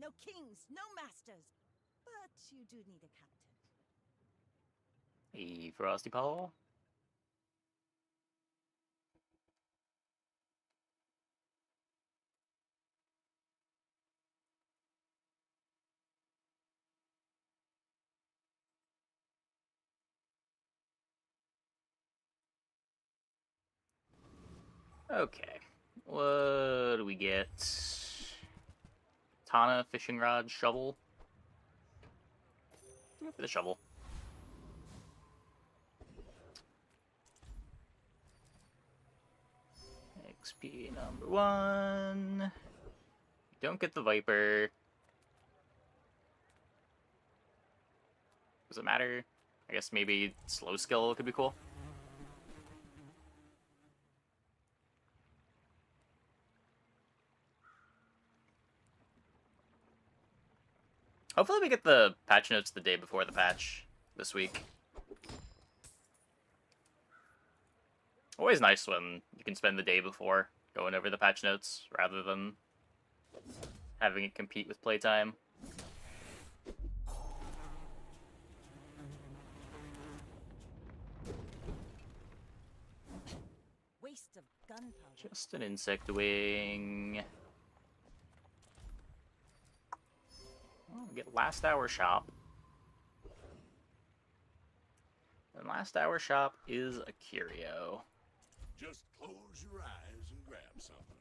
no kings, no masters. But you do need a captain. A Frosty Paw. Okay. What do we get? Katana, fishing rod, shovel. Go for the shovel. XP number 1. Don't get the Viper. Does it matter? I guess maybe slow skill could be cool. Hopefully we get the patch notes the day before the patch this week. Always nice when you can spend the day before going over the patch notes rather than having it compete with playtime. Waste of gunpowder. Just an insect wing. Oh, we get last hour shop. And last hour shop is a curio. Just close your eyes and grab something.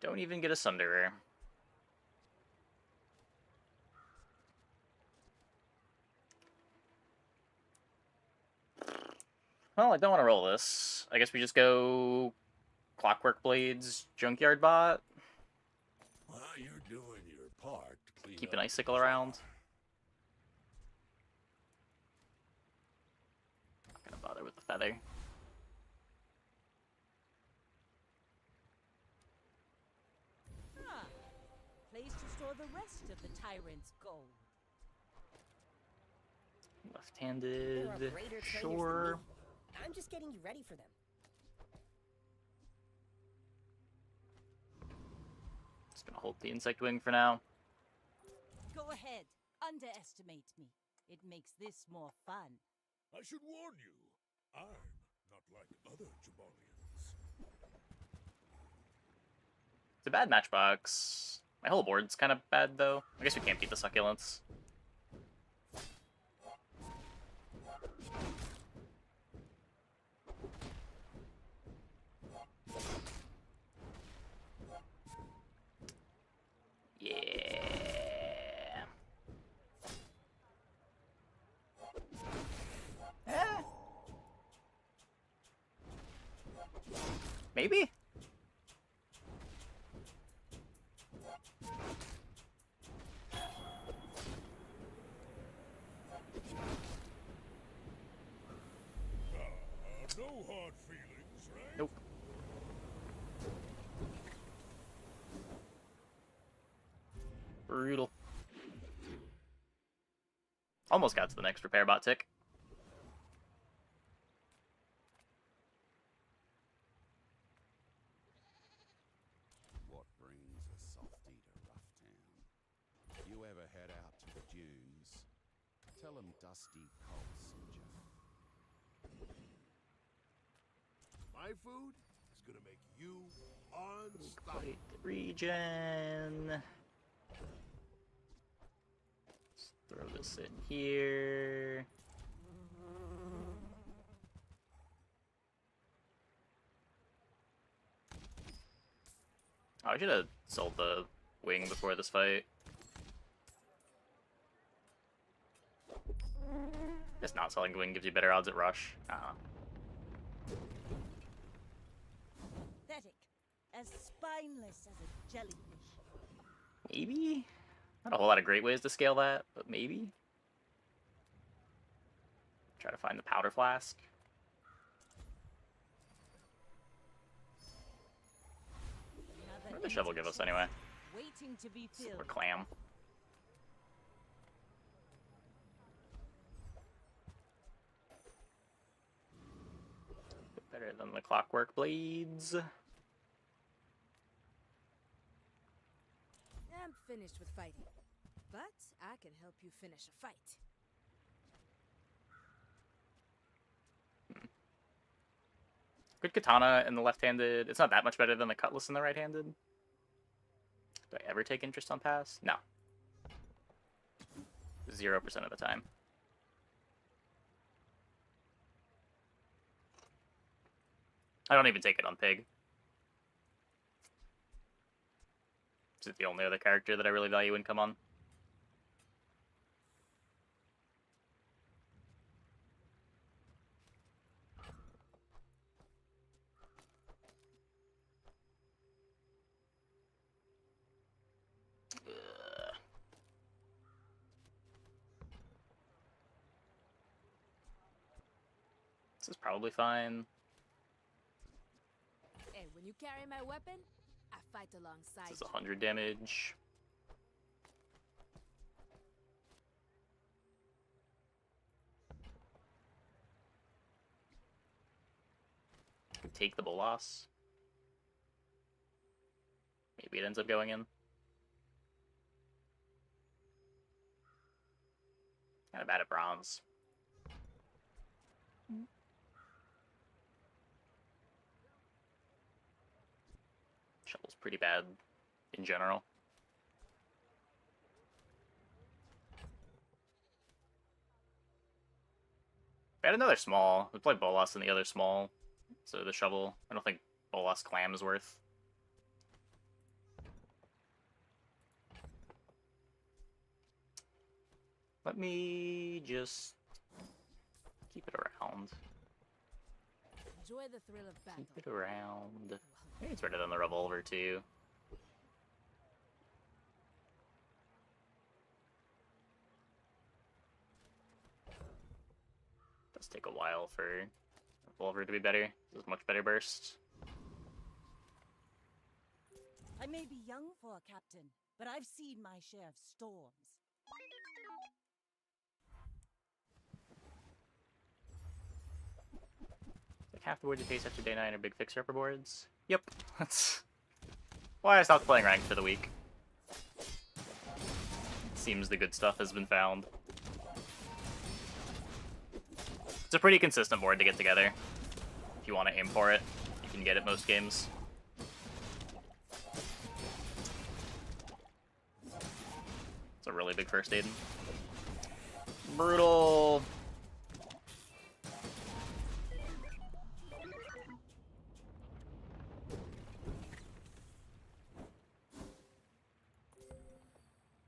Don't even get a Sunderer. Well, I don't want to roll this. I guess we just go Clockwork Blades, Junkyard Bot. While you're doing your part to clean Keep up an icicle the around. jar. Not gonna bother with the feather. Ah, place to store the rest of the tyrant's gold. There Left-handed, are greater trainers than sure. me. I'm just getting you ready for them. Just gonna hold the insect wing for now. Go ahead, underestimate me. It makes this more fun. I should warn you, I'm not like other Jabalians. It's a bad matchbox. My whole board's kind of bad, though. I guess we can't beat the succulents. Yeah. Maybe? No hard feelings, right? Nope. Brutal. Almost got to the next repair bot tick. What brings a softy to Roughtown? If you ever head out to the dunes, tell 'em Dusty Cole sent ya. My food is gonna make you unstoppable. Quite the regen. Let's throw this in here. Oh, I should have sold the wing before this fight. Guess not selling the wing gives you better odds at rush. Pathetic, as spineless as a jellyfish. Maybe? Not a whole lot of great ways to scale that, but maybe. Try to find the powder flask. Another What did the shovel empty give us chest, anyway? waiting to be Silver filled. clam. Better than the clockwork blades. I'm finished with fighting, but I can help you finish a fight. Good katana in the left-handed. It's not that much better than the cutlass in the right-handed. Do I ever take interest on pass? No. 0% of the time. I don't even take it on Pig. Is it the only other character that I really value income on? This is probably fine. And when you carry my weapon, I fight alongside This is 100 damage. Could take the Bolas. Maybe it ends up going in. Kind of bad at bronze. Shovel's pretty bad in general. I had another small. We played Bolas in the other small. So the shovel, I don't think Bolas Clam is worth. Let me just keep it around. Enjoy the thrill of battle. Keep it around. Maybe it's better than the revolver too. Does take a while for revolver to be better. This is much better burst. I may be young for a captain, but I've seen my share of storms. Like half the boards you face after day 9 are big fixer-upper boards. Yep, that's why I stopped playing ranked for the week. Seems the good stuff has been found. It's a pretty consistent board to get together. If you want to aim for it, you can get it most games. It's a really big first aid. Brutal.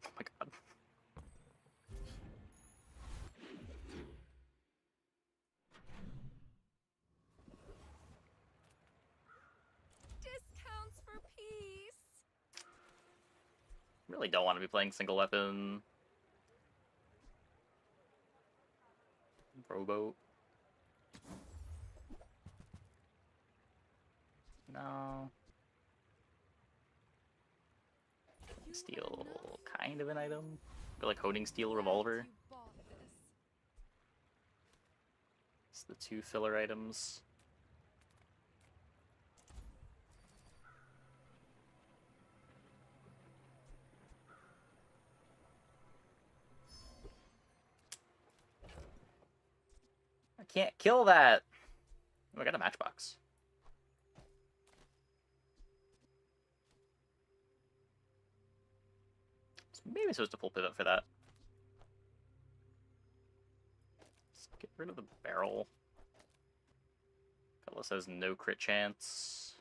Oh my god. Discounts for peace. Really don't want to be playing single weapon. Rowboat. No. Steel, kind of an item. But like holding steel revolver. You bought this. It's the 2 filler items. I can't kill that. Oh, I got a matchbox. So maybe I'm supposed to full pivot for that. Let's get rid of the barrel. Cutlass has no crit chance.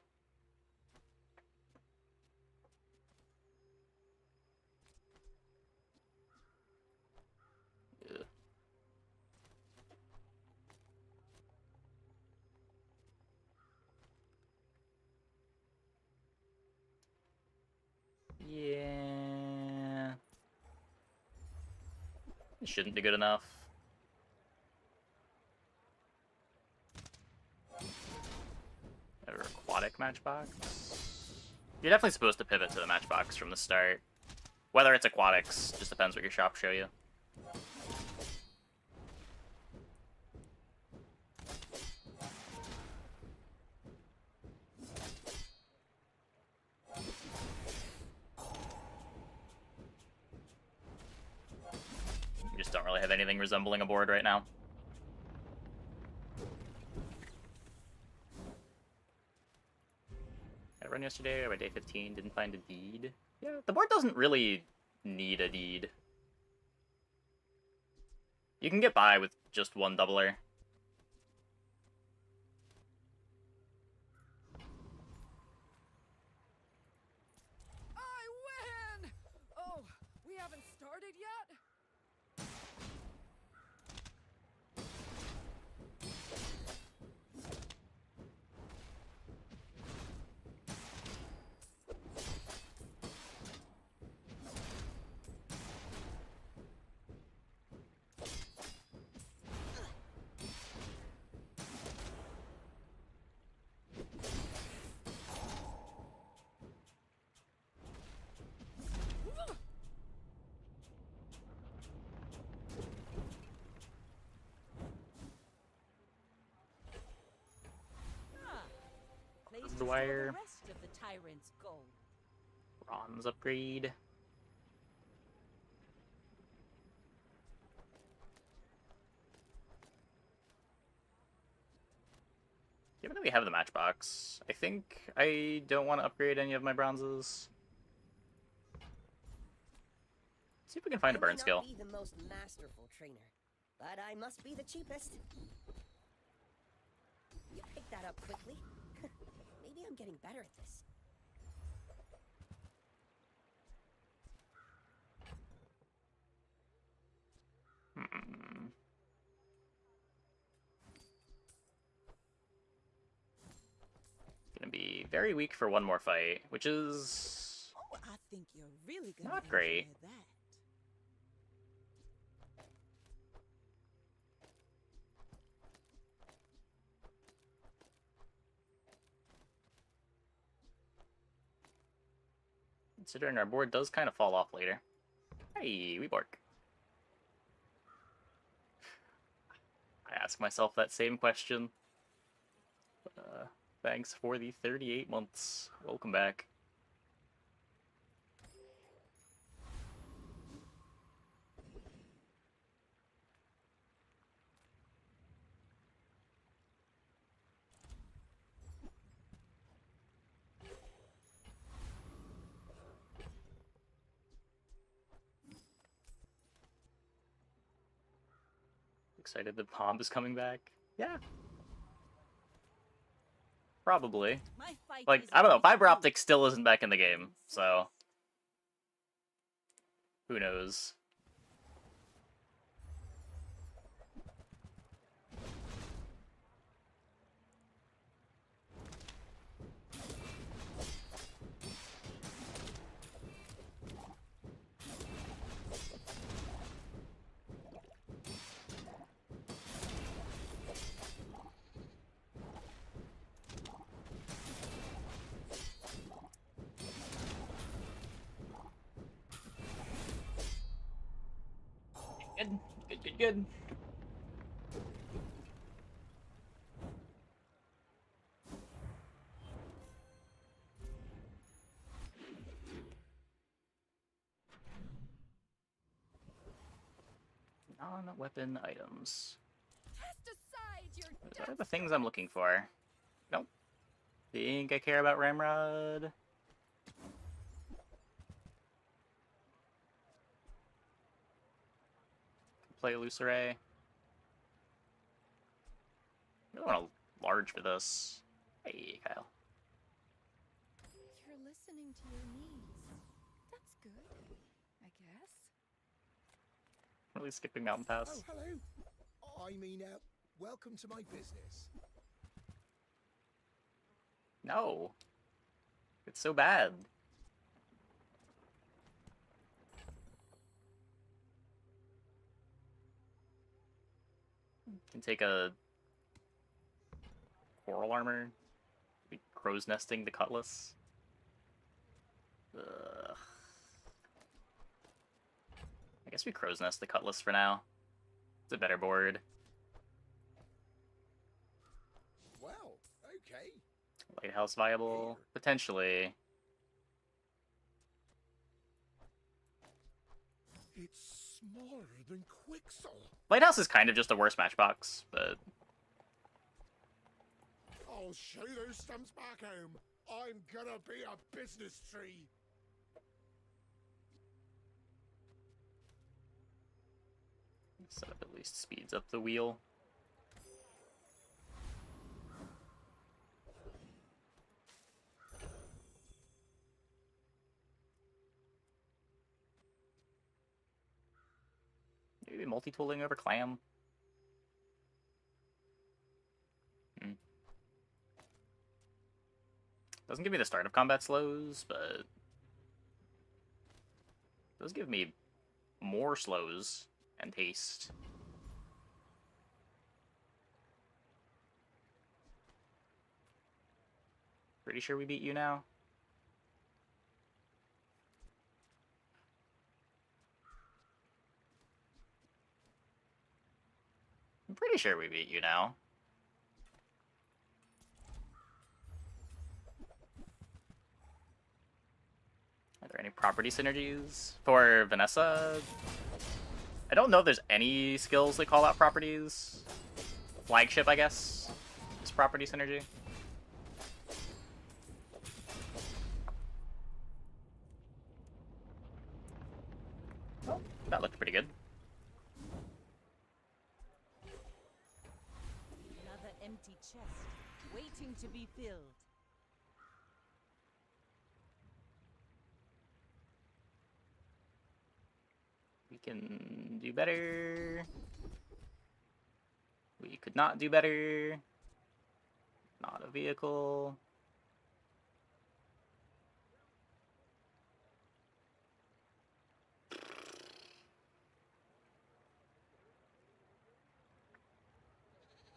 Ugh. Yeah. It shouldn't be good enough. Or aquatic matchbox. You're definitely supposed to pivot to the matchbox from the start. Whether it's aquatics, just depends what your shops show you. just don't really have anything resembling a board right now. I run yesterday, by day 15, didn't find a deed. Yeah, the board doesn't really need a deed. You can get by with just one doubler. I win! Oh, we haven't started yet? Place to store Dwyer. the rest of the tyrant's gold. Bronze upgrade. Given that we have the matchbox, I think I don't want to upgrade any of my bronzes. See if we can find a burn skill. I may not be the most masterful trainer, but I must be the cheapest. You picked that up quickly. Maybe I'm getting better at this. Gonna be very weak for one more fight, which is Oh, I think you're really gonna not great. enjoy that. Considering our board does kind of fall off later. Hey, we bork. I ask myself that same question. Thanks for the 38 months. Welcome back. Excited the bomb is coming back? Yeah. Probably. My fight Like, is I don't know, with fiber you. optic still isn't back in the game, so who knows? Good. Non-weapon items. Cast aside your Those are the things I'm looking for. Nope. Think I care about Ramrod? Play Lucere. I really want a large for this. Hey, Kyle. You're listening to your needs. That's good, I guess. Really skipping Mountain Oh, Pass. hello. I mean, welcome to my business. No. It's so bad. Can take a coral armor. Be crow's nesting the cutlass. Ugh. I guess we crow's nest the cutlass for now. It's a better board. Well, okay. Lighthouse viable, potentially. It's smaller than Quixel. Lighthouse is kind of just a worse matchbox, but I'll show those stumps back home. I'm gonna be a business tree. setup at least speeds up the wheel. Maybe multi-tooling over clam. Doesn't give me the start of combat slows, but does give me more slows and haste. Pretty sure we beat you now. I'm pretty sure we beat you now. Are there any property synergies for Vanessa? I don't know if there's any skills that call out properties. Flagship, I guess, is property synergy. Oh, that looked pretty good. Another empty chest, waiting to be filled. We can do better. We could not do better. Not a vehicle.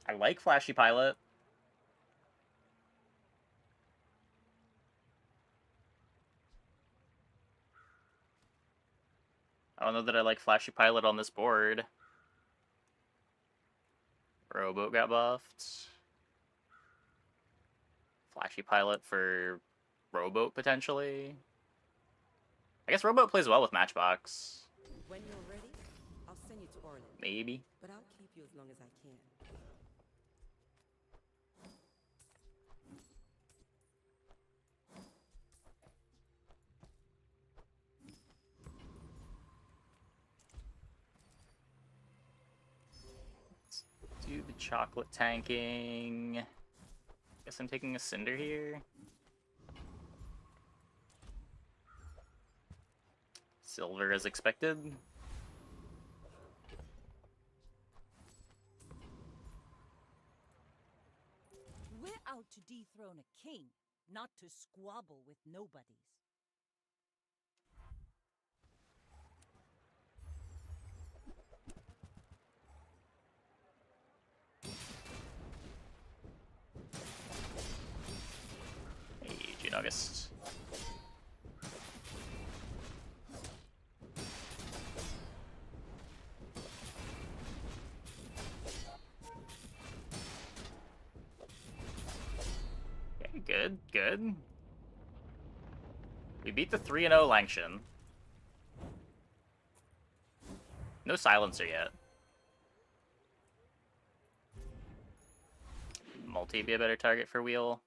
I like Flashy Pilot. I don't know that I like Flashy Pilot on this board. Rowboat got buffed. Flashy Pilot for Rowboat, potentially. I guess Rowboat plays well with Matchbox. When you're ready, I'll send you to Orland. Maybe. But I'll keep you as long as I can. Do the chocolate tanking. Guess I'm taking a Cinder here. Silver as expected. We're out to dethrone a king, not to squabble with nobodies. Hey, June August. Okay, good, good. We beat the 3-0 Langshan. No silencer yet. Multi be a better target for wheel.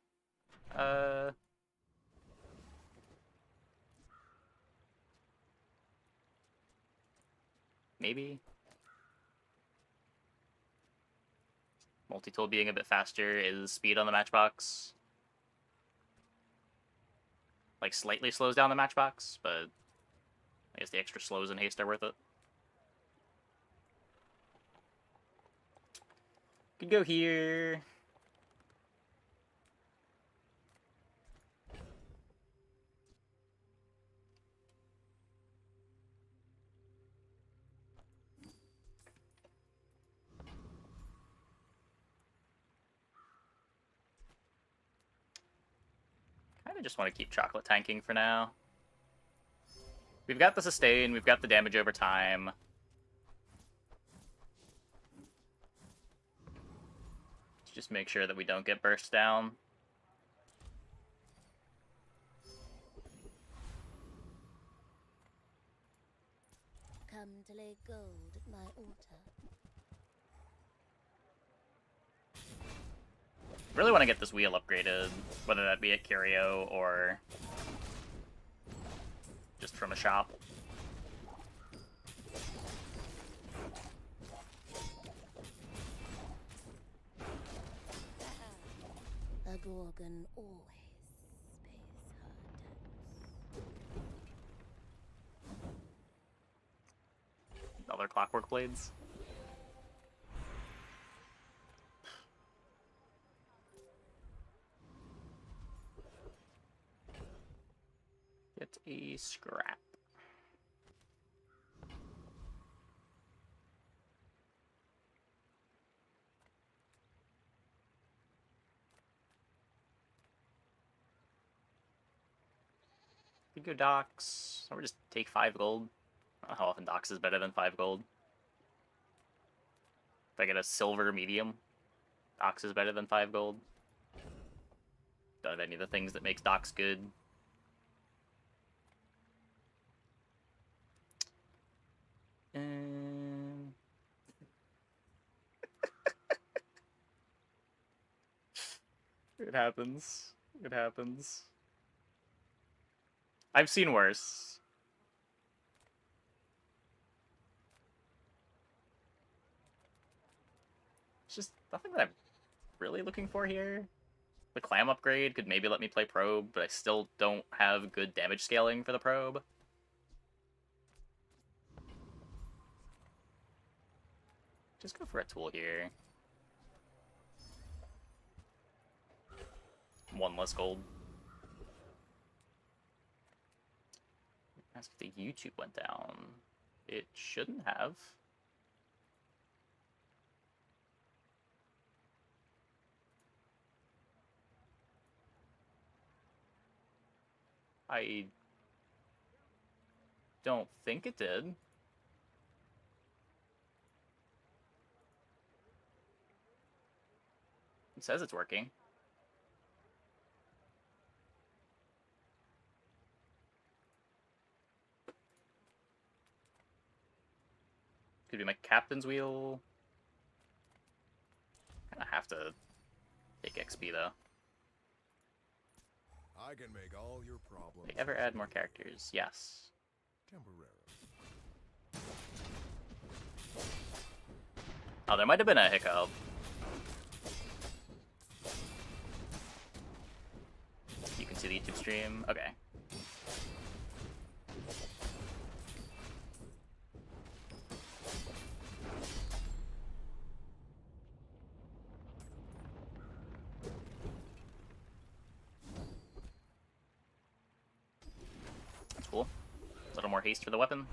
Maybe. Multi-tool being a bit faster is speed on the matchbox. Like, slightly slows down the matchbox, but I guess the extra slows and haste are worth it. Could go here. I just want to keep chocolate tanking for now. We've got the sustain, we've got the damage over time. Let's just make sure that we don't get burst down. Come to lay gold at my altar. Really want to get this wheel upgraded, whether that be at Curio or just from a shop. A Gorgon always pays her debts. Other clockwork blades. Get a scrap. Could go docks, or just take 5 gold. I don't know how often docks is better than 5 gold. If I get a silver medium, docks is better than 5 gold. Don't have any of the things that makes docks good. It happens. It happens. I've seen worse. It's just nothing that I'm really looking for here. The clam upgrade could maybe let me play probe, but I still don't have good damage scaling for the probe. Just go for a tool here. 1 less gold. Ask if the YouTube went down. It shouldn't have. I don't think it did. It says it's working. Could be my captain's wheel. Kinda have to take XP though. I can make all your problems. They ever add more characters? Yes. temporarily. Oh, there might have been a hiccup. You can see the YouTube stream? Okay. That's cool. A little more haste for the weapon.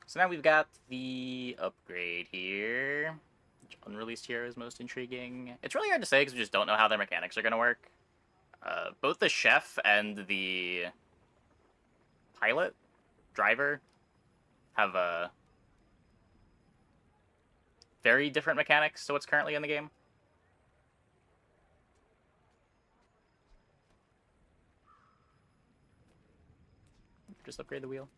So now we've got the upgrade here. Which unreleased here is most intriguing. It's really hard to say because we just don't know how their mechanics are going to work. Both the chef and the pilot, driver, have very different mechanics to what's currently in the game. Just upgrade the wheel.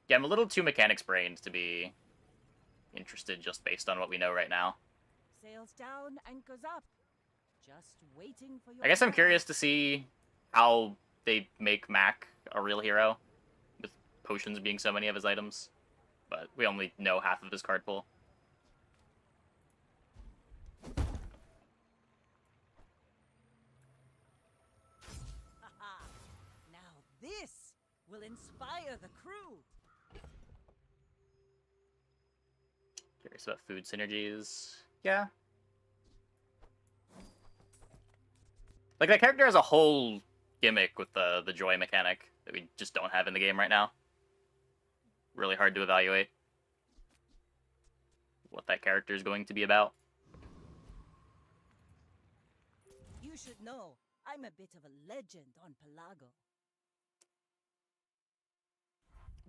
Yeah, I'm a little too mechanics brained to be interested just based on what we know right now. Sails down, anchors up. Just waiting for your I guess I'm turn. curious to see how they make Mac a real hero, with potions being so many of his items. But we only know half of his card pool. Haha. Now this will inspire the crew. Curious about food synergies. Yeah. Like, that character has a whole gimmick with the joy mechanic that we just don't have in the game right now. Really hard to evaluate what that character is going to be about. You should know, I'm a bit of a legend on Pelago.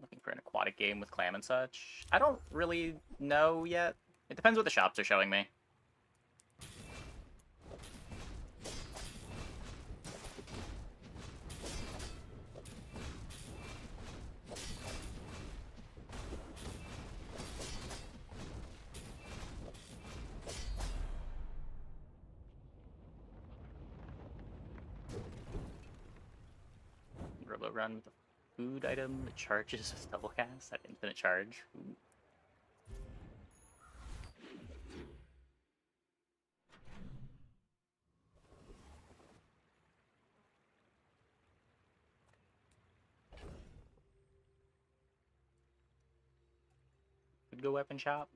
Looking for an aquatic game with clam and such. I don't really know yet. It depends what the shops are showing me. slow run with a food item that charges with double cast at infinite charge. Ooh. Could go weapon shop.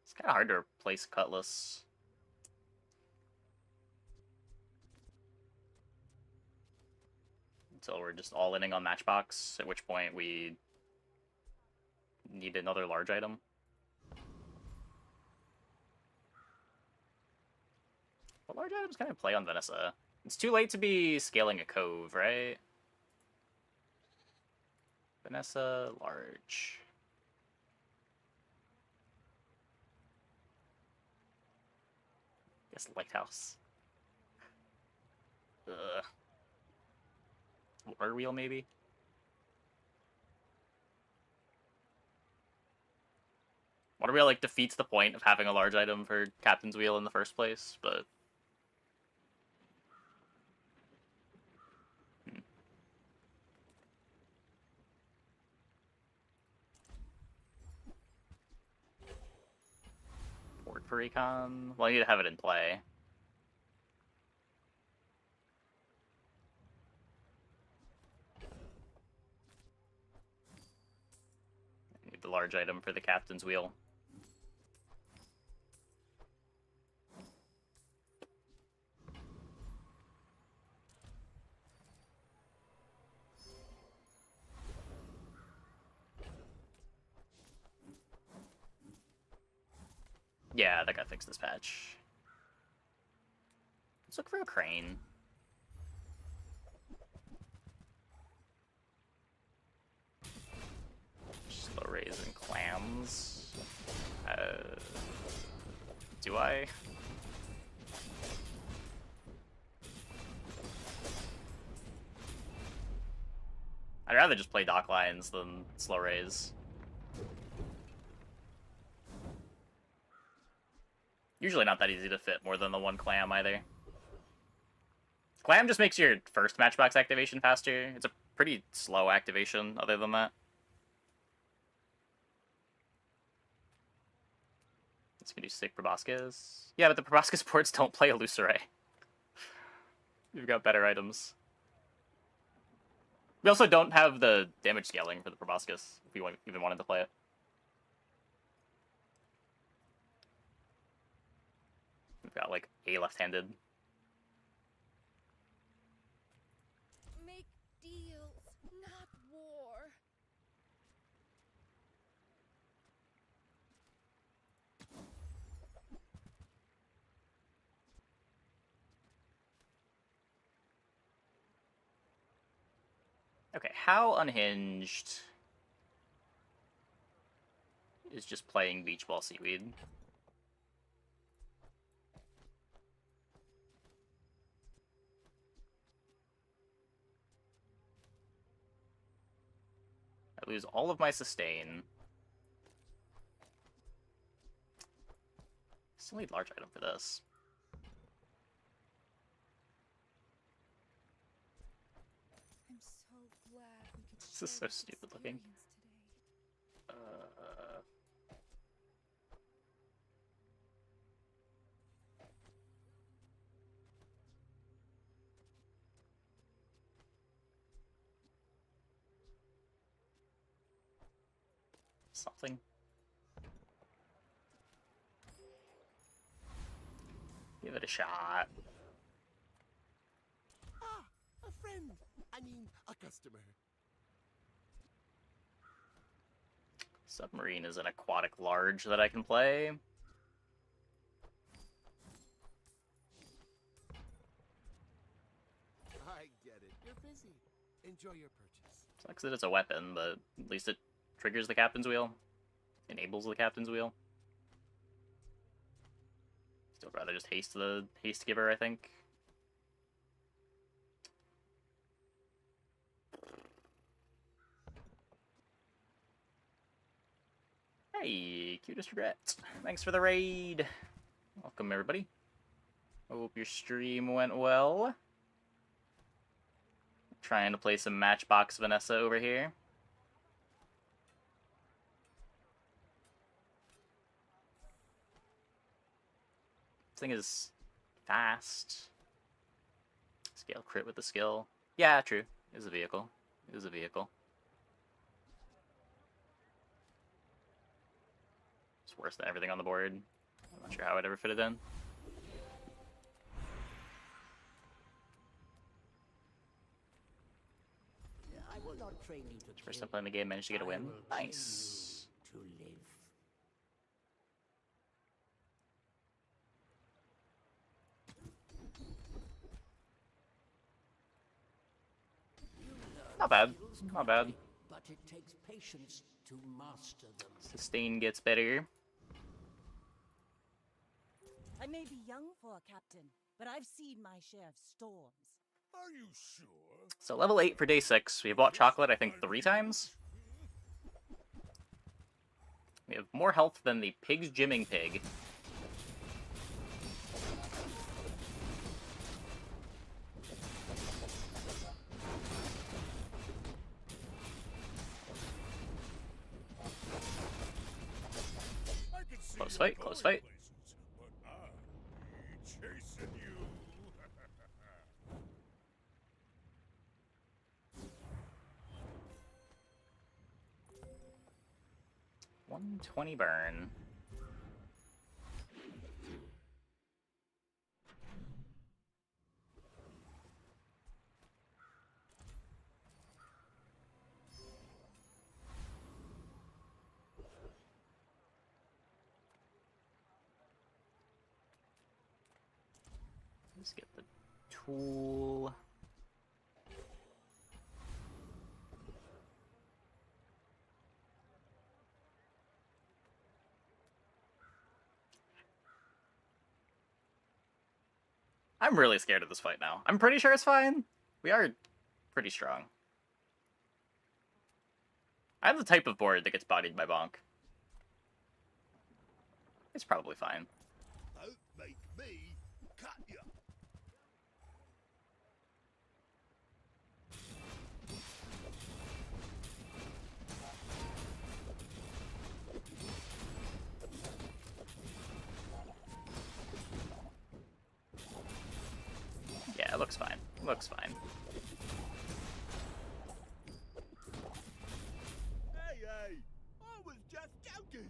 It's kind of hard to replace Cutlass. Until we're just all-inning on Matchbox, at which point we need another large item. What large items can I play on Vanessa? It's too late to be scaling a Cove, right? Vanessa, large. Guess Lighthouse. Ugh. Water Wheel, maybe? Water Wheel, like, defeats the point of having a large item for Captain's Wheel in the first place, but... Port for Recon? Well, I need to have it in play. I need the large item for the Captain's Wheel. Yeah, that got fixed this patch. Let's look for a crane. Slow raise and clams. Do I? I'd rather just play dock lines than slow raise. Usually not that easy to fit more than the one clam either. Clam just makes your first Matchbox activation faster. It's a pretty slow activation other than that. It's gonna do sick proboscis. Yeah, but the proboscis ports don't play Illusoray. We've got better items. We also don't have the damage scaling for the proboscis, if we even wanted to play it. We've got, like, a left-handed. Make deals, not war. Okay, how unhinged is just playing Beach Ball Seaweed? I lose all of my sustain. Still need large item for this. I'm so glad we could This is share so stupid looking. experience today. Something. Give it a shot. Ah, a friend. I mean, a customer. Submarine is an aquatic large that I can play. I get it. You're busy. Enjoy your purchase. Sucks that it's a weapon, but at least it triggers the Captain's Wheel. Enables the Captain's Wheel. Still rather just haste the haste giver, I think. Hey, cutest regret. Thanks for the raid. Welcome, everybody. Hope your stream went well. Trying to play some Matchbox Vanessa over here. This thing is fast. Scale crit with the skill. Yeah, true. It is a vehicle. It is a vehicle. It's worse than everything on the board. I'm not sure how I'd ever fit it in. I will not train you to First kill. time playing the game, managed to get a I win. will train Nice. you to live. Not bad. Skills Not bad. quickly, but it takes patience to master them. Sustain gets better. I may be young for a captain, but I've seen my share of storms. Are you sure? So level 8 for day 6. We have bought chocolate, I think, 3 times. We have more health than the pig's gymming pig. I can see Close you fight, going close fight. places, but I'm chasing you. 120 burn. Let's get the tool. I'm really scared of this fight now. I'm pretty sure it's fine. We are pretty strong. I have the type of board that gets bodied by Bonk. It's probably fine. Don't make me cut you. Yeah, it looks fine. It looks fine. Hey, I was just joking.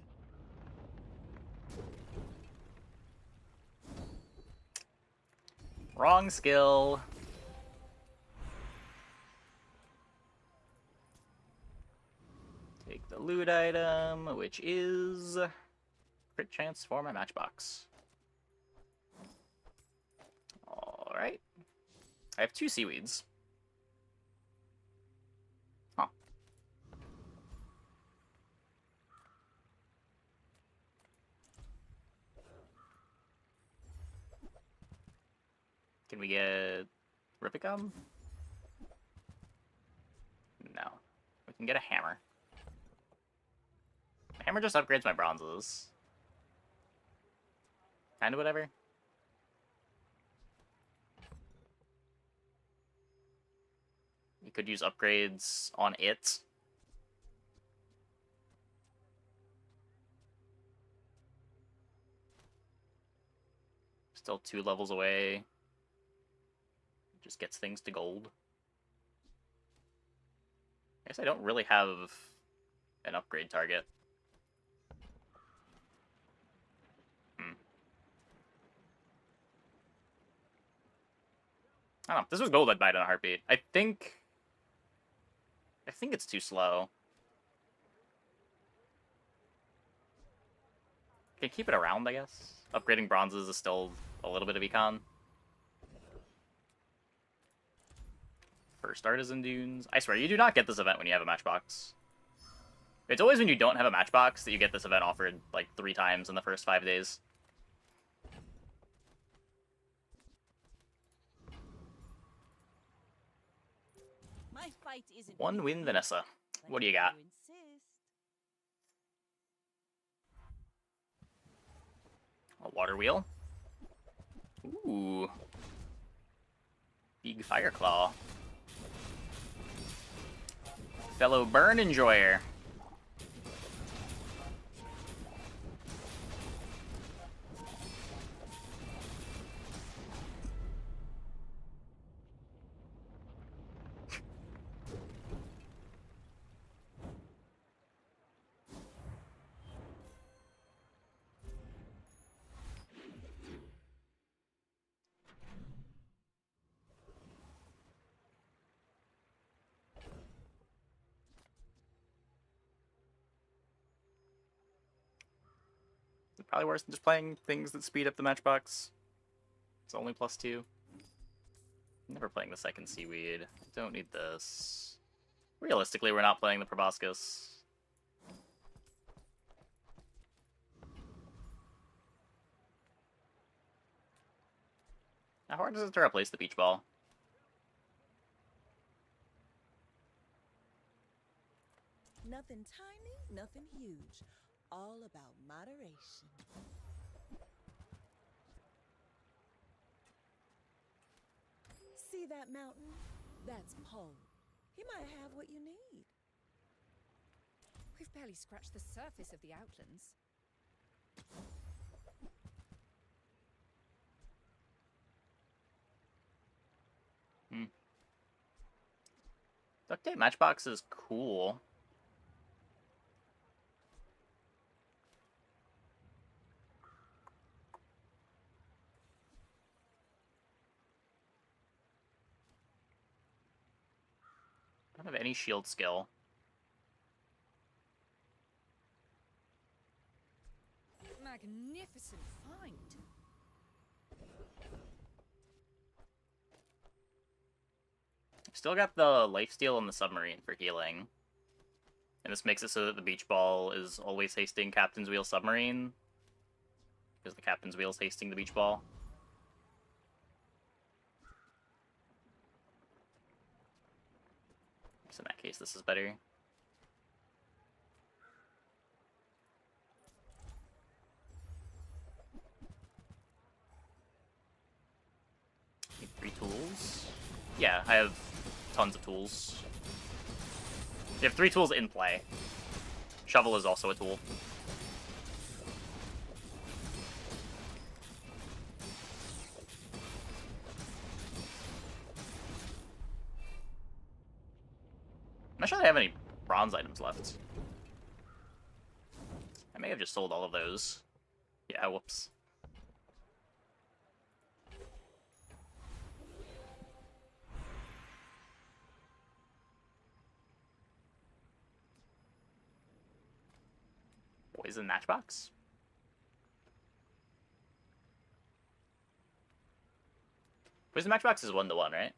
Wrong skill. Take the loot item, which is crit chance for my matchbox. Alright. I have 2 seaweeds. Huh. Can we get Ripicum? No. We can get a hammer. The hammer just upgrades my bronzes. Kinda whatever. You could use upgrades on it. Still 2 levels away. Just gets things to gold. I guess I don't really have an upgrade target. I don't know. If this was gold, I'd buy it in a heartbeat. I think it's too slow. Can keep it around, I guess. Upgrading bronzes is still a little bit of econ. First Artisan Dunes. I swear, you do not get this event when you have a matchbox. It's always when you don't have a matchbox that you get this event offered like 3 times in the first 5 days. My fight isn't 1 with win, you, Vanessa. but What do you if got? insist. A water wheel. Ooh. Big fire claw. fellow burn enjoyer. Probably worse than just playing things that speed up the matchbox. It's only +2. Never playing the second seaweed. I don't need this. Realistically, we're not playing the proboscis. How hard is it to replace the beach ball? Nothing tiny, nothing huge. All about moderation. See that mountain? That's Pole. He might have what you need. We've barely scratched the surface of the Outlands. Duct tape matchbox is cool. I don't have any shield skill. Magnificent find. Still got the lifesteal on the submarine for healing. And this makes it so that the beach ball is always hasting Captain's Wheel submarine. Because the Captain's Wheel is hasting the beach ball. So in that case, this is better. Need 3 tools. Yeah, I have tons of tools. You have 3 tools in play. Shovel is also a tool. I'm not sure I have any bronze items left. I may have just sold all of those. Yeah, whoops. Poison matchbox? Poison matchbox is 1-to-1, right?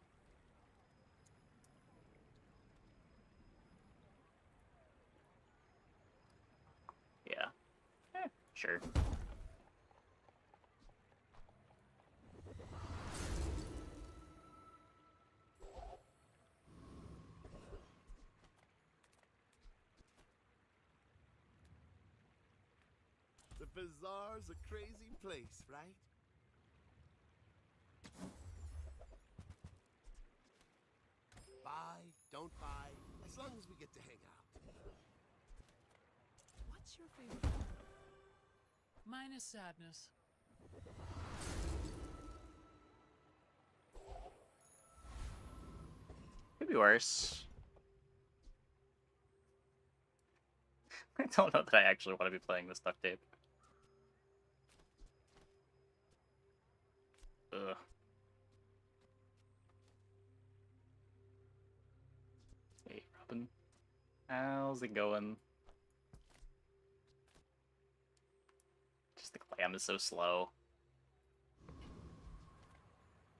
Yeah. Sure. The bazaar's a crazy place, right? Buy, don't buy, as long as we get to hang out. What's your favorite color? Mine is sadness. Could be worse. I don't know that I actually want to be playing this duct tape. Ugh. Hey, Robin. How's it going? Just the clam is so slow.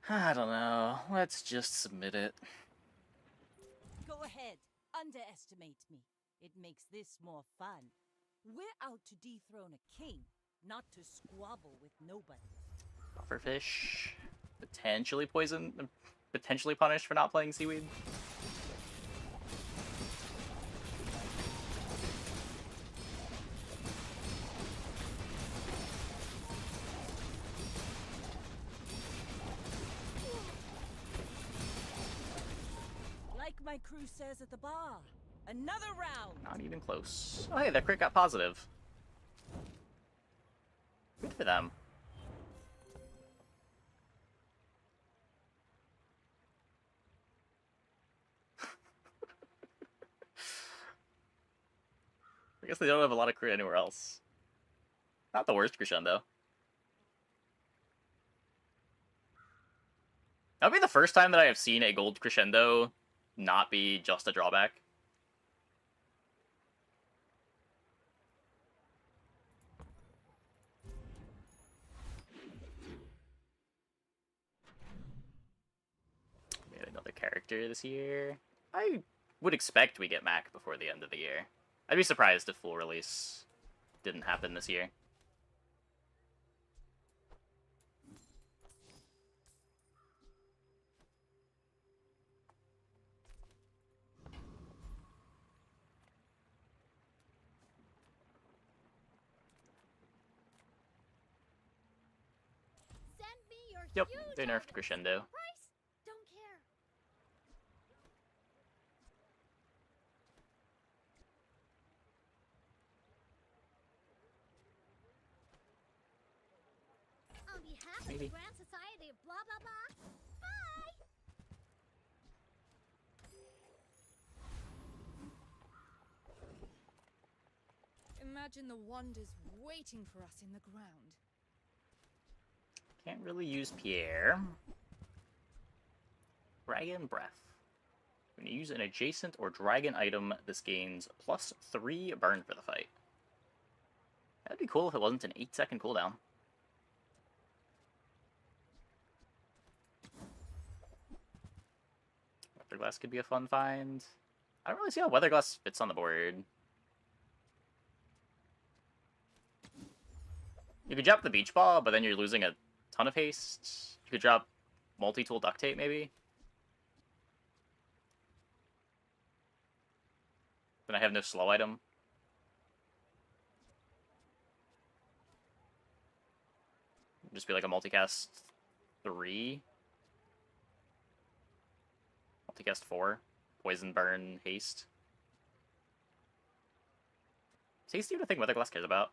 I don't know. Let's just submit it. Go ahead. Underestimate me. It makes this more fun. We're out to dethrone a king, not to squabble with nobody. Pufferfish. Potentially poisoned. Potentially punished for not playing seaweed. Like my crew says at the bar, Another round. Not even close. Oh, hey, that crit got positive. Good for them. I guess they don't have a lot of crit anywhere else. Not the worst crescendo. That'll be the first time that I have seen a gold crescendo not be just a drawback. Made another character this year. I would expect we get Mac before the end of the year. I'd be surprised if full release didn't happen this year. Send me your Yep, huge they nerfed evidence. Crescendo. Price? Don't care. On behalf of Maybe. the Grand Society of blah blah blah. Bye. Imagine the wonders waiting for us in the ground. Can't really use Pierre. Dragon Breath. When you use an adjacent or dragon item, this gains +3 burn for the fight. That'd be cool if it wasn't an 8-second cooldown. Weatherglass could be a fun find. I don't really see how Weatherglass fits on the board. You could drop the Beach Ball, but then you're losing a ton of haste. You could drop Multi-Tool Duct Tape, maybe. Then I have no slow item. Just be like a multicast 3. Multicast 4. Poison, burn, haste. Is haste even a thing Weatherglass cares about?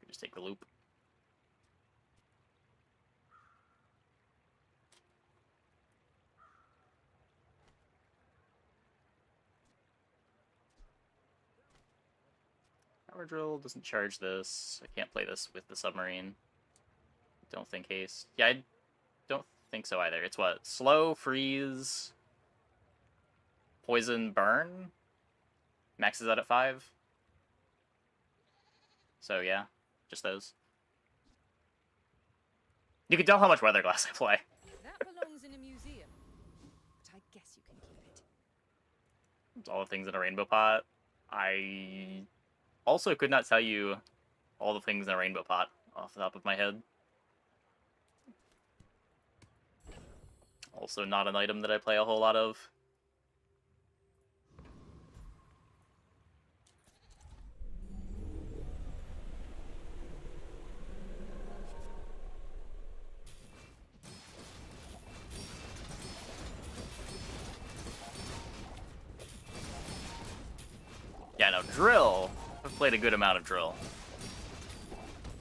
Just take the loop. Power Drill doesn't charge this. I can't play this with the submarine. Don't think haste. Yeah, I don't think so either. It's what? Slow, freeze, poison, burn? Maxes out at 5. So yeah, just those. You can tell how much Weatherglass I play. That belongs in a museum, but I guess you can keep it. It's all the things in a rainbow pot. I also could not tell you all the things in a rainbow pot off the top of my head. Also not an item that I play a whole lot of. Yeah, no, Drill. I've played a good amount of Drill.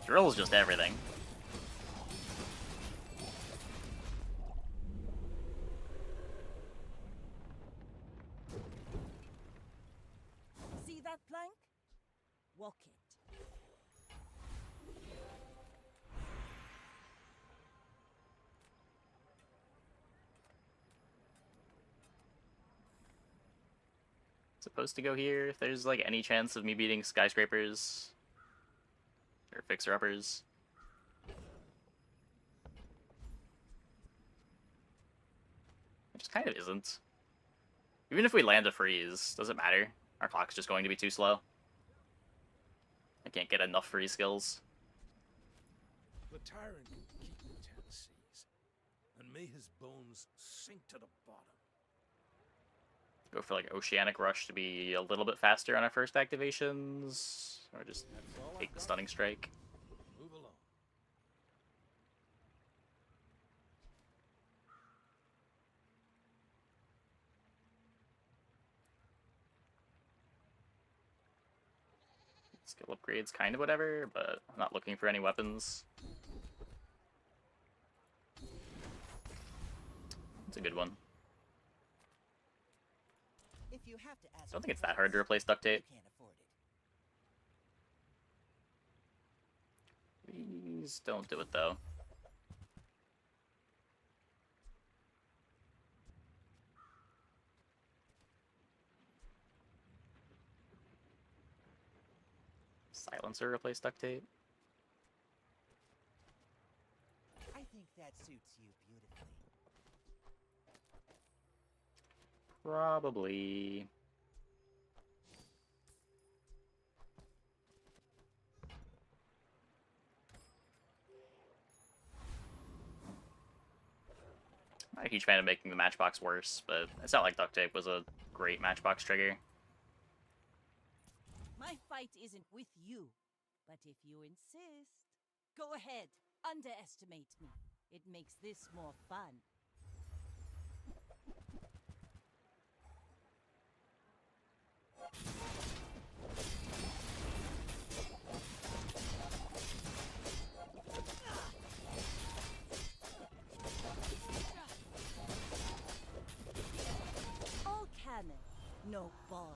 Drill is just everything. See that plank? Walk it. Supposed to go here if there's like any chance of me beating skyscrapers or fixer-uppers. It just kind of isn't. Even if we land a freeze, doesn't matter. Our clock's just going to be too slow. I can't get enough freeze skills. The tyrant will keep the 10 seas, and may his bones sink to the bottom. Go for like Oceanic Rush to be a little bit faster on our first activations, or just That's all take I've the got. Stunning Strike. Move along. Skill upgrades, kind of whatever, but I'm not looking for any weapons. It's a good one. If you have to ask I don't think it's that hard to replace Duct Tape. you can't afford it. Please don't do it though. Silencer replace Duct Tape. I think that suits you beautifully. Probably. I'm not a huge fan of making the Matchbox worse, but it's not like Duct Tape was a great Matchbox trigger. My fight isn't with you, but if you insist, go ahead, underestimate me. It makes this more fun. All cannon, no ball.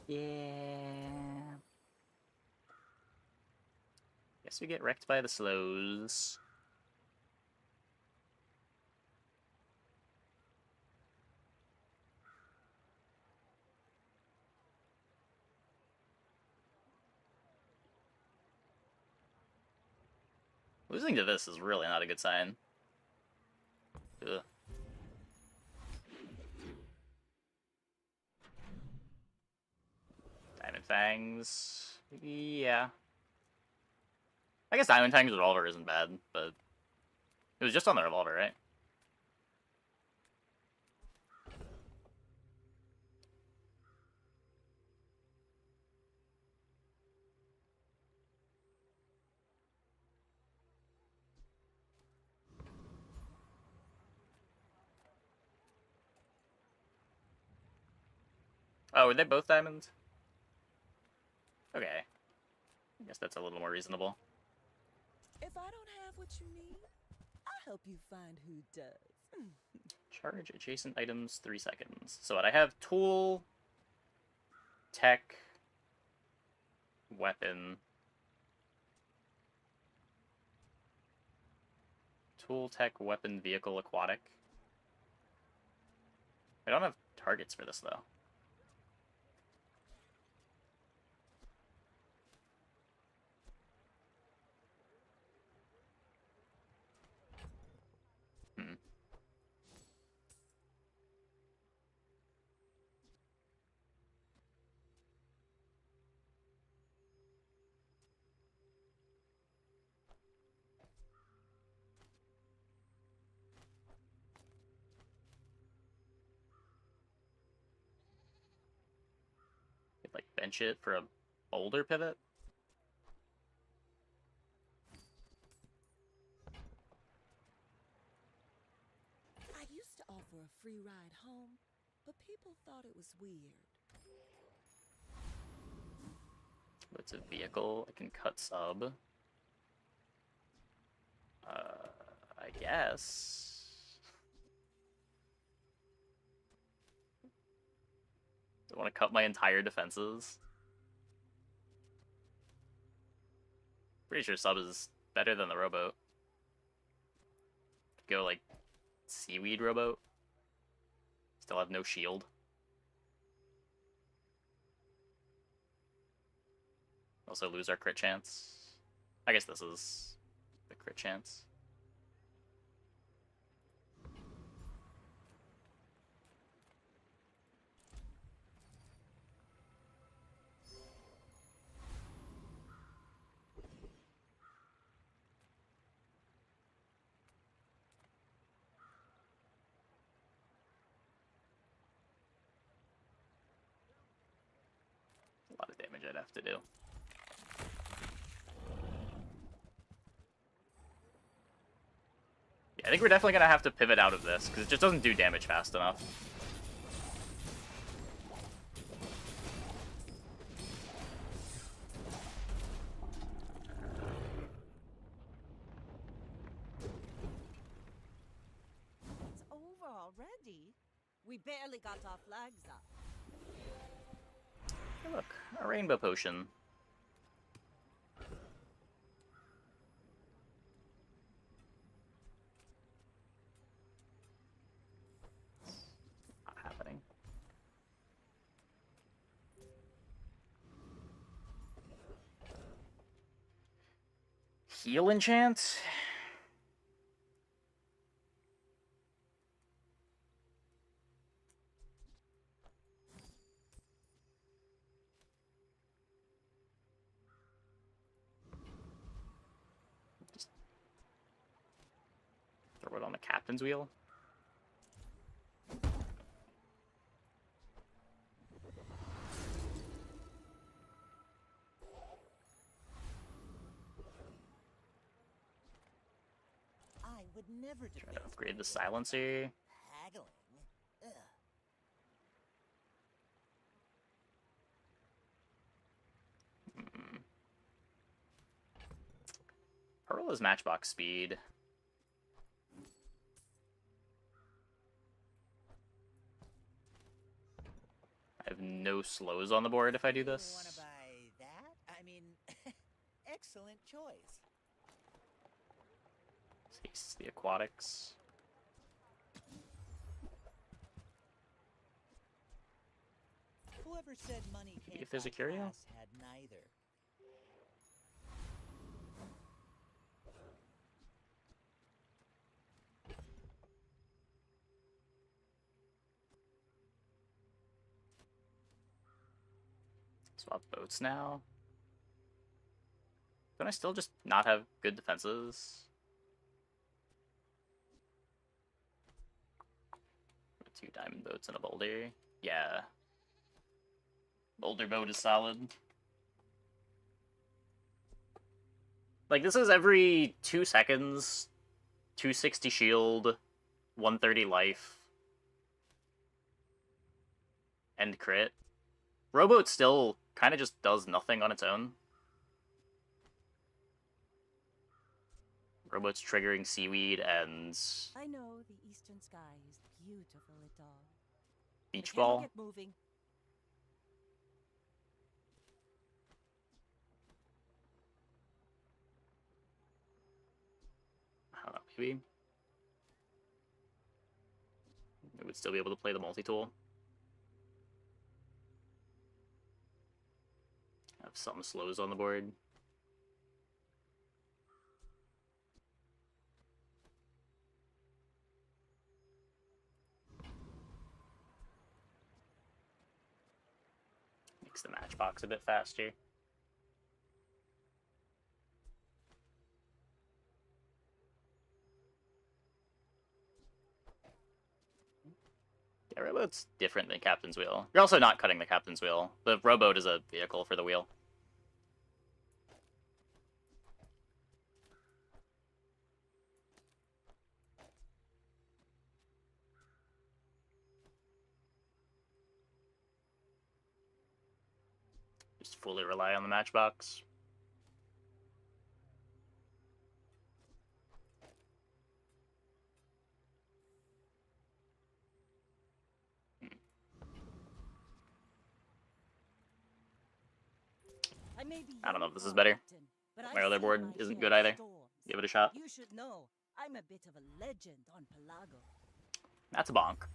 Yeah. Guess we get wrecked by the slows. Losing to this is really not a good sign. Ugh. Diamond Fangs. Yeah. I guess Diamond Fangs Revolver isn't bad, but it was just on the Revolver, right? Oh, were they both diamonds? Okay. I guess that's a little more reasonable. If I don't have what you need, I'll help you find who does. Charge adjacent items 3 seconds. So what I have tool, tech, weapon, tool, tech, weapon, vehicle, aquatic. I don't have targets for this though. Hmm. Could like bench it for a boulder pivot. I used to offer a free ride home, but people thought it was weird. What's a vehicle? I can cut sub. I guess. Do I want to cut my entire defenses? Pretty sure sub is better than the rowboat. Go like seaweed rowboat. Still have no shield. Also lose our crit chance. I guess this is the crit chance. I'd have to do. Yeah, I think we're definitely gonna have to pivot out of this, because it just doesn't do damage fast enough. It's over already. We barely got our flags up. Hey, look, a rainbow potion. Not happening. Heal enchant? Just throw it on the captain's wheel. I would never do Try to upgrade the silencer. haggling. Ugh. Pearl is matchbox speed. I have no slows on the board if I do this. Want to buy that? I mean, excellent choice. Cease the aquatics. Whoever said money can't If there's a buy curio? class had neither. Swap boats now. Don't I still just not have good defenses? 2 diamond boats and a boulder. Yeah. Boulder boat is solid. Like, this is every 2 seconds, 260 shield, 130 life, and crit. Rowboat still kind of just does nothing on its own. Rowboat's triggering seaweed and I know the eastern sky is beautiful at all. beach But can we ball. get moving? I don't know, maybe. We would still be able to play the multi-tool. Have some slows on the board. Makes the matchbox a bit faster. Yeah, Rowboat's different than Captain's Wheel. You're also not cutting the Captain's Wheel. The Rowboat is a vehicle for the wheel. Just fully rely on the matchbox. I don't know if this is better. My other board isn't good either. Give it a shot. You should know, I'm a bit of a legend on Pelago. That's a bonk.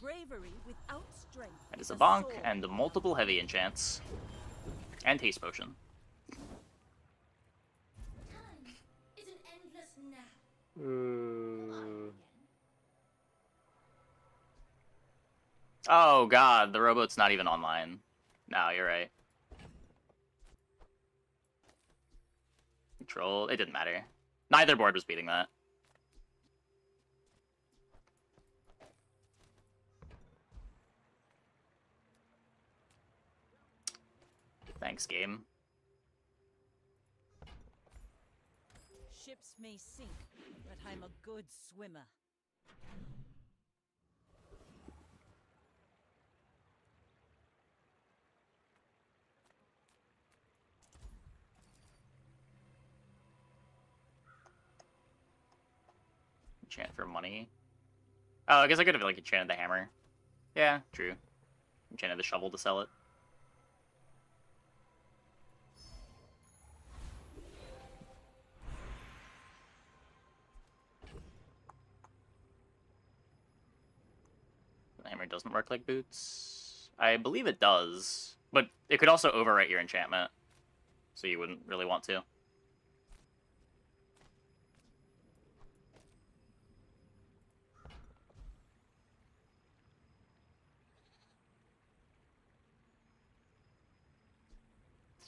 Bravery without strength. That is a bonk and multiple heavy enchants. And haste potion. Time is an endless nap. Oh god, the Rowboat's not even online. No, you're right. Control, it didn't matter. Neither board was beating that. Thanks, game. Ships may sink, but I'm a good swimmer. Enchant for money. Oh, I guess I could have like enchanted the hammer. Yeah, true. Enchanted the shovel to sell it. The hammer doesn't work like boots. I believe it does, but it could also overwrite your enchantment, so you wouldn't really want to.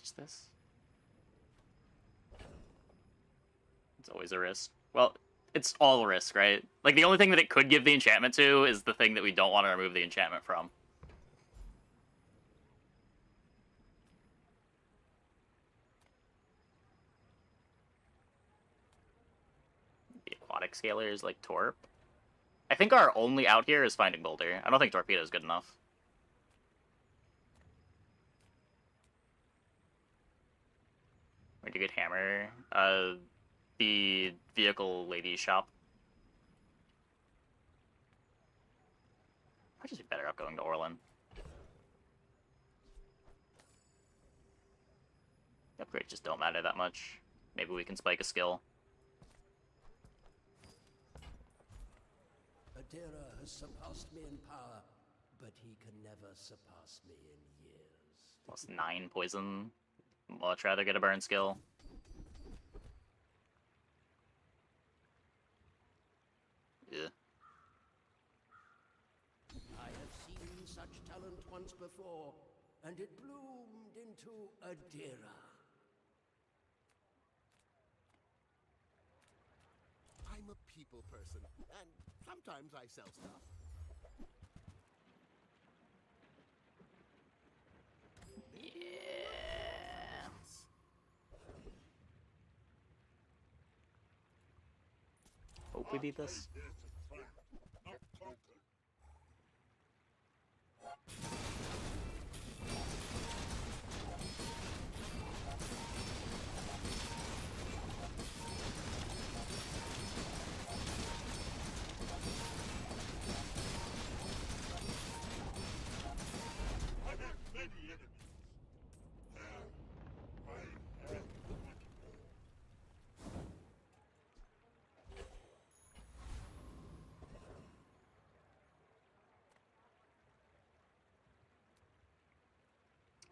Just this. It's always a risk. Well, it's all a risk, right? Like, the only thing that it could give the enchantment to is the thing that we don't want to remove the enchantment from. The aquatic scalers, like Torp. I think our only out here is Finding Boulder. I don't think Torpedo is good enough. Where'd you get Hammer? The vehicle lady shop. Might just be better off going to Orlin. Upgrades just don't matter that much. Maybe we can spike a skill. Adira has surpassed me in power, but he can never surpass me in years. +9 poison. Much rather get a burn skill. Yeah. I have seen such talent once before, and it bloomed into Adira. I'm a people person, and sometimes I sell stuff. Yeah. Hope we beat this.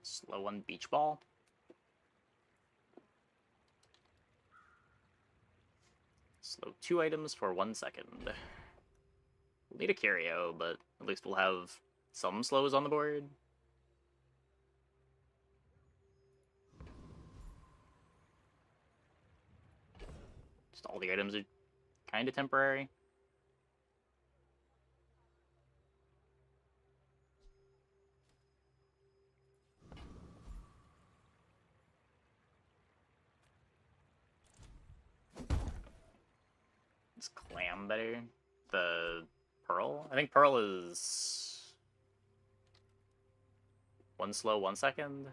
Slow one beach ball. Slow 2 items for 1 second. We'll need a curio, but at least we'll have some slows on the board. Just all the items are kind of temporary. Is Clam better? The Pearl? I think Pearl is 1 slow, 1 second.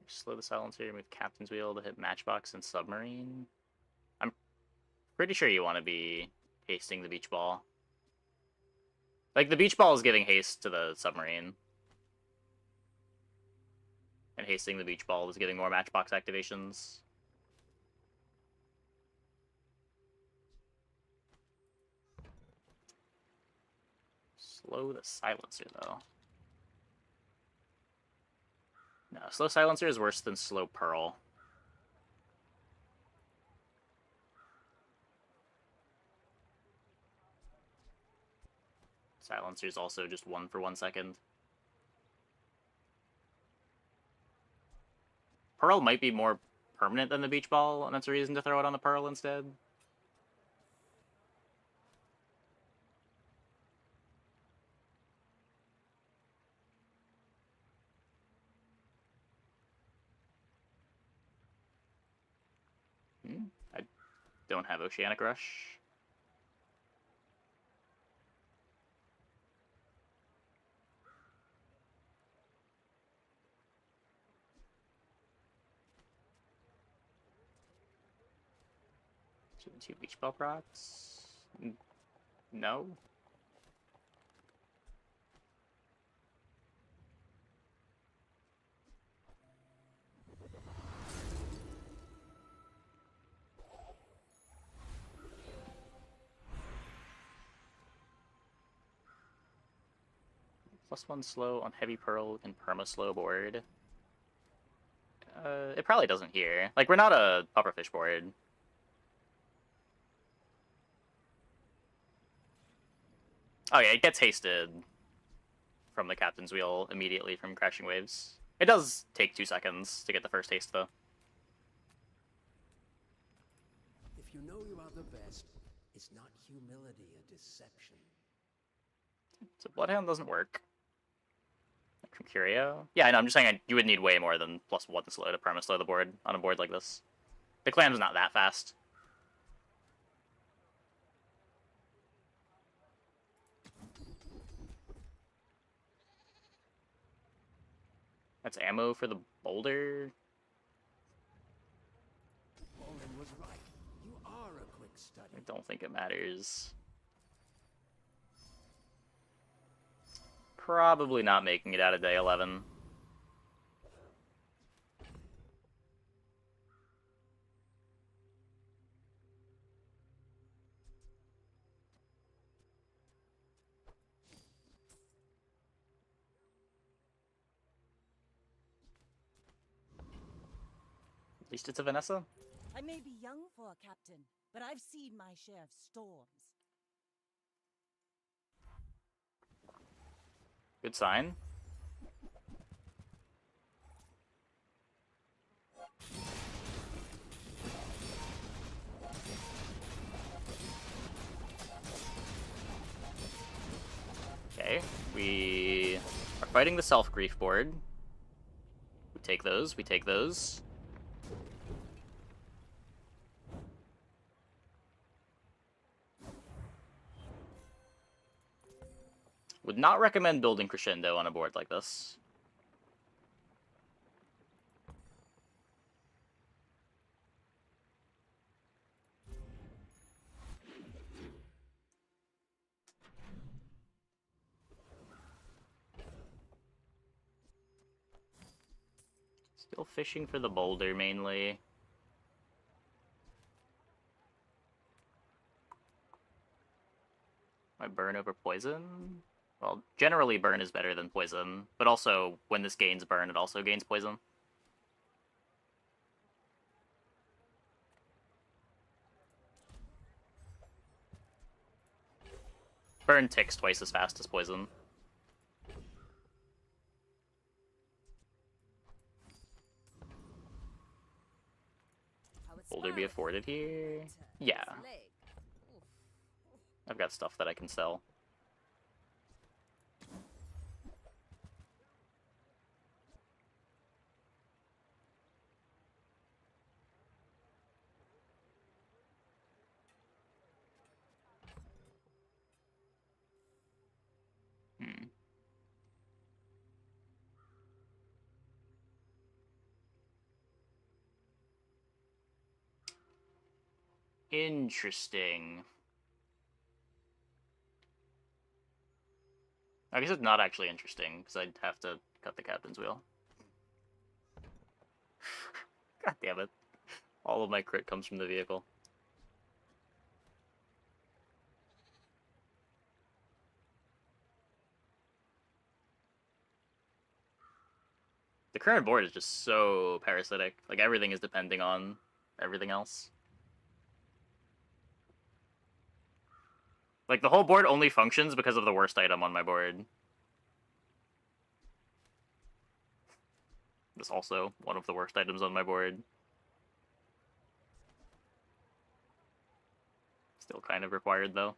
Slow the silencer with Captain's Wheel to hit Matchbox and Submarine. I'm pretty sure you want to be hasting the beach ball. Like, the beach ball is giving haste to the submarine. And hasting the beach ball is giving more Matchbox activations. Slow the silencer, though. No, slow silencer is worse than slow Pearl. Silencer's also just 1 for 1 second. Pearl might be more permanent than the beach ball, and that's a reason to throw it on the Pearl instead. I don't have Oceanic Rush. Two beach ball procs? No. +1 slow on heavy pearl and perma slow board. It probably doesn't here. Like, we're not a pufferfish board. Oh yeah, it gets hasted from the captain's wheel immediately from crashing waves. It does take 2 seconds to get the first haste, though. If you know you are the best, is not humility a deception? So Bloodhound doesn't work. From Curio? Yeah, I know, I'm just saying you would need way more than +1 slow to perma slow the board on a board like this. The clam's not that fast. That's ammo for the boulder. Olin was right. You are a quick study. I don't think it matters. Probably not making it out of day 11. At least it's a Vanessa. I may be young for a captain, but I've seen my share of storms. Good sign. Okay, we are fighting the self-grief board. We take those, we take those. Would not recommend building Crescendo on a board like this. Still fishing for the boulder, mainly. My burn over poison? Well, generally burn is better than poison, but also, when this gains burn, it also gains poison. Burn ticks twice as fast as poison. Boulder be afforded here? Yeah. I've got stuff that I can sell. Interesting. I guess it's not actually interesting, because I'd have to cut the captain's wheel. God damn it. All of my crit comes from the vehicle. The current board is just so parasitic. Like, everything is depending on everything else. Like, the whole board only functions because of the worst item on my board. That's also one of the worst items on my board. Still kind of required, though.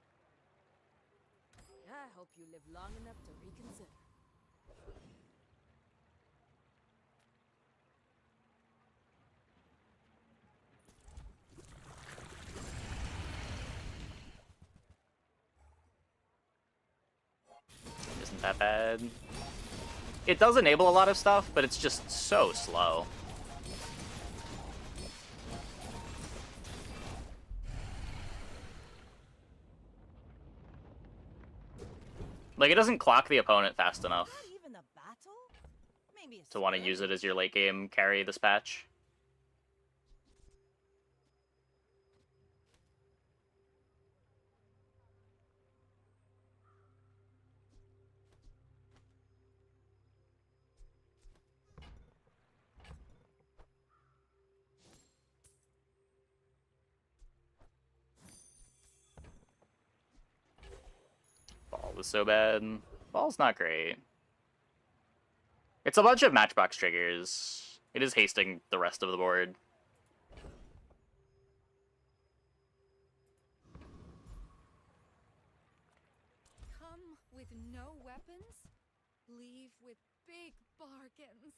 I hope you live long enough to reconsider. Isn't that bad. It does enable a lot of stuff, but it's just so slow. Like, it doesn't clock the opponent fast enough Not even a battle? Maybe a to want to use it as your late game carry this patch. Ball was so bad. Ball's not great. It's a bunch of matchbox triggers. It is hasting the rest of the board. Come with no weapons, leave with big bargains.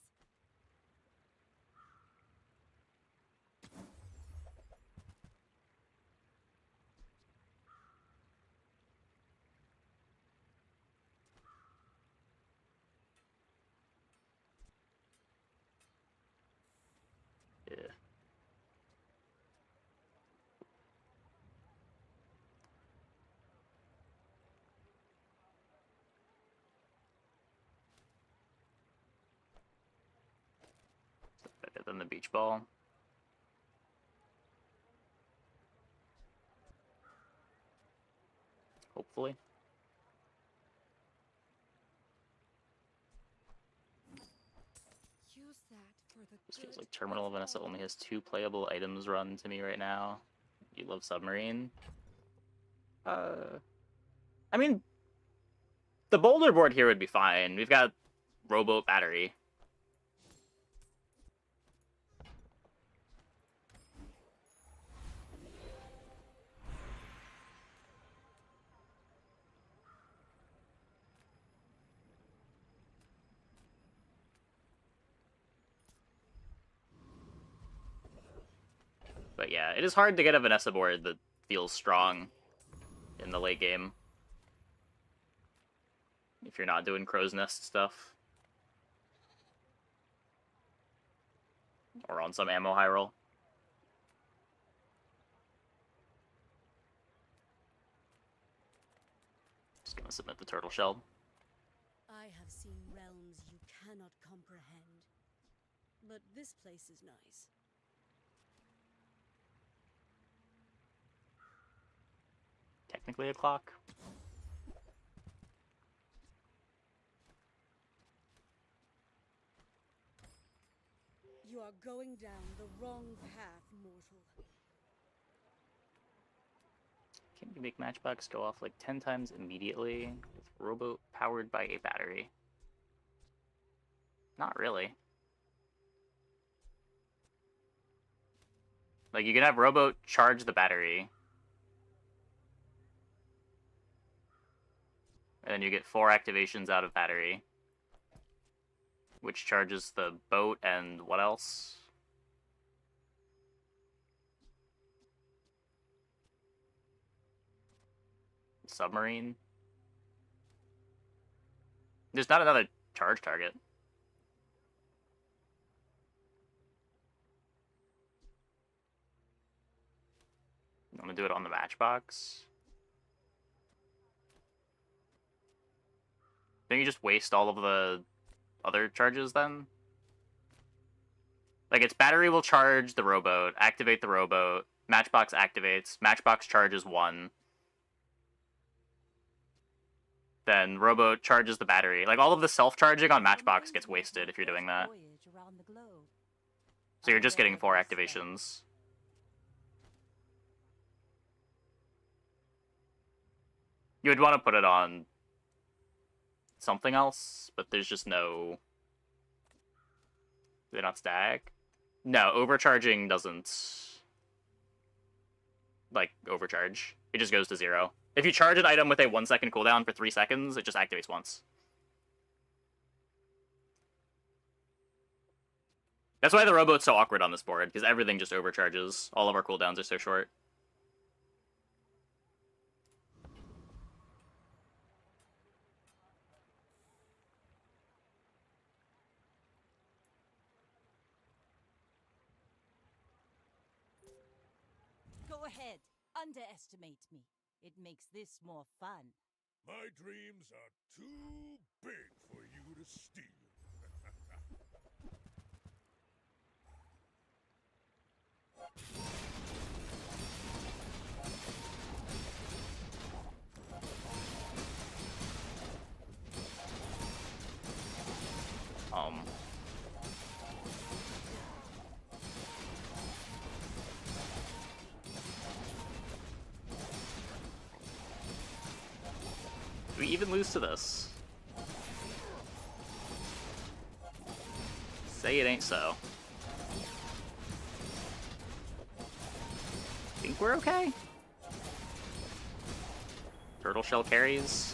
Yeah. Better than the beach ball. Hopefully. Use that for the This feels good like Terminal of Vanessa all. only has 2 playable items run to me right now. You love Submarine. I mean, the boulder board here would be fine. We've got Rowboat Battery. But yeah, it is hard to get a Vanessa board that feels strong in the late game. If you're not doing Crow's Nest stuff. Or on some ammo high roll. Just gonna submit the turtle shell. I have seen realms you cannot comprehend. But this place is nice. Technically a clock. You are going down the wrong path, mortal. Can you make Matchbox go off like 10 times immediately with Rowboat powered by a battery? Not really. Like, you can have Rowboat charge the battery. And then you get 4 activations out of battery. Which charges the boat and what else? Submarine? There's not another charge target. I'm gonna do it on the Matchbox. Don't you just waste all of the other charges then? Like, its battery will charge the rowboat, activate the rowboat, Matchbox activates, Matchbox charges 1. Then rowboat charges the battery. Like, all of the self-charging on Matchbox gets wasted if you're doing that. So you're just getting 4 activations. You would want to put it on something else, but there's just no... Do they not stack? No, overcharging doesn't... like, overcharge. It just goes to 0. If you charge an item with a 1-second cooldown for 3 seconds, it just activates once. That's why the rowboat's so awkward on this board, because everything just overcharges. All of our cooldowns are so short. Go ahead, underestimate me. It makes this more fun. My dreams are too big for you to steal. Do we even lose to this? Say it ain't so. Think we're okay? Turtle shell carries?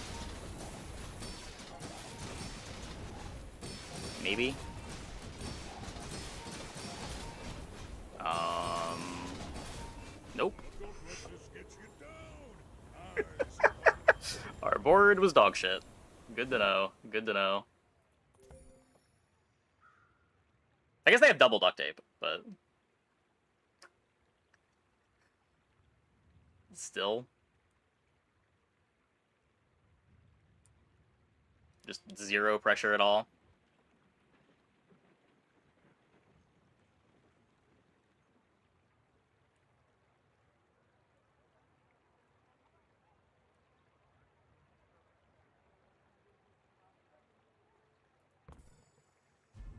Maybe? Nope. Our board was dog shit. Good to know. Good to know. I guess they have double duct tape, but... still. Just 0 pressure at all.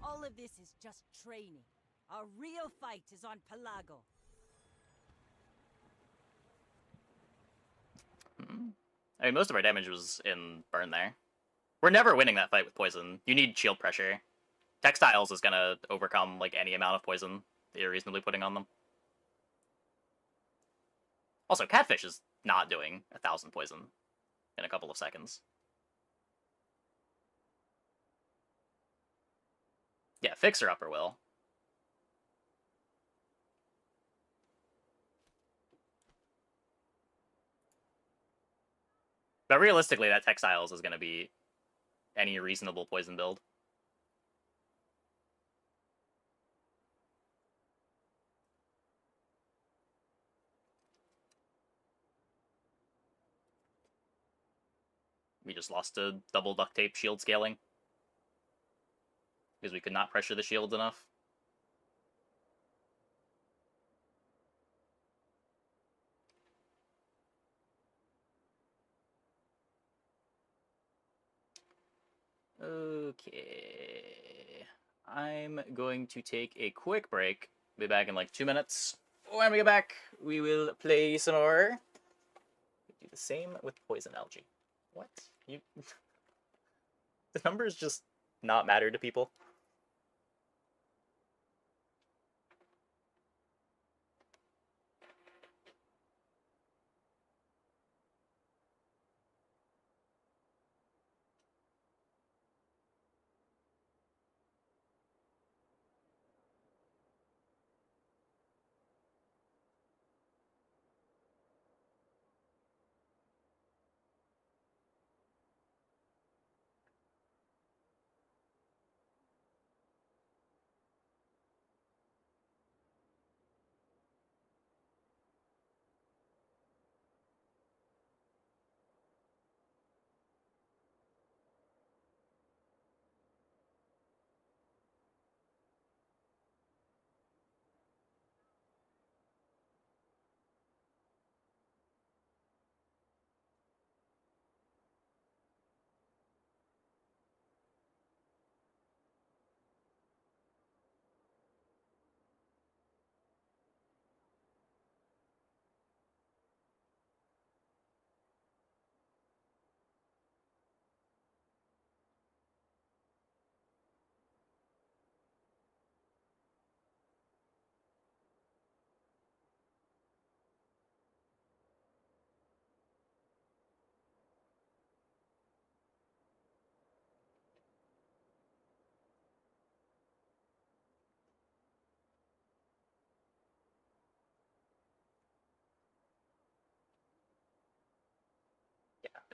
All of this is just training. Our real fight is on Pelago. I mean, most of our damage was in burn there. We're never winning that fight with poison. You need shield pressure. Textiles is gonna overcome, like, any amount of poison that you're reasonably putting on them. Also, Catfish is not doing 1,000 poison in a couple of seconds. Yeah, Fixer Upper will. But realistically, that Textiles is going to be any reasonable poison build. We just lost to double duct tape shield scaling. Because we could not pressure the shields enough. Okay. I'm going to take a quick break. Be back in like 2 minutes. When we get back, we will play some more. Do the same with poison algae. What? You... the numbers just not matter to people?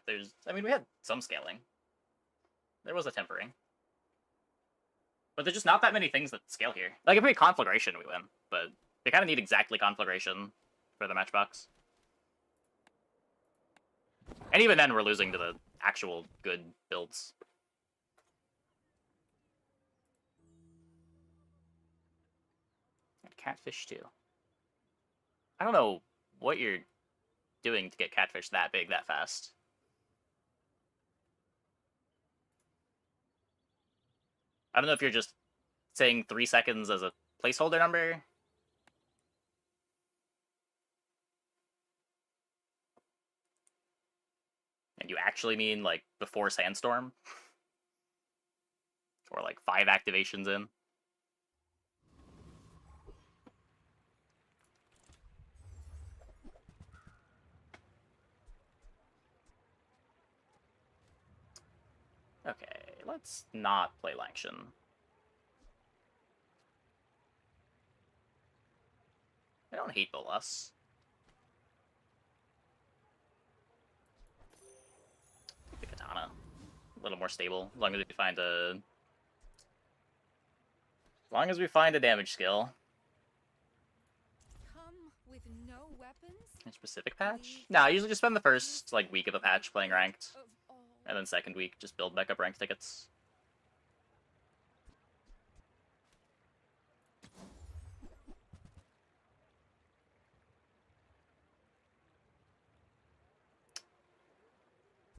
There's, I mean, we had some scaling. There was a tempering. But there's just not that many things that scale here. Like, if we had conflagration, we win. But we kind of need exactly conflagration for the matchbox. And even then, we're losing to the actual good builds. And catfish, too. I don't know what you're doing to get catfish that big that fast. I don't know if you're just saying 3 seconds as a placeholder number. And you actually mean, like, before Sandstorm? Or, like, 5 activations in? Okay, let's not play Langshan. I don't hate Bolas. Take the Katana. A little more stable, as long as we find a... As long as we find a damage skill. Come with no weapons? A specific patch? Nah, I usually just spend the first, like, week of a patch playing ranked. Of all. And then second week, just build back up ranked tickets.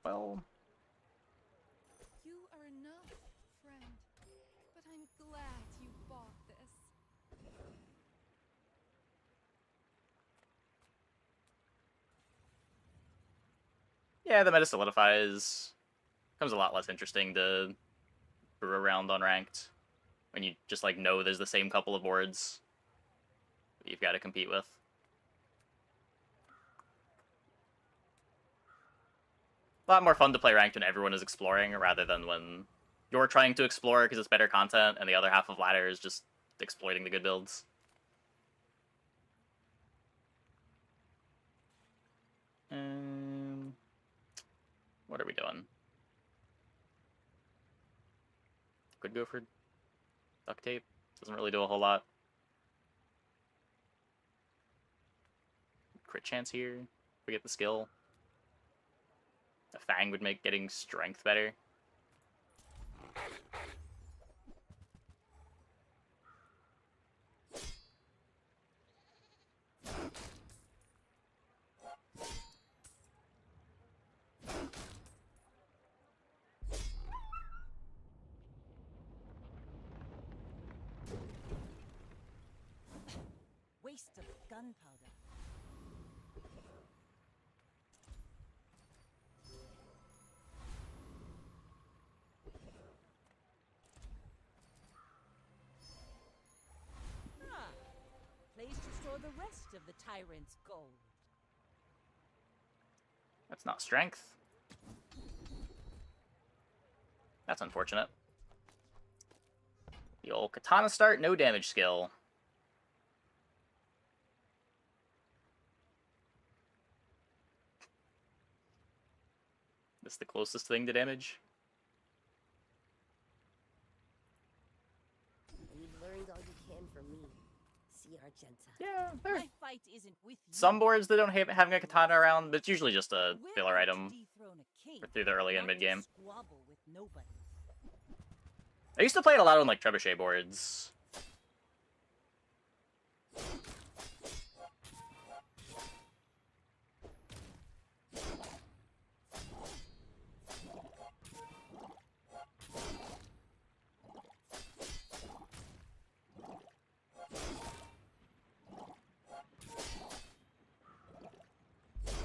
Well... You are enough, friend. But I'm glad you bought this. Yeah, the meta solidifies. Becomes a lot less interesting to brew around on ranked. When you just, like, know there's the same couple of boards that you've got to compete with. A lot more fun to play ranked when everyone is exploring, rather than when you're trying to explore because it's better content, and the other half of ladder is just exploiting the good builds. What are we doing? Could go for duct tape. Doesn't really do a whole lot. Crit chance here. If we get the skill. A Fang would make getting strength better. Waste of gunpowder. Place to store the rest of the tyrant's gold. That's not strength. That's unfortunate. The old katana start, no damage skill. This is the closest thing to damage. You've learned all you can from me. See, Argenta. Yeah, there are My fight isn't with you. some boards that don't have having a katana around, but it's usually just a We're filler out to item dethrone a king, for through the early and not mid to game. squabble with nobody. I used to play it a lot on like trebuchet boards.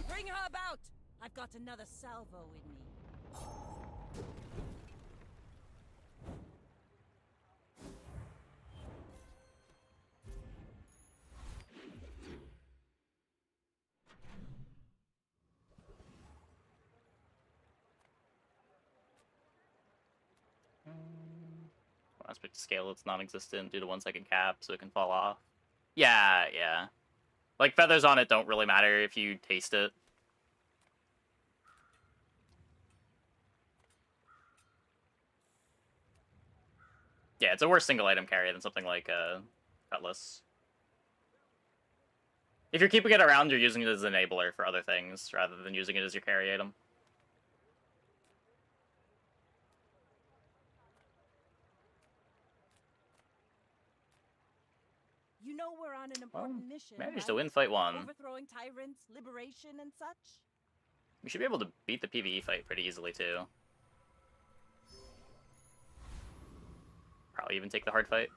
Bring her about! I've got another salvo in me. Aspect scale, it's non-existent due to 1 second cap, so it can fall off. Yeah, yeah. Like, feathers on it don't really matter if you taste it. Yeah, it's a worse single item carry than something like Cutlass. If you're keeping it around, you're using it as an enabler for other things, rather than using it as your carry item. You know we're on an important mission, Managed right? to win fight 1. Overthrowing tyrants, liberation, and such. We should be able to beat the PvE fight pretty easily, too. Probably even take the hard fight.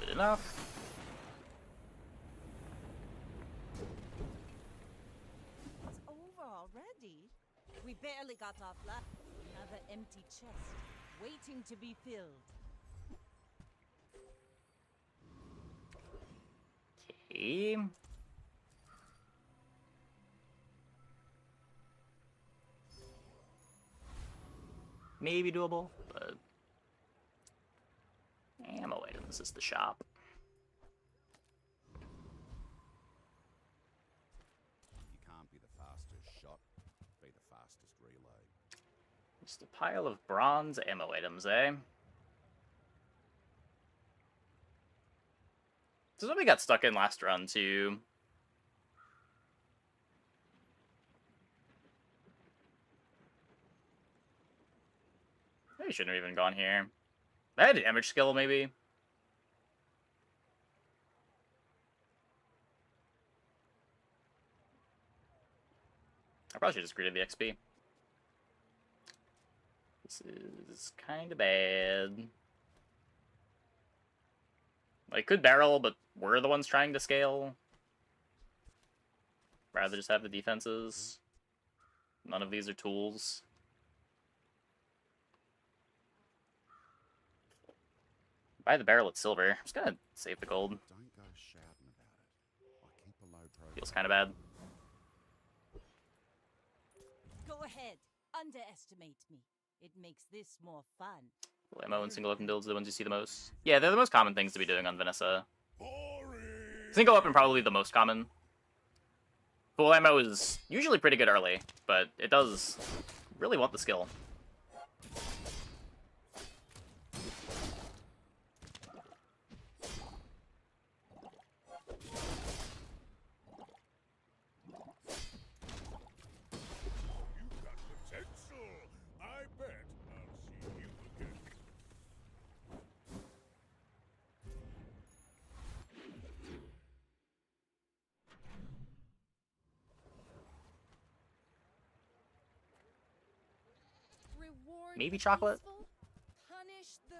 Good enough. It's over already. We barely got off last. Another empty chest, waiting to be filled. Okay. Maybe doable, but ammo items is the shop. You can't be the fastest shot, be the fastest reload. Just a pile of bronze ammo items, eh? This is what we got stuck in last run, too. Maybe shouldn't have even gone here. I had a damage skill, maybe. I probably should have just greeted the XP. This is kind of bad. Like, could barrel, but we're the ones trying to scale. Rather just have the defenses. None of these are tools. Buy the barrel at silver. I'm just gonna save the gold. Don't go shouting about it. I keep a low profile. Feels kind of bad. Go ahead, underestimate me. It makes this more fun. Full ammo and single weapon builds are the ones you see the most. Yeah, they're the most common things to be doing on Vanessa. Single weapon probably the most common. Full ammo is usually pretty good early, but it does really want the skill. Reward Maybe the chocolate? peaceful, punish the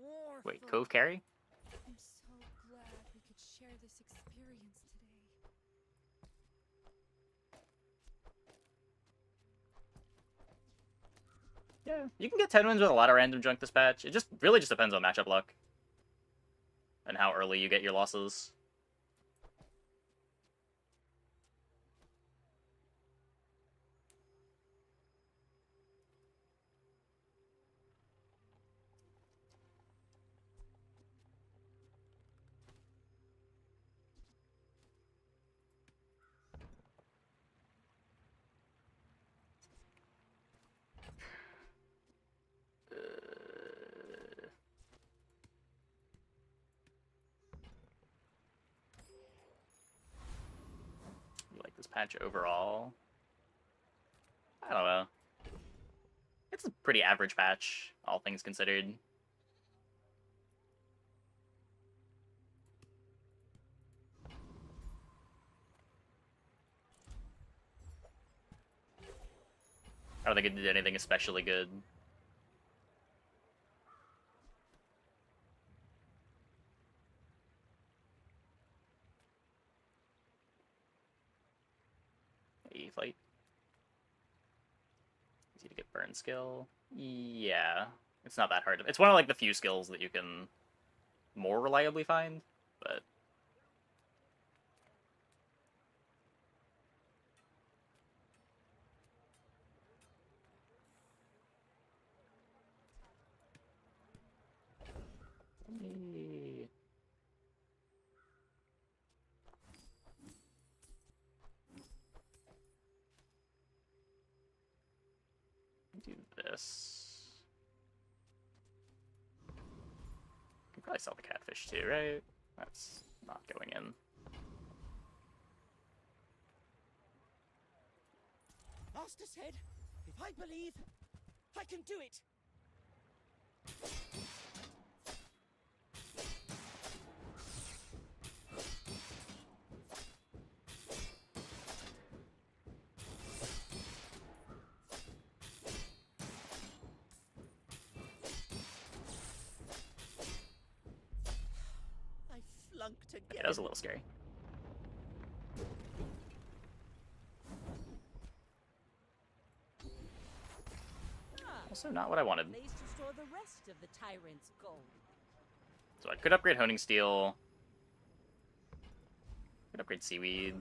warful. Wait, Cove carry? I'm so glad we could share this experience today. Yeah, you can get 10 wins with a lot of random junk this patch. It just really just depends on matchup luck. And how early you get your losses. You like this patch overall? I don't know. It's a pretty average patch, all things considered. I don't think it did anything especially good. Flight. Easy to get burn skill. Yeah, it's not that hard. It's one of like the few skills that you can more reliably find, but do this. Can probably sell the catfish too, right? That's not going in. Master said, if I believe, I can do it. I flunked again. Yeah, that was a little scary. Also not what I wanted. Place to store the rest of the tyrant's gold. So I could upgrade Honing Steel. Could upgrade Seaweed.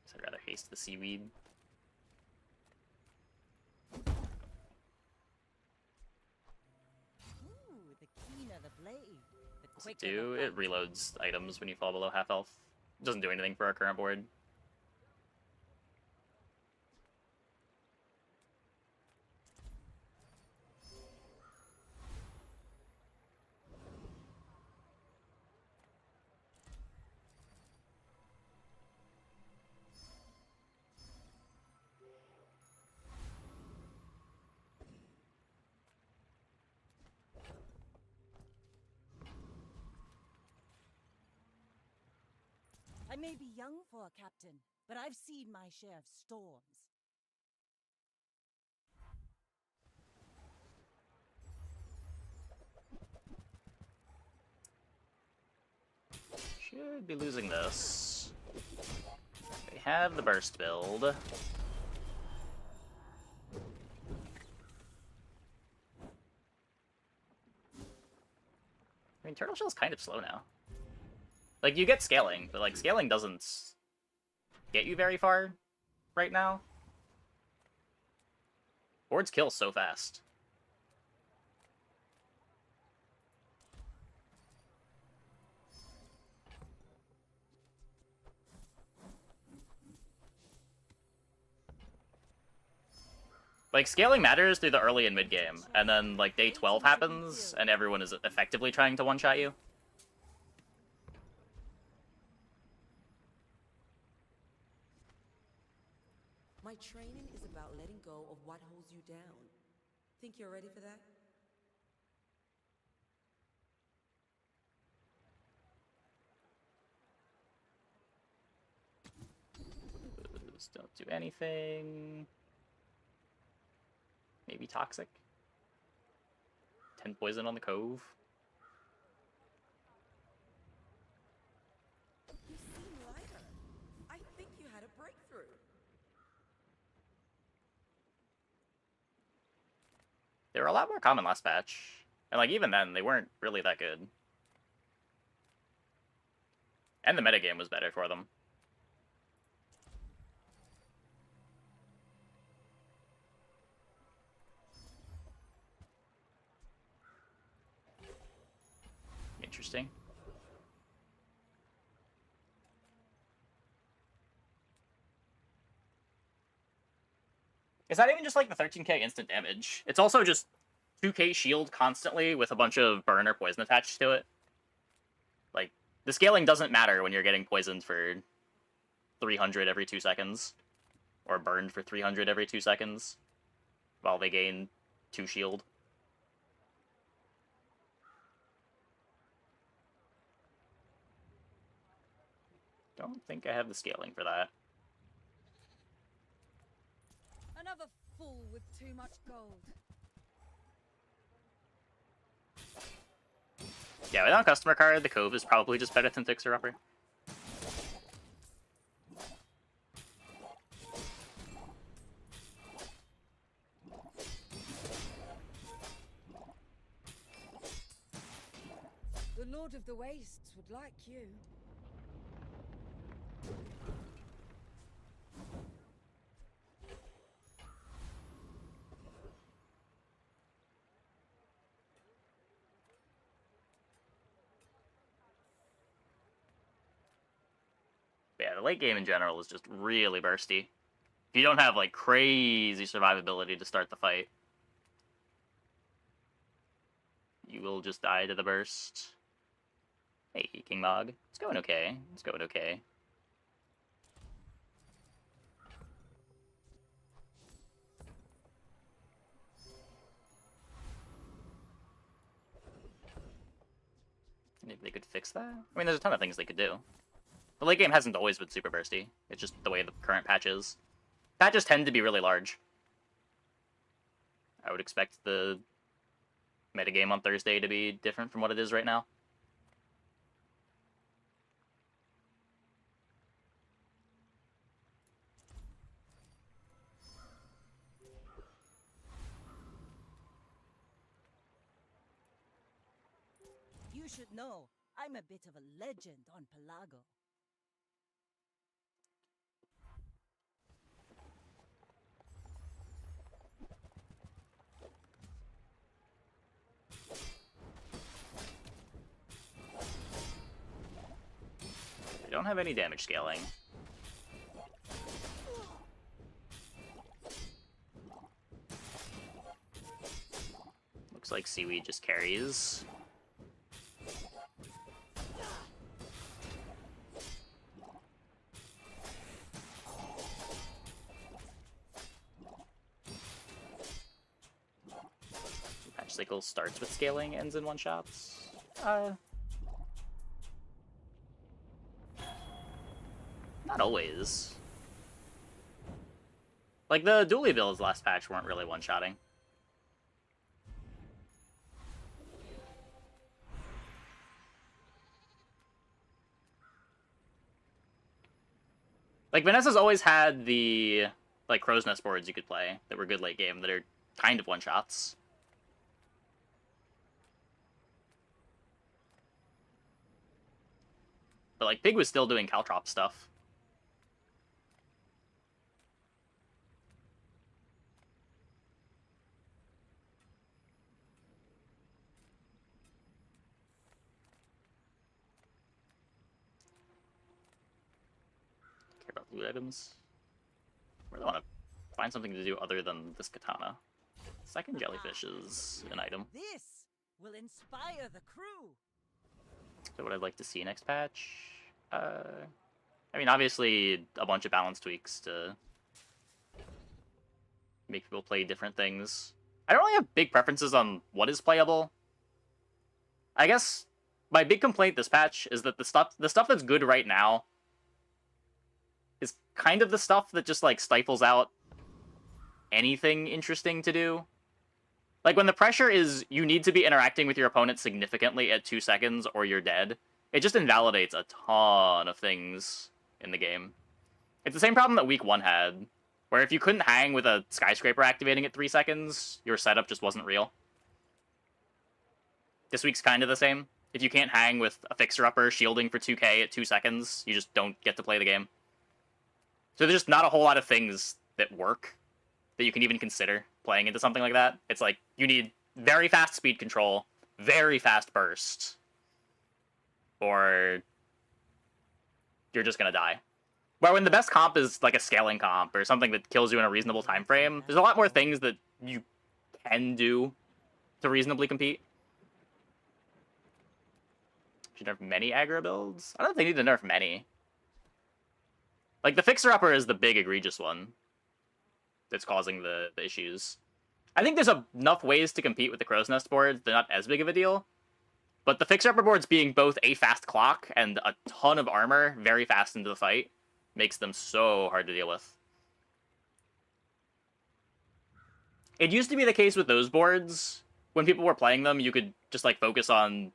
So I'd rather haste the Seaweed. Ooh, the keener the blade, the What's quicker it do? the It fight. reloads items when you fall below half health. It doesn't do anything for our current board. I may be young for a captain, but I've seen my share of storms. Should be losing this. They have the burst build. I mean, Turtle Shell's kind of slow now. Like, you get scaling, but, like, scaling doesn't get you very far right now. Boards kill so fast. Like, scaling matters through the early and mid game, and then, like, day 12 happens, and everyone is effectively trying to one-shot you. My training is about letting go of what holds you down. Think you're ready for that? Just don't do anything. Maybe Toxic. 10 poison on the Cove. You seem lighter. I think you had a breakthrough. They were a lot more common last patch. And, like, even then, they weren't really that good. And the metagame was better for them. Interesting. It's not even just like the 13k instant damage. It's also just 2k shield constantly with a bunch of burn or poison attached to it. Like, the scaling doesn't matter when you're getting poisoned for 300 every 2 seconds. Or burned for 300 every 2 seconds. While they gain 2 shield. Don't think I have the scaling for that. Another fool with too much gold. Yeah, without customer card, the Cove is probably just better than Fixer Upper. The Lord of the Wastes would like you. Yeah, the late game in general is just really bursty. If you don't have, like, crazy survivability to start the fight, you will just die to the burst. Hey, King Mog. It's going okay. It's going okay. Maybe they could fix that? I mean, there's a ton of things they could do. The late game hasn't always been super bursty. It's just the way the current patch is. Patches tend to be really large. I would expect the metagame on Thursday to be different from what it is right now. You should know, I'm a bit of a legend on Pelago. I don't have any damage scaling. Looks like Seaweed just carries. Patch cycle starts with scaling, ends in one-shots. Not always. Like, the dually builds last patch weren't really one-shotting. Like, Vanessa's always had the, like, Crow's Nest boards you could play that were good late game that are kind of one-shots. But, like, Pig was still doing Caltrop stuff. Care about loot items. I really want to find something to do other than this katana. Second jellyfish is an item. This will inspire the crew. So what I'd like to see next patch? I mean, obviously, a bunch of balance tweaks to make people play different things. I don't really have big preferences on what is playable. I guess my big complaint this patch is that the stuff that's good right now is kind of the stuff that just, like, stifles out anything interesting to do. Like, when the pressure is you need to be interacting with your opponent significantly at 2 seconds or you're dead, it just invalidates a ton of things in the game. It's the same problem that Week 1 had, where if you couldn't hang with a skyscraper activating at 3 seconds, your setup just wasn't real. This week's kind of the same. If you can't hang with a fixer-upper shielding for 2k at 2 seconds, you just don't get to play the game. So there's just not a whole lot of things that work that you can even consider playing into something like that. It's like, you need very fast speed control, very fast burst, or you're just gonna die. Where when the best comp is like a scaling comp or something that kills you in a reasonable time frame, there's a lot more things that you can do to reasonably compete. Should nerf many aggro builds? I don't think they need to nerf many. Like, the fixer-upper is the big egregious one that's causing the issues. I think there's enough ways to compete with the Crow's Nest boards. They're not as big of a deal. But the fixer-upper boards being both a fast clock and a ton of armor very fast into the fight makes them so hard to deal with. It used to be the case with those boards. When people were playing them, you could just, like, focus on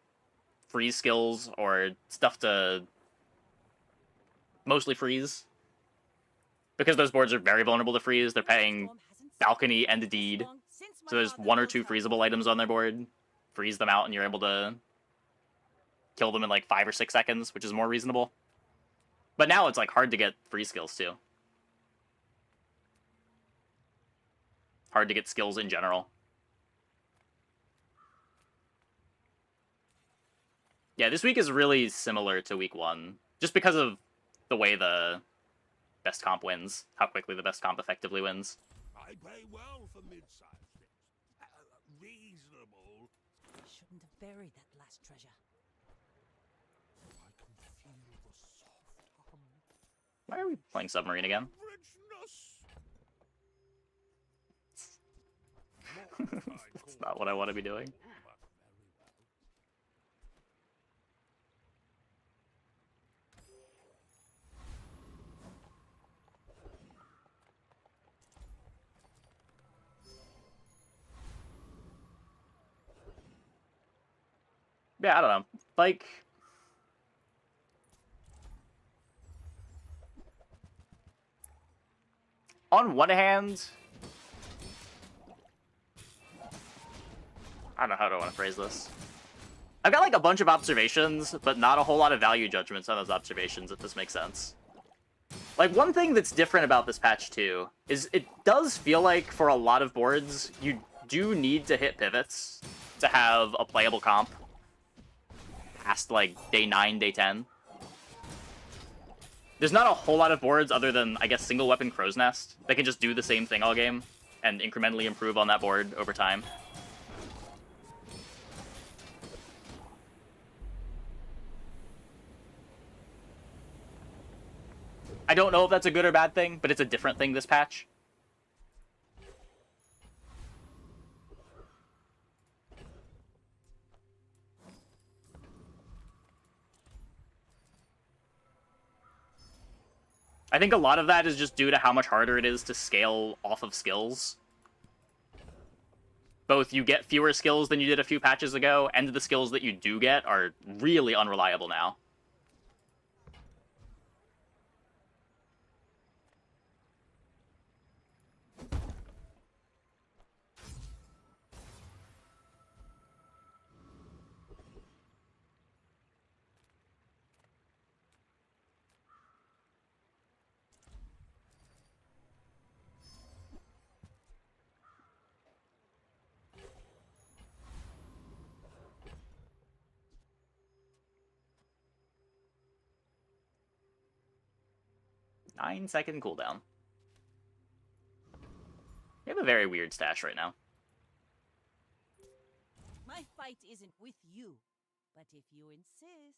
freeze skills or stuff to mostly freeze. Because those boards are very vulnerable to freeze, they're paying Balcony and Deed. So there's 1 or 2 freezable items on their board. Freeze them out and you're able to kill them in like 5 or 6 seconds, which is more reasonable. But now it's like hard to get freeze skills too. Hard to get skills in general. Yeah, this week is really similar to week 1. Just because of the way the best comp wins. How quickly the best comp effectively wins. I pay well for mid-sized things. Reasonable. I shouldn't have buried that last treasure. I can feel the soft hum. Why are we playing Submarine again? That's not what I want to be doing. Yeah, I don't know. Like, on one hand, I don't know how do I want to phrase this. I've got like a bunch of observations, but not a whole lot of value judgments on those observations, if this makes sense. Like, one thing that's different about this patch too is it does feel like for a lot of boards, you do need to hit pivots to have a playable comp past like day 9, day 10. There's not a whole lot of boards other than, I guess, single weapon Crow's Nest that can just do the same thing all game and incrementally improve on that board over time. I don't know if that's a good or bad thing, but it's a different thing this patch. I think a lot of that is just due to how much harder it is to scale off of skills. Both you get fewer skills than you did a few patches ago, and the skills that you do get are really unreliable now. Nine-second cooldown. You have a very weird stash right now. My fight isn't with you, but if you insist.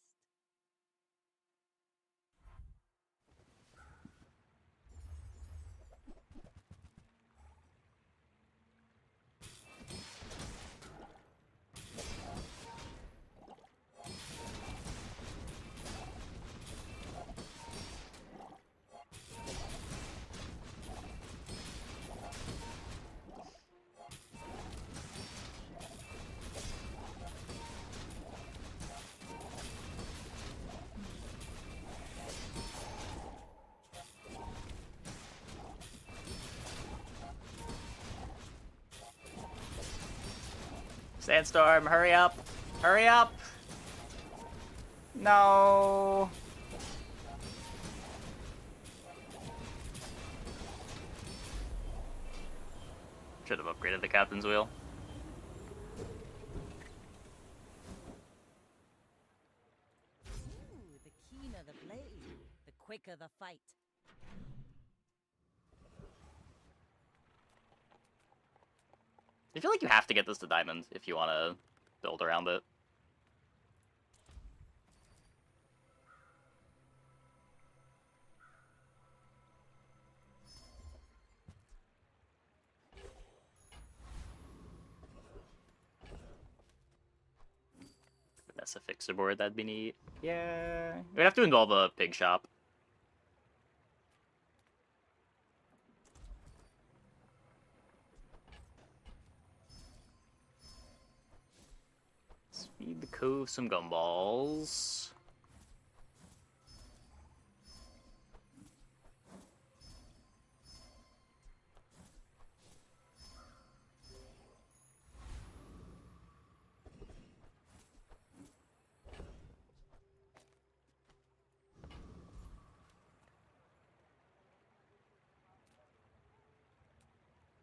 Sandstorm, hurry up! Hurry up! No! Should have upgraded the captain's wheel. Ooh, the keener the blade, the quicker the fight. I feel like you have to get this to diamond if you want to build around it. Vanessa fixer board, that'd be neat. Yeah. We'd have to involve a pig shop. Need the cove some gumballs.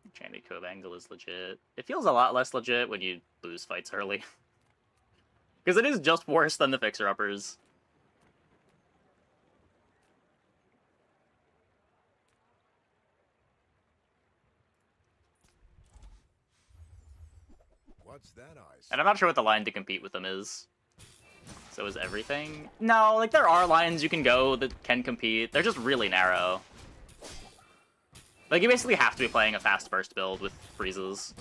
Enchanted Cove angle is legit. It feels a lot less legit when you lose fights early. Because it is just worse than the fixer-uppers. What's that ice? And I'm not sure what the line to compete with them is. So is everything? No, like there are lines you can go that can compete. They're just really narrow. Like you basically have to be playing a fast burst build with freezes.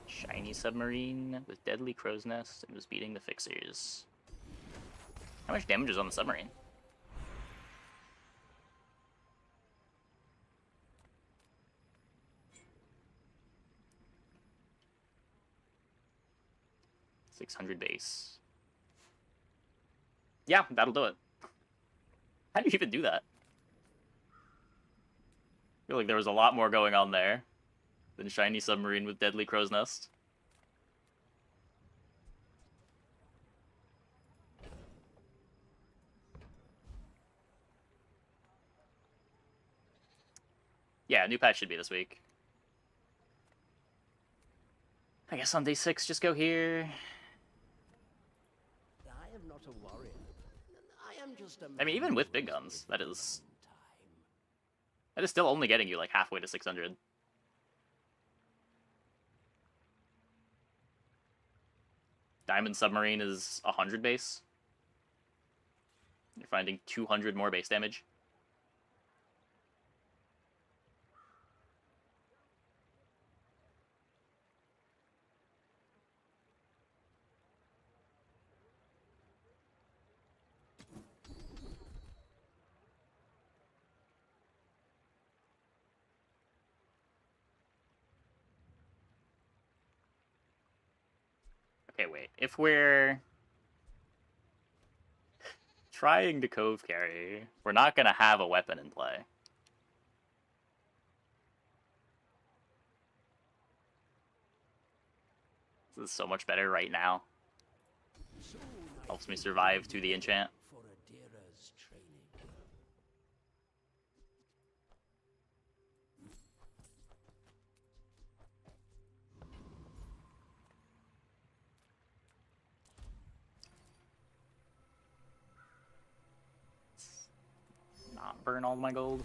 Shiny submarine with deadly crow's nest and was beating the fixers. How much damage is on the submarine? $600 base. Yeah, that'll do it. How do you even do that? I feel like there was a lot more going on there than shiny submarine with deadly crow's nest. Yeah, new patch should be this week. I guess on day 6, just go here. I am not a warrior. I am just a I mean, even with big guns, that is still only getting you like halfway to 600. Diamond submarine is 100 base. You're finding 200 more base damage. Okay, wait. If we're trying to cove carry, we're not going to have a weapon in play. This is so much better right now. Helps me survive to the enchant. for Adira's training. Not burn all my gold.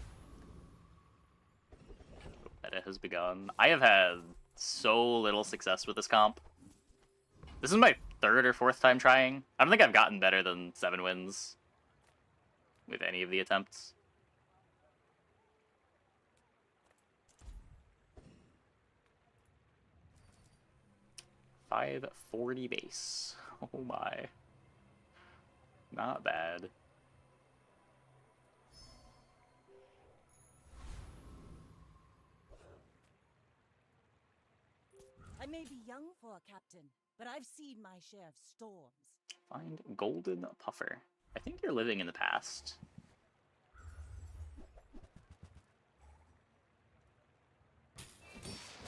Meta has begun. I have had so little success with this comp. This is my 3rd or 4th time trying. I don't think I've gotten better than 7 wins with any of the attempts. $540 base. Oh my. Not bad. I may be young for a captain, but I've seen my share of storms. Find golden puffer. I think you're living in the past.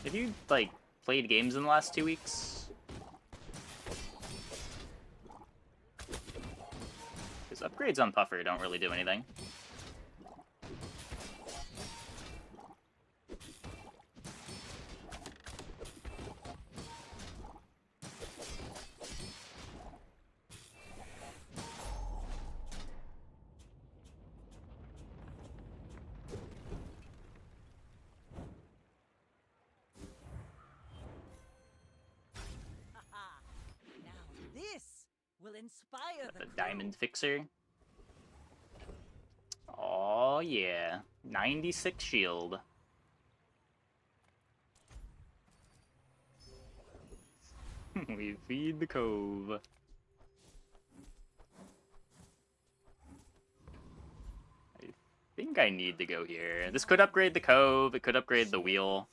Have you, like, played games in the last 2 weeks? Because upgrades on puffer don't really do anything. will inspire Got the the crew. diamond fixer. Oh yeah, 96 shield. We feed the cove. I think I need to go here. This could upgrade the cove, it could upgrade the wheel.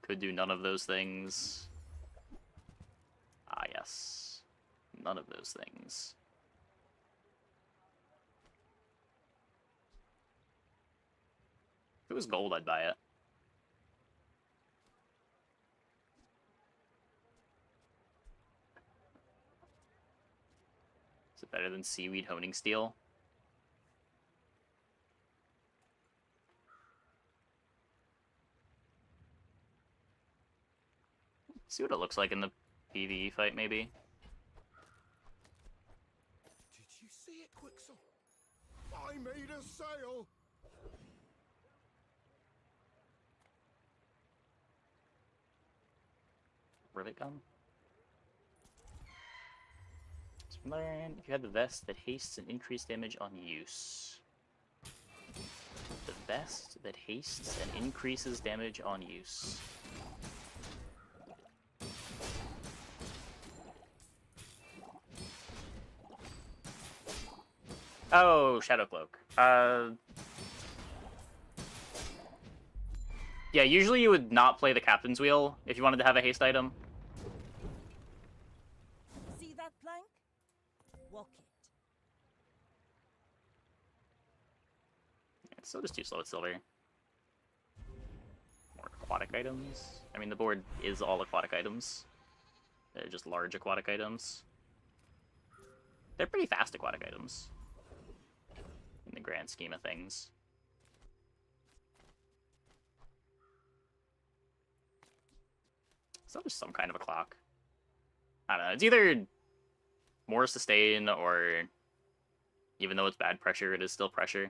Could do none of those things. Ah, yes. None of those things. If it was gold, I'd buy it. Is it better than seaweed honing steel? See what it looks like in the PvE fight, maybe. Did you see it, Quixel? I made a sail! Rivet gun? Learn if you have the vest that hastes and increased damage on use. The vest that hastes and increases damage on use. Oh, Shadow Cloak. Yeah, usually you would not play the Captain's Wheel if you wanted to have a haste item. See that plank? Walk it. It's still just too slow with silver. More aquatic items. I mean, the board is all aquatic items. They're just large aquatic items. They're pretty fast aquatic items in the grand scheme of things. Still just some kind of a clock. I don't know. It's either more sustain or, even though it's bad pressure, it is still pressure.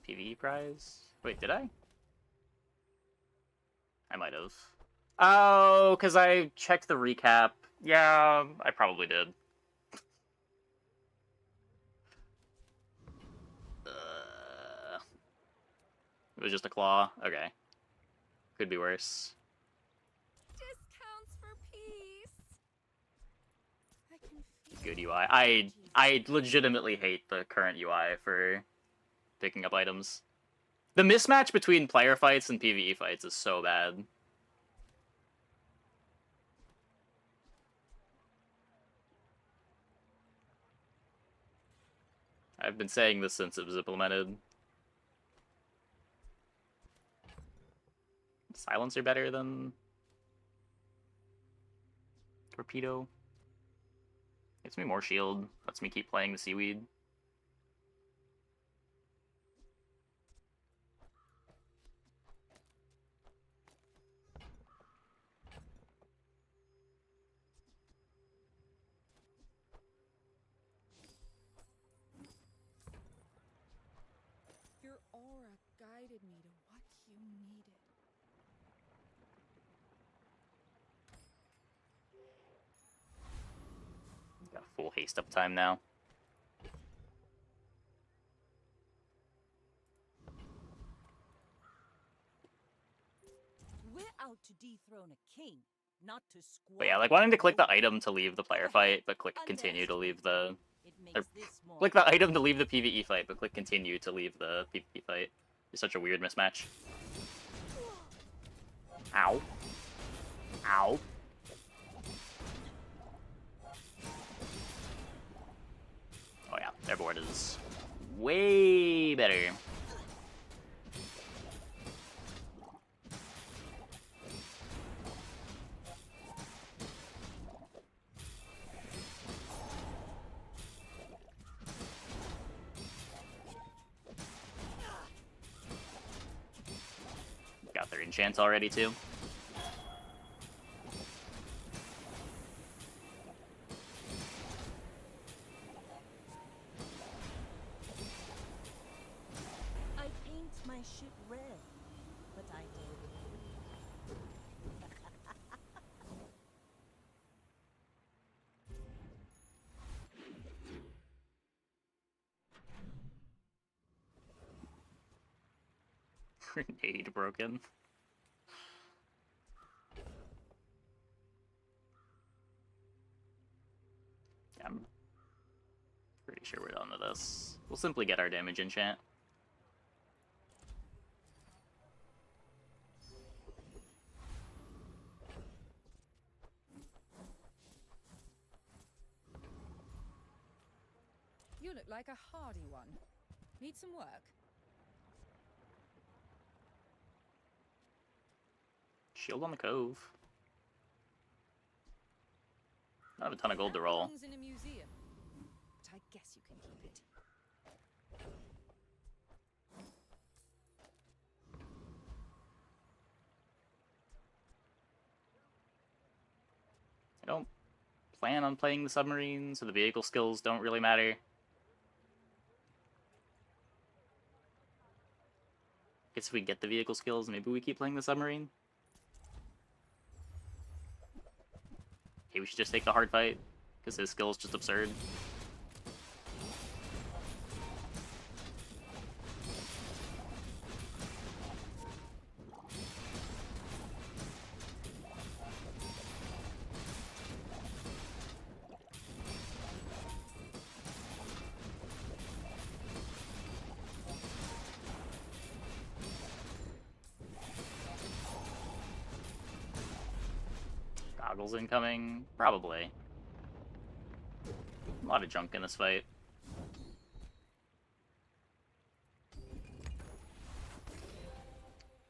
PvE prize? Wait, did I? I might have. Oh, because I checked the recap. Yeah, I probably did. It was just a claw? Okay. Could be worse. Discounts for peace. I can feel Good UI. I legitimately hate the current UI for picking up items. The mismatch between player fights and PvE fights is so bad. I've been saying this since it was implemented. Silencer better than Torpedo. Gives me more shield, lets me keep playing the seaweed. your aura guided me to what you needed. Got full haste up time now. We're out to dethrone a king, not to squash. But yeah, like wanting to click the item to leave the player fight, but click continue to leave the... Or click the item to leave the PvE fight, but click continue to leave the PvE fight. It's such a weird mismatch. Ow. Ow. Oh yeah, their board is way better. enchants already, too. I paint my ship red, but I don't. Grenade broken. I'm pretty sure we're done with this. We'll simply get our damage enchant. You look like a hardy one. Need some work? Shield on the cove. I have a ton of gold to roll. Belongs in a museum, but I guess you can keep it. I don't plan on playing the submarine, so the vehicle skills don't really matter. Guess if we get the vehicle skills, maybe we keep playing the submarine. Okay, we should just take the hard fight, because his skill is just absurd. Goggles incoming? Probably. A lot of junk in this fight.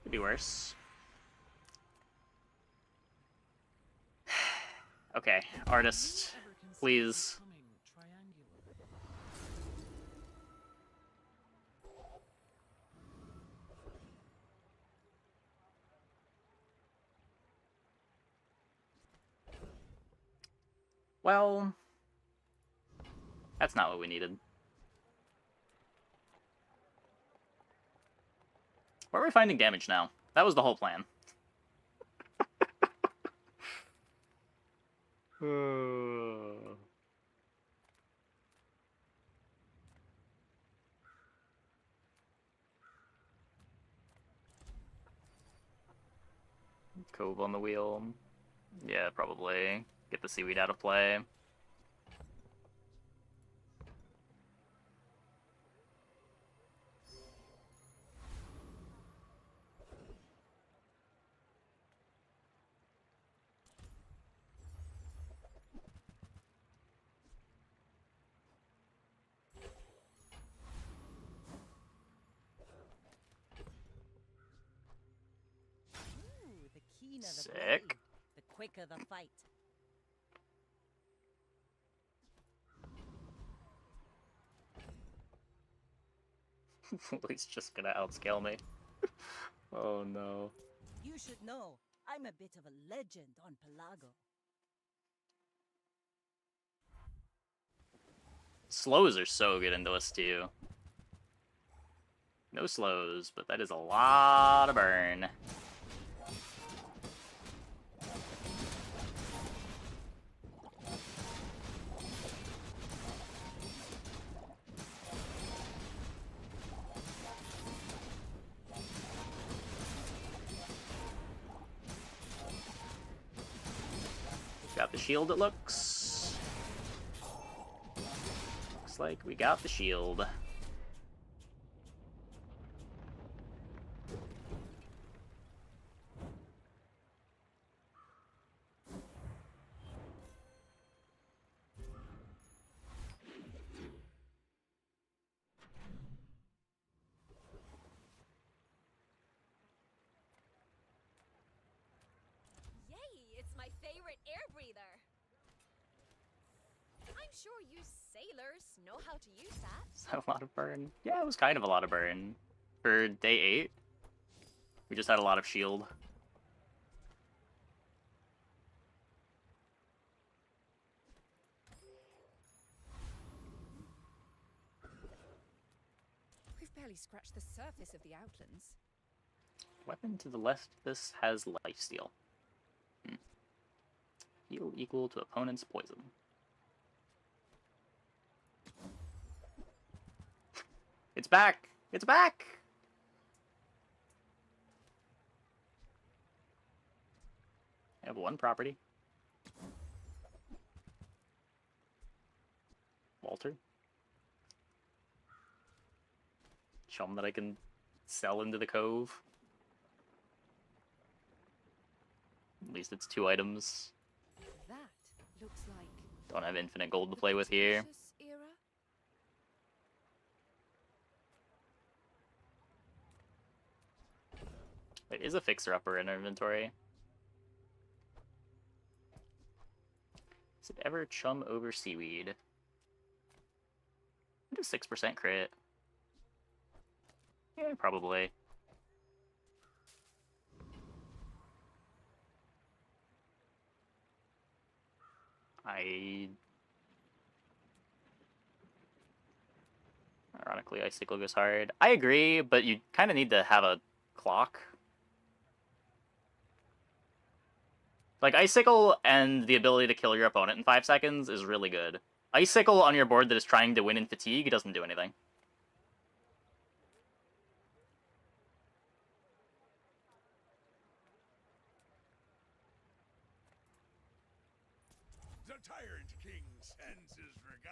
Could be worse. Okay, artist, please. Well, that's not what we needed. Where are we finding damage now? That was the whole plan. Cove on the wheel. Yeah, probably. Get the seaweed out of play. Ooh, the keener the Sick. blade, the quicker the fight. He's just gonna outscale me. Oh no. You should know, I'm a bit of a legend on Pelago. Slows are so good into us too. No slows, but that is a lot of burn. Got the shield, it looks. Looks like we got the shield. Yay, it's my favorite air breather. I'm sure you sailors know how to use that. Is that a lot of burn? Yeah, it was kind of a lot of burn. For day 8. We just had a lot of shield. We've barely scratched the surface of the Outlands. Weapon to the left, this has lifesteal. Heal equal to opponent's poison. It's back! It's back! I have one property. Walter. Chum that I can sell into the cove. At least it's 2 items. That looks like... Don't have infinite gold to play with here. Era? There is a fixer-upper in our inventory. Does it ever chum over seaweed? It is 6% crit. Yeah, probably. Ironically, Icicle goes hard. I agree, but you kind of need to have a clock. Like, Icicle and the ability to kill your opponent in 5 seconds is really good. Icicle on your board that is trying to win in fatigue doesn't do anything. The Tyrant King sends his regards.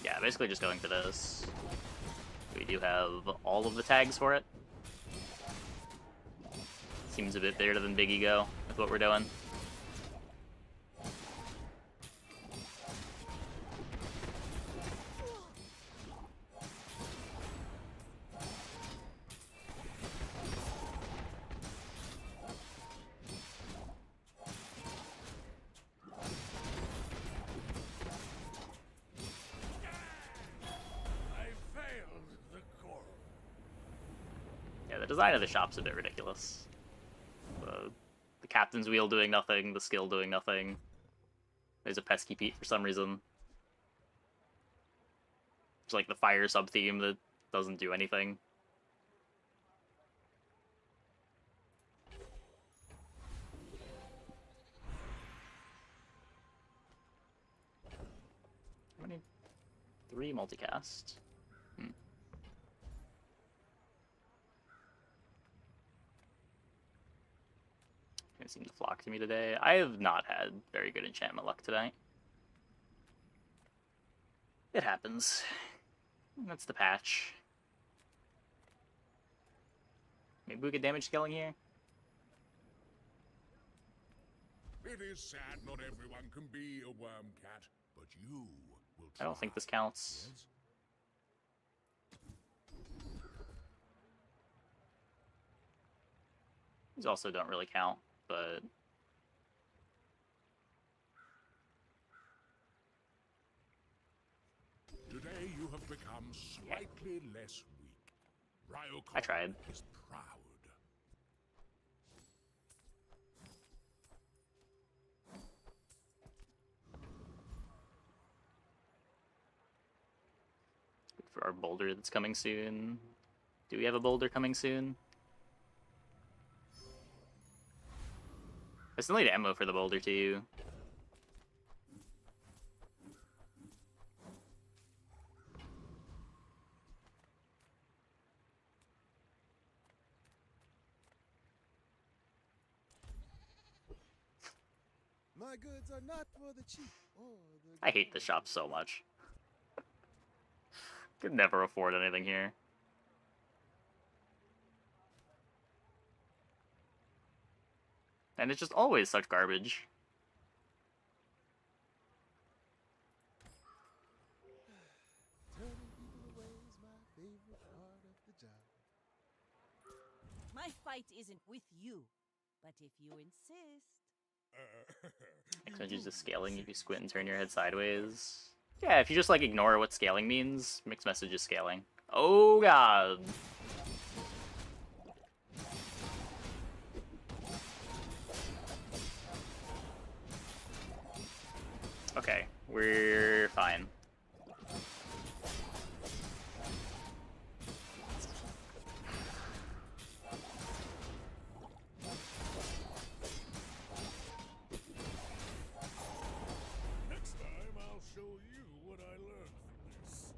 Yeah, basically just going for this. We do have all of the tags for it. Seems a bit better than Big Ego with what we're doing. Yeah, the design of the shop's a bit ridiculous. The captain's wheel doing nothing, the skill doing nothing. There's a pesky Pete for some reason. It's like the fire sub-theme that doesn't do anything. How many? 3 multicast. It seemed to flock to me today. I have not had very good enchantment luck today. It happens. That's the patch. Maybe we get damage scaling here? It is sad not everyone can be a worm cat, but you will try. I don't think this counts. Yes? These also don't really count, but... Today you have become slightly less weak. I tried. Is proud. For our boulder that's coming soon. Do we have a boulder coming soon? I still need ammo for the boulder too. My goods are not for the cheap. I hate this shop so much. Could never afford anything here. And it's just always such garbage. Turning people away is my favorite part of the job. My fight isn't with you, but if you insist. Can't use the scaling if you squint and turn your head sideways. Yeah, if you just like ignore what scaling means, mixed message is scaling. Oh god. Okay, we're fine. Next time I'll show you what I learned from this.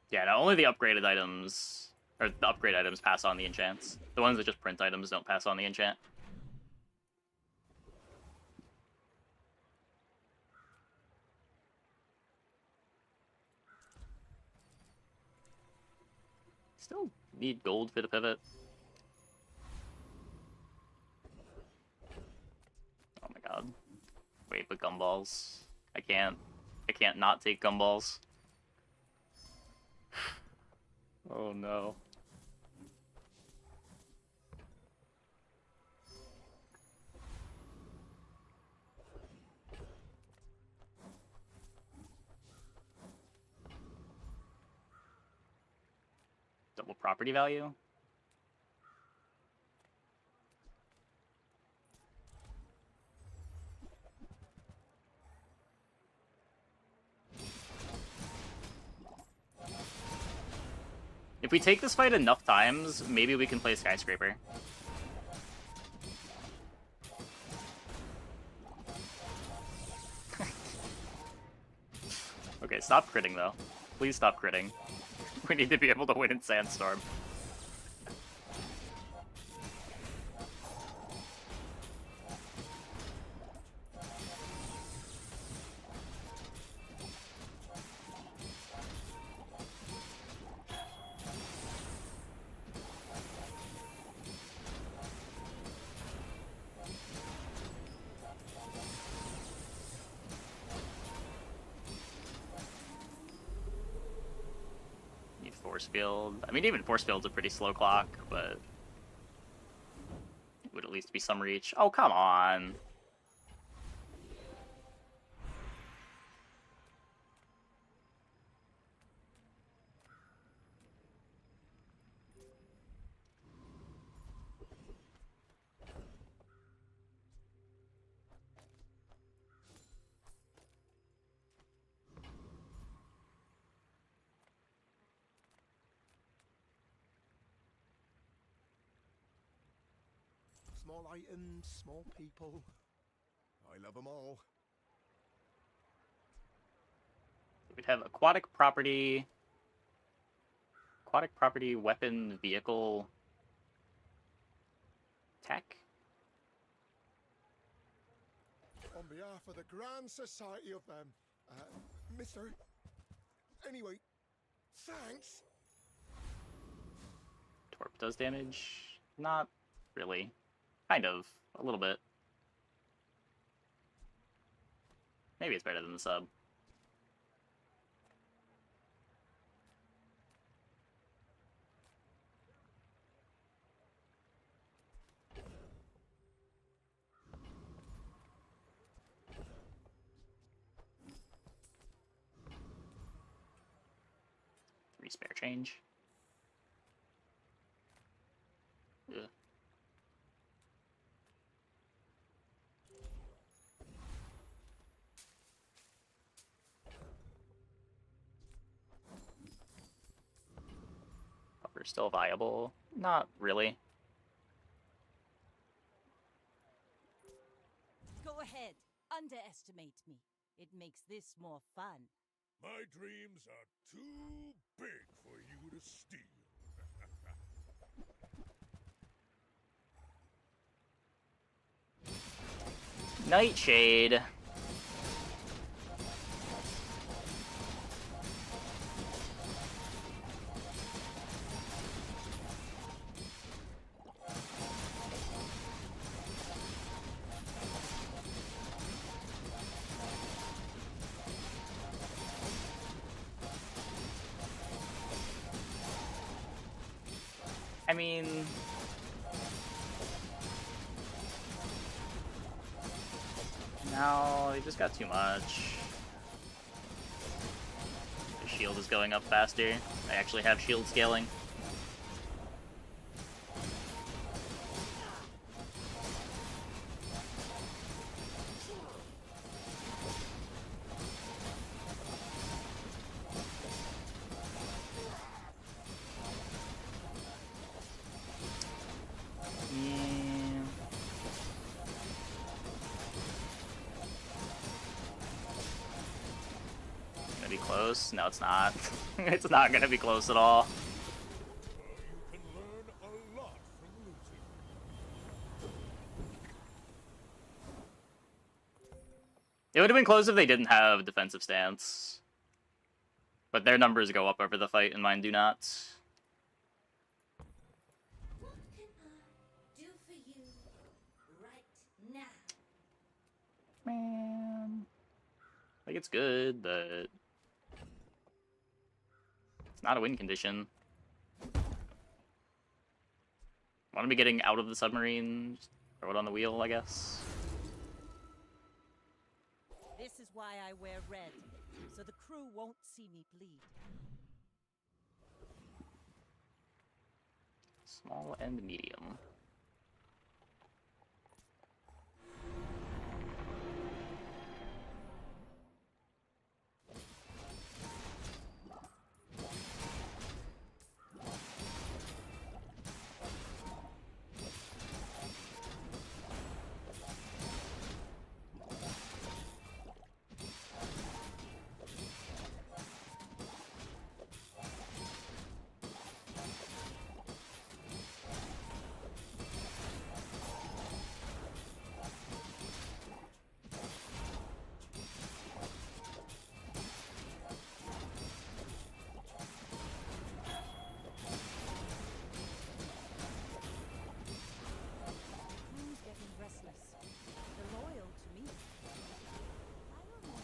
Yeah, no, only the upgraded items, or the upgrade items pass on the enchants. The ones that just print items don't pass on the enchant. Still need gold for the pivot. Oh my god. Wait, but gumballs. I can't not take gumballs. Oh no. Double property value? If we take this fight enough times, maybe we can play Skyscraper. Okay, stop critting though. Please stop critting. We need to be able to win in Sandstorm. Need Force Field. I mean, even Force Field's a pretty slow clock, but it would at least be some reach. Oh, come on. Small items, small people. I love them all. We'd have aquatic property, weapon, vehicle, tech. On behalf of the Grand Society of them, Mister. Anyway, thanks. Torp does damage? Not really. Kind of. A little bit. Maybe it's better than the sub. Three spare change. Ugh. Buffer still viable? Not really. Go ahead, underestimate me. It makes this more fun. My dreams are too big for you to steal. Nightshade. I mean... No, he just got too much. The shield is going up faster. I actually have shield scaling. Close? No, it's not. It's not gonna be close at all. You can learn a lot from losing. It would have been close if they didn't have a defensive stance. But their numbers go up over the fight and mine do not. What can I do for you right now? Man. Like, it's good, but it's not a win condition. Want to be getting out of the submarine, throw it on the wheel, I guess. This is why I wear red, so the crew won't see me bleed. Small and medium. Who's getting restless? They're loyal to me. I don't know.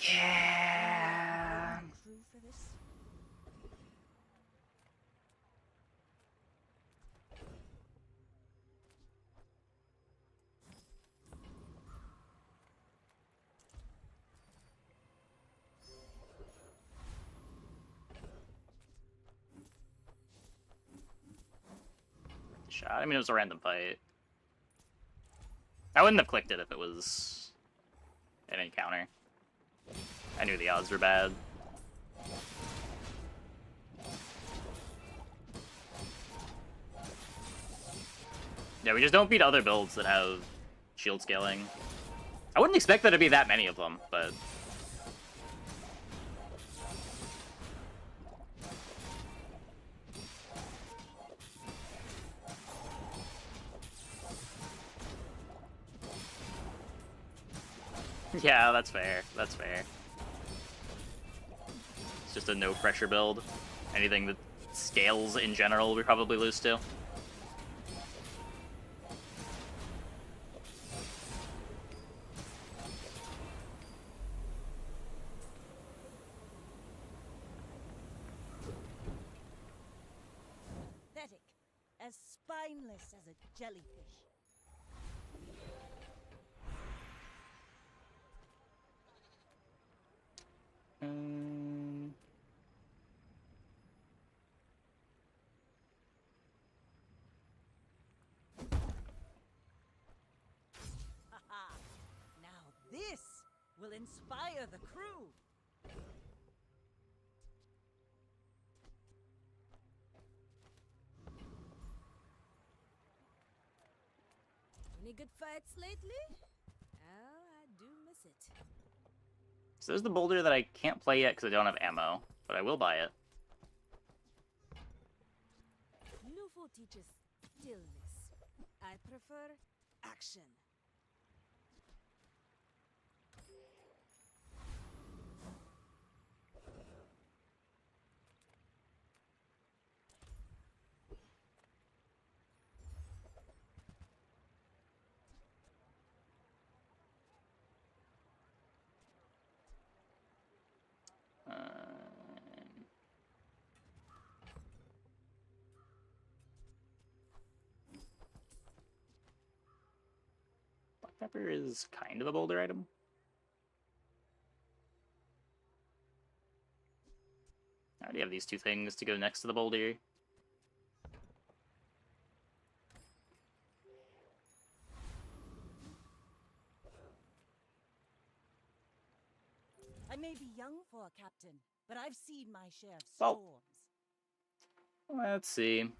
Yeah. Crew for this? Shot. I mean, it was a random fight. I wouldn't have clicked it if it was an encounter. I knew the odds were bad. Yeah, we just don't beat other builds that have shield scaling. I wouldn't expect there to be that many of them, but... Yeah, that's fair. That's fair. It's just a no-pressure build. Anything that scales in general, we probably lose to. Pathetic. As spineless as a jellyfish. Haha. Now this will inspire the crew. Any good fights lately? Oh, I do miss it. So there's the boulder that I can't play yet because I don't have ammo, but I will buy it. Nufo teaches stillness. I prefer action. Pepper is kind of a boulder item. I already have these two things to go next to the boulder. I may be young for a captain, but I've seen my share of Well, storms. let's see.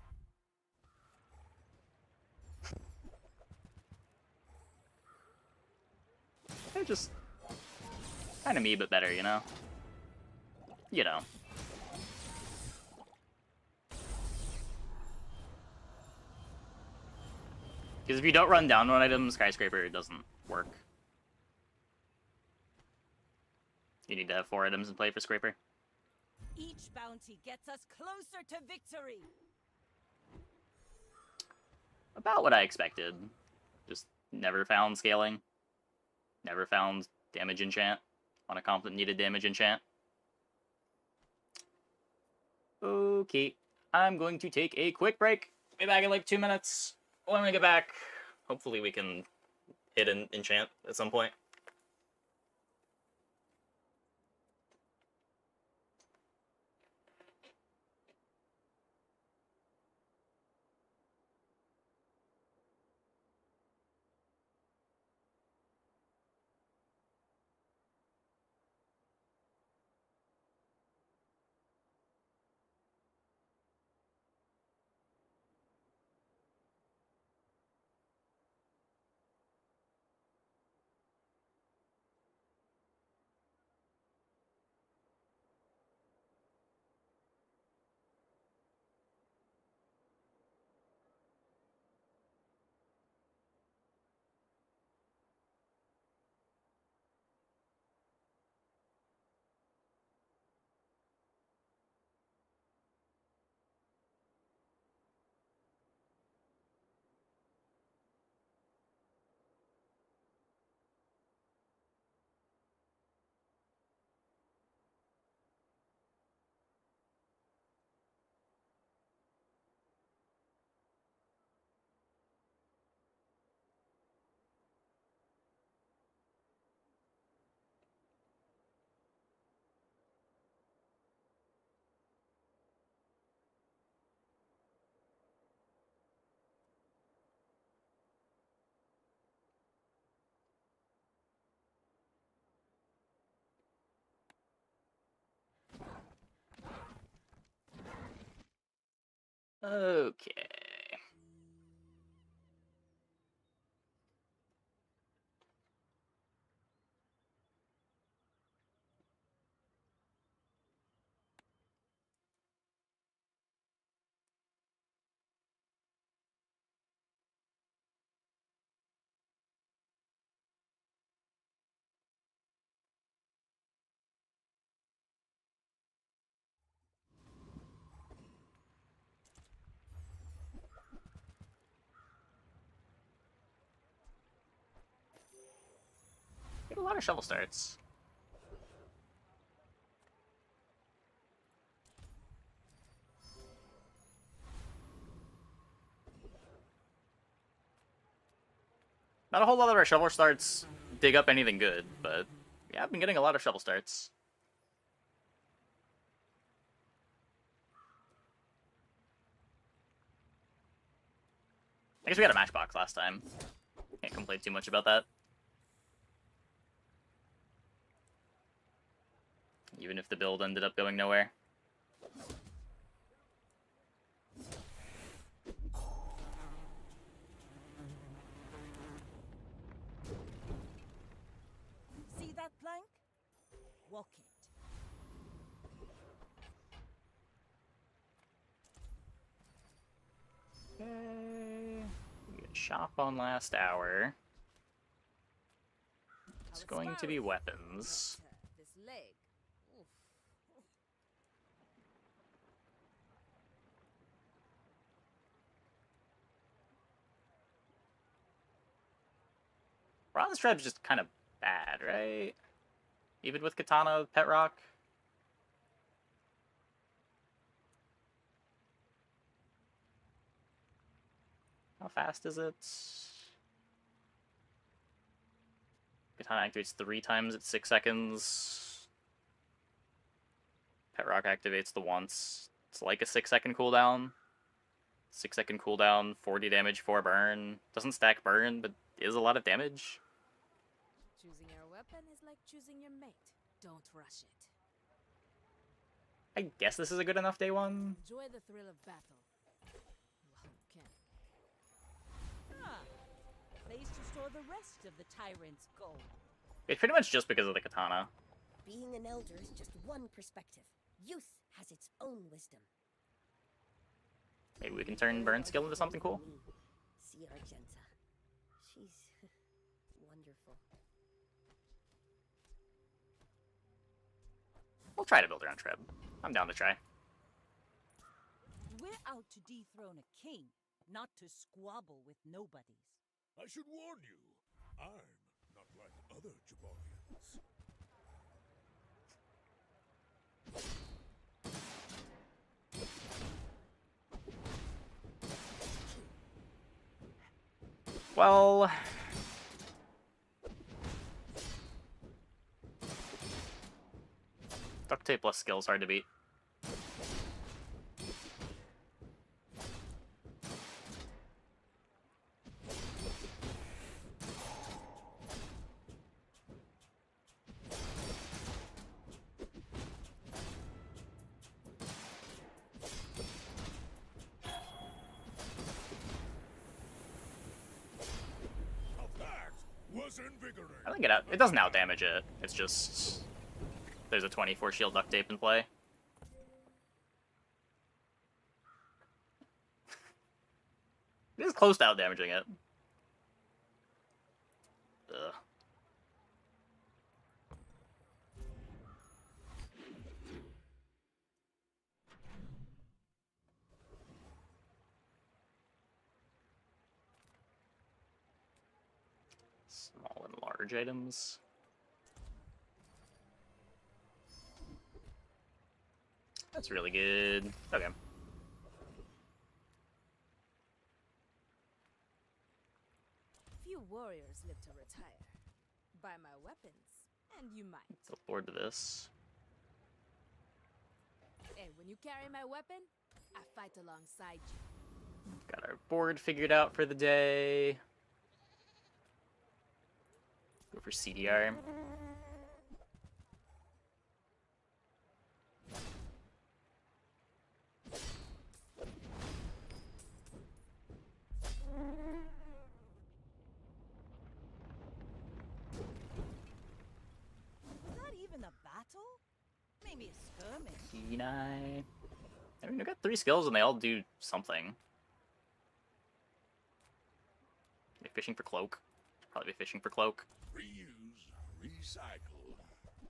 They're just kind of me, but better, you know? You know. Because if you don't run down one item, Skyscraper doesn't work. You need to have 4 items in play for Scraper. Each bounty gets us closer to victory. About what I expected. Just never found scaling. Never found damage enchant on a comp that needed damage enchant. Okay, I'm going to take a quick break. Be back in like 2 minutes. When we get back, hopefully we can hit an enchant at some point. Okay. Get a lot of shovel starts. Not a whole lot of our shovel starts dig up anything good, but yeah, I've been getting a lot of shovel starts. I guess we got a matchbox last time. Can't complain too much about that. Even if the build ended up going nowhere. See that plank? Walk it. Okay. We get shop on last hour. It's going to be weapons. This leg. Oof. Bronze Treb's just kind of bad, right? Even with Katana, Pet Rock. How fast is it? Katana activates 3 times at 6 seconds. Pet Rock activates the once. It's like a 6-second cooldown. 6-second cooldown, 40 damage, 4 burn. Doesn't stack burn, but is a lot of damage. Choosing your weapon is like choosing your mate. Don't rush it. I guess this is a good enough day one. Enjoy the thrill of battle. Well, you can. Ah, place to store the rest of the tyrant's gold. It's pretty much just because of the katana. Being an elder is just one perspective. Youth has its own wisdom. Maybe we can turn burn skill into something cool. See Argenta. She's wonderful. We'll try to build her on Treb. I'm down to try. We're out to dethrone a king, not to squabble with nobodies. I should warn you, I'm not like other Jabarians. Well... Duct tape plus skills hard to beat. I think it doesn't out damage it. It's just there's a 24 shield duct tape in play. It is close to out damaging it. Ugh. Small and large items. That's really good. Okay. Few warriors live to retire. Buy my weapons, and you might. Look forward to this. And when you carry my weapon, I fight alongside you. Got our board figured out for the day. Go for CDR. Was that even a battle? Maybe a skirmish. Kenai. I mean, we got 3 skills and they all do something. Be fishing for cloak. Probably be fishing for cloak. Reuse, recycle,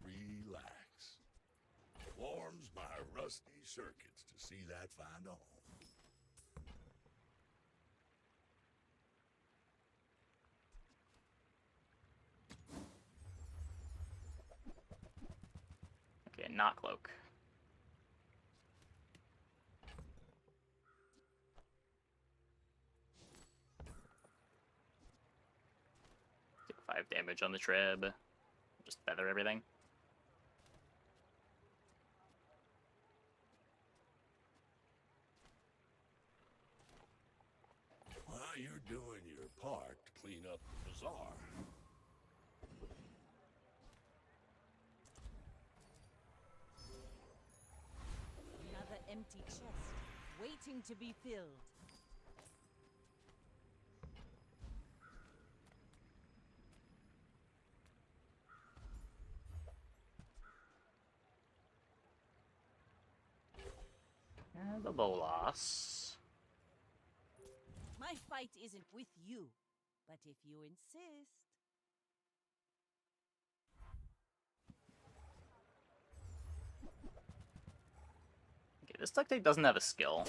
relax. Warms my rusty circuits to see that find a home. Okay, not cloak. Take 5 damage on the trib. Just feather everything. While you're doing your part to clean up the bazaar. Another empty chest, waiting to be filled. And the Bolas. My fight isn't with you, but if you insist. Okay, this duct tape doesn't have a skill.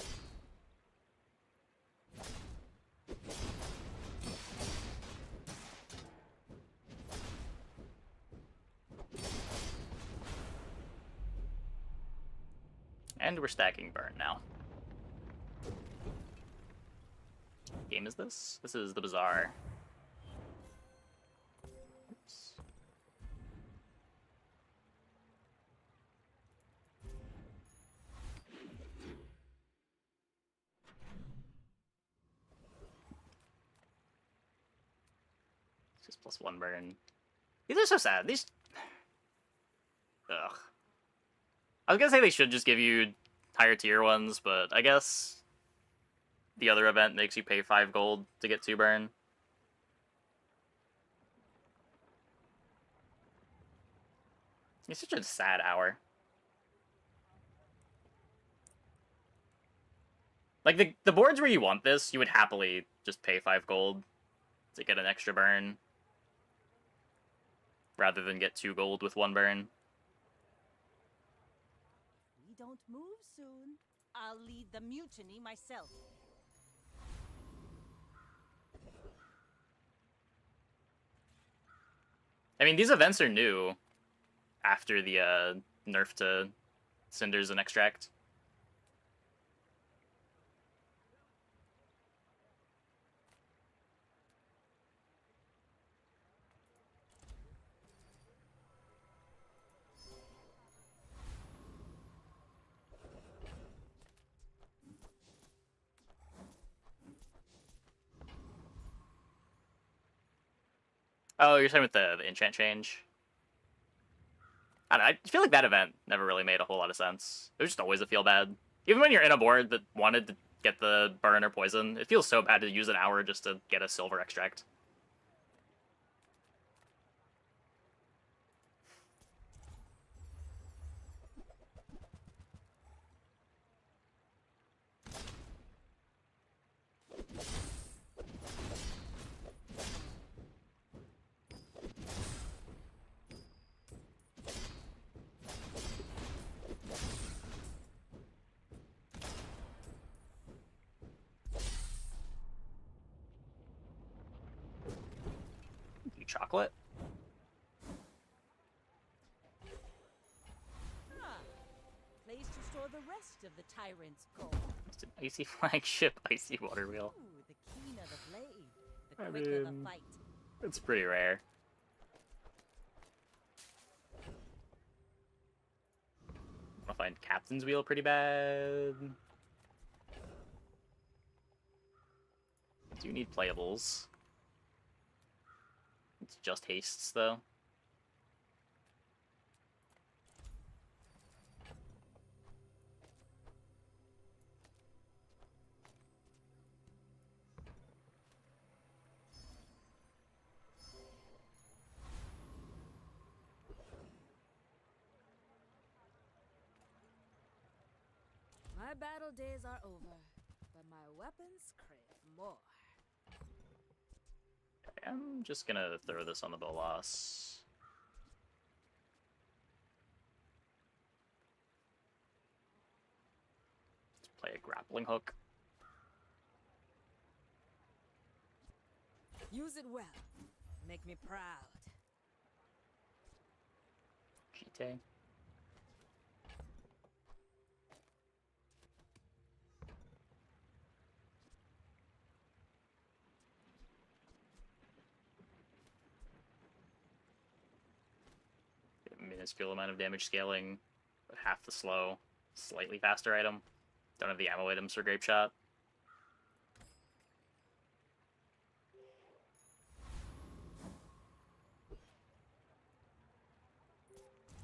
And we're stacking burn now. What game is this? This is the Bazaar. Oops. Plus 1 burn. These are so sad. These... Ugh. I was gonna say they should just give you higher tier ones, but I guess the other event makes you pay 5 gold to get 2 burn. It's such a sad hour. Like, the boards where you want this, you would happily just pay 5 gold to get an extra burn, rather than get 2 gold with 1 burn. We don't move soon. I'll lead the mutiny myself. I mean, these events are new after the nerf to Cinders and Extract. Oh, you're talking with the enchant change? I don't know, I feel like that event never really made a whole lot of sense. It was just always a feel bad. Even when you're in a board that wanted to get the burn or poison, it feels so bad to use an hour just to get a silver extract. Chocolate? Ah, place to store the rest of the tyrant's gold. It's an icy flagship, icy water wheel. Ooh, the keener the blade, the quicker the fight. It's pretty rare. I find Captain's Wheel pretty bad. Do need playables. It's just hastes, though. My battle days are over, but my weapons crave more. I'm just gonna throw this on the Bolas. Let's play a grappling hook. Use it well. Make me proud. Cheat. Minuscule amount of damage scaling, but half the slow, slightly faster item. Don't have the ammo items for Grape Shot.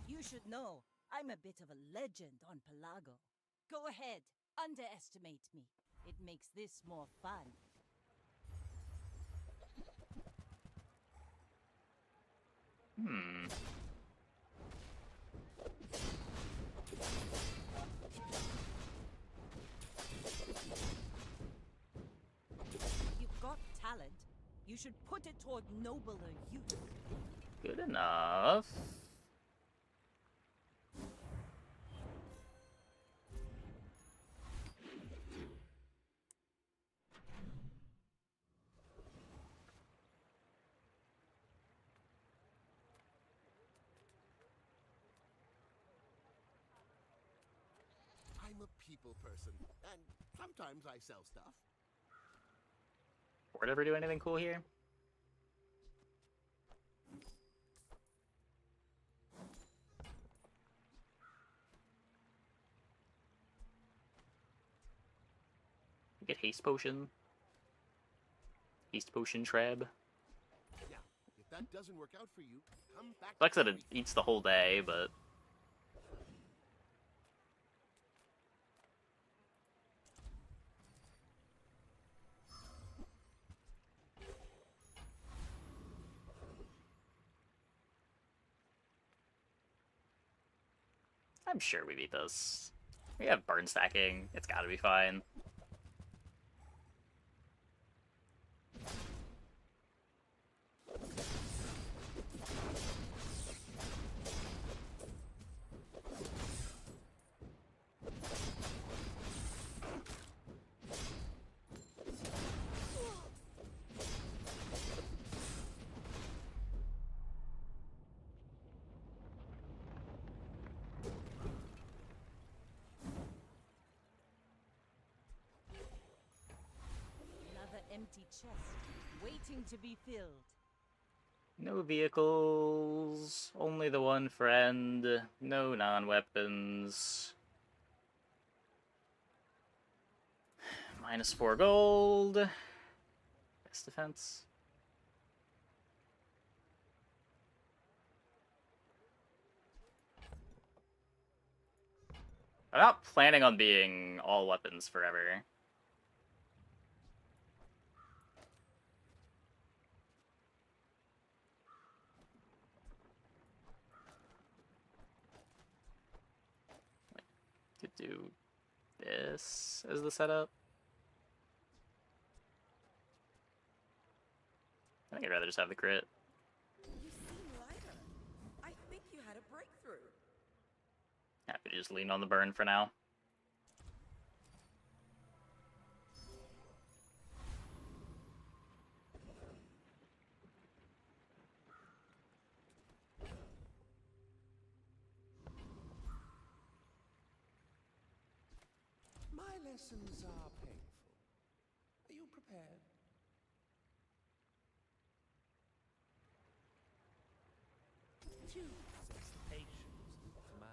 You should know, I'm a bit of a legend on Pelago. Go ahead, underestimate me. It makes this more fun. You've got talent. You should put it toward nobler use. Good enough. I'm a people person, and sometimes I sell stuff. Board ever do anything cool here? Get haste potion. Haste potion treb. Yeah, if that doesn't work out for you, come back. Sucks that it eats the whole day, but I'm sure we beat this. We have burn stacking. It's gotta be fine. Another empty chest, waiting to be filled. No vehicles, only the one friend, no non-weapons. -4 gold. Best defense. I'm not planning on being all weapons forever. Could do this as the setup. I think I'd rather just have the crit. You seem lighter. I think you had a breakthrough. Happy to just lean on the burn for now. My lessons are painful. Are you prepared? You possess the patience of my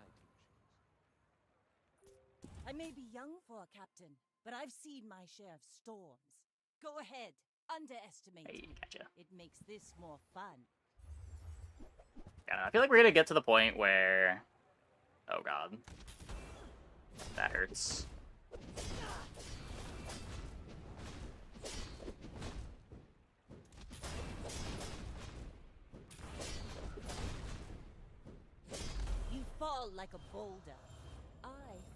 teachings. I may be young for a captain, but I've seen my share of storms. Go ahead, underestimate Hey, me. gotcha. It makes this more fun. Yeah, I feel like we're gonna get to the point where... Oh god. That hurts. You fall like a boulder. I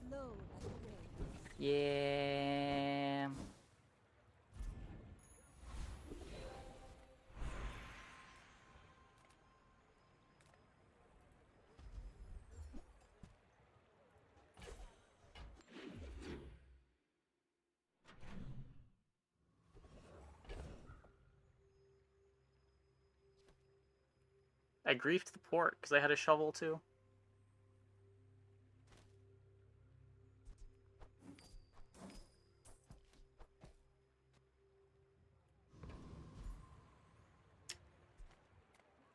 flow like a wave. Yeah. I griefed the port because I had a shovel too.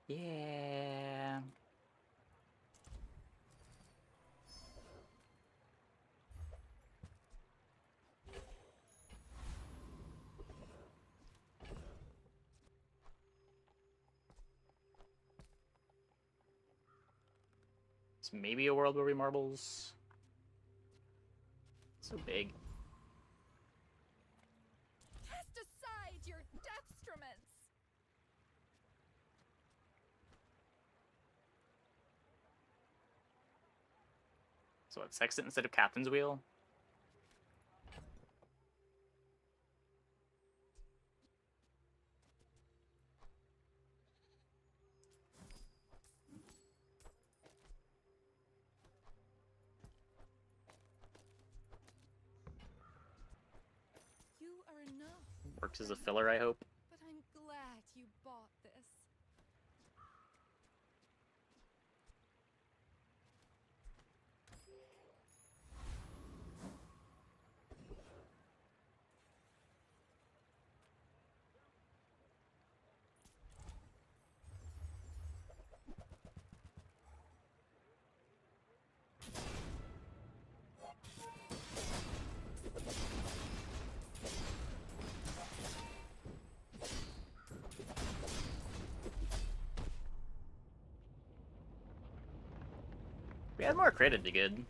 Yeah. It's maybe a world where we marbles. So big. Cast aside your destruments! So what, sextant instead of captain's wheel? You are enough. Works as a filler, I hope. But I'm glad you bought this. If we had more crit, it'd be good.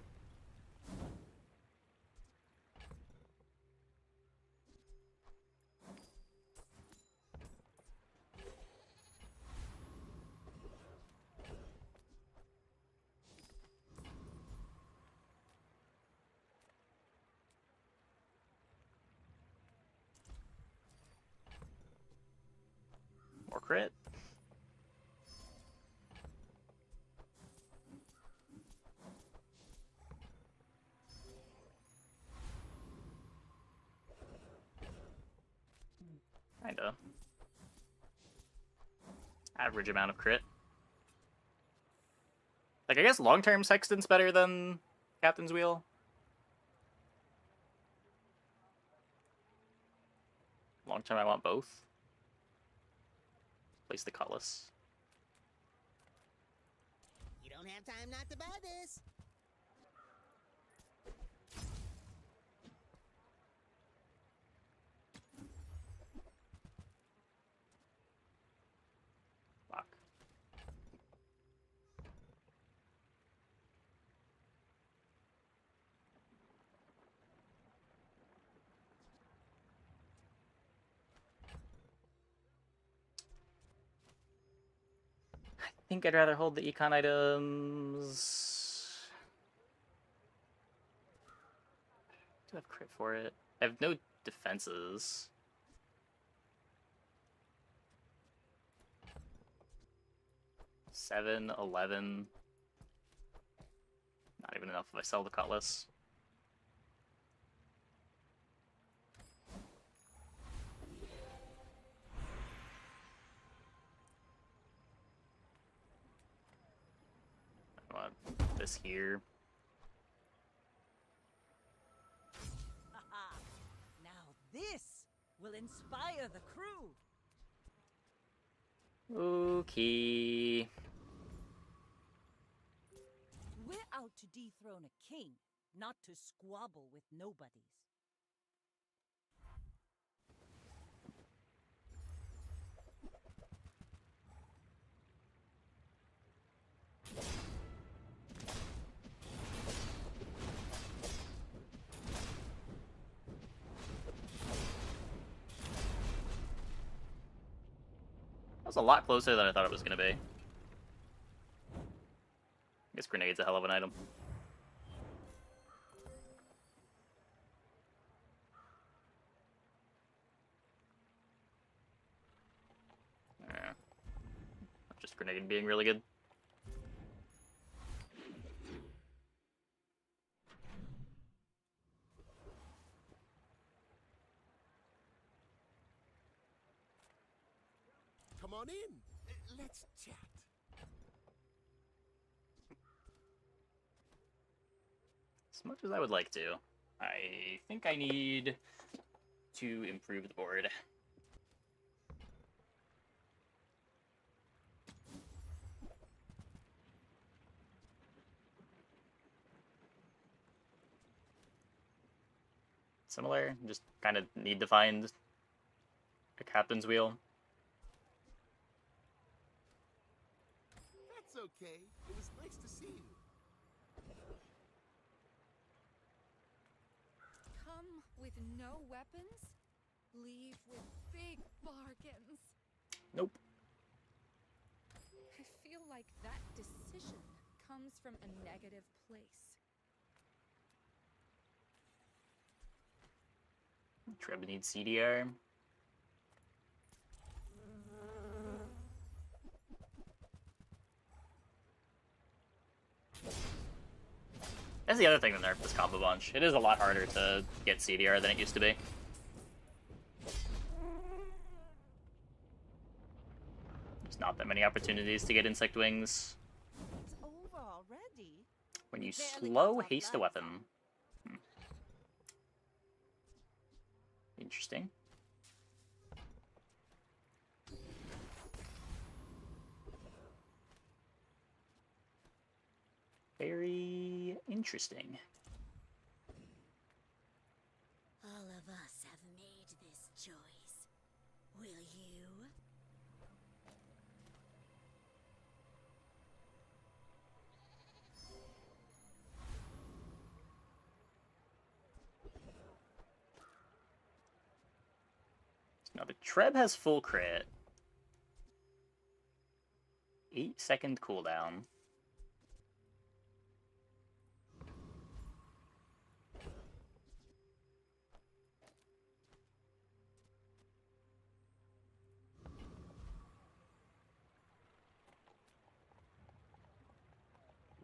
More crit. Kinda. Average amount of crit. Like, I guess long-term Sexton's better than Captain's Wheel. Long-term, I want both. Place the Cutlass. You don't have time not to buy this. Fuck. I think I'd rather hold the econ items. Do I have crit for it? I have no defenses. Seven, 11. Not even enough if I sell the Cutlass. I want this here. Haha. Now this will inspire the crew. Okay. We're out to dethrone a king, not to squabble with nobodies. That was a lot closer than I thought it was going to be. I guess grenade's a hell of an item. Yeah. Just grenade being really good. Come on in. Let's chat. As much as I would like to, I think I need to improve the board. Similar, just kind of need to find a Captain's Wheel. That's okay. It was nice to see you. Come with no weapons, leave with big bargains. Nope. I feel like that decision comes from a negative place. Treb needs CDR. That's the other thing that nerfed this combo bunch. It is a lot harder to get CDR than it used to be. There's not that many opportunities to get insect wings. It's over already. When you Barely slow got off haste a lights. weapon. Interesting. Very interesting. All of us have made this choice. Will you? Now the Treb has full crit. 8-second cooldown.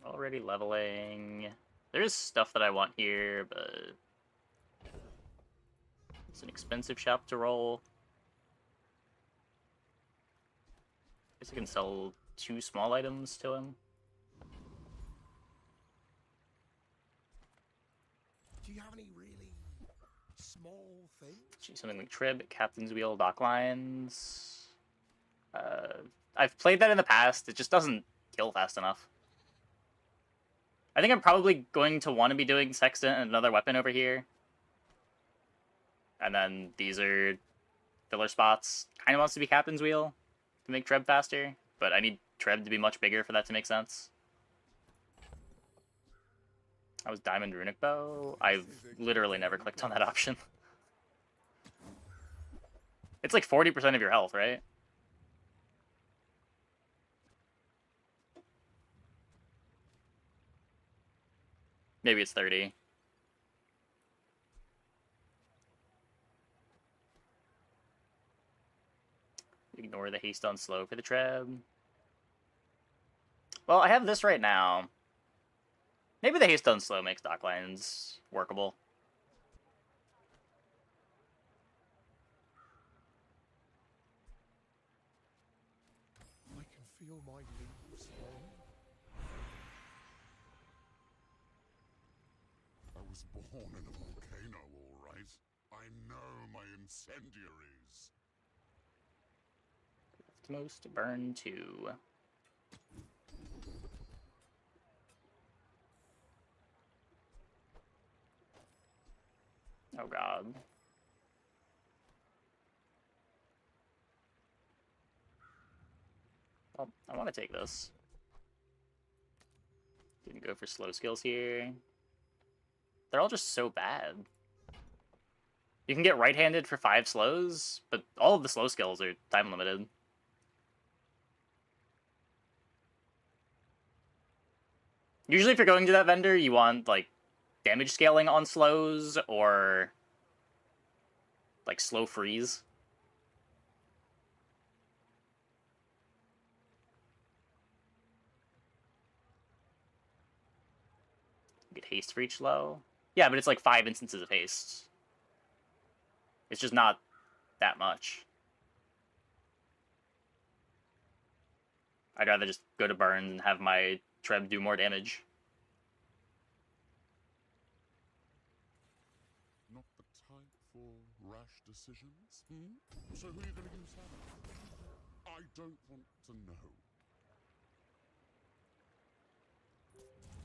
Already leveling. There's stuff that I want here, but it's an expensive shop to roll. Guess I can sell 2 small items to him. Do you have any really small things? Gee, something like Trib, Captain's Wheel, Dock Lines. I've played that in the past. It just doesn't kill fast enough. I think I'm probably going to want to be doing Sextant and another weapon over here. And then these are filler spots. Kind of wants to be Captain's Wheel to make Treb faster, but I need Treb to be much bigger for that to make sense. That was Diamond Runic Bow. I've literally never clicked on that option. It's like 40% of your health, right? Maybe it's 30. Ignore the haste on slow for the Treb. Well, I have this right now. Maybe the haste on slow makes Dock Lines workable. I can feel my leaves falling. I was born in a volcano, all right. I know my incendiaries. Most burn 2. Oh god. Well, I want to take this. Didn't go for slow skills here. They're all just so bad. You can get right-handed for 5 slows, but all of the slow skills are time limited. Usually if you're going to that vendor, you want, like, damage scaling on slows, or, like, slow freeze. You get haste for each slow. Yeah, but it's like 5 instances of haste. It's just not that much. I'd rather just go to burns and have my Treb do more damage. Not the type for rash decisions, hmm? So who are you going to use now? I don't want to know.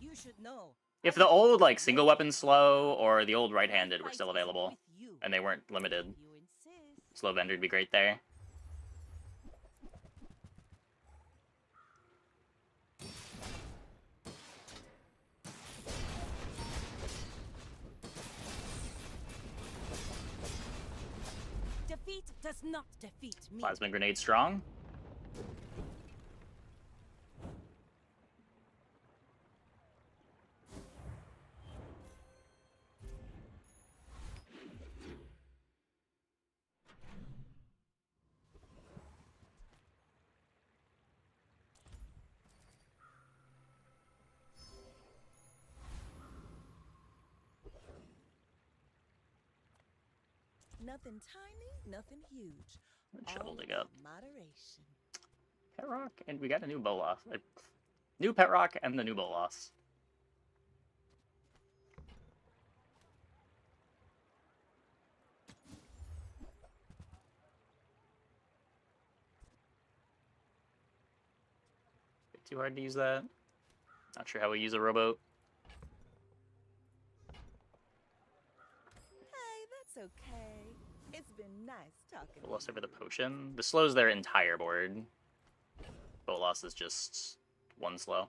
You should know. If the old, like, single weapon slow or the old right-handed were still available, and they weren't limited, slow vendor would be great there. Defeat does not defeat me. Plasma grenade strong. Nothing tiny, nothing huge. Shovel dig up. Moderation. Pet rock, and we got a new Bolas. New pet rock and the new Bolas. Bit too hard to use that. Not sure how we use a rowboat. Hey, that's okay. It's been nice talking. Bolas over the potion. This slows their entire board. Bolas is just 1 slow.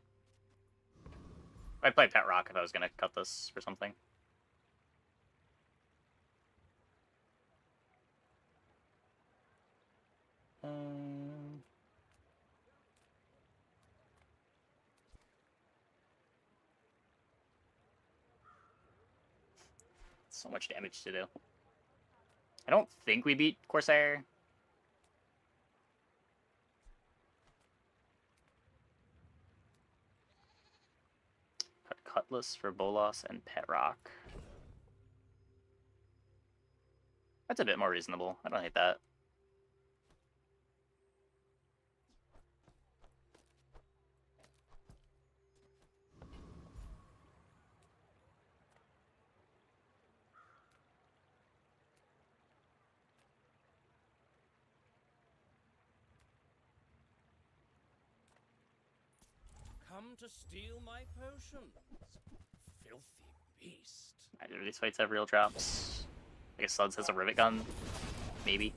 I'd play Pet Rock if I was going to cut this for something. So much damage to do. I don't think we beat Corsair. Put Cutlass for Bolas and Pet Rock. That's a bit more reasonable. I don't hate that. Come to steal my potions, filthy beast. Neither of these fights have real drops. I guess Suds has a rivet gun. Maybe.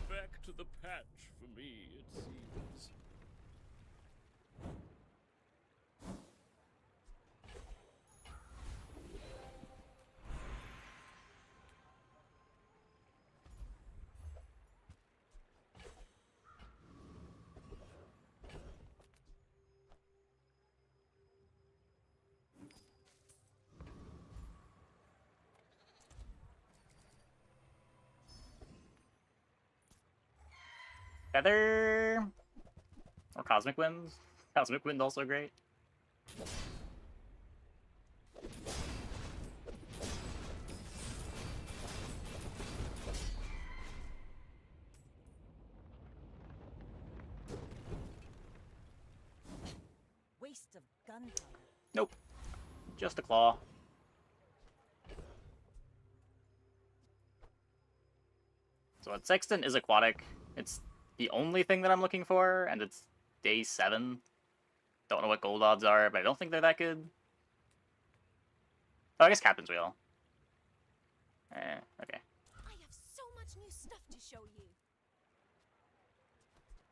Back to the patch for me, it seems. Feather or Cosmic Wind. Cosmic Wind also great. Waste of gunpowder. Nope. Just a claw. So a Sextant is aquatic. It's the only thing that I'm looking for, and it's day 7. Don't know what gold odds are, but I don't think they're that good. Oh, I guess Captain's Wheel. Okay. I have so much new stuff to show you.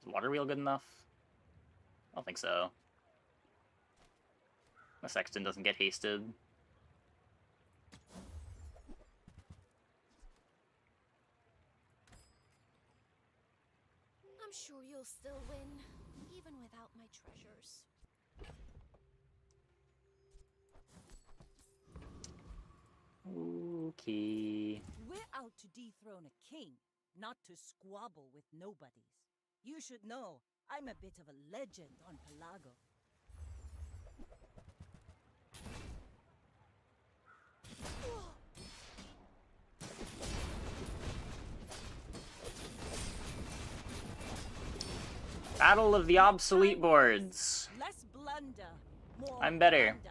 Is Water Wheel good enough? I don't think so. The Sextant doesn't get hasted. I'm sure you'll still win, even without my treasures. Okay. We're out to dethrone a king, not to squabble with nobodies. You should know, I'm a bit of a legend on Pelago. Battle of the Obsolete Boards. Less blunder, more I'm better. blunder.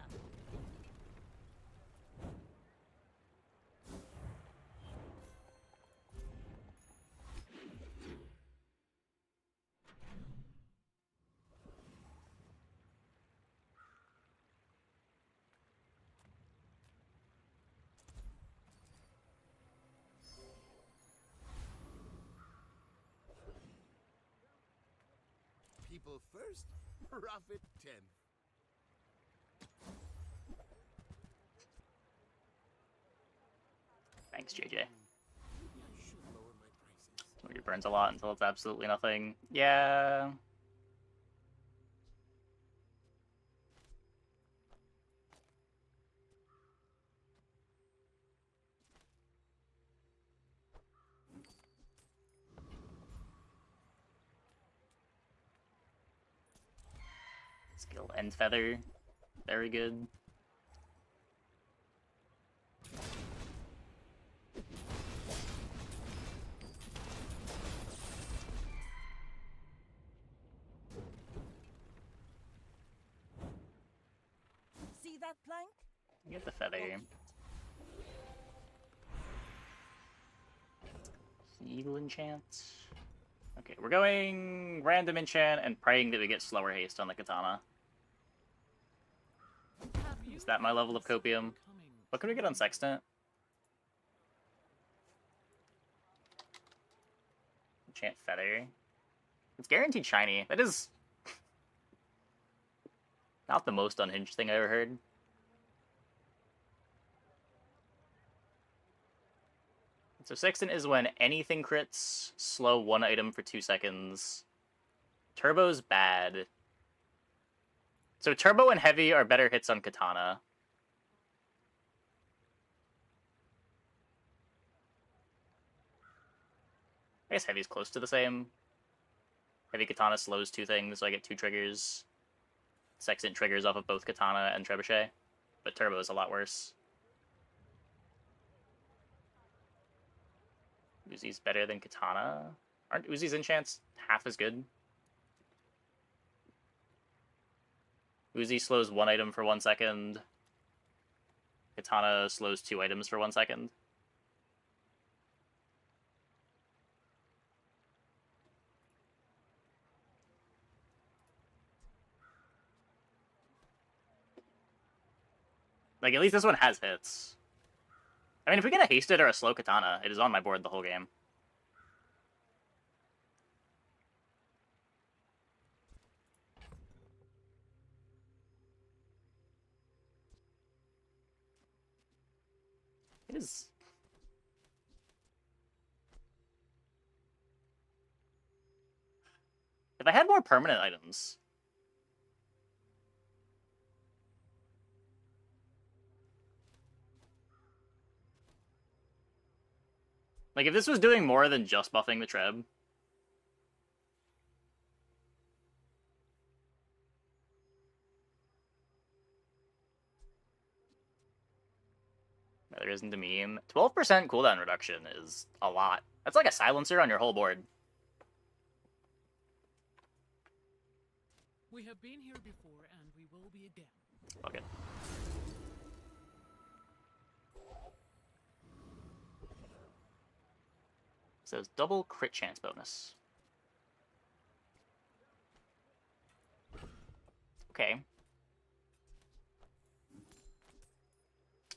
People first, rough it 10th. Thanks, JJ. It burns a lot until it's absolutely nothing. Yeah. Skill End Feather. Very good. See that plank? Get the feather. Evil enchant. Okay, we're going random enchant and praying that we get slower haste on the katana. Is that my level of copium? What can we get on Sextant? Enchant feather. It's guaranteed shiny. That is not the most unhinged thing I ever heard. So Sextant is when anything crits, slow one item for 2 seconds. Turbo's bad. So Turbo and Heavy are better hits on Katana. I guess Heavy's close to the same. Heavy Katana slows 2 things, so I get 2 triggers. Sextant triggers off of both Katana and Trebuchet, but Turbo is a lot worse. Uzi's better than Katana. Aren't Uzi's enchants half as good? Uzi slows 1 item for 1 second. Katana slows 2 items for 1 second. Like, at least this one has hits. I mean, if we get a hasted or a slow Katana, it is on my board the whole game. It is... If I had more permanent items... Like, if this was doing more than just buffing the Treb... There isn't a meme. 12% cooldown reduction is a lot. That's like a silencer on your whole board. We have been here before, and we will be again. Okay. Says double crit chance bonus. Okay.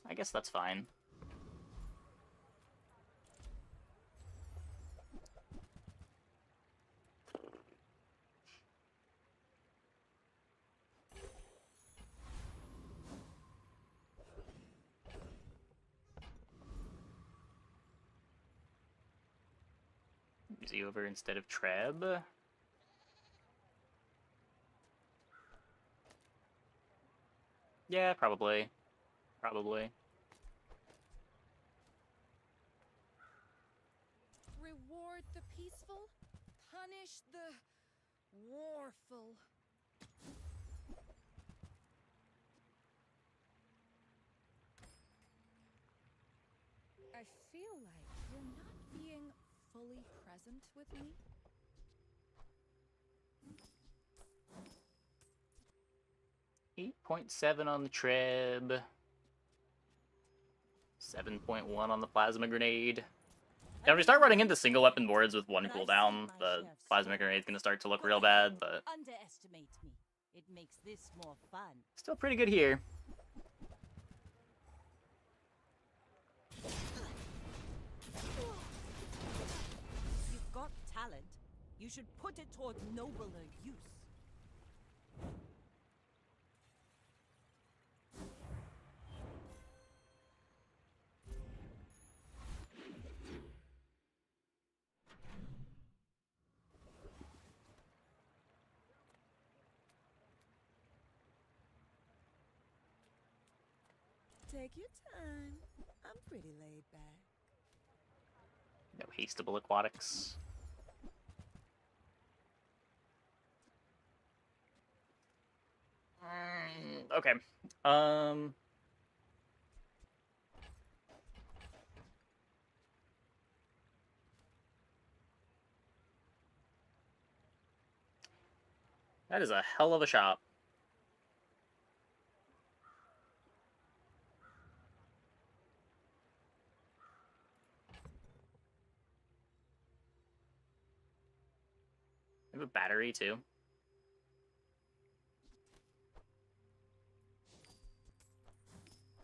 I guess that's fine. Easy over instead of Treb. Yeah, probably. Probably. Reward the peaceful, punish the warful. I feel like you're not being fully present with me. .7 on the Treb. 7.1 on the Plasma Grenade. Now, if we start running into single weapon boards with 1 cooldown, the Plasma Grenade's gonna start to look real bad, but... Underestimate me. It makes this more fun. Still pretty good here. You've got talent. You should put it toward nobler use. Take your time. I'm pretty laid back. No hasteable aquatics. Okay. That is a hell of a shot. I have a battery too.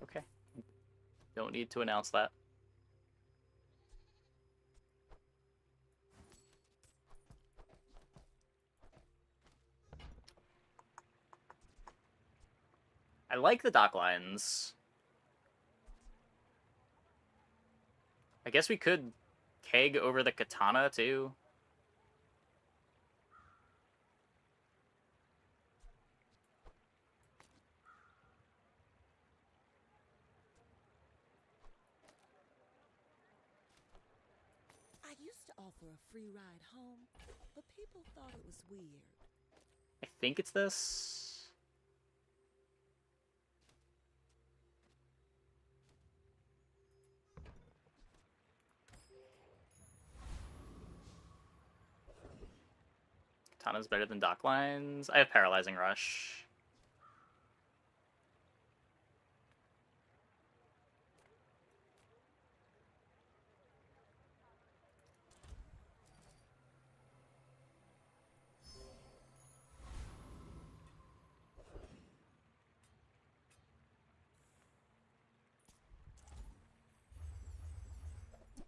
Okay. Don't need to announce that. I like the dock lines. I guess we could keg over the katana, too. I used to offer a free ride home, but people thought it was weird. I think it's this. Katana's better than dock lines. I have Paralyzing Rush.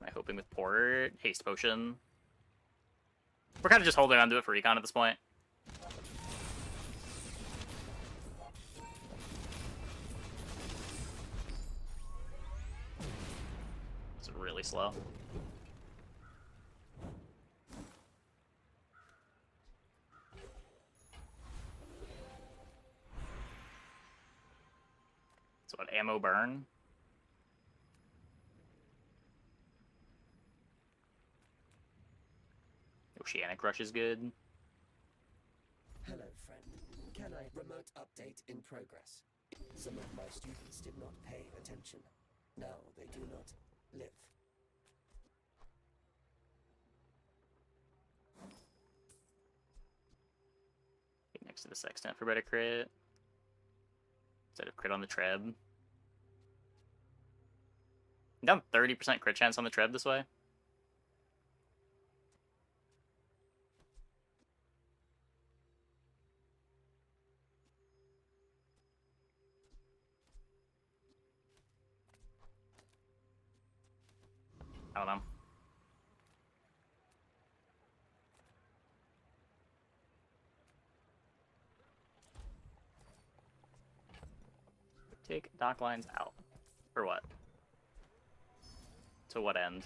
Am I hoping with Port? Haste Potion. We're kind of just holding on to it for recon at this point. It's really slow. So what, ammo burn? Oceanic Rush is good. Hello, friend. Can I remote update in progress? Some of my students did not pay attention. Now they do not live. Get next to the Sextant for better crit. Instead of crit on the Treb. I'm down 30% crit chance on the Treb this way. I don't know. Take dock lines out. For what? To what end?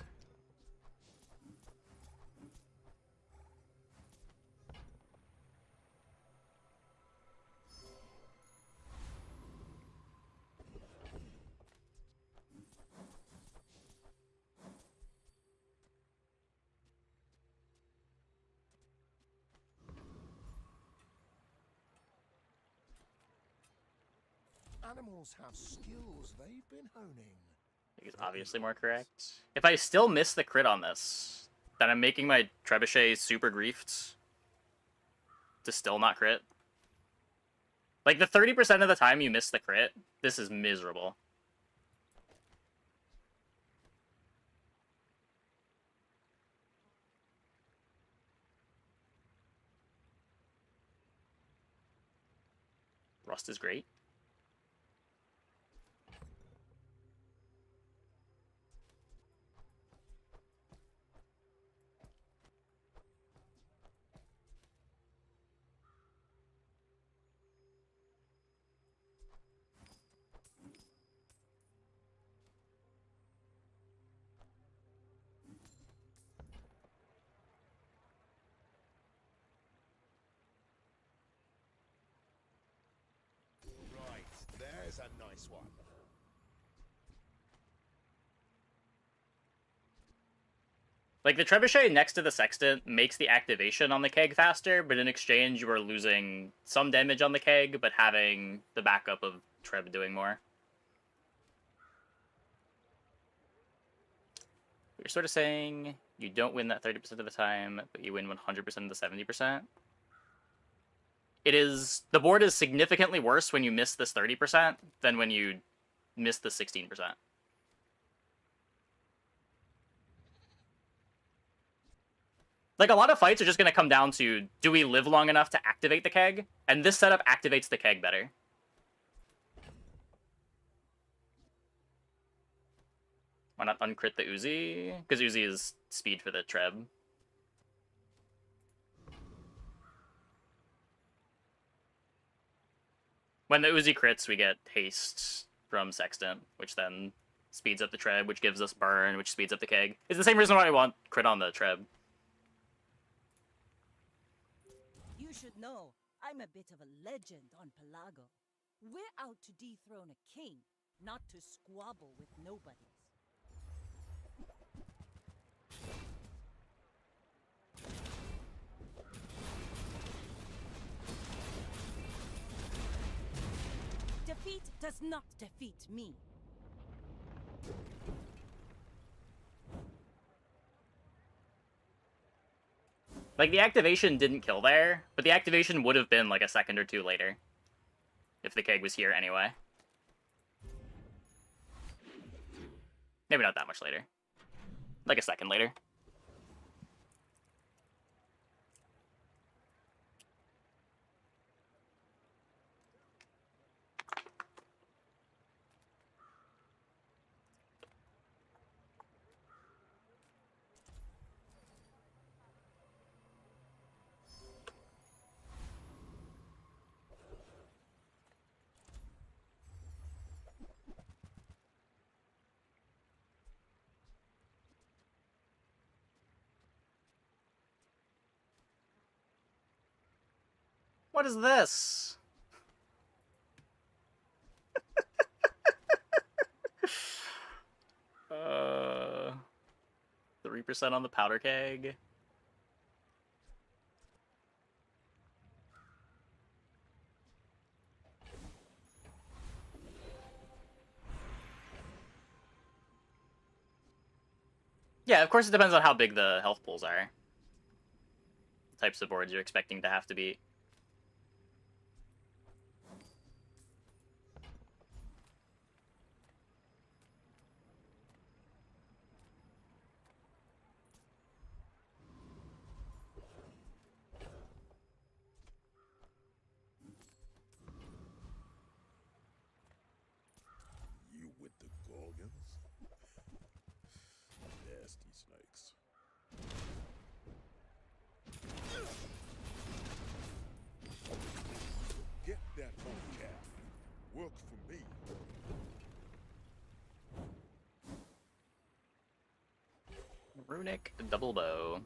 Animals have skills they've been honing. I think it's obviously more correct. If I still miss the crit on this, then I'm making my Trebuchet super griefed to still not crit. Like, the 30% of the time you miss the crit, this is miserable. Rust is great. Right, there's a nice one. Like, the Trebuchet next to the Sextant makes the activation on the keg faster, but in exchange you are losing some damage on the keg, but having the backup of Treb doing more. You're sort of saying you don't win that 30% of the time, but you win 100% of the 70%. It is... The board is significantly worse when you miss this 30% than when you miss the 16%. Like, a lot of fights are just going to come down to, do we live long enough to activate the keg? And this setup activates the keg better. Why not uncrit the Uzi? Because Uzi is speed for the Treb. When the Uzi crits, we get haste from Sextant, which then speeds up the Treb, which gives us burn, which speeds up the keg. It's the same reason why I want crit on the Treb. You should know, I'm a bit of a legend on Pelago. We're out to dethrone a king, not to squabble with nobodies. Defeat does not defeat me. Like, the activation didn't kill there, but the activation would have been like a second or two later. If the keg was here anyway. Maybe not that much later. Like a second later. What is this? 3% on the powder keg. Yeah, of course it depends on how big the health pools are. The types of boards you're expecting to have to beat. You with the Gorgons? Nasty snakes. Get that phone cap. Work for me. Runic double bow.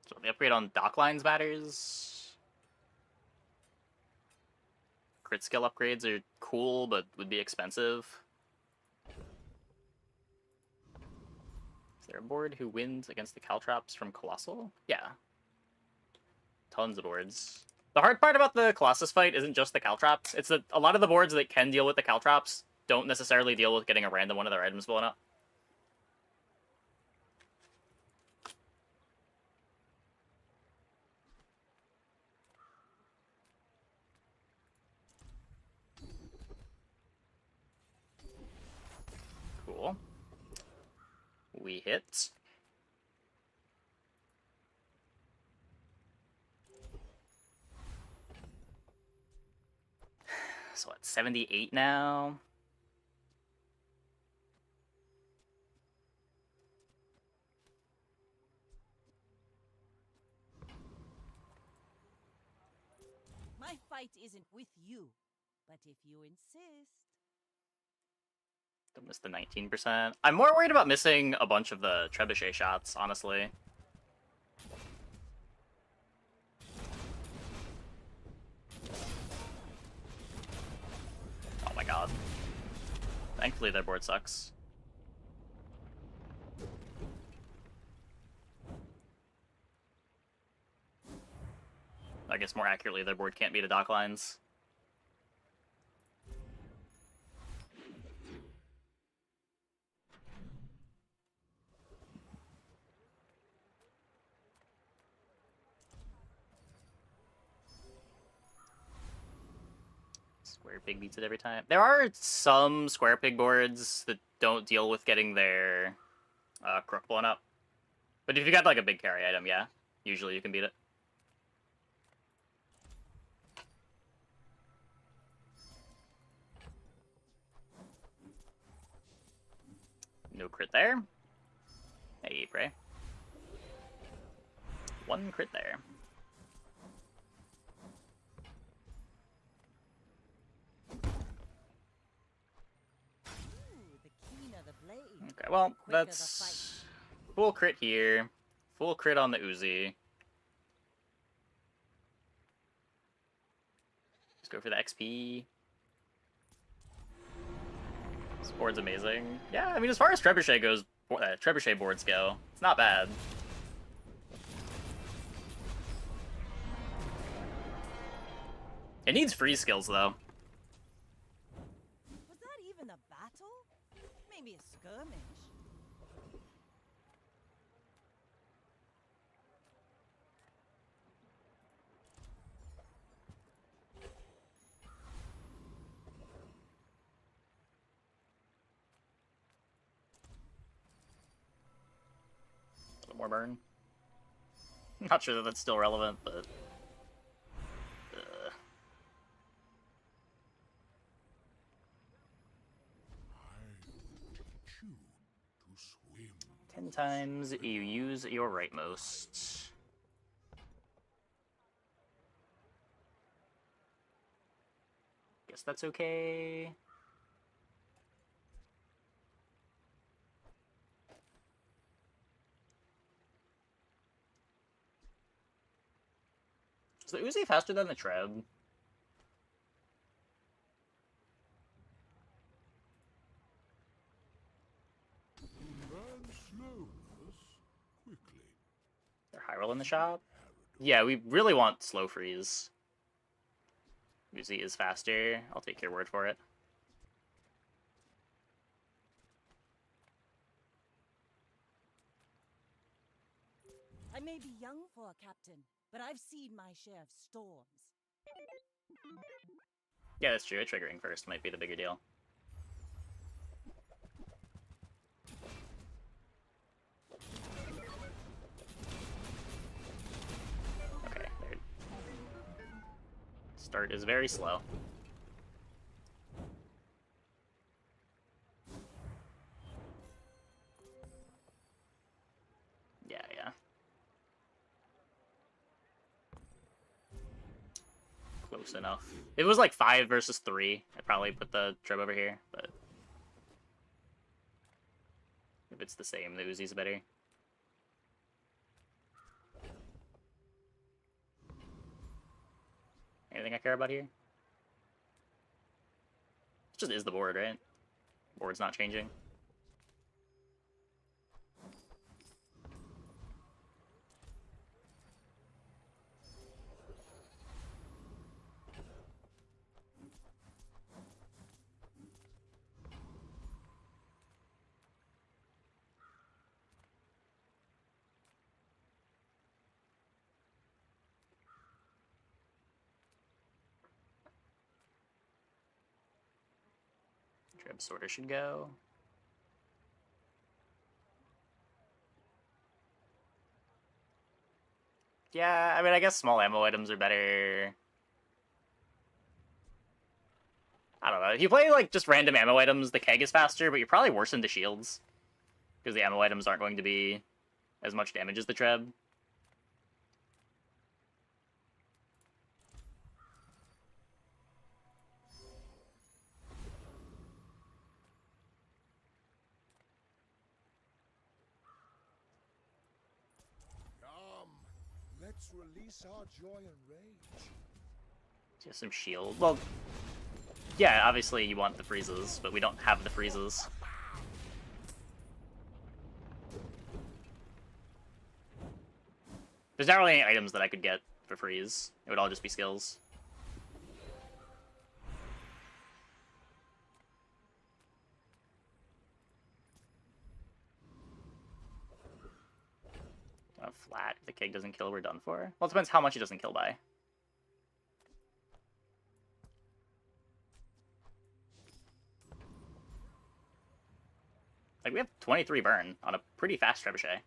So the upgrade on dock lines matters. Crit skill upgrades are cool, but would be expensive. Is there a board who wins against the Caltrops from Colossal? Yeah. Tons of boards. The hard part about the Colossus fight isn't just the Caltrops. It's that a lot of the boards that can deal with the Caltrops don't necessarily deal with getting a random one of their items blown up. Cool. We hit. So at 78 now. My fight isn't with you, but if you insist. Don't miss the 19%. I'm more worried about missing a bunch of the trebuchet shots, honestly. Oh my god. Thankfully their board sucks. I guess more accurately, their board can't beat a dock lines. Square pig beats it every time. There are some square pig boards that don't deal with getting their crook blown up. But if you got like a big carry item, yeah, usually you can beat it. crit there. Hey, Prey. 1 crit there. Okay, well, that's full crit here. Full crit on the Uzi. Just go for the XP. This board's amazing. Yeah, I mean, as far as Trebuchet goes, Trebuchet boards go, it's not bad. It needs free skills, though. Was that even a battle? Maybe a skirmish. A little more burn. Not sure that that's still relevant, but... teach you to swim. 10 times you use your rightmost. Guess that's okay. Is the Uzi faster than the Treb? And slowness quickly. They're high roll in the shop? Yeah, we really want slow freeze. Uzi is faster. I'll take your word for it. I may be young for a captain, but I've seen my share of storms. Yeah, that's true. Triggering first might be the bigger deal. Okay, there. Start is very slow. Yeah. Close enough. If it was like 5 versus 3, I'd probably put the Treb over here, but... if it's the same, the Uzi's better. Anything I care about here? It just is the board, right? Board's not changing. Treb sorta should go. Yeah, I mean, I guess small ammo items are better. I don't know. If you play, like, just random ammo items, the keg is faster, but you're probably worse into shields. Because the ammo items aren't going to be as much damage as the Treb. Let's release our joy and rage. Just some shield. Well, yeah, obviously you want the freezes, but we don't have the freezes. There's not really any items that I could get for freeze. It would all just be skills. Flat. If the keg doesn't kill, we're done for. Well, it depends how much it doesn't kill by. Like, we have 23 burn on a pretty fast trebuchet.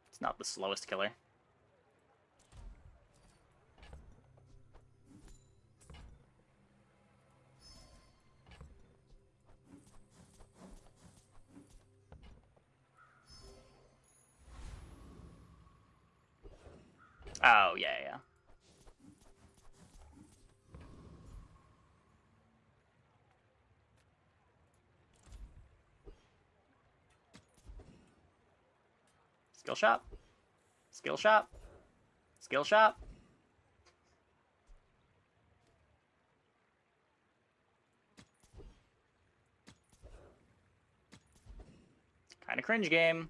It's not the slowest killer. Oh, yeah, yeah. Skill shop. Skill shop. Skill shop. Kinda cringe game.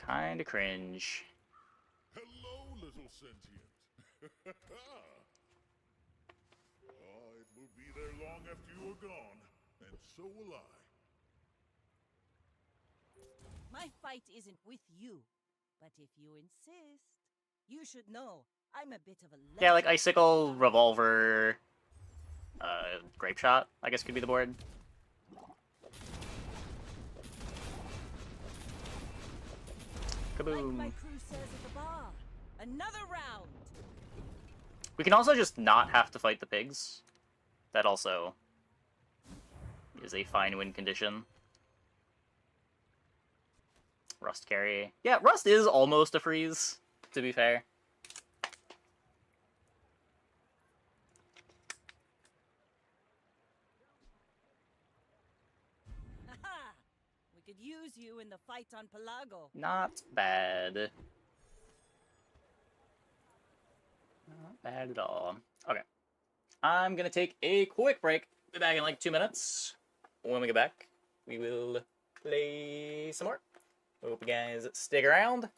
Kinda cringe. Hello, little sentient. Oh, it will be there long after you are gone, and so will I. My fight isn't with you, but if you insist, you should know I'm a bit of a legend. Yeah, like Icicle, Revolver, Grape Shot, I guess could be the board. Kaboom. Like my crew says at the bar, another round. We can also just not have to fight the pigs. That also is a fine win condition. Rust carry. Yeah, Rust is almost a freeze, to be fair. Haha! We could use you in the fight on Pelago. Not bad. Not bad at all. Okay. I'm gonna take a quick break. Be back in like 2 minutes. When we get back, we will play some more. Hope you guys stick around.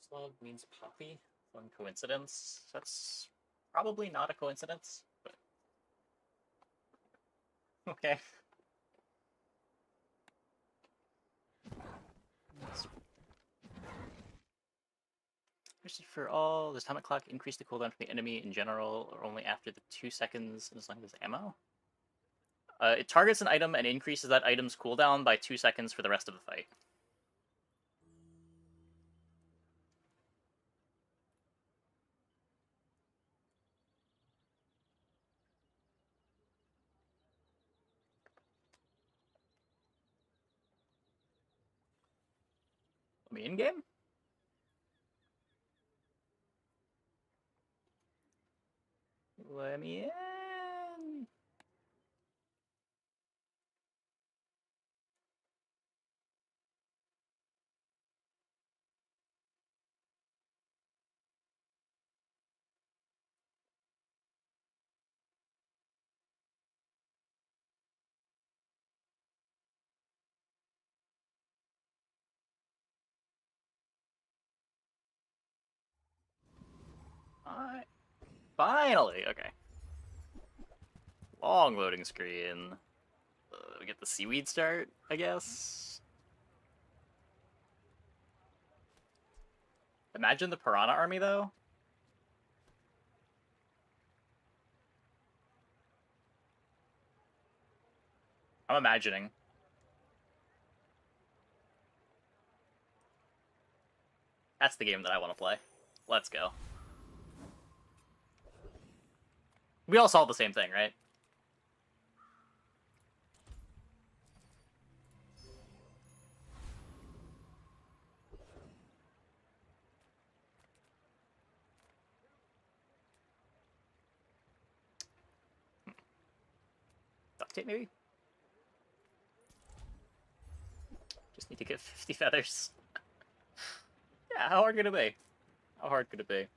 Slug means poppy. Fun coincidence. That's probably not a coincidence, but okay. For all, does Atomic Clock increase the cooldown from the enemy in general, or only after the 2 seconds as long as there's ammo? It targets an item and increases that item's cooldown by 2 seconds for the rest of the fight. Let me in-game? Let me in. Finally! Okay. Long loading screen. We get the seaweed start, I guess? Imagine the Piranha army, though. I'm imagining. That's the game that I want to play. Let's go. We all saw the same thing, right? Duct tape, maybe? Just need to get 50 feathers. Yeah, how hard could it be? How hard could it be?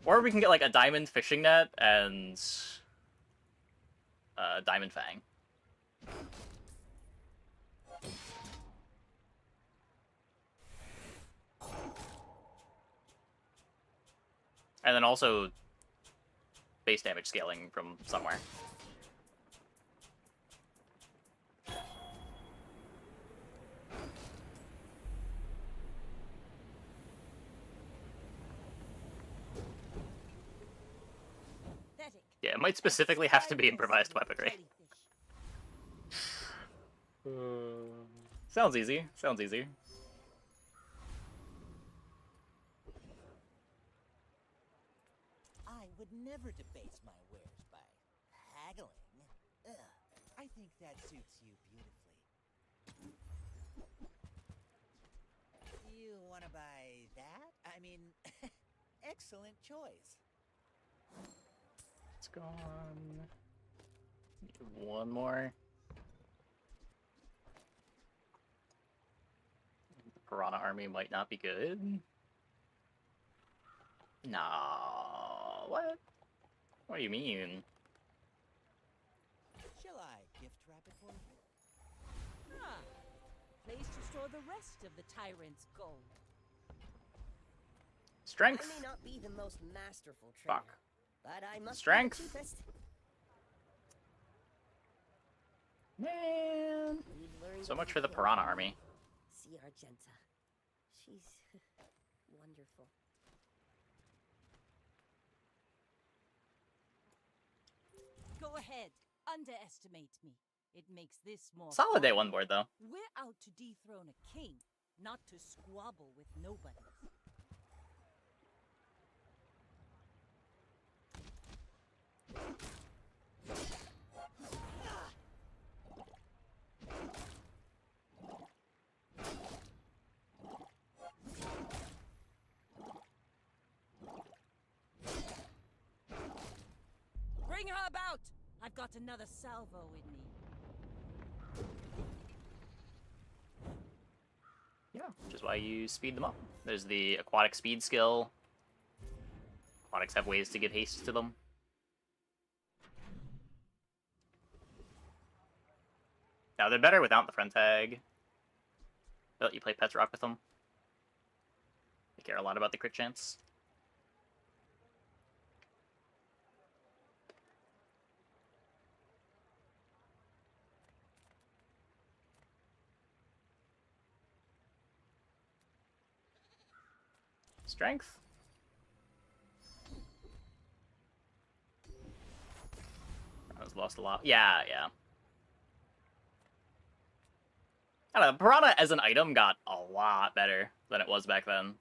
Or we can get like a diamond fishing net and diamond fang. And then also base damage scaling from somewhere. Yeah, it might specifically have to be improvised weaponry. Sounds easy. Sounds easy. I would never debase my wares by haggling. Ugh, I think that suits you beautifully. You want to buy that? I mean, excellent choice. It's gone. Need one more. The Piranha army might not be good. No. What? What do you mean? Shall I gift wrap it for you? Ah, place to store the rest of the tyrant's gold. Strength. I may not be the most masterful trainer, Fuck. but I must Strength. be the cheapest. Man. We've learned So much to for the kill. Piranha army. See Argenta. She's wonderful. Go ahead, underestimate me. It makes this more Solid day fun. one board though. We're out to dethrone a king, not to squabble with nobody. Bring her about! I've got another salvo in me. Yeah, which is why you speed them up. There's the aquatic speed skill. Aquatics have ways to give haste to them. Now they're better without the friend tag. They'll let you play Pets Rock with them. They care a lot about the crit chance. Strength. I was lost a lot. Yeah, yeah. I don't know, Piranha as an item got a lot better than it was back then.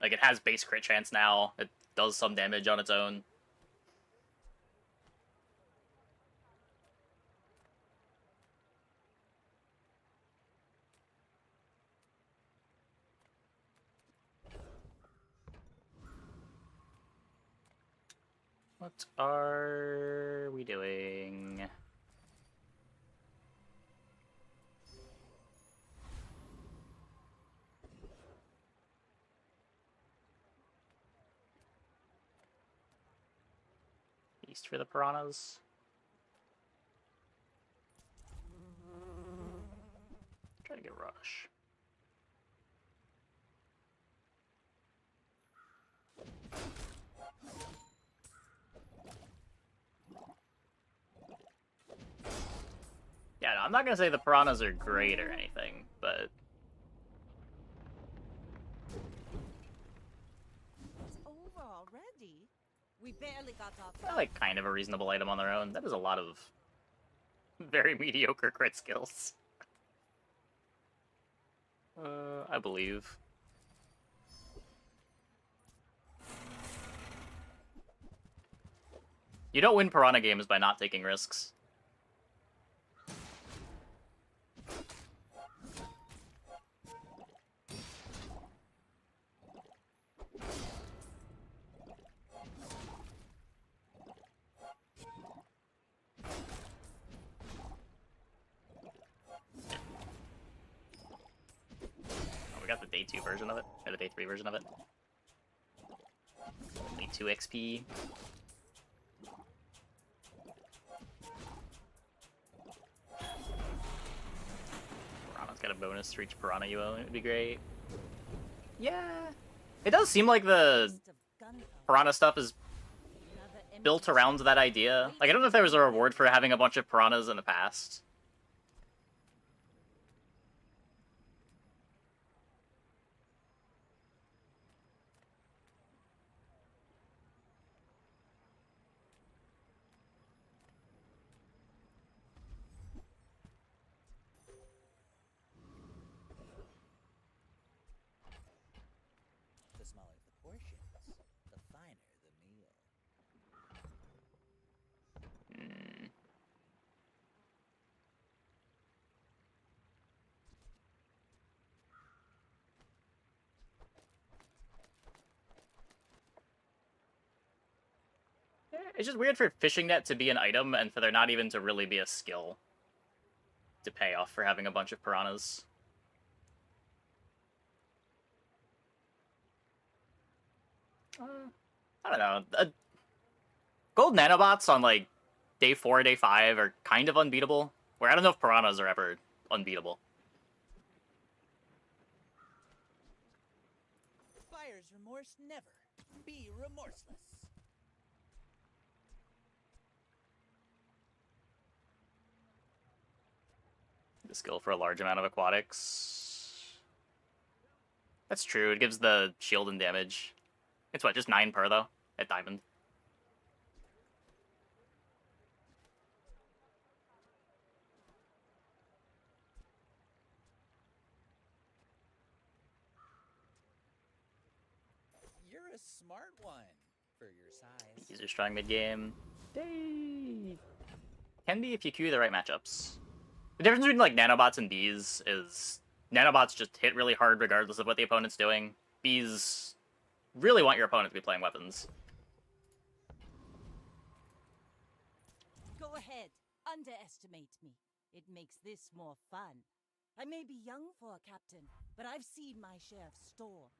Like, it has base crit chance now. It does some damage on its own. What are we doing? East for the Piranhas. Try to get Rush. Yeah, no, I'm not gonna say the piranhas are great or anything, but It's over already. We barely got off. they're like kind of a reasonable item on their own. That is a lot of very mediocre crit skills. I believe. You don't win piranha games by not taking risks. We got the day 2 version of it, or the day 3 version of it. Only 2 XP. Piranha's got a bonus to reach Piranha you own, it would be great. Yeah. It does seem like the Piranha stuff is built around that idea. Like, I don't know if there was a reward for having a bunch of Piranhas in the past. The smaller the portions, the finer the meal. It's just weird for fishing net to be an item and for there not even to really be a skill to pay off for having a bunch of piranhas. I don't know. Gold nanobots on like day 4 or day 5 are kind of unbeatable. Where I don't know if piranhas are ever unbeatable. Buyer's remorse never. Be remorseless. The skill for a large amount of aquatics. That's true. It gives the shield and damage. It's what, just 9 per though at diamond. You're a smart one for your size. These are strong mid game. Can be if you queue the right matchups. The difference between like nanobots and bees is nanobots just hit really hard regardless of what the opponent's doing. Bees really want your opponent to be playing weapons. Go ahead, underestimate me. It makes this more fun. I may be young for a captain, but I've seen my share of storms.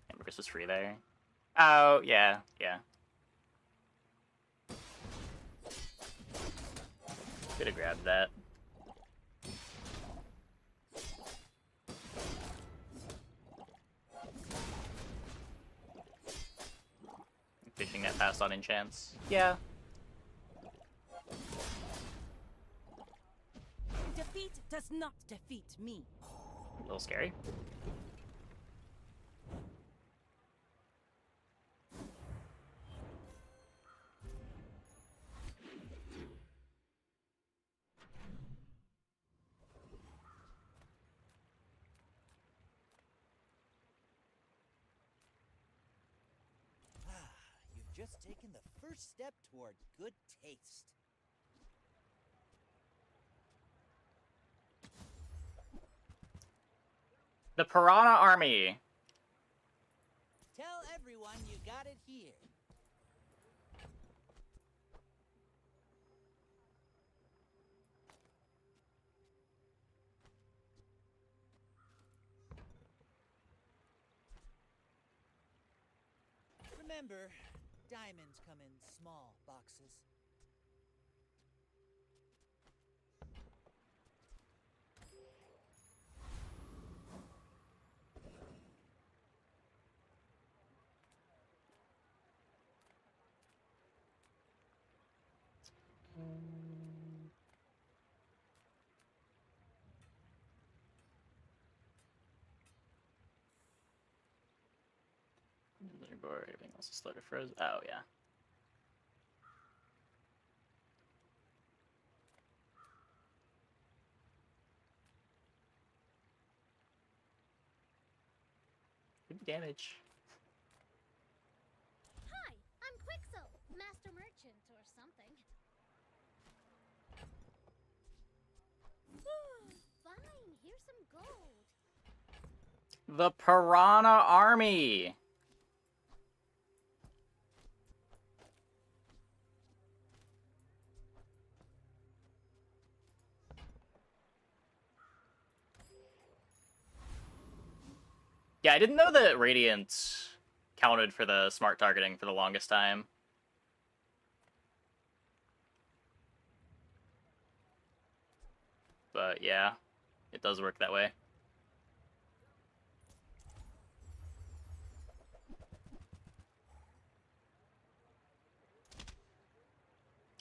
Hamburgers was free there. Oh, yeah, yeah. Could have grabbed that. Fishing net passed on enchants. Yeah. Defeat does not defeat me. A little scary. You've just taken the first step toward good taste. The Piranha Army. Tell everyone you got it here. Remember, diamonds come in small boxes. Or everything else is slowed or frozen. Oh, yeah. Good damage. Hi, I'm Quixel, Master Merchant or something. Fine, here's some gold. The Piranha Army! Yeah, I didn't know that Radiant counted for the smart targeting for the longest time. But yeah, it does work that way.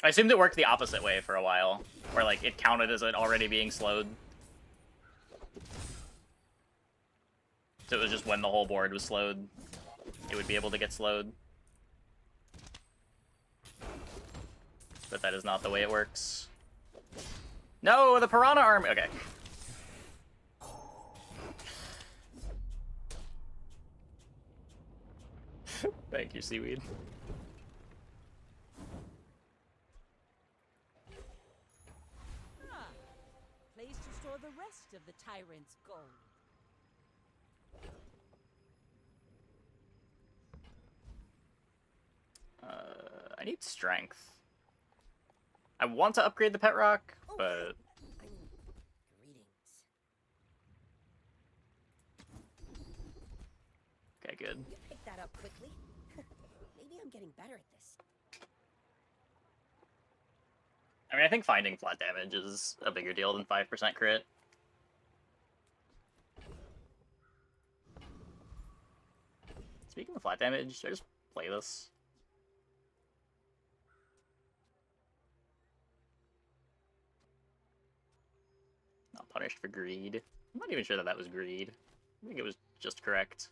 I assumed it worked the opposite way for a while, where like it counted as it already being slowed. So it was just when the whole board was slowed, it would be able to get slowed. But that is not the way it works. No, the Piranha Army! Okay. Thank you, Seaweed. Ah, place to store the rest of the tyrant's gold. I need strength. I want to upgrade the pet rock, but... Okay, good. You picked that up quickly. Maybe I'm getting better at this. I mean, I think finding flat damage is a bigger deal than 5% crit. Speaking of flat damage, should I just play this? Not punished for greed. I'm not even sure that that was greed. I think it was just correct.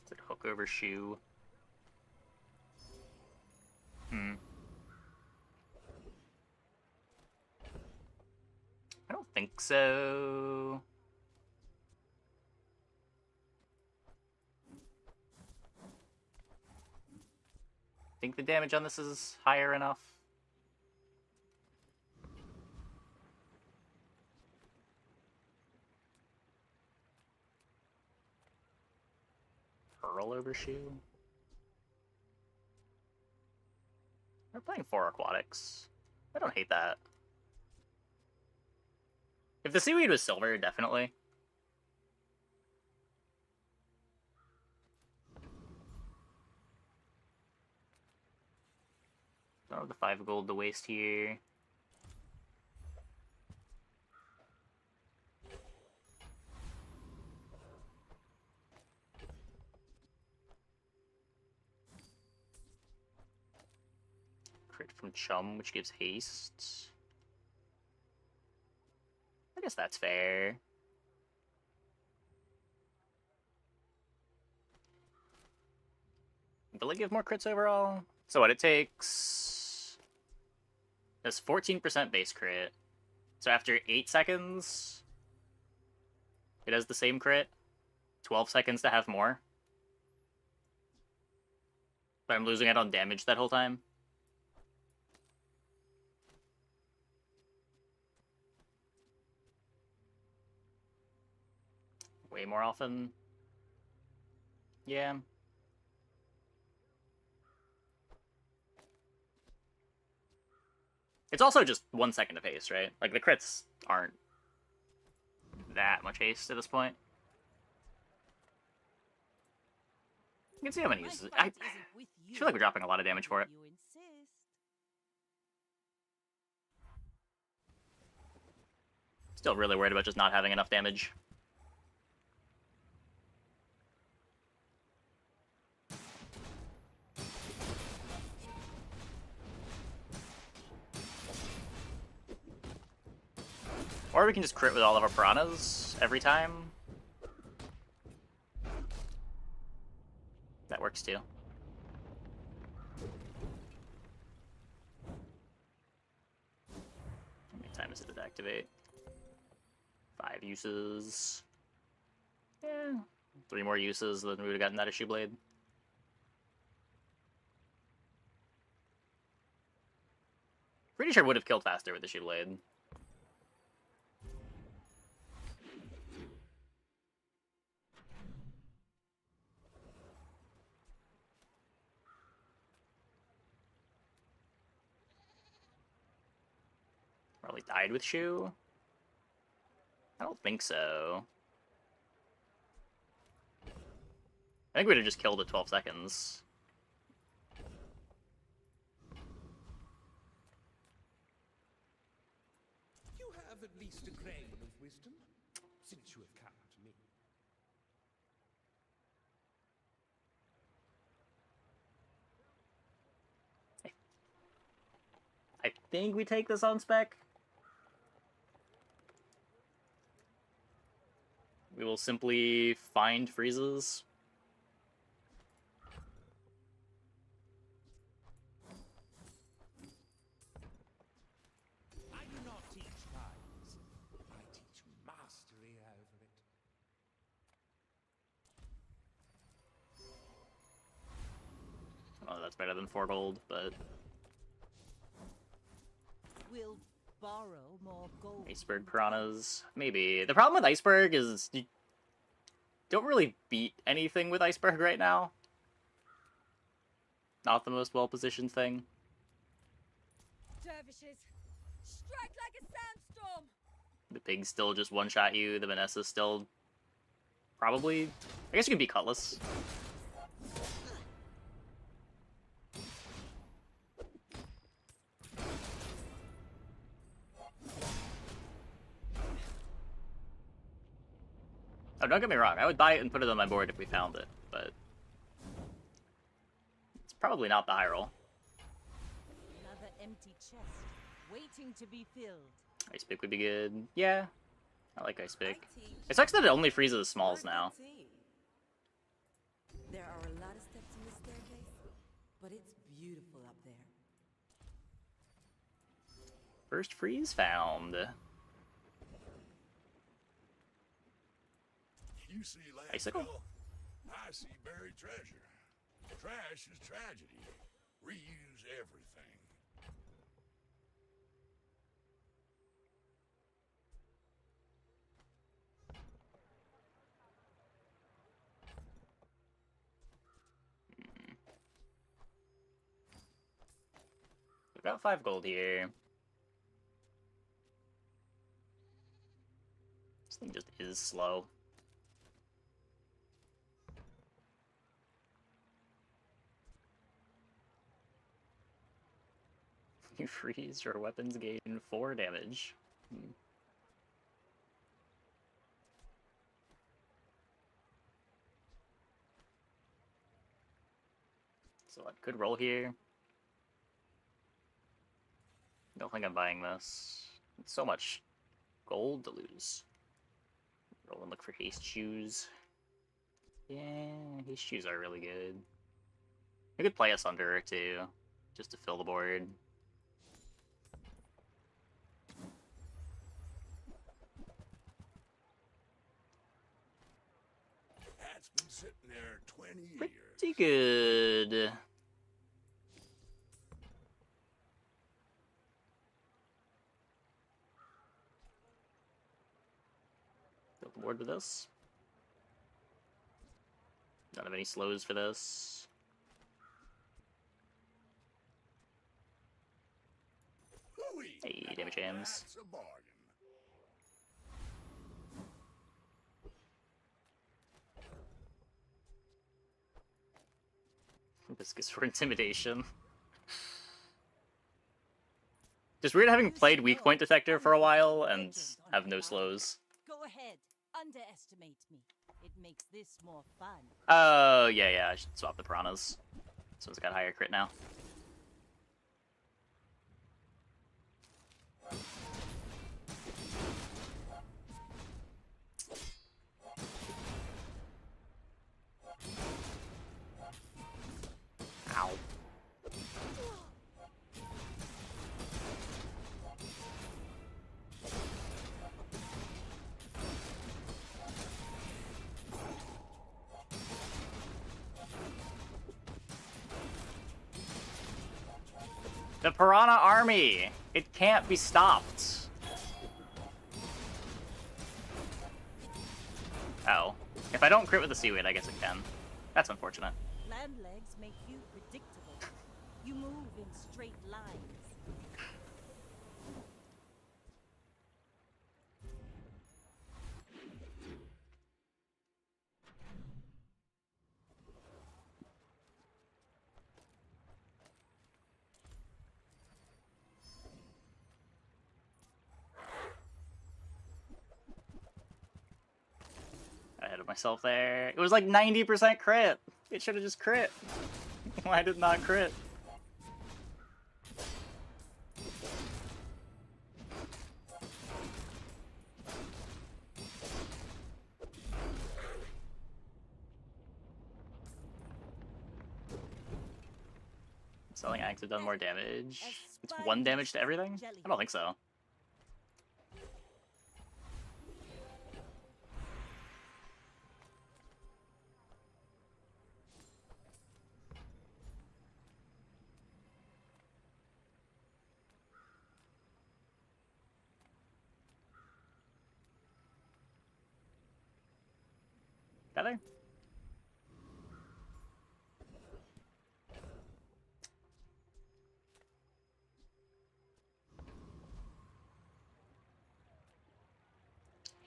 Is it hook over shoe? I don't think so. Think the damage on this is higher enough. Pearl over shoe. We're playing 4 aquatics. I don't hate that. If the seaweed was silver, definitely. Don't have the 5 gold to waste here. Crit from Chum, which gives haste. I guess that's fair. Will it give more crits overall? So what it takes... It's 14% base crit. So after 8 seconds, it has the same crit. 12 seconds to have more. But I'm losing it on damage that whole time. Way more often. Yeah. It's also just 1 second of haste, right? Like, the crits aren't that much haste at this point. You can see how many uses. I feel like we're dropping a lot of damage for it. Still really worried about just not having enough damage. Or we can just crit with all of our piranhas every time. That works too. How many times did it activate? 5 uses. Yeah. 3 more uses, then we would have gotten that issue blade. Pretty sure would have killed faster with the issue blade. Probably died with Shu? I don't think so. I think we'd have just killed at 12 seconds. You have at least a grain of wisdom, since you have come to me. I think we take this on spec. We will simply find freezes. I do not teach guidance. I teach mastery over it. Oh, that's better than 4 gold, but... We'll borrow more gold. Iceberg piranhas? Maybe. The problem with Iceberg is you don't really beat anything with Iceberg right now. Not the most well-positioned thing. Dervishes, strike like a sandstorm! The pigs still just one-shot you. The Vanessa still... Probably... I guess you can beat Cutlass. Oh, don't get me wrong. I would buy it and put it on my board if we found it, but... It's probably not the high roll. Another empty chest, waiting to be filled. Ice Pick would be good. Yeah, I like Ice Pick. It sucks that it only freezes smalls now. There are a lot of steps in this staircase, but it's beautiful up there. First freeze found. You see Icicle? landfill, I see buried treasure. Trash is tragedy. Reuse everything. We've got 5 gold here. This thing just is slow. You freeze, your weapons gain 4 damage. So I could roll here. Don't think I'm buying this. It's so much gold to lose. Roll and look for haste shoes. Yeah, haste shoes are really good. You could play us under too, just to fill the board. That's been sitting there 20 years. Pretty good. Fill the board with this. Don't have any slows for this. Hey, damage jams. That's a bargain. Hibiscus for intimidation. Just weird having played weak point detector for a while and have no slows. Go ahead, underestimate me. It makes this more fun. Oh, yeah, I should swap the piranhas. This one's got higher crit now. The Piranha army! It can't be stopped. Oh. If I don't crit with the seaweed, I guess it can. That's unfortunate. Land legs make you predictable. You move in straight lines. Ahead of myself there. It was like 90% crit. It should have just crit. Why did not crit? Selling axe have done more damage. It's 1 damage to everything? I don't think so. Feather?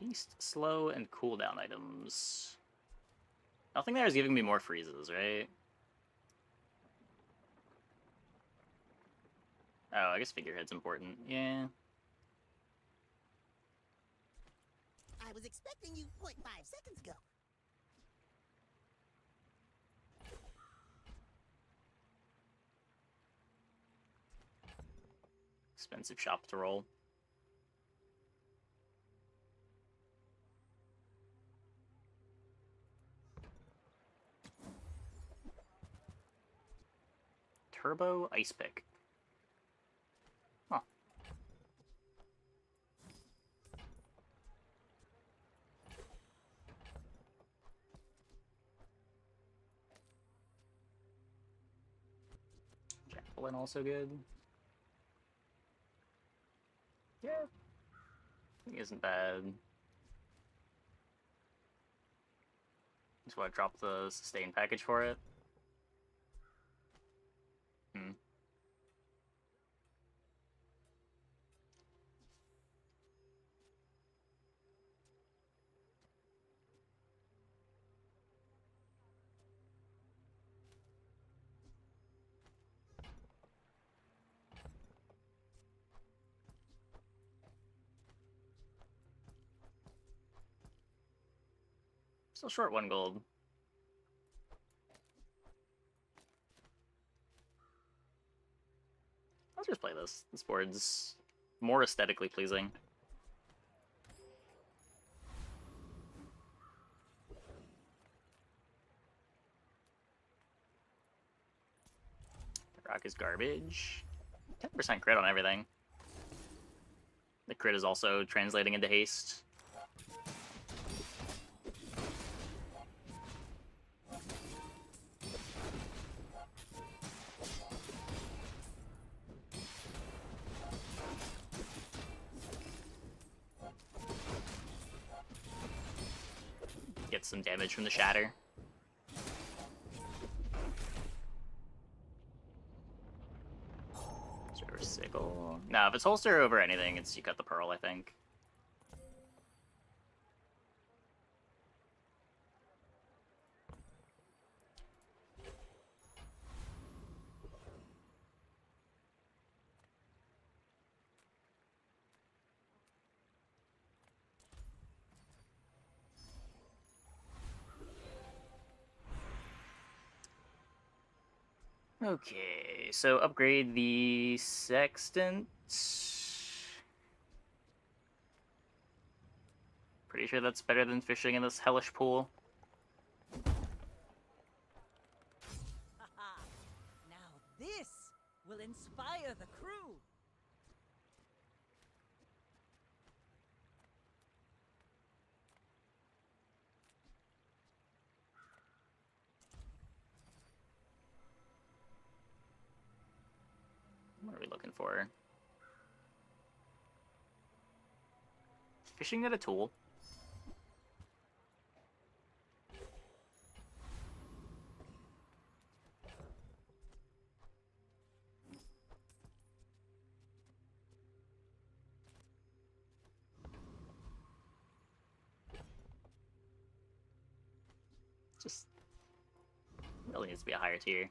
Haste, slow, and cooldown items. Nothing there is giving me more freezes, right? Oh, I guess figurehead's important. Yeah. I was expecting you 0.5 seconds ago. Expensive shop to roll. Turbo Ice Pick. Huh. Javelin also good. Yeah. Isn't bad. Just want to drop the sustain package for it. Hmm. Still short 1 gold. Let's just play this. This board's more aesthetically pleasing. The rock is garbage. 10% crit on everything. The crit is also translating into haste. Get some damage from the shatter. Sort of sickle. No, if it's holster over anything, it's you cut the pearl, I think. Okay, so upgrade the sextant. Pretty sure that's better than fishing in this hellish pool. Haha. Now this will inspire the crew. What are we for. Fishing net a tool? Just really needs to be a higher tier.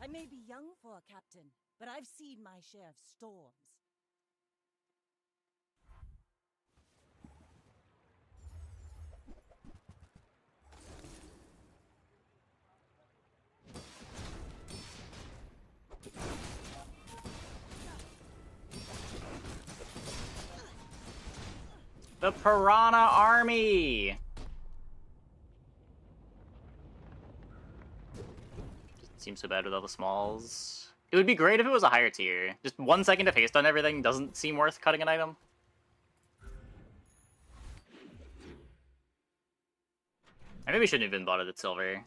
I may be young for a captain, but I've seen my share of storms. The Piranha Army! Seems so bad with all the smalls. It would be great if it was a higher tier. Just 1 second of haste on everything doesn't seem worth cutting an item. I maybe shouldn't have even bought it at silver.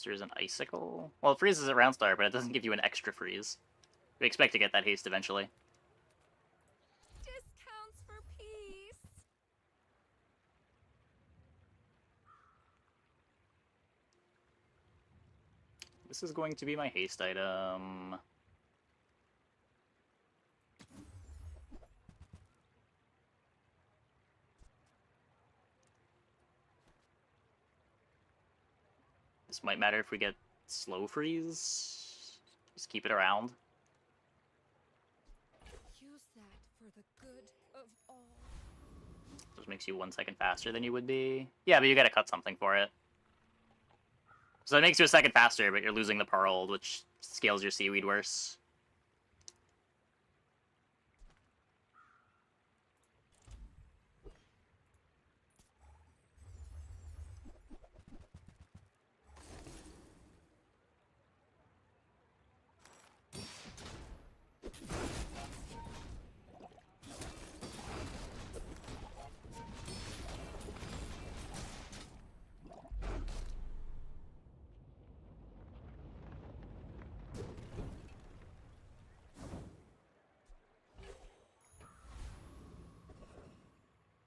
There's an icicle. Well, it freezes at round start, but it doesn't give you an extra freeze. We expect to get that haste eventually. Discounts for peace. This is going to be my haste item. This might matter if we get slow freeze. Just keep it around. Use that for the good of all. Just makes you 1 second faster than you would be. Yeah, but you gotta cut something for it. So it makes you a second faster, but you're losing the pearl, which scales your seaweed worse.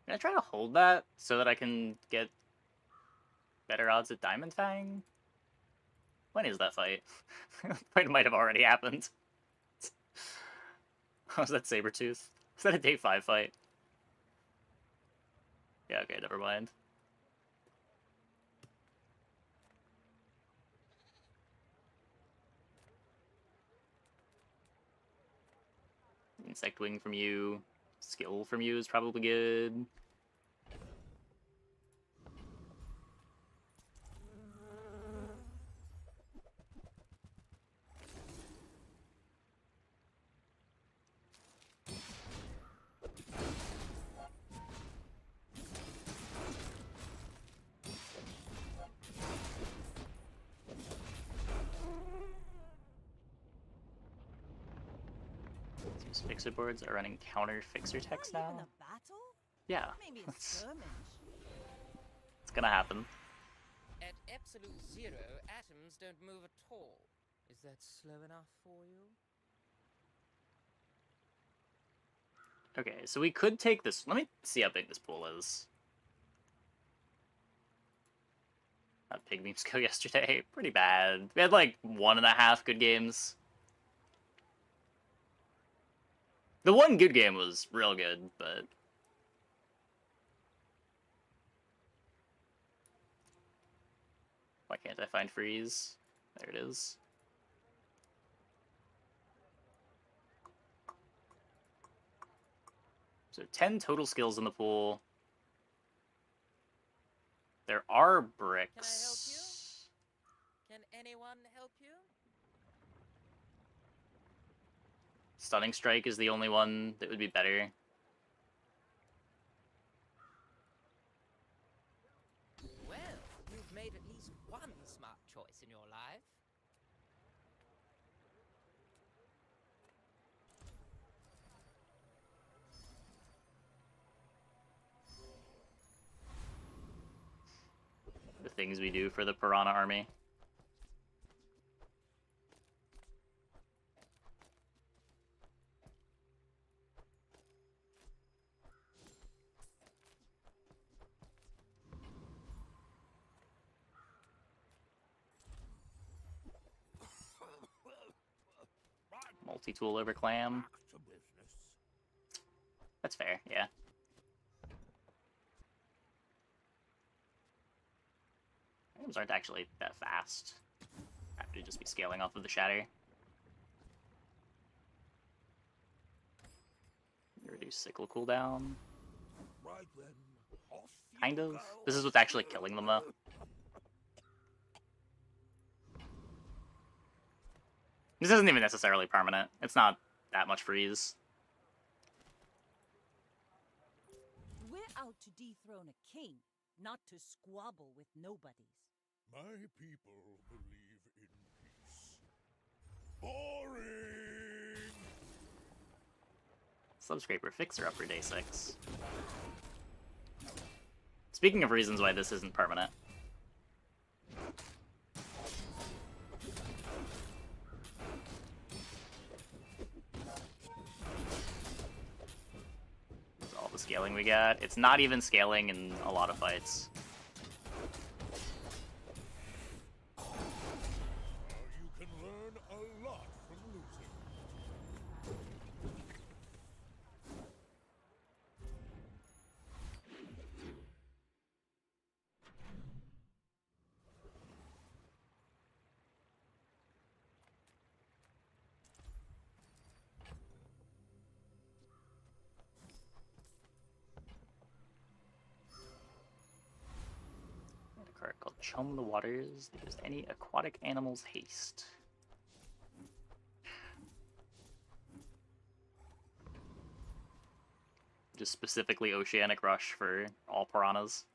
Can I try to hold that so that I can get better odds at Diamond Fang? When is that fight? The fight might have already happened. Was that Sabretooth? Is that a day 5 fight? Yeah, okay, never mind. Insect Wing from you. Skill from you is probably good. These fixer boards are running counter fixer text now. Even a battle? Yeah. Maybe a skirmish. It's gonna happen. At absolute zero, atoms don't move at all. Is that slow enough for you? Okay, so we could take this. Let me see how big this pool is. How'd Pig Memes go yesterday? Pretty bad. We had like 1.5 good games. The one good game was real good, but... Why can't I find freeze? There it is. So 10 total skills in the pool. There are bricks. Can anyone help you? Stunning Strike is the only one that would be better. Well, you've made at least one smart choice in your life. things we do for the Piranha army. Multi-tool over clam. That's fair, yeah. Items aren't actually that fast. Have to just be scaling off of the shatter. Reduce sickle cooldown. Right then, off Kind you of. go. This is what's actually killing them, though. This isn't even necessarily permanent. It's not that much freeze. We're out to dethrone a king, not to squabble with nobodies. My people believe in peace. Boring! Subscraper Fixer up for day 6. Speaking of reasons why this isn't permanent. That's all the scaling we got. It's not even scaling in a lot of fights. You can learn a lot from losing. A card called Chum the Waters. There's any aquatic animals haste. Just specifically Oceanic Rush for all piranhas.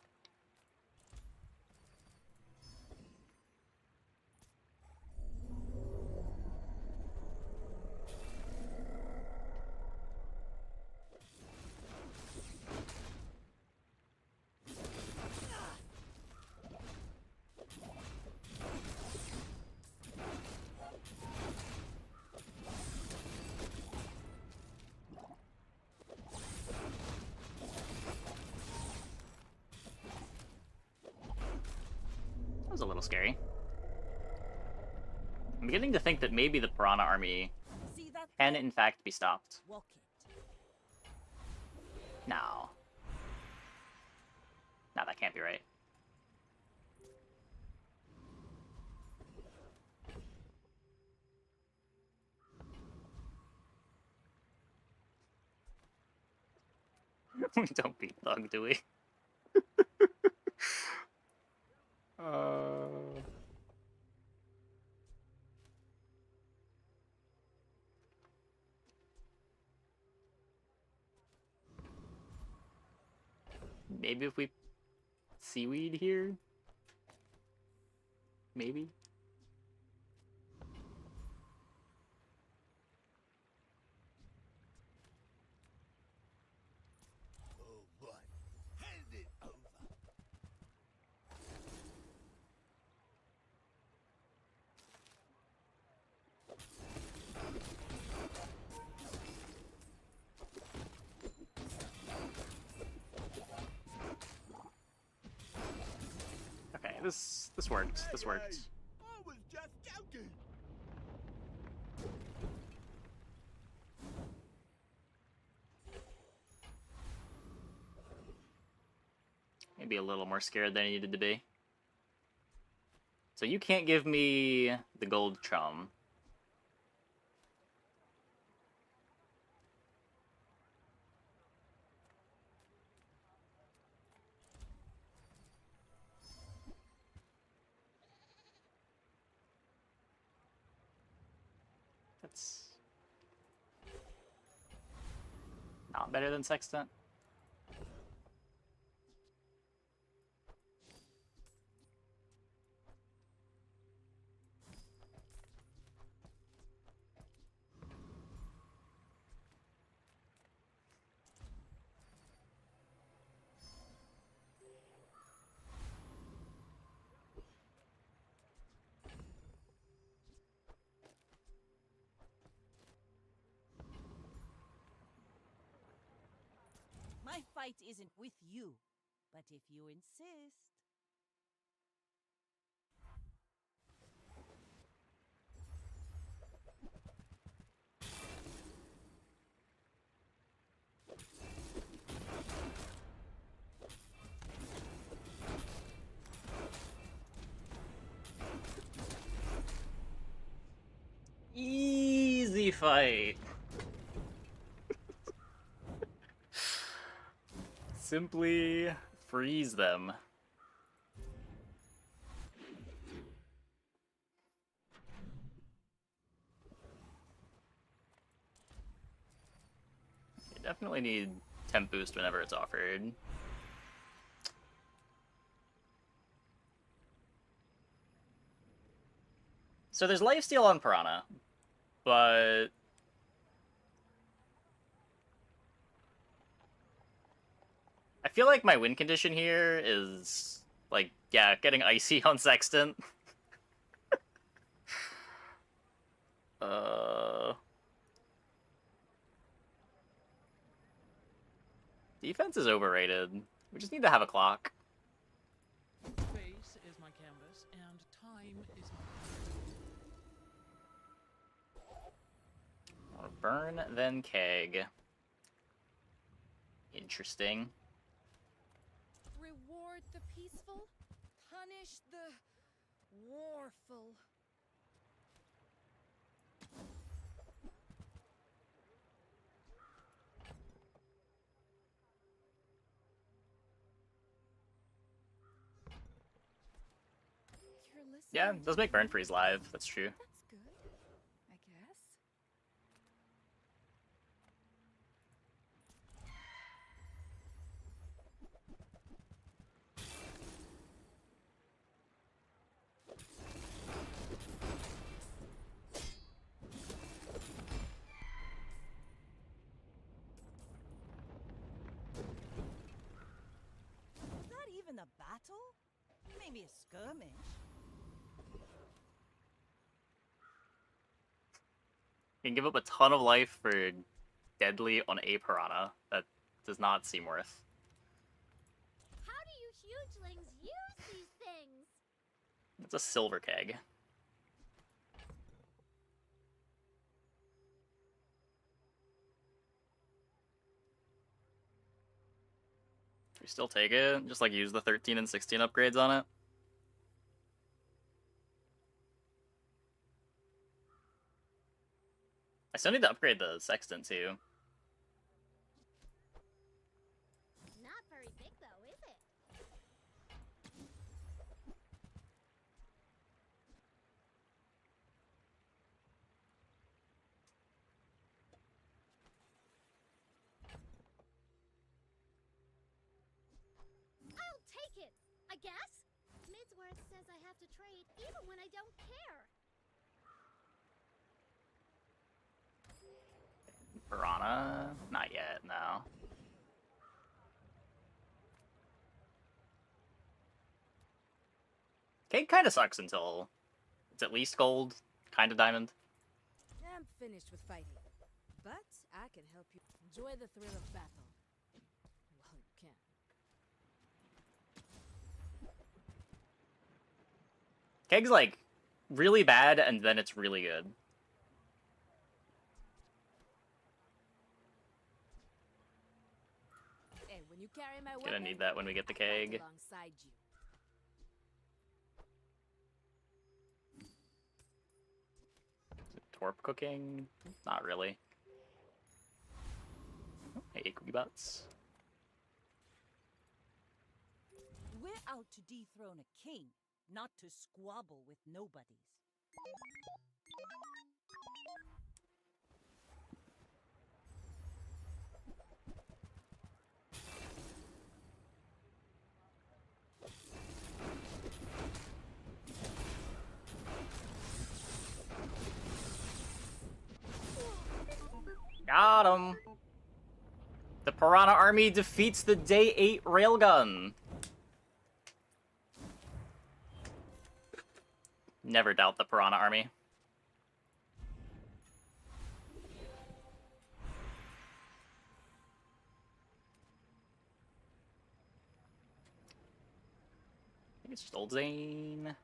That was a little scary. I'm beginning to think that maybe the Piranha army can in fact be stopped. Walk it. No. No, that can't be right. We don't beat Thug, do we? Maybe if we seaweed here? Maybe? Oh boy, hand it over. Okay, this worked. This worked. I was just joking. Maybe a little more scared than I needed to be. So you can't give me the gold chum. That's not better than Sextant. fight isn't with you, but if you insist. Easy fight. Simply freeze them. You definitely need temp boost whenever it's offered. So there's lifesteal on Piranha, but I feel like my win condition here is, like, yeah, getting icy on Sextant. Defense is overrated. We just need to have a clock. Space is my canvas, and time is my Or burn, then keg. Interesting. Reward the peaceful, punish the warful. You're listening. Yeah, it does make burn freeze live. That's true. That's good, I guess. Is that even a battle? Maybe a skirmish. You can give up a ton of life for deadly on a Piranha. That does not seem worth. How do you hugelings use these things? It's a silver keg. We still take it? Just like use the 13 and 16 upgrades on it? I still need to upgrade the Sextant too. Not very big though, is it? I'll take it, I guess. Midsworth says I have to trade even when I don't care. Piranha? Not yet, no. Keg kinda sucks until it's at least gold, kinda diamond. I'm finished with fighting, but I can help you enjoy the thrill of battle. Well, you can. Keg's like really bad and then it's really good. And when you carry my Gonna weapon, need that when we get the I fight keg. alongside you. Torp cooking? Not really. Oh, hey, cookie butts. We're out to dethrone a king, not to squabble with nobodies. Got him! The Piranha army defeats the Day 8 railgun. Never doubt the Piranha army. It's just Old Zane.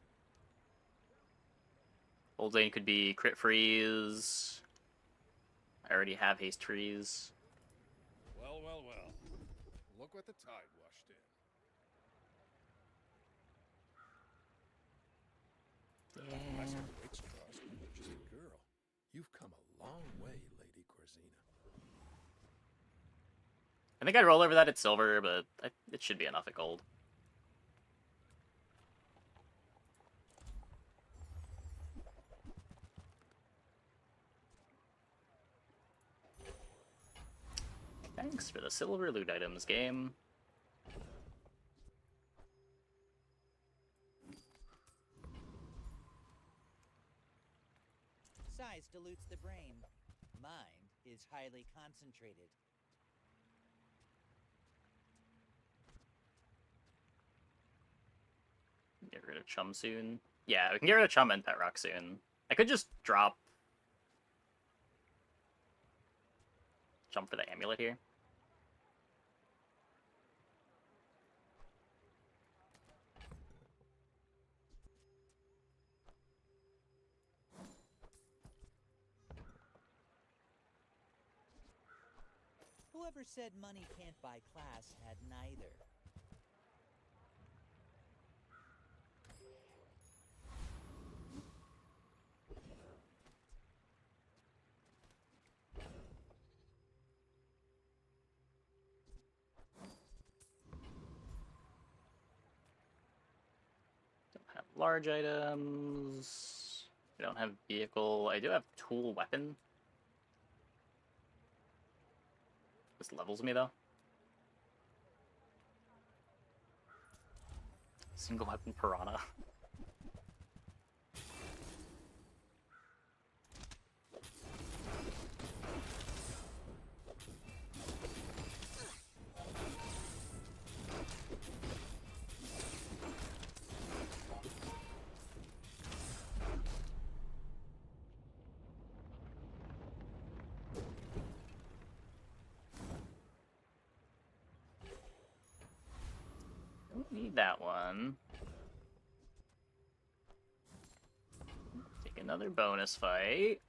Old Zane could be crit freeze. I already have haste trees. Well, well, well. Look what the tide washed in. Yeah. That's the witch crossed. Just a girl. You've come a long way, Lady Corzina. I think I'd roll over that at silver, but it should be enough at gold. Thanks for the silver loot items, game. Size dilutes the brain. Mind is highly concentrated. Get rid of Chum soon. Yeah, we can get rid of Chum and Pet Rock soon. I could just drop Chum for the amulet here. Whoever said money can't buy class had neither. Don't have large items. I don't have vehicle. I do have tool weapon. This levels me though. Single weapon Piranha. Don't need that one. Take another bonus fight.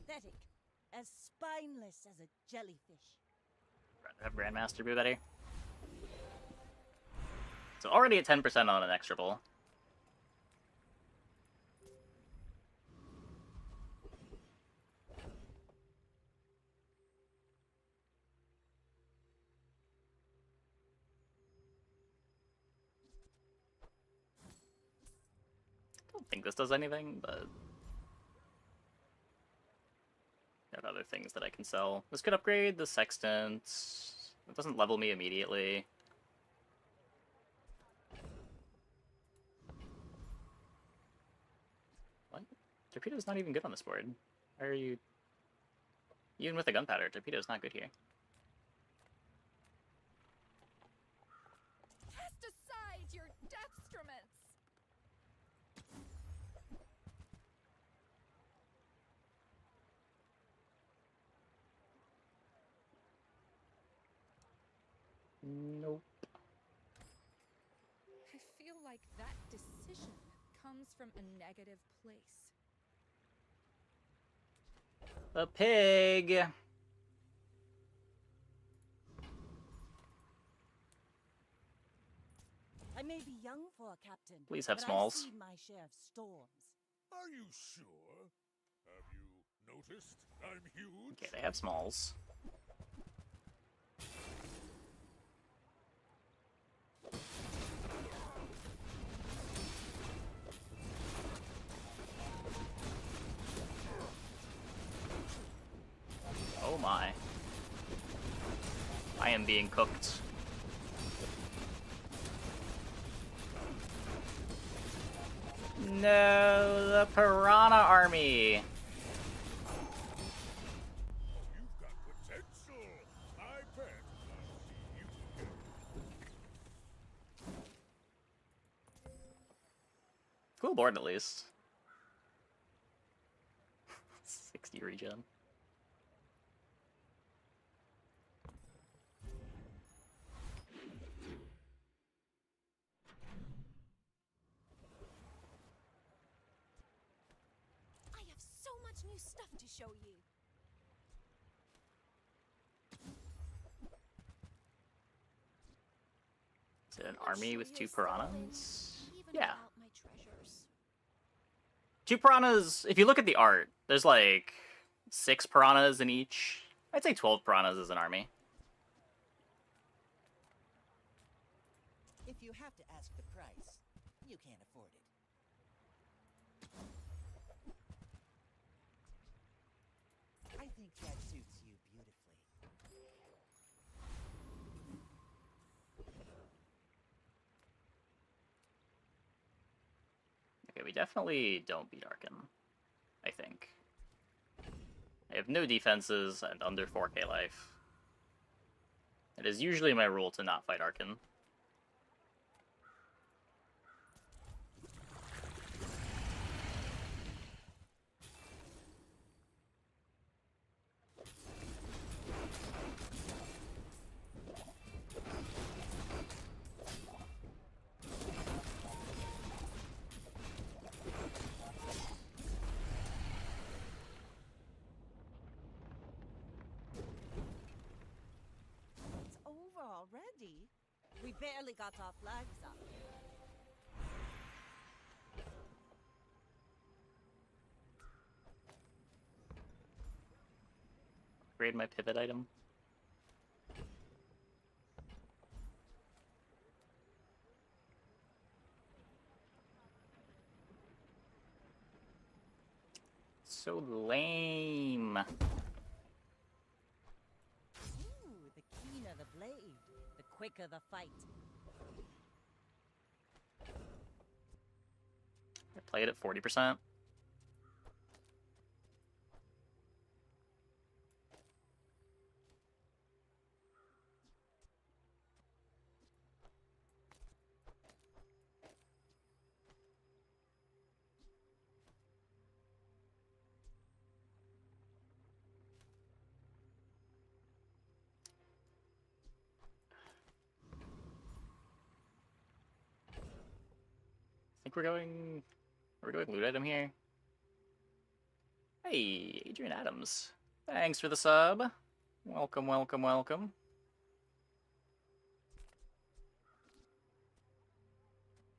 Pathetic. As spineless as a jellyfish. Rather have Grandmaster be better. So already at 10% on an extra bowl. Don't think this does anything, but I have other things that I can sell. This could upgrade the Sextant. It doesn't level me immediately. What? Torpedo's not even good on this board. Why are you... Even with the gunpowder, Torpedo's not good here. Cast aside your deathstruments! Nope. I feel like that decision comes from a negative place. A pig! I may be young for a captain. Please have but smalls. I've seen my share of storms. Are you sure? Have you noticed I'm huge? Okay, they have smalls. Oh my. I am being cooked. No, the Piranha Army. You've got potential. I bet I'll see you again. 'Cool board at least. 60 regen. I have so much new stuff to show you. Is it an I'm army sure with you'll 2 still win, piranhas? even Yeah. without my treasures. 2 piranhas, if you look at the art, there's like 6 piranhas in each. I'd say 12 piranhas is an army. If you have to ask the price, you can't afford it. I think that suits you beautifully. Okay, we definitely don't beat Arkin, I think. I have no defenses and under 4k life. It is usually my rule to not fight Arkin. It's over already. We barely got our flags up. Upgrade my pivot item. So lame. Ooh, the keener the blade, the quicker the fight. I play it at 40%. I think we're going loot item here. Hey, Adrian Adams. Thanks for the sub. Welcome, welcome, welcome.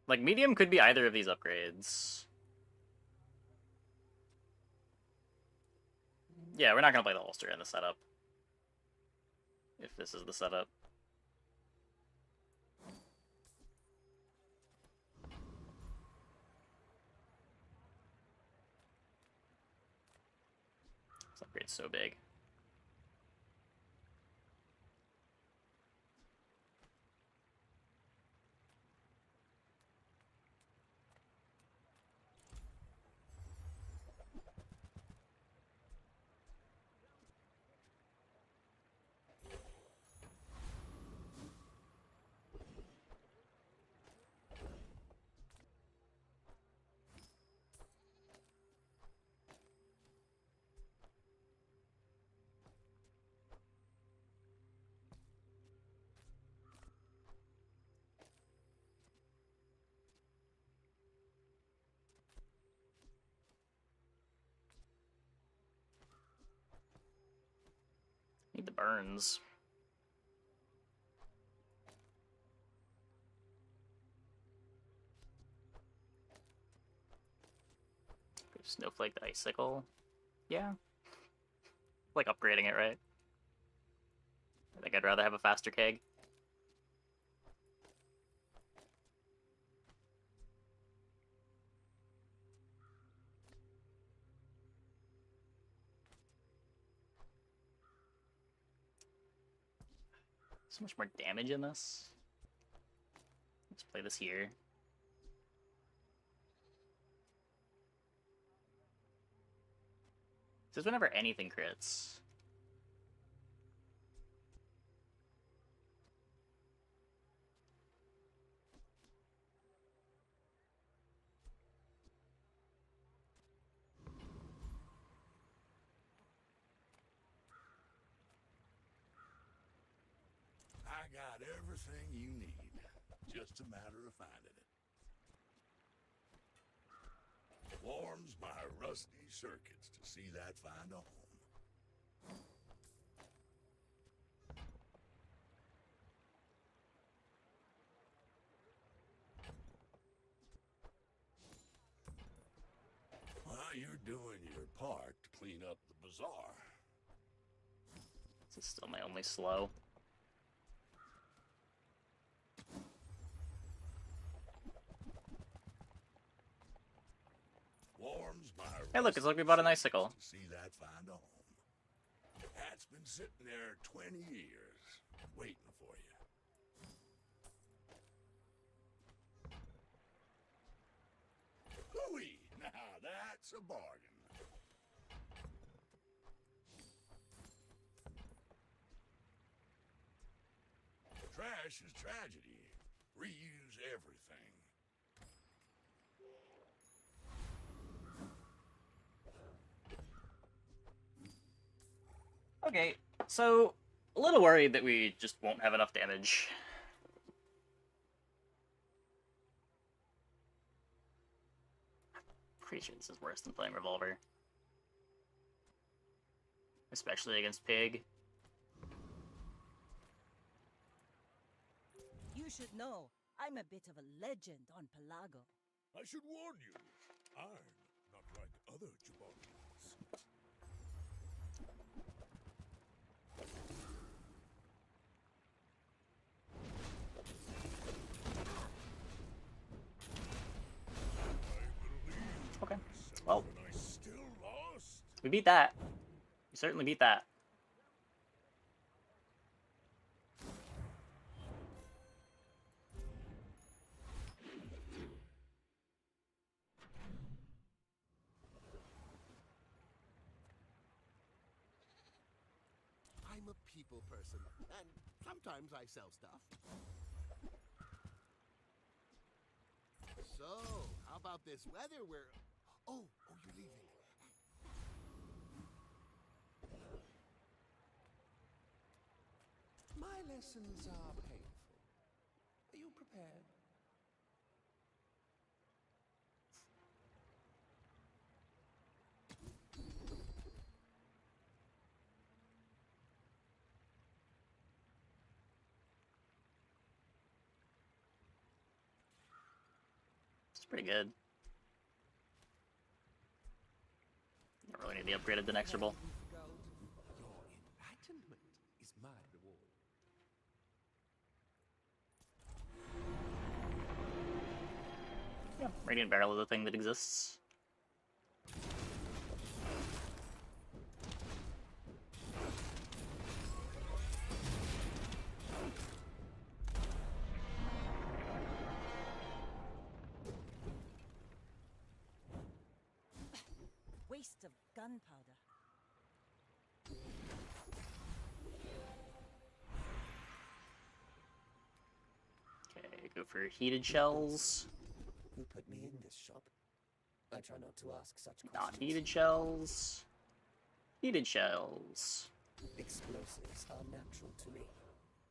Like, medium could be either of these upgrades. Yeah, we're not gonna play the holster in the setup. If this is the setup. This upgrade's so big. Need the burns. Snowflake the icicle. Yeah. Like upgrading it, right? I think I'd rather have a faster keg. So much more damage in this. Let's play this here. Says whenever anything crits. I got everything you need. Just a matter of finding it. Warms my rusty circuits to see that find a home. While you're doing your part to clean up the bazaar. This is still my only slow. Warms my Hey, look, it's like we bought an icicle. to see that find a home. That's been sitting there 20 years, waiting for you. Hooey! Now that's a bargain. Trash is tragedy. Reuse everything. Okay, so a little worried that we just won't have enough damage. Pretty sure this is worse than playing Revolver. Especially against Pig. You should know, I'm a bit of a legend on Pelago. I should warn you, I'm not like other jabronis. Okay, well, I still lost. we beat that. We certainly beat that. I'm a people person, and sometimes I sell stuff. So, how about this weather where... Oh, you're leaving. My lessons are painful. Are you prepared? It's pretty good. Don't really need the upgraded inexorable. Your enlightenment is my reward. Yeah, Radiant Barrel is a thing that exists. Waste of gunpowder. Okay, go for heated shells. Who put me in this shop? I try not to ask such questions. Not heated shells. Heated shells. Explosives are natural to me.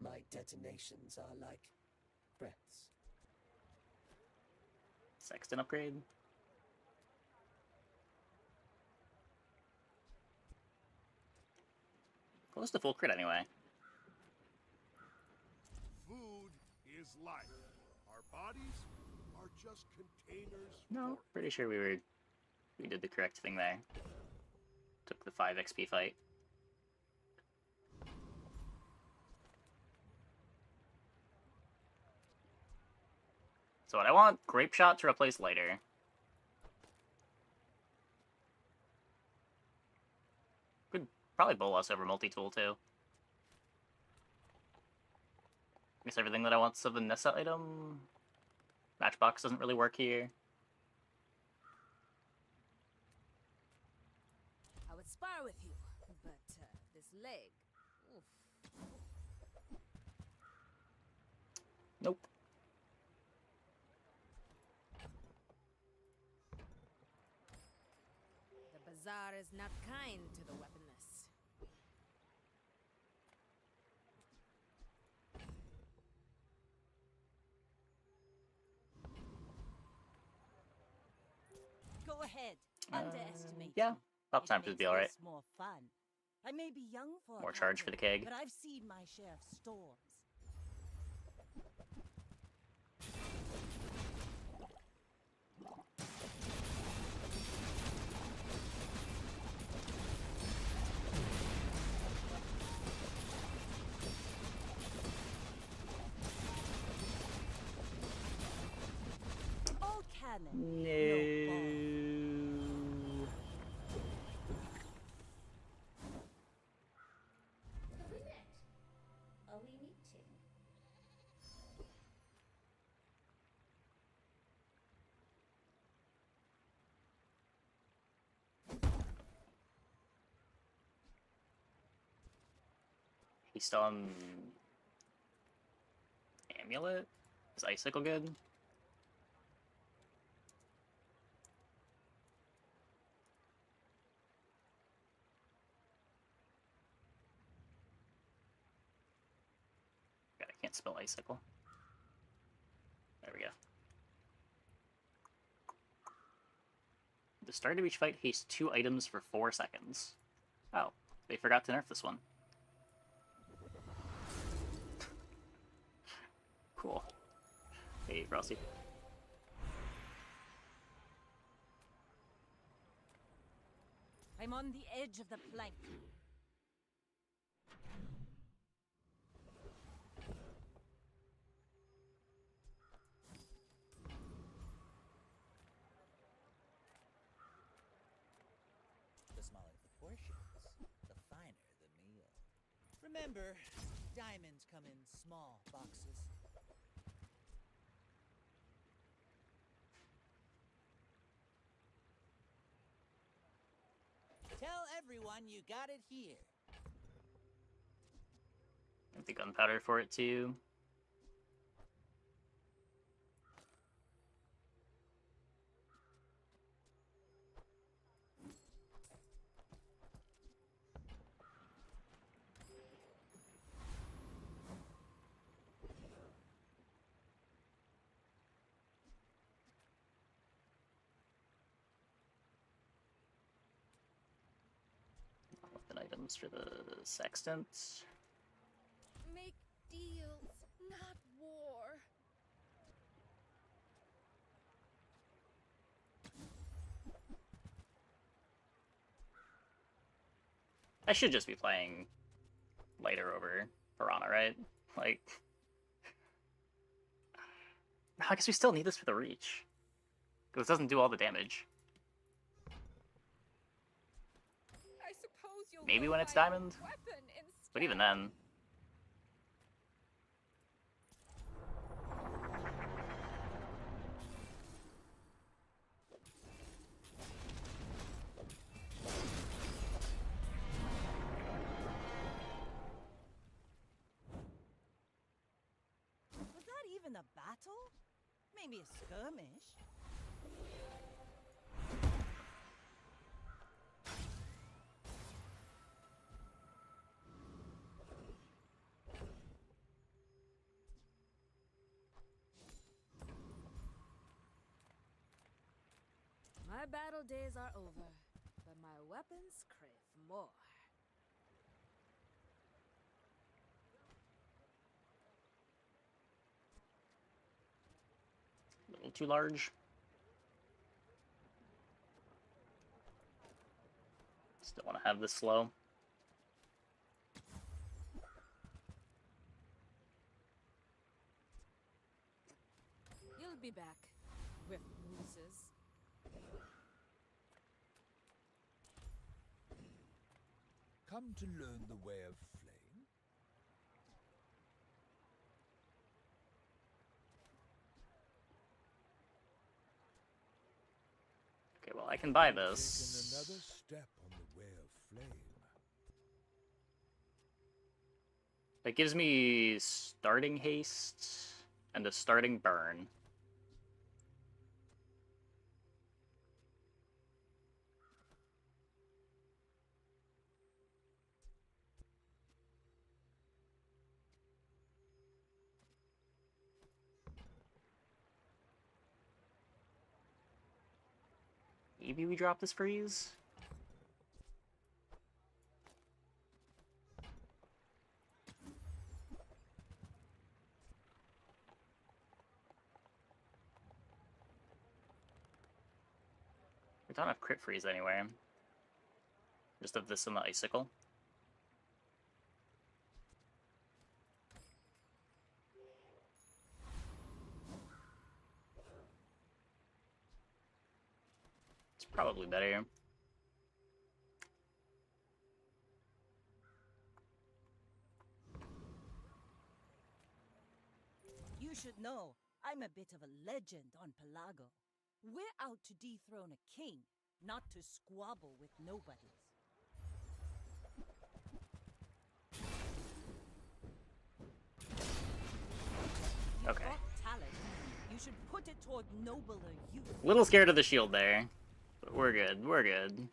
My detonations are like breaths. Sexton upgrade. Close to full crit anyway. Food is life. Our bodies are just containers. No, pretty sure we did the correct thing there. Took the 5 XP fight. So what I want, Grape Shot to replace Lighter. Could probably Bolas over Multi-Tool too. I guess everything that I want's a Vanessa item. Matchbox doesn't really work here. How it's spar with you, but this leg. Oof. Nope. The bazaar is not kind to the weaponless. Go ahead. Underestimate yeah. me. Up It time should makes be alright. this more fun. I may be young for a More charge for the captain, keg. but I've seen my share of storms. All cannon, no ball. Lynette, are we meeting? He's still on Amulet? Is Icicle good? God, I can't spell Icicle. There we go. The start of each fight hastes 2 items for 4 seconds. Oh, they forgot to nerf this one. Cool. Hey, Frosty. I'm on the edge of the plank. The smaller the portions, the finer the meal. Remember, diamonds come in small boxes. Tell everyone you got it here. I the gunpowder for it too. Weapon items for the sextant. Make deals, not war. I should just be playing lighter over Piranha, right? Like, I guess we still need this for the reach. Because it doesn't do all the damage. I suppose you'll Maybe go when it's buy a diamond? weapon But even then. Was that even a battle? Maybe a skirmish. My battle days are over, but my weapons crave more. A little too large. Still want to have this slow. You'll be back with bruises. Come to learn the way of flame? Okay, well, I can buy Taken this. another step on the way of flame. That gives me starting haste and a starting burn. Maybe we drop this freeze? We don't have crit freeze anyway. Just have this and the icicle. It's probably better. You should know, I'm a bit of a legend on Pelago. We're out to dethrone a king, not to squabble with nobodies. Okay. Talent. You should put it toward nobler use. Little scared of the shield there. But we're good, we're good.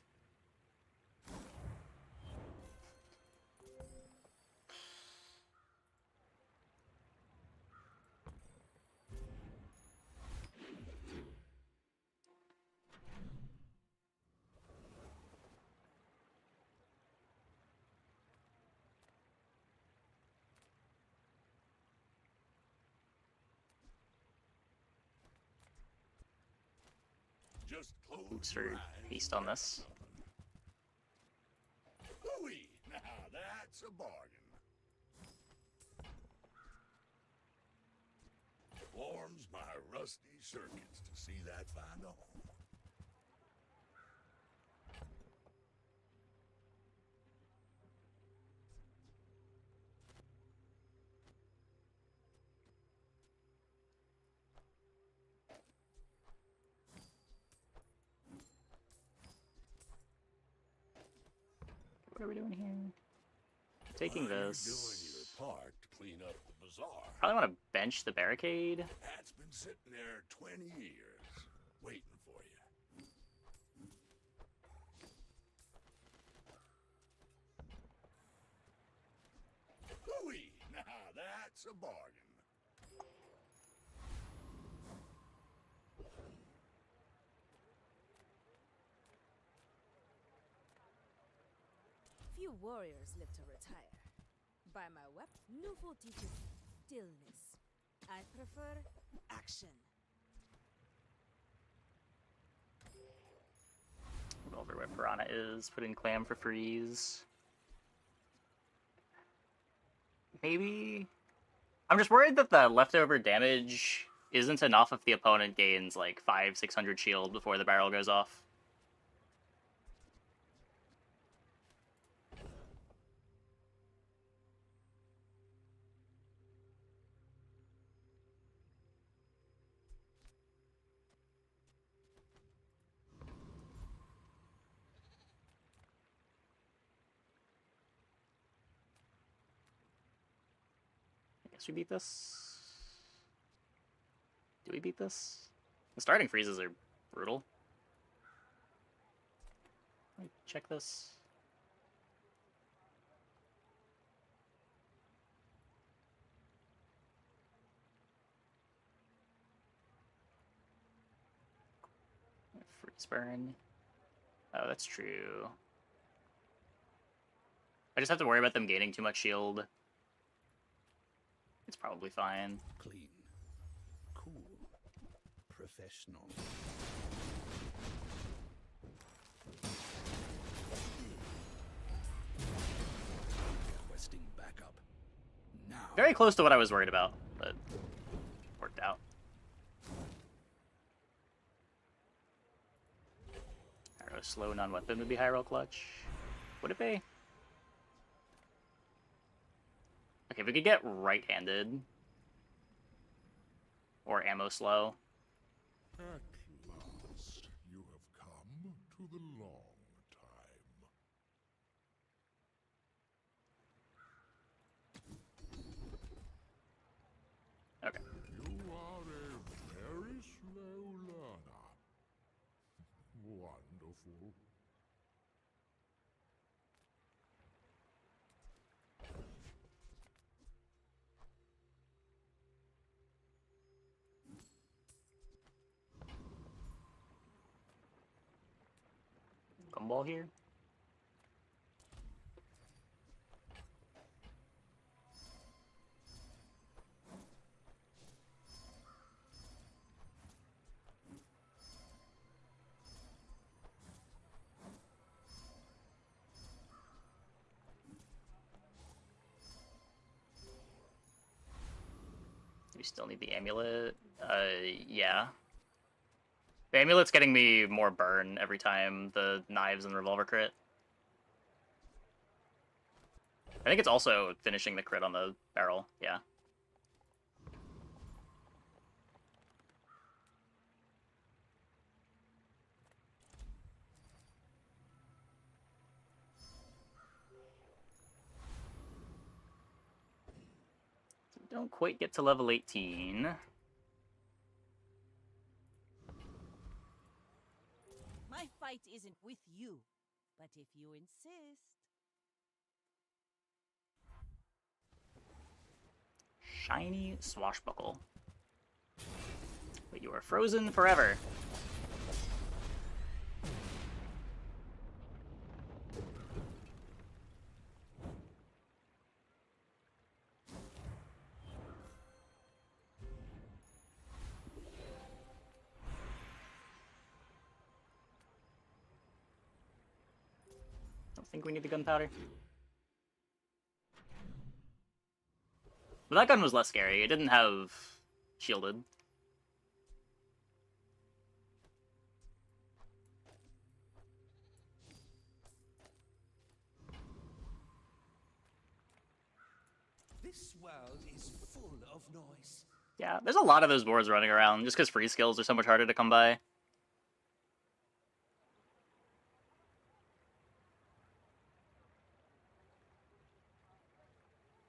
Just close Oops, your for eyes. haste on this. Ooh-wee, now that's a bargain. Warms my rusty circuits to see that find a home. What are we doing here? Taking While this. you're doing your part to clean up the bazaar. Probably want to bench the barricade. That's been sitting there 20 years, waiting for you. Hooey! Now that's a bargain. Few warriors live to retire. By my weapon, Nufo teaches stillness. I prefer action. Go over where Piranha is. Put in Clam for freeze. Maybe. I'm just worried that the leftover damage isn't enough if the opponent gains like 500-600 shield before the barrel goes off. I guess we beat this. Do we beat this? The starting freezes are brutal. Let me check this. Freeze burn. Oh, that's true. I just have to worry about them gaining too much shield. It's probably fine. Clean, cool, professional. Requesting backup. Now. Very close to what I was worried about, but worked out. Arrow slow non-weapon would be high roll clutch. Would it be? Okay, if we could get right-handed or ammo slow. At last, you have come to the long time. Careful. Gumball here. We still need the amulet. Yeah. The amulet's getting me more burn every time the knives and revolver crit. I think it's also finishing the crit on the barrel, yeah. Don't quite get to level 18. My fight isn't with you, but if you insist. Shiny swashbuckle. But you are frozen forever. Don't think we need the gunpowder. But that gun was less scary. It didn't have shielded. This world is full of noise. Yeah, there's a lot of those boards running around, just because free skills are so much harder to come by.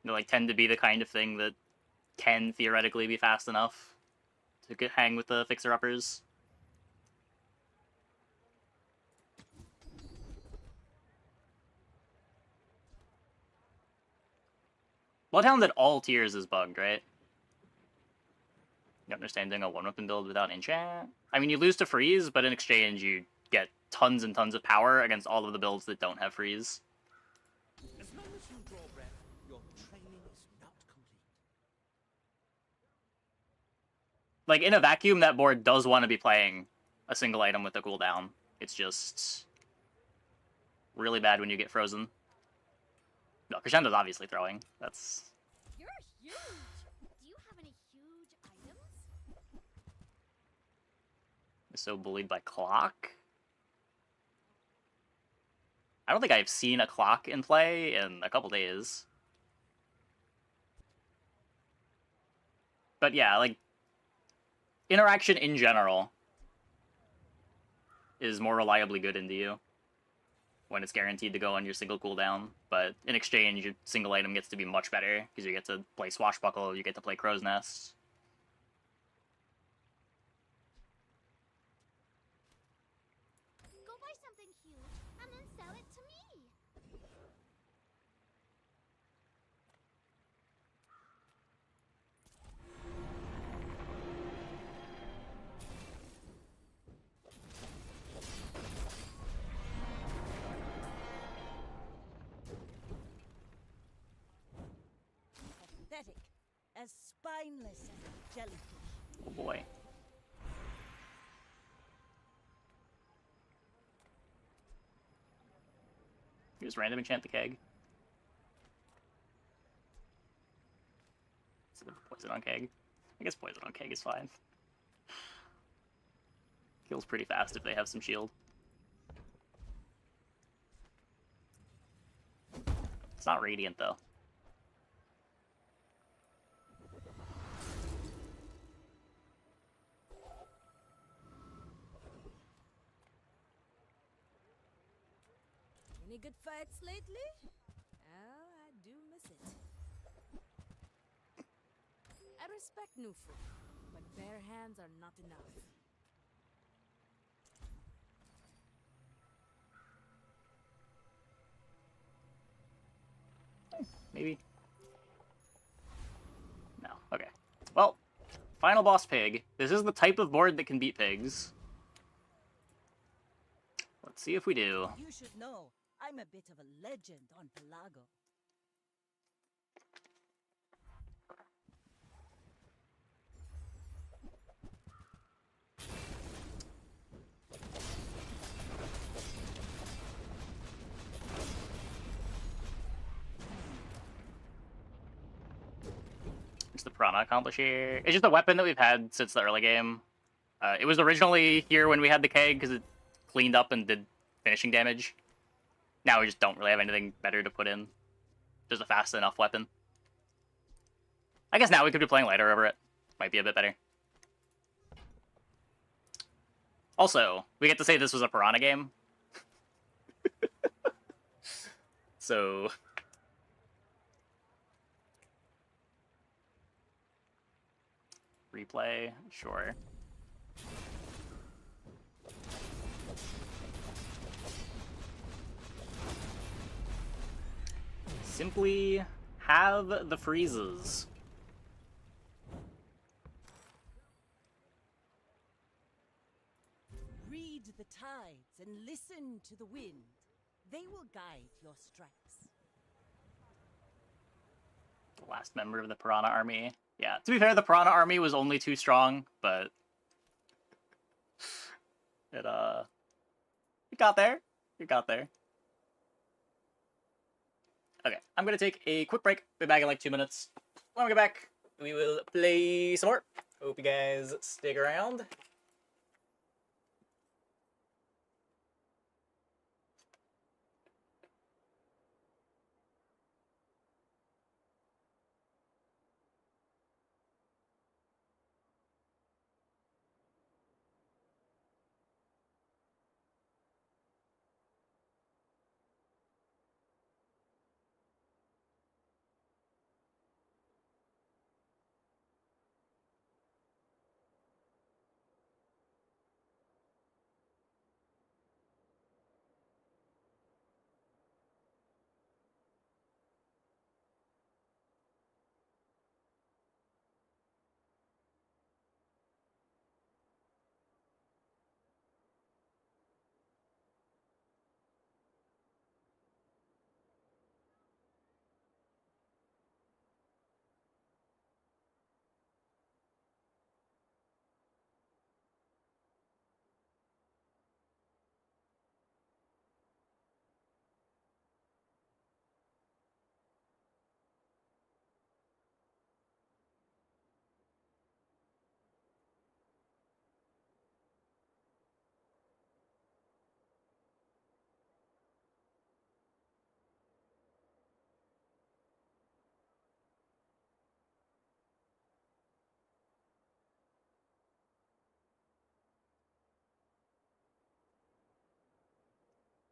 They like tend to be the kind of thing that can theoretically be fast enough to hang with the fixer-uppers. Bloodhound at all tiers is bugged, right? You understand doing a one-weapon build without enchant? I mean, you lose to freeze, but in exchange you get tons and tons of power against all of the builds that don't have freeze. As long as you draw breath, your training is not complete. Like, in a vacuum, that board does want to be playing a single item with a cooldown. It's just really bad when you get frozen. No, Crescendo's obviously throwing. That's... You're huge! Do you have any huge items? so bullied by clock. I don't think I've seen a clock in play in a couple days. But yeah, like, interaction in general is more reliably good into you when it's guaranteed to go on your single cooldown, but in exchange, your single item gets to be much better, because you get to play Swashbuckle, you get to play Crow's Nest. Go buy something huge and then sell it to me. Pathetic. As spineless as a jellyfish. Oh boy. You just random enchant the keg. Instead of poison on keg. I guess poison on keg is fine. Kills pretty fast if they have some shield. It's not radiant though. Any good fights lately? Oh, I do miss it. I respect new food, but bare hands are not enough. Maybe? No. Okay. Well, final boss pig. This is the type of board that can beat pigs. Let's see if we do. You should know, I'm a bit of a legend on Pelago. What's the Piranha accomplish here? It's just a weapon that we've had since the early game. It was originally here when we had the keg because it cleaned up and did finishing damage. Now we just don't really have anything better to put in. Just a fast enough weapon. I guess now we could be playing lighter over it. Might be a bit better. Also, we get to say this was a Piranha game. So... Replay? Sure. Simply have the freezes. Read the tides and listen to the wind. They will guide your strikes. The last member of the Piranha army. Yeah, to be fair, the Piranha army was only too strong, but it got there. It got there. Okay, I'm gonna take a quick break. Be back in like 2 minutes. When we get back, we will play some more. Hope you guys stick around.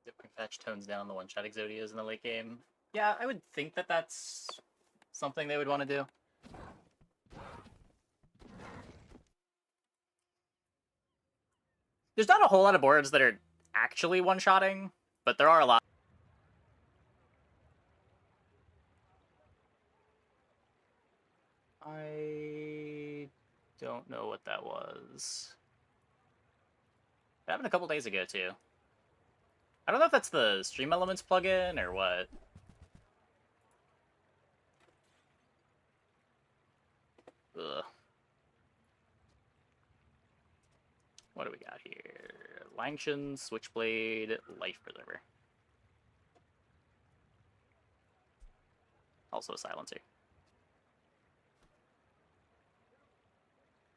Dipping fetch tones down the one-shot Exodias in the late game. Yeah, I would think that that's something they would want to do. There's not a whole lot of boards that are actually one-shotting, but there are a lot. I don't know what that was. It happened a couple days ago, too. I don't know if that's the Stream Elements plugin or what. Ugh. What do we got here? Langshan, Switchblade, Life Preserver. Also a Silencer.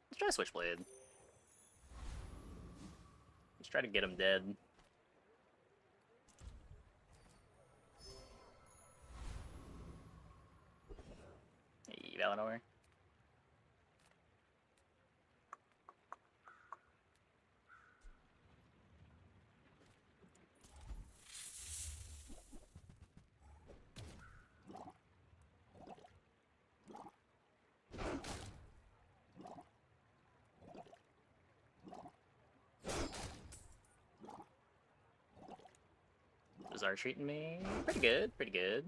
Let's try Switchblade. Let's try to get him dead. Hey, Valinor. Bizarre treating me pretty good, pretty good.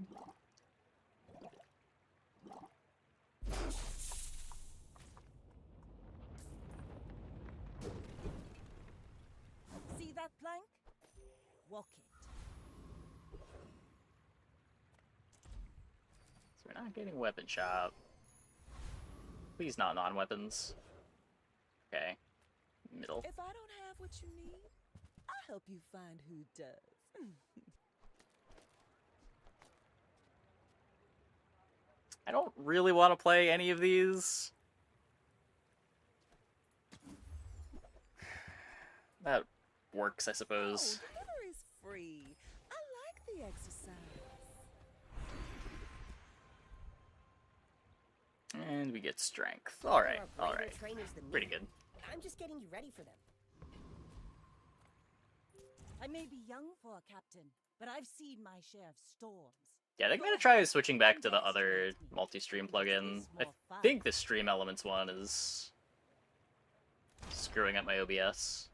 plank? Walk it. So we're not getting weapon shop. Please not non-weapons. Okay. Middle. If I don't have what you need, I'll help you find who does. I don't really want to play any of these. That works, I suppose. Oh, delivery's free. I like the exercise. And we get strength. Alright, There are braver alright. trainers than me. Pretty good. I'm just getting you ready for them. I may be young for a captain, but I've seen my share of storms. Yeah, I think I'm gonna try switching back to the other multi-stream plugin. I think the Stream Elements one is screwing up my OBS.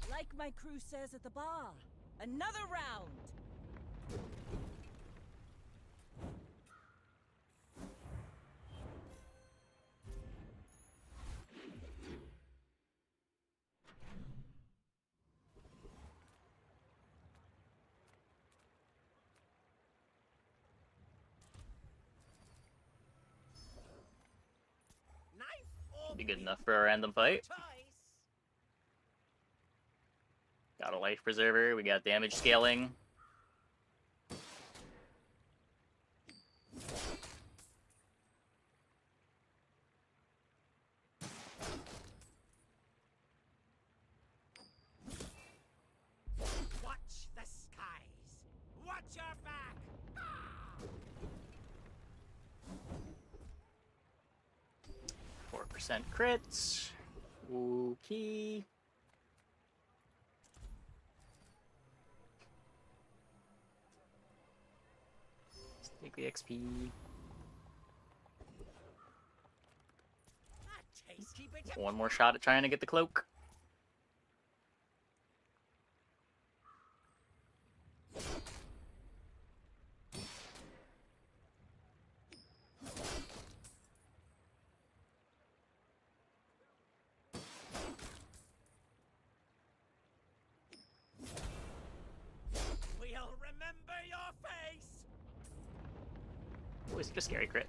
Like my crew says at the bar, another round. Be good enough for a random fight. Got a life preserver, we got damage scaling. Watch the skies. Watch your back. 4% crits. Okay. Let's take the XP. One more shot at trying to get the cloak. We'll remember your face. Oh, it's just scary crit.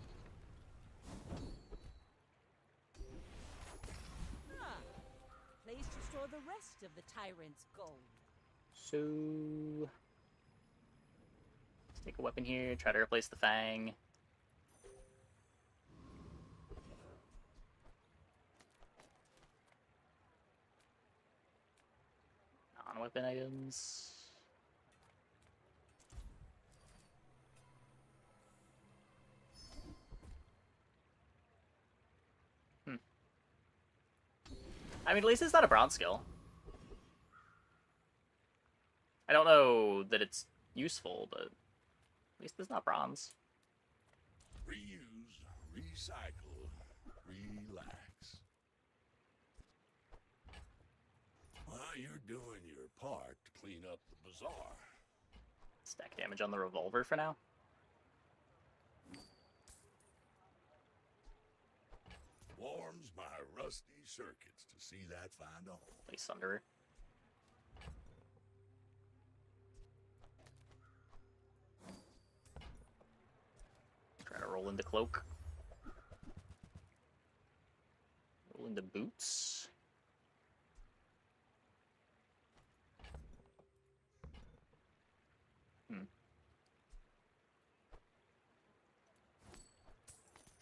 Ah, place to store the rest of the tyrant's gold. So let's take a weapon here, try to replace the Fang. Non-weapon items. I mean, at least it's not a bronze skill. I don't know that it's useful, but at least it's not bronze. Reuse, recycle, relax. Well, you're doing your part to clean up the bazaar. Stack damage on the revolver for now. Warms my rusty circuits to see that find a home. Place under her. Try to roll into cloak. Roll into boots.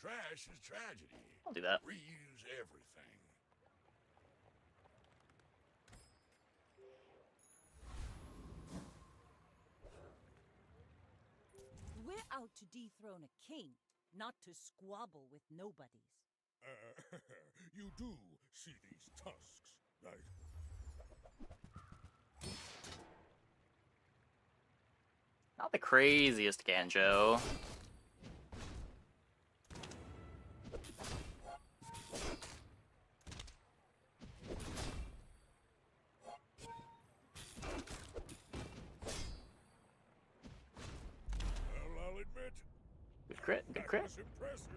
Trash is tragedy. I'll do that. Reuse everything. We're out to dethrone a king, not to squabble with nobodies. You do see these tusks, right? Not the craziest Ganjo. crit, good crit. was impressive.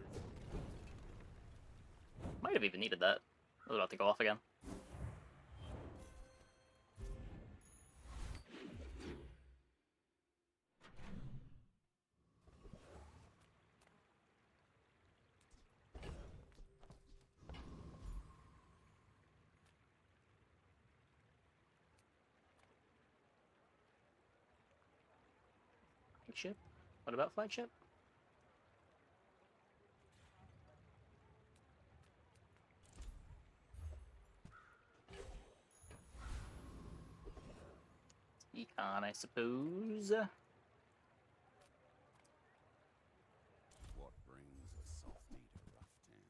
Might have even needed that. I was about to go off again. Flagship? What about flagship? Econ, I suppose. What brings a softy to Rough Town?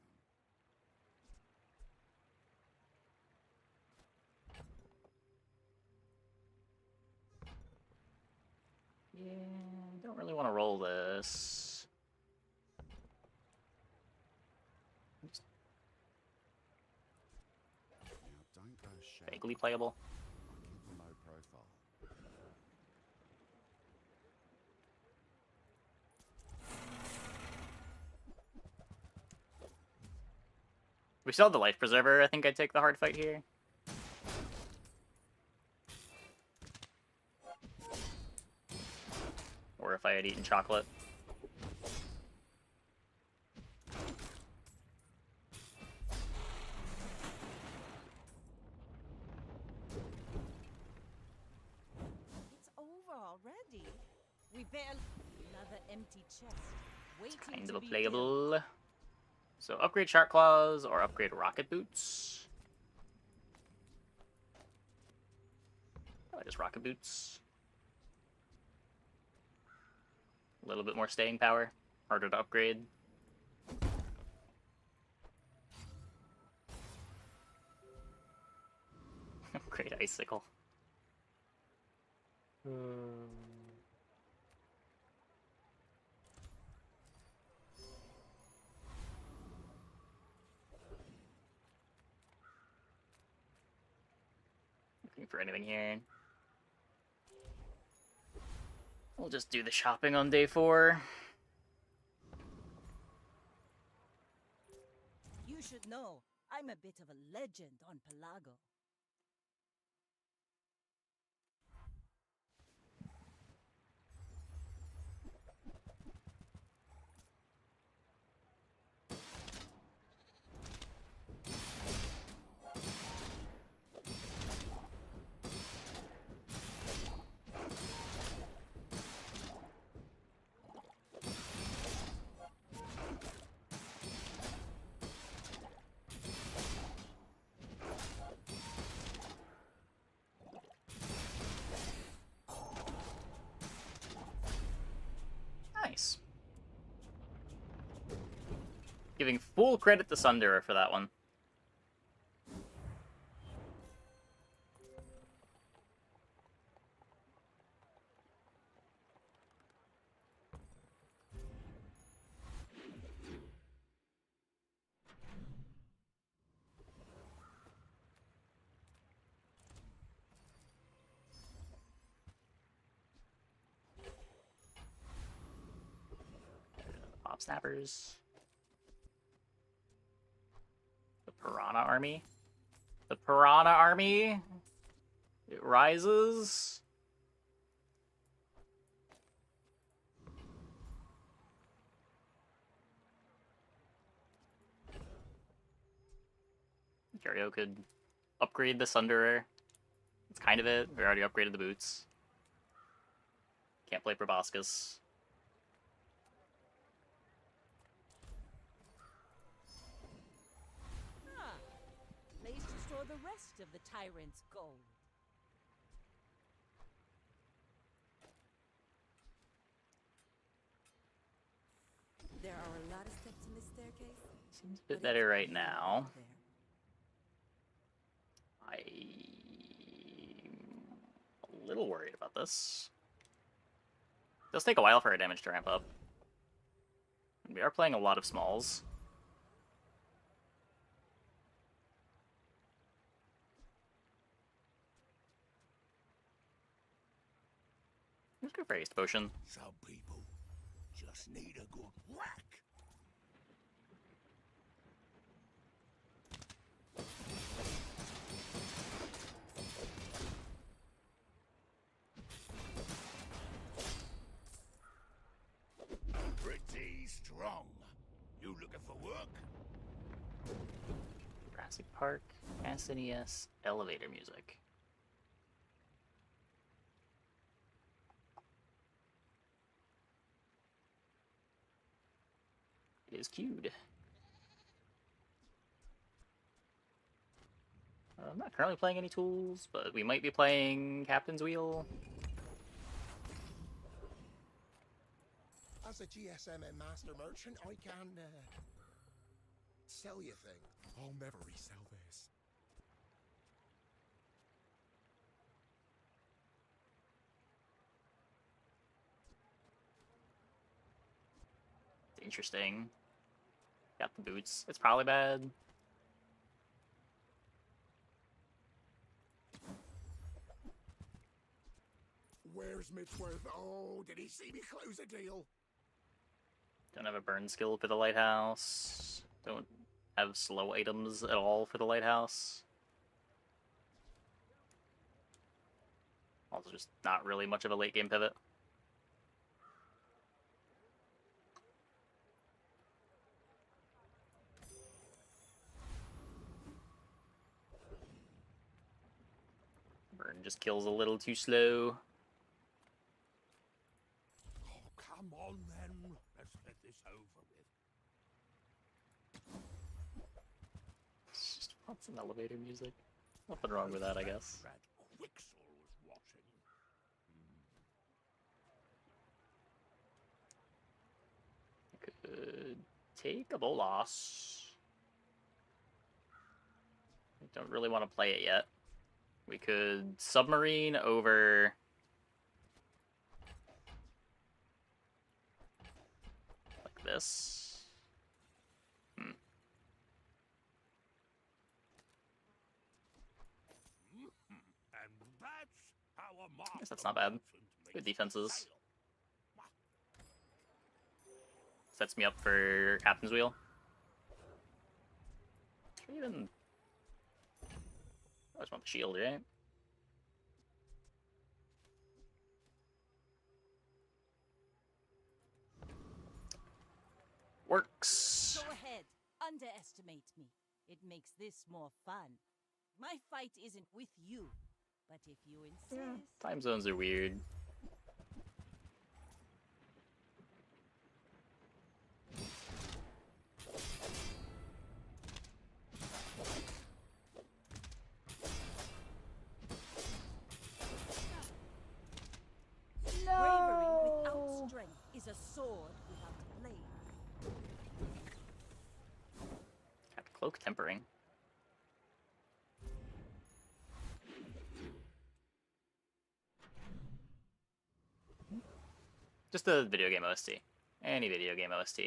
Yeah, don't really want to roll this. Oops. Now, don't go sharp. Vaguely playable. I keep a low profile. We still have the life preserver. I think I'd take the hard fight here. Or if I had eaten chocolate. It's over already. We barely... Another empty chest. Waiting Kind to of a be playable. So upgrade Shark Claws or upgrade Rocket Boots. I just Rocket Boots. A little bit more staying power. Harder to upgrade. Upgrade Icicle. Looking for anything here. We'll just do the shopping on day 4. You should know, I'm a bit of a legend on Pelago. Nice. Giving full credit to Sunderer for that one. Pop snappers. The Piranha army. The Piranha army. It rises. Gario could upgrade the Sunderer. That's kind of it. We already upgraded the boots. Can't play Proboscis. Ah, place to store the rest of the tyrant's gold. There are a lot of steps in this staircase. Seems a bit better right now. I'm a little worried about this. It does take a while for our damage to ramp up. We are playing a lot of smalls. Let's go for Haste Potion. Some people just need a good whack. Pretty strong. You looking for work? Jurassic Park, SNES, elevator music. It is queued. I'm not currently playing any tools, but we might be playing Captain's Wheel. As a GSMN master merchant, I can sell you things. I'll never resell this. Interesting. Got the boots. It's probably bad. Where's Mitchworth? Oh, did he see me close a deal? Don't have a burn skill for the lighthouse. Don't have slow items at all for the lighthouse. Also just not really much of a late game pivot. Burn just kills a little too slow. Oh, come on then. Let's get this over with. Just want some elevator music. Nothing wrong with that, I guess. Rat Quixel was watching. Could take a Bolas. I don't really want to play it yet. We could submarine over like this. And that's how a I guess that's not bad. Good defenses. Sets me up for Captain's Wheel. Should we even... I just want the shield, right? Works. Go ahead. Underestimate me. It makes this more fun. My fight isn't with you, but if you insist... Time zones are weird. Bravery without strength is a sword without a blade. Got cloak tempering. Just a video game OST. Any video game OST.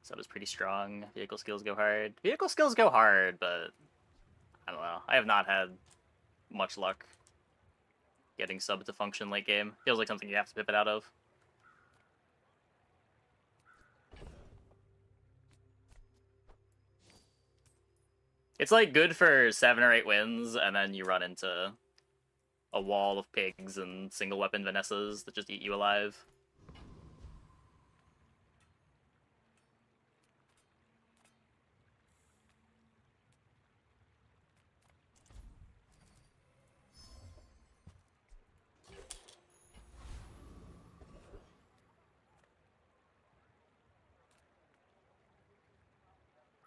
Sub is pretty strong. Vehicle skills go hard. Vehicle skills go hard, but I don't know. I have not had much luck getting sub to function late game. Feels like something you have to pivot out of. It's like good for 7 or 8 wins, and then you run into a wall of pigs and single weapon Vanessas that just eat you alive.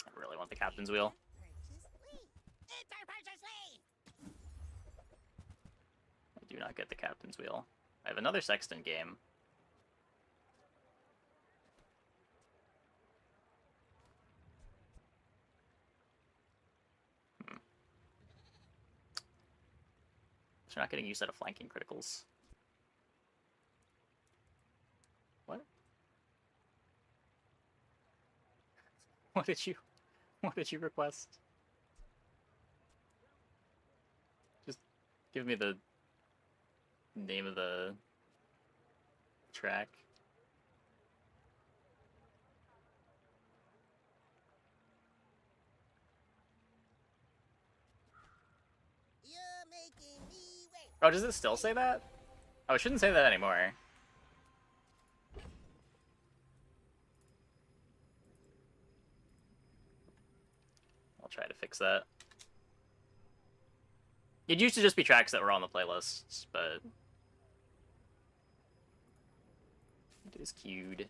I really want the Captain's Wheel. I do not get the Captain's Wheel. I have another Sexton game. So you're not getting used out of flanking criticals. What? What did you request? Just give me the name of the track. You're making me wait. Oh, does it still say that? Oh, it shouldn't say that anymore. I'll try to fix that. It used to just be tracks that were on the playlists, but it is queued.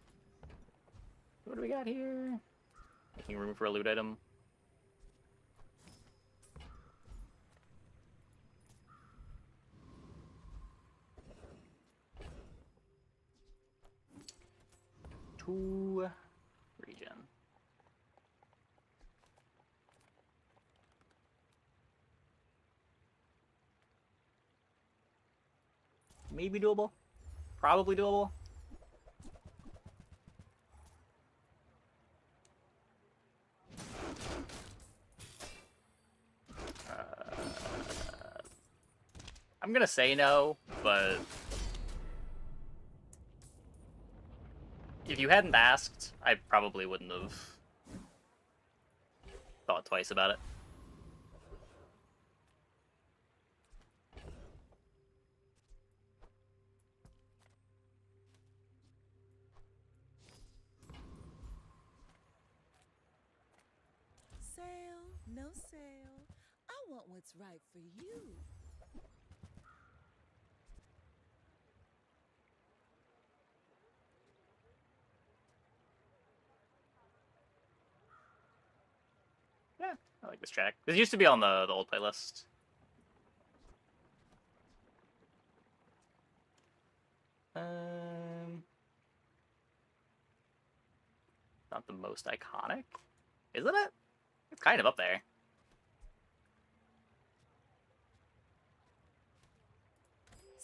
What do we got here? Making room for a loot item. To region. Maybe doable. Probably doable. I'm gonna say no, but if you hadn't asked, I probably wouldn't have thought twice about it. Sale, no sale. I want what's right for you. Yeah, I like this track. This used to be on the old playlist. Not the most iconic, isn't it? It's kind of up there.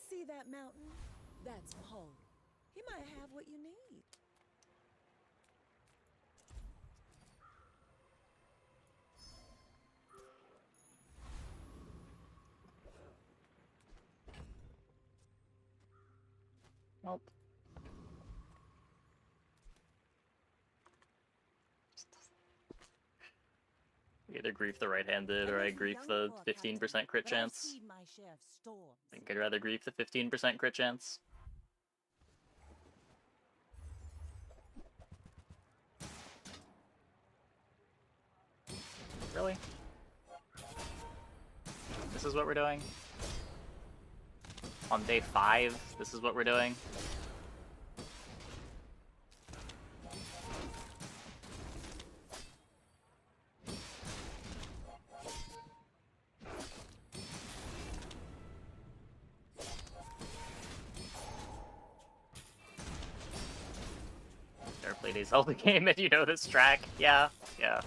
See that mountain? That's Poe. He might have what you need. Nope. Either grief the right-handed or I grief the 15% crit chance. I think I'd rather grief the 15% crit chance. Really? This is what we're doing? On day 5, this is what we're doing? Never played a Zelda game and you know this track. Yeah, yeah.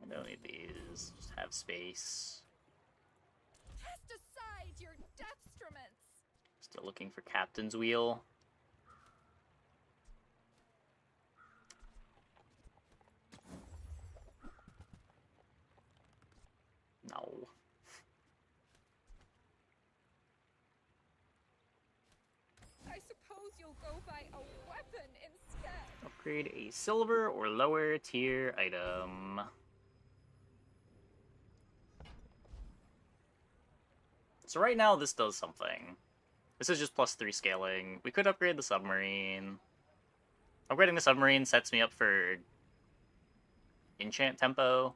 I don't need these. Just have space. Cast aside your deathstruments. Still looking for Captain's Wheel. No. I suppose you'll go buy a weapon instead. Upgrade a silver or lower tier item. So right now this does something. This is just +3 scaling. We could upgrade the submarine. Upgrading the submarine sets me up for enchant tempo.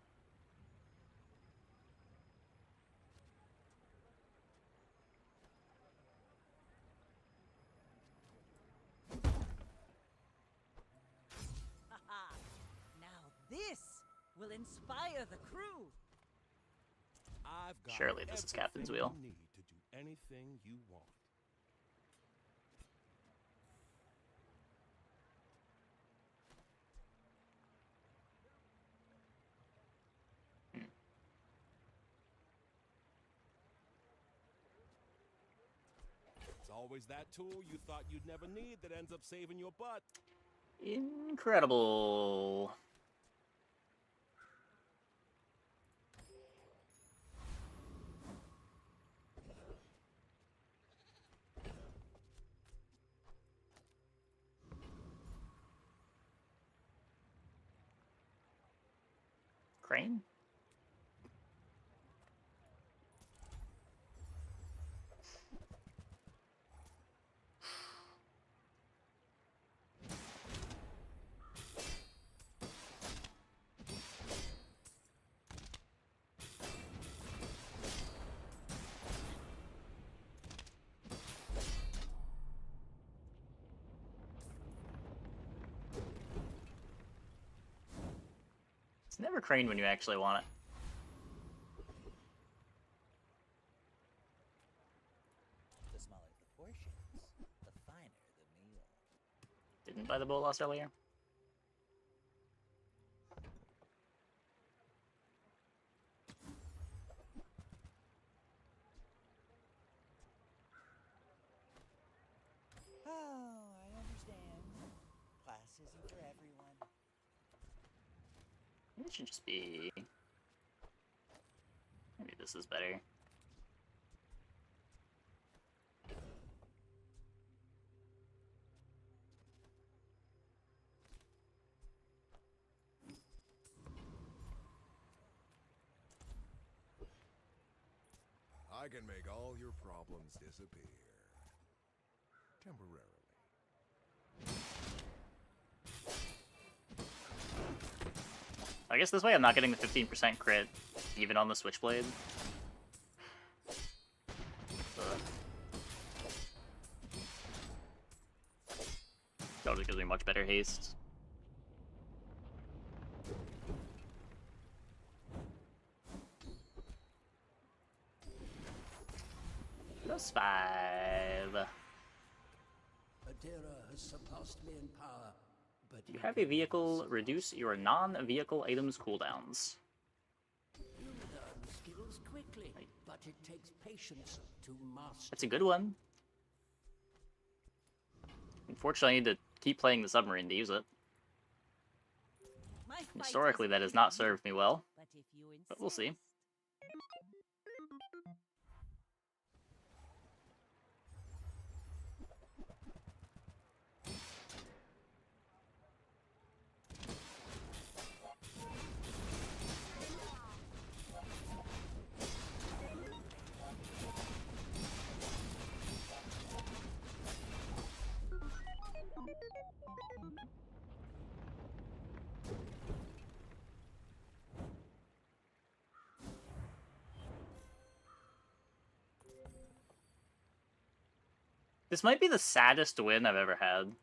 Now this will inspire the crew. I've got Surely this is Captain's everything wheel. you need to do anything you want. It's always that tool you thought you'd never need that ends up saving your butt. Incredible. Crane? It's never Crane when you actually want it. The smaller the portions, the finer the meal. Didn't buy the bow lost earlier. Oh, I understand. Class isn't for everyone. It should just be... Maybe this is better. I can make all your problems disappear. Temporarily. I guess this way I'm not getting the 15% crit, even on the Switchblade. That gives me much better haste. Plus 5. Adira has surpassed me in power, but You have a vehicle, reduce your non-vehicle items cooldowns. you learn skills quickly, but it takes patience to master. That's a good one. Unfortunately, I need to keep playing the submarine to use it. My Historically, that has not served me well, but if you insist. but we'll see. This might be the saddest win I've ever had.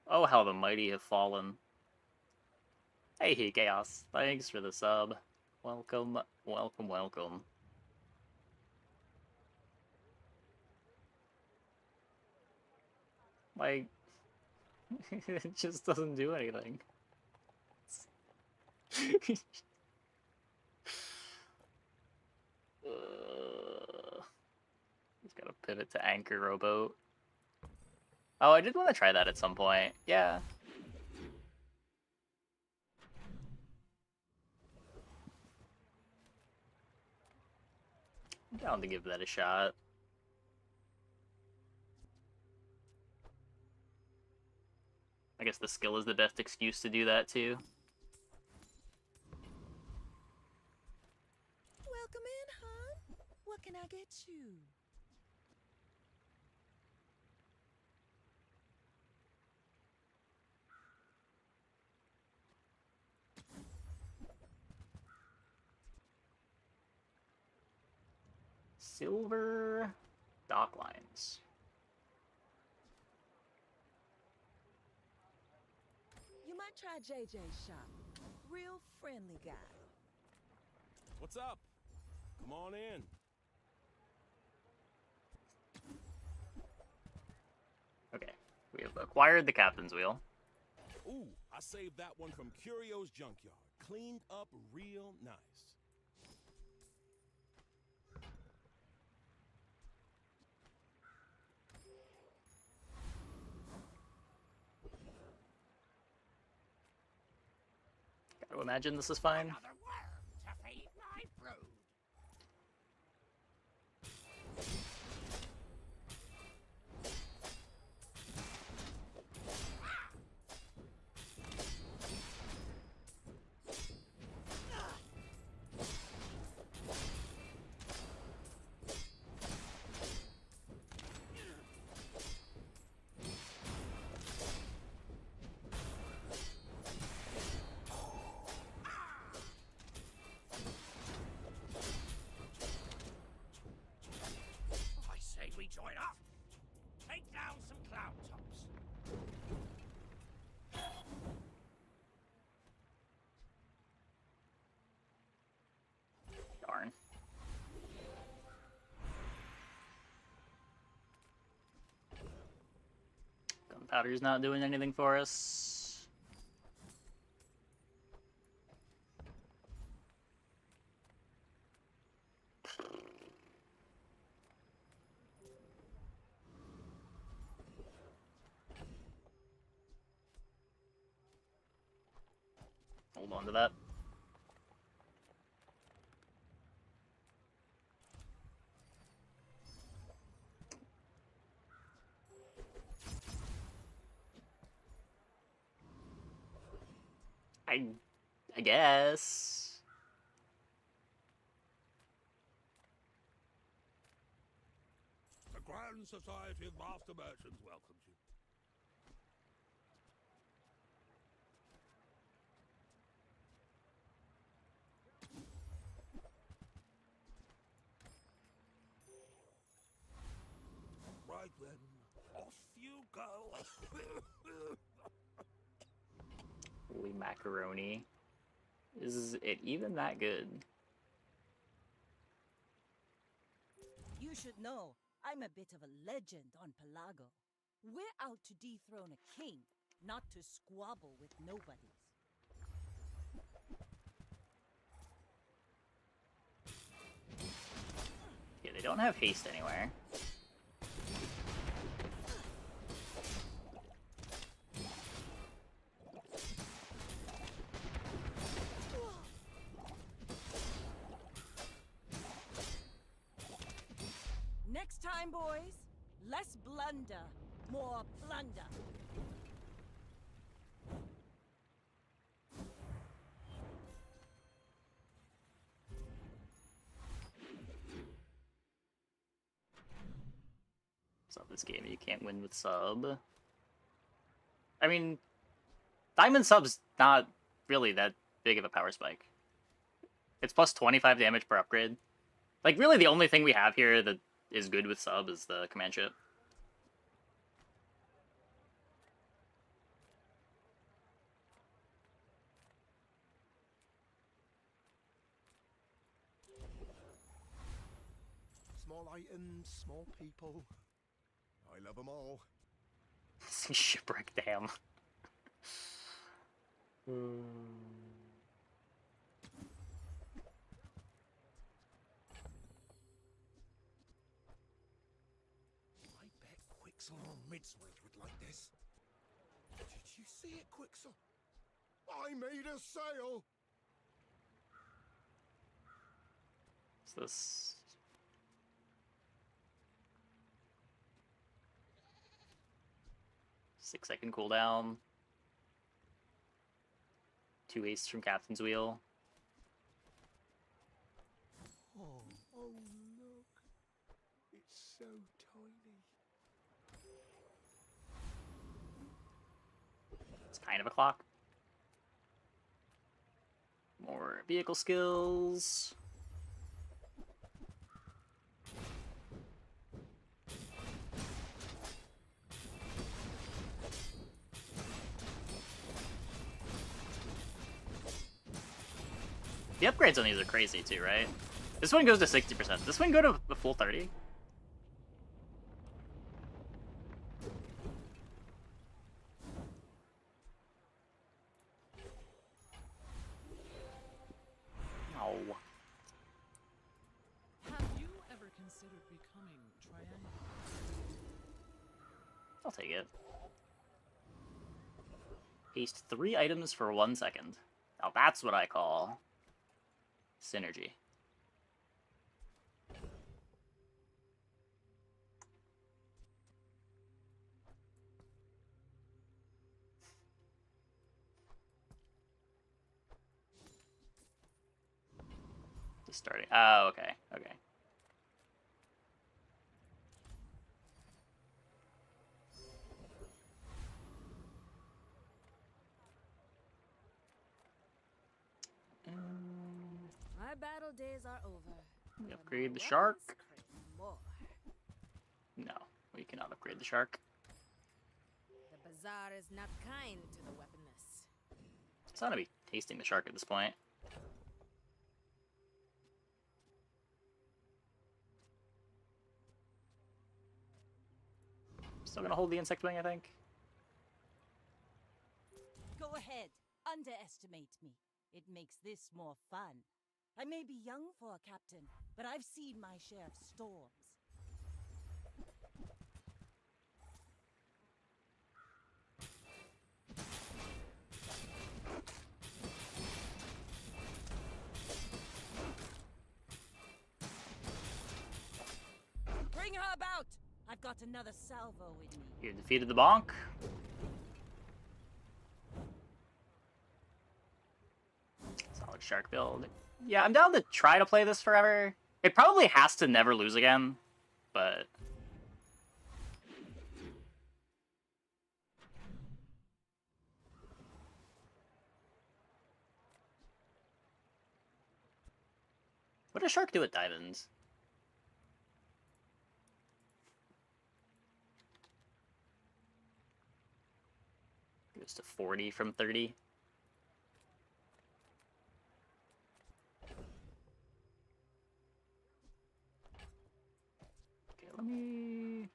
Oh, how the mighty have fallen. Hey, Chaos. Thanks for the sub. Welcome, welcome, welcome. Like, it just doesn't do anything. He's got to pivot to anchor rowboat. Oh, I did want to try that at some point. Yeah. I'm down to give that a shot. I guess the skill is the best excuse to do that too. Welcome in, hon. What can I get you? Silver dock lines. You might try JJ's shop. Real friendly guy. What's up? Come on in. Okay, we have acquired the captain's wheel. Ooh, I saved that one from Curio's junkyard. Cleaned up real nice. Gotta imagine this is fine. Another worm to feed my brood. I say we join up. Take down some cloud tops. Darn. Gunpowder's not doing anything for us. Hold on to that. I guess. The Grand Society of Master Merchants welcomes you. Right then, off you go. Holy macaroni. Is it even that good? You should know, I'm a bit of a legend on Pelago. We're out to dethrone a king, not to squabble with nobodies. Yeah, they don't have haste anywhere. Next time, boys, less blunder, more plunder. So this game you can't win with sub. I mean, diamond sub's not really that big of a power spike. It's plus 25 damage per upgrade. Like, really the only thing we have here that is good with sub is the command ship. Small items, small people. I love them all. Shipwreck, damn. I bet Quixel or Midsworth would like this. Did you see it, Quixel? I made a sale! What's this? Six-second cooldown. 2 aces from Captain's Wheel. Oh look. It's so tiny. It's kind of a clock. More vehicle skills. The upgrades on these are crazy too, right? This one goes to 60%. This one go to the full 30? No. Have you ever considered becoming triangular? I'll take it. Haste 3 items for 1 second. Now that's what I call synergy. Just starting. Oh, okay. Okay. My battle days are over. We upgrade the shark. No, we cannot upgrade the shark. The bazaar is not kind to the weaponless. It's not gonna be tasting the shark at this point. Still gonna hold the insect wing, I think. Go ahead, underestimate me. It makes this more fun. I may be young for a captain, but I've seen my share of storms. Bring her about! I've got another salvo with me. You defeated the bonk. Solid shark build. Yeah, I'm down to try to play this forever. It probably has to never lose again, but... What does shark do at diamonds? Goes to 40 from 30. Okay, let me...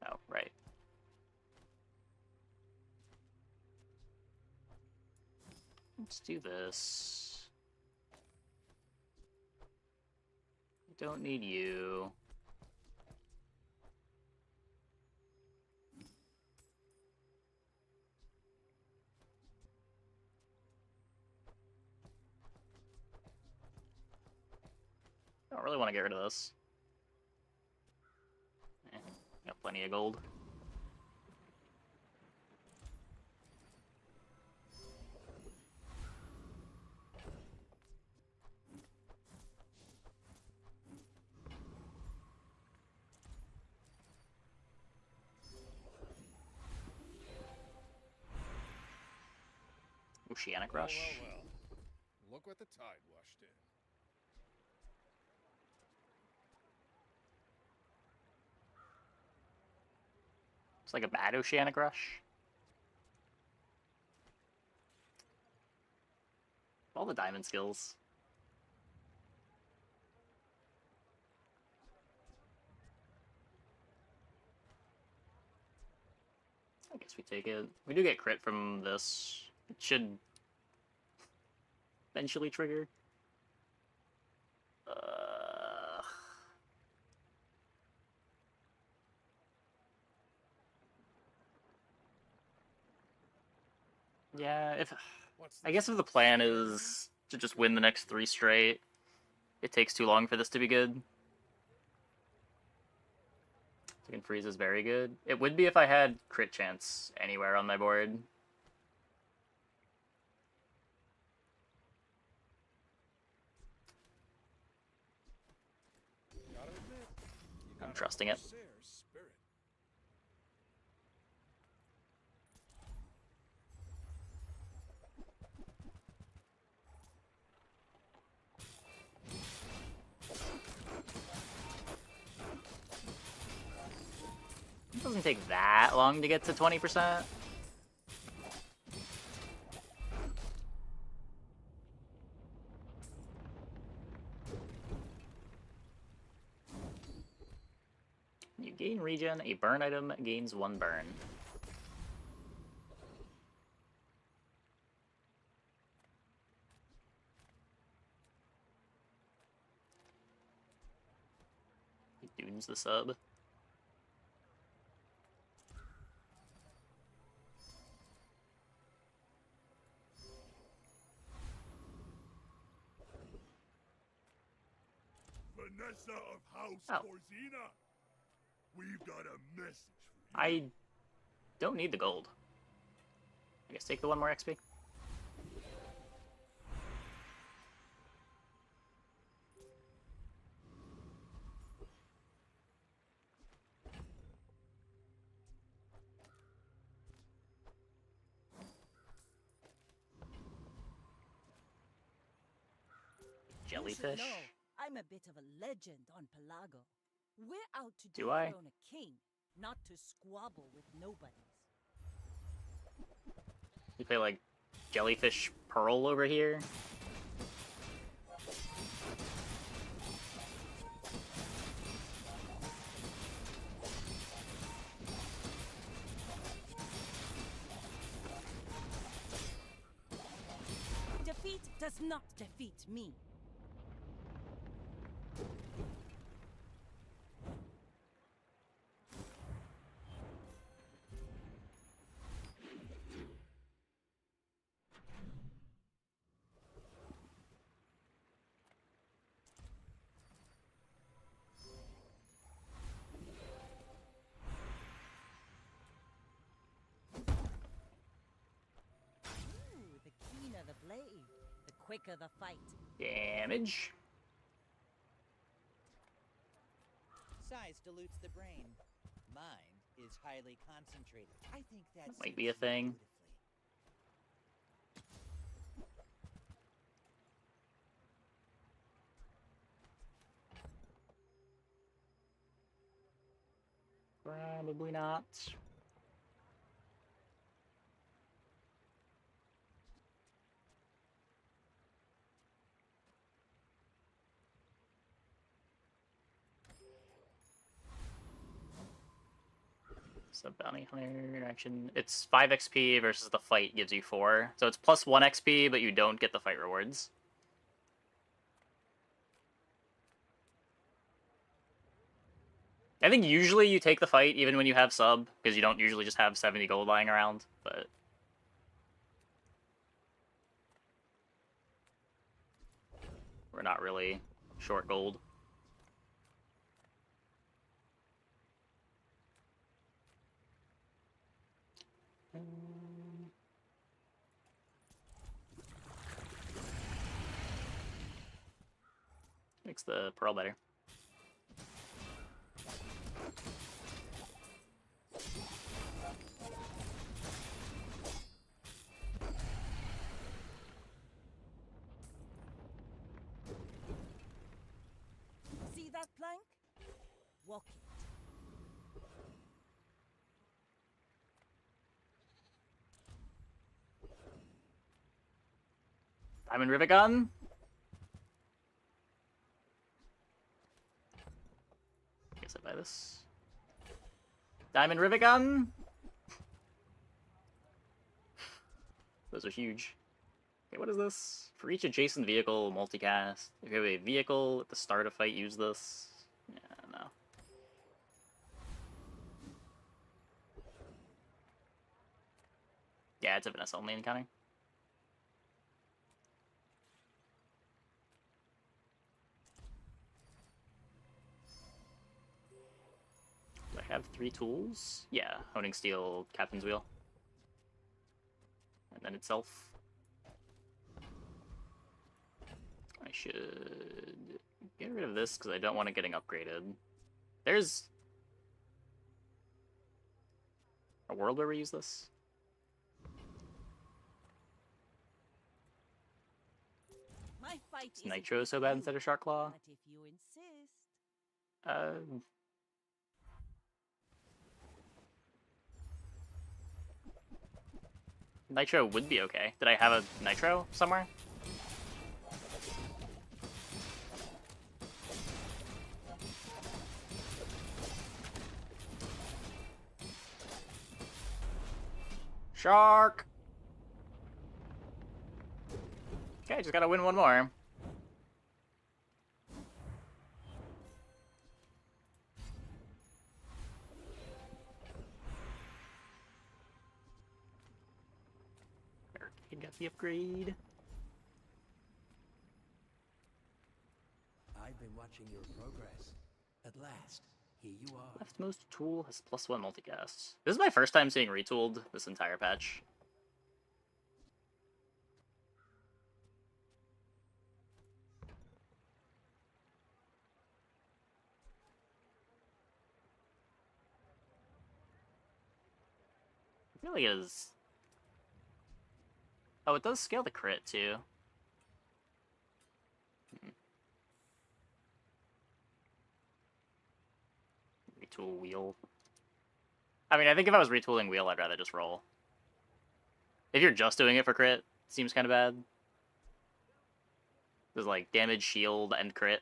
Oh, right. Let's do this. Don't need you. I don't really want to get rid of this. Got plenty of gold. Oceanic Rush. Well. Look what the tide washed in. It's like a bad Oceanic Rush. All the diamond skills. I guess we take it. We do get crit from this. It should eventually trigger. Yeah, I guess if the plan is to just win the next 3 straight, it takes too long for this to be good. Second freeze is very good. It would be if I had crit chance anywhere on my board. I'm trusting it. Doesn't take that long to get to 20%. You gain regen, a burn item gains 1 burn. Dunes the sub. Vanessa of House Oh. Corzina, we've got a message for you. I don't need the gold. I guess take the 1 more XP. You should Jellyfish. know, I'm a bit of a legend on Pelago. We're out to Do I? dethrone a king, not to squabble with nobodies. You play like Jellyfish Pearl over here. Defeat does not defeat me. Ooh, the keener the blade, the quicker the fight. Damage. Size dilutes the brain. Mind is highly concentrated. I think that Might be a thing. Probably not. So bounty hunter interaction. It's 5 XP versus the fight gives you 4. So it's plus 1 XP, but you don't get the fight rewards. I think usually you take the fight even when you have sub, because you don't usually just have 70 gold lying around, but... we're not really short gold. Makes the pearl better. See that plank? Walk it. Diamond Rivet Gun? Guess I buy this. Diamond Rivet Gun? Those are huge. Okay, what is this? For each adjacent vehicle, multicast. If you have a vehicle at the start of fight, use this. Yeah, no. Yeah, it's a Vanessa only encounter. Do I have 3 tools? Yeah, Honing Steel, Captain's Wheel. And then itself. I should get rid of this because I don't want it getting upgraded. There's a world where we use this. My fight Is Nitro so bad instead of Shark Claw? But if you insist. Nitro would be okay. Did I have a Nitro somewhere? Shark! Okay, just gotta win one more. Arcade got the upgrade. I've been watching your progress. At last, here you are. Leftmost tool has +1 multicast. This is my first time seeing retooled this entire patch. I feel like it is... Oh, it does scale the crit, too. Retool wheel. I mean, I think if I was retooling wheel, I'd rather just roll. If you're just doing it for crit, it seems kind of bad. There's like damage, shield, and crit.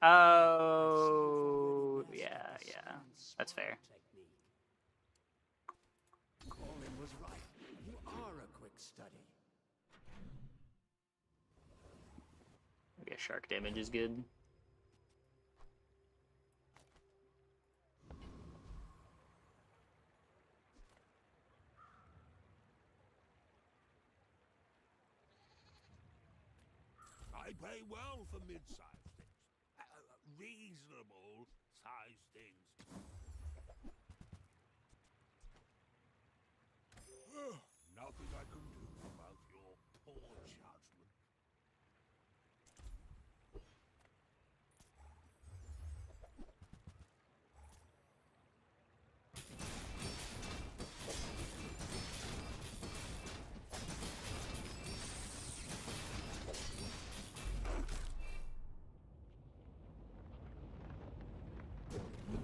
Oh, yeah. That's fair. Colin was right. You are a quick study. I guess shark damage is good. I pay well for mid-sized things. Reasonable sized things. Nothing I can do about your poor judgment.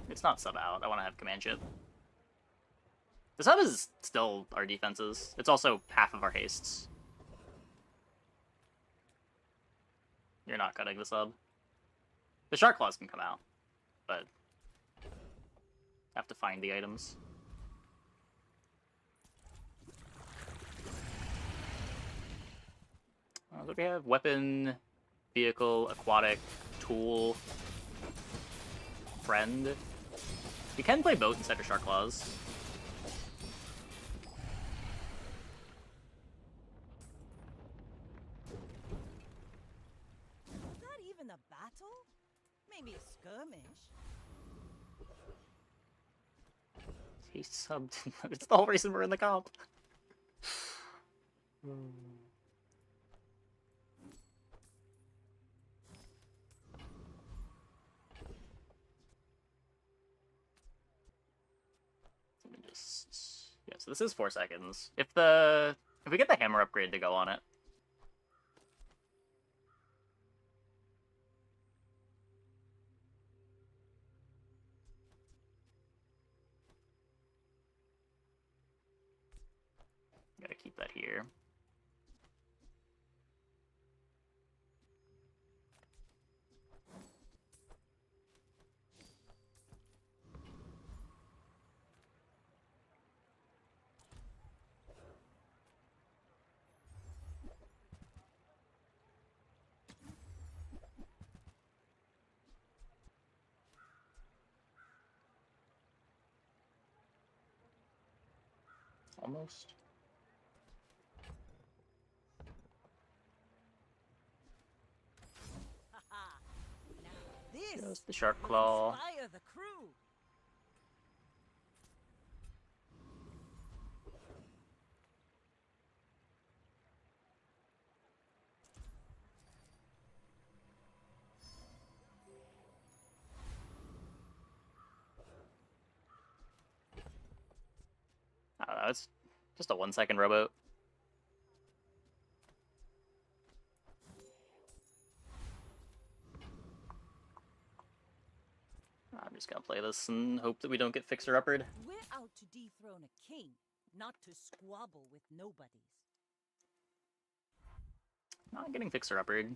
It's not sub out. I want to have command chip. The sub is still our defenses. It's also half of our hastes. You're not cutting the sub. The shark claws can come out, but have to find the items. So we have weapon, vehicle, aquatic, tool, friend. You can play boat instead of shark claws. Is that even a battle? Maybe a skirmish. He subbed. It's the whole reason we're in the comp. Yeah, so this is 4 seconds. If we get the hammer upgrade to go on it. Gotta keep that here. Almost. This Goes the shark will claw. inspire the crew. I don't know, it's just a 1 second rowboat. just gonna play this and hope that we don't get fixer-uppered. We're out to dethrone a king, not to squabble with nobodies. Not getting fixer-uppered.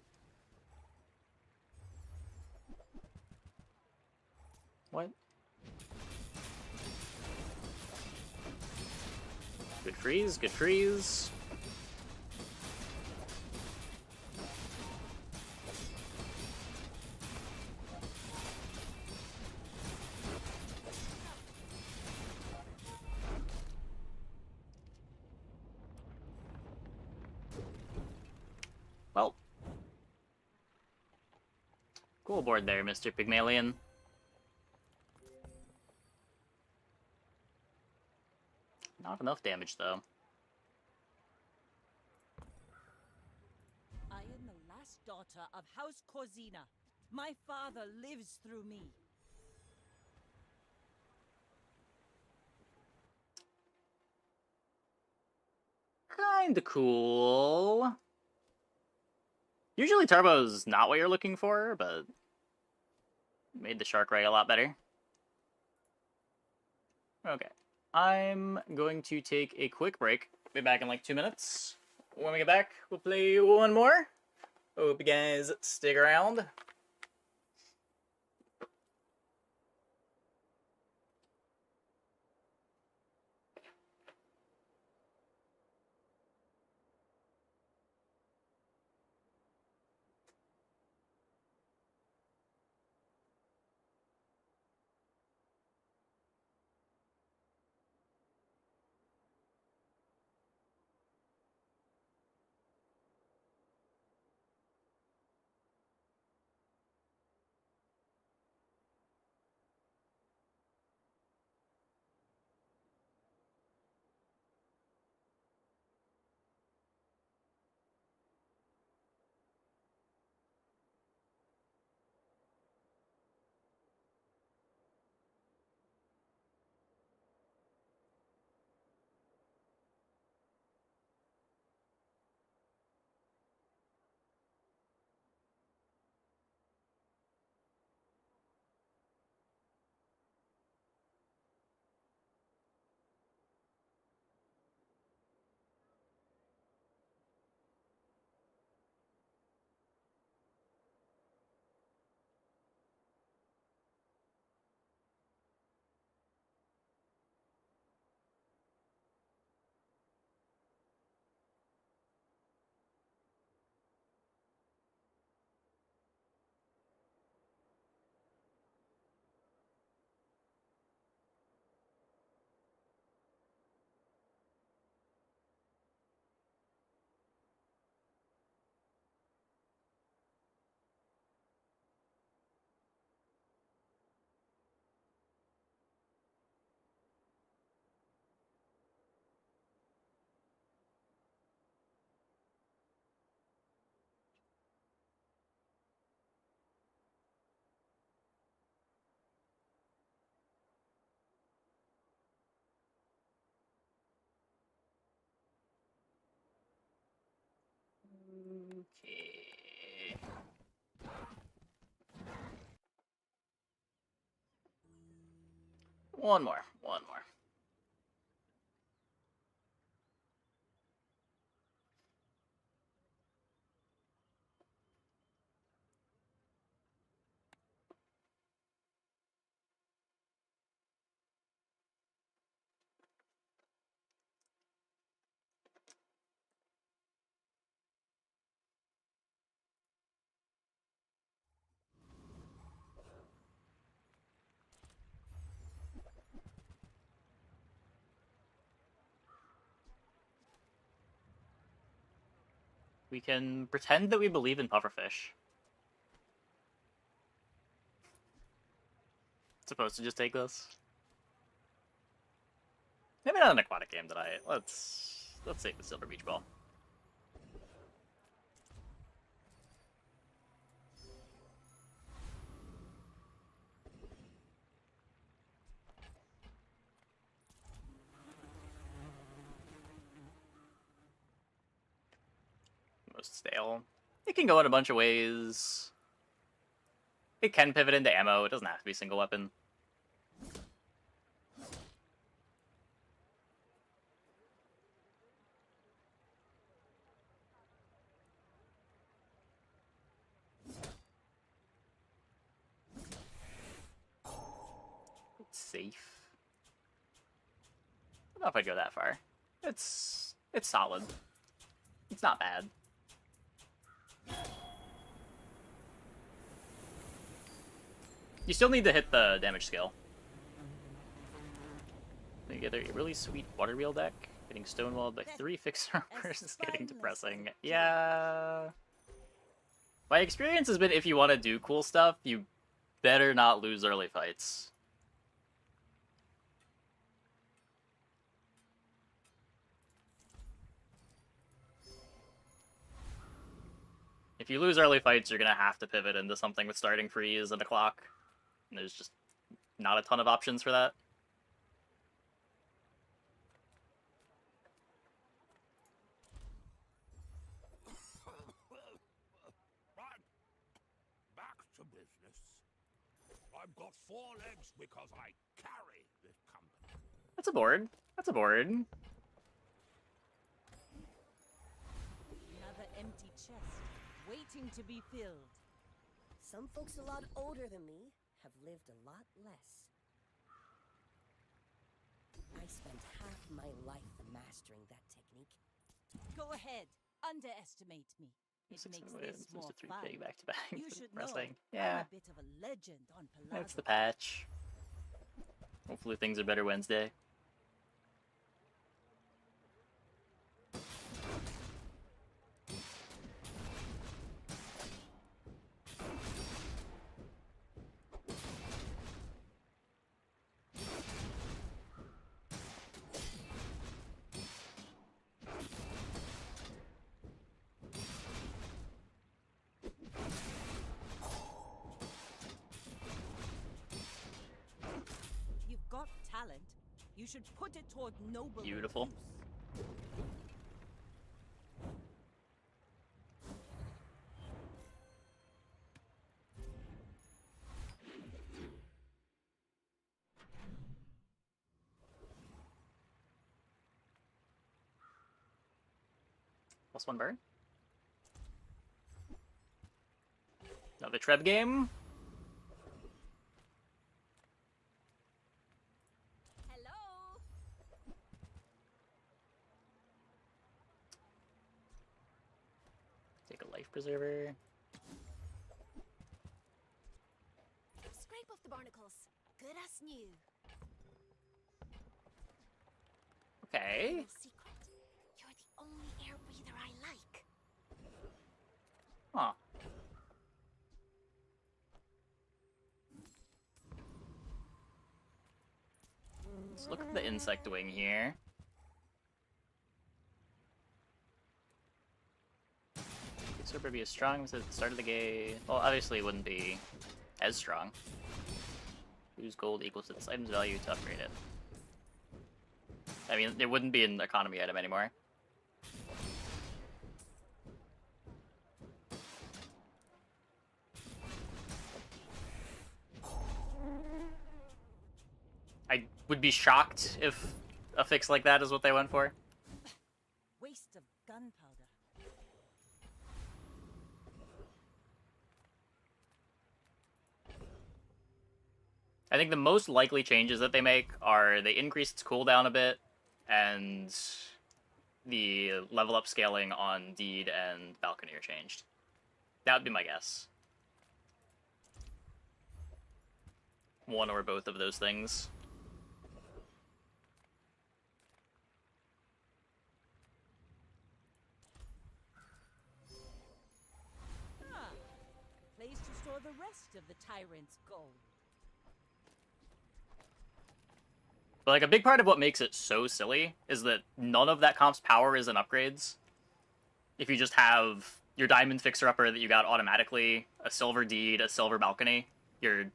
What? Good freeze, good freeze. Well. Cool board there, Mr. Pygmalion. Not enough damage, though. I am the last daughter of House Corzina. My father lives through me. Kinda cool. Usually Turbo's not what you're looking for, but made the Shark Ray a lot better. Okay. I'm going to take a quick break. Be back in like 2 minutes. When we get back, we'll play one more. Hope you guys stick around. Okay. One more. We can pretend that we believe in pufferfish. Supposed to just take this. Maybe not an aquatic game today. Let's take the silver beach ball. Most stale. It can go in a bunch of ways. It can pivot into ammo. It doesn't have to be single weapon. safe. I don't know if I'd go that far. It's solid. It's not bad. You still need to hit the damage scale. You get a really sweet water wheel deck. Getting stonewalled by 3 fixer-uppers is getting depressing. Yeah. My experience has been if you want to do cool stuff, you better not lose early fights. If you lose early fights, you're going to have to pivot into something with starting freeze and a clock. And there's just not a ton of options for that. Back to business. I've got 4 legs because I carry this company. That's a board. That's a board. Another empty chest, waiting to be filled. Some folks a lot older than me have lived a lot less. I spent half my life mastering that technique. Go ahead, underestimate me. It makes this more fun. Back to back. You should know, Yeah. I'm a bit of a legend on Piranha. That's the patch. Hopefully things are better Wednesday. You've got talent. You should put it toward noble. Beautiful. +1 burn. Another Treb game. Hello. Take a life preserver. Scrape off the barnacles. Good as new. Okay. Little secret. You're the only air breather I like. Huh. Let's look at the insect wing here. Super be as strong as at the start of the game. Well, obviously it wouldn't be as strong. Use gold equals to this item's value to upgrade it. I mean, it wouldn't be an economy item anymore. I would be shocked if a fix like that is what they went for. Waste of gunpowder. I think the most likely changes that they make are they increase its cooldown a bit, and the level up scaling on Deed and Balcony are changed. That would be my guess. One or both of those things. Ah, place to store the rest of the tyrant's gold. But like a big part of what makes it so silly is that none of that comp's power is in upgrades. If you just have your diamond fixer-upper that you got automatically, a silver Deed, a silver Balcony, you're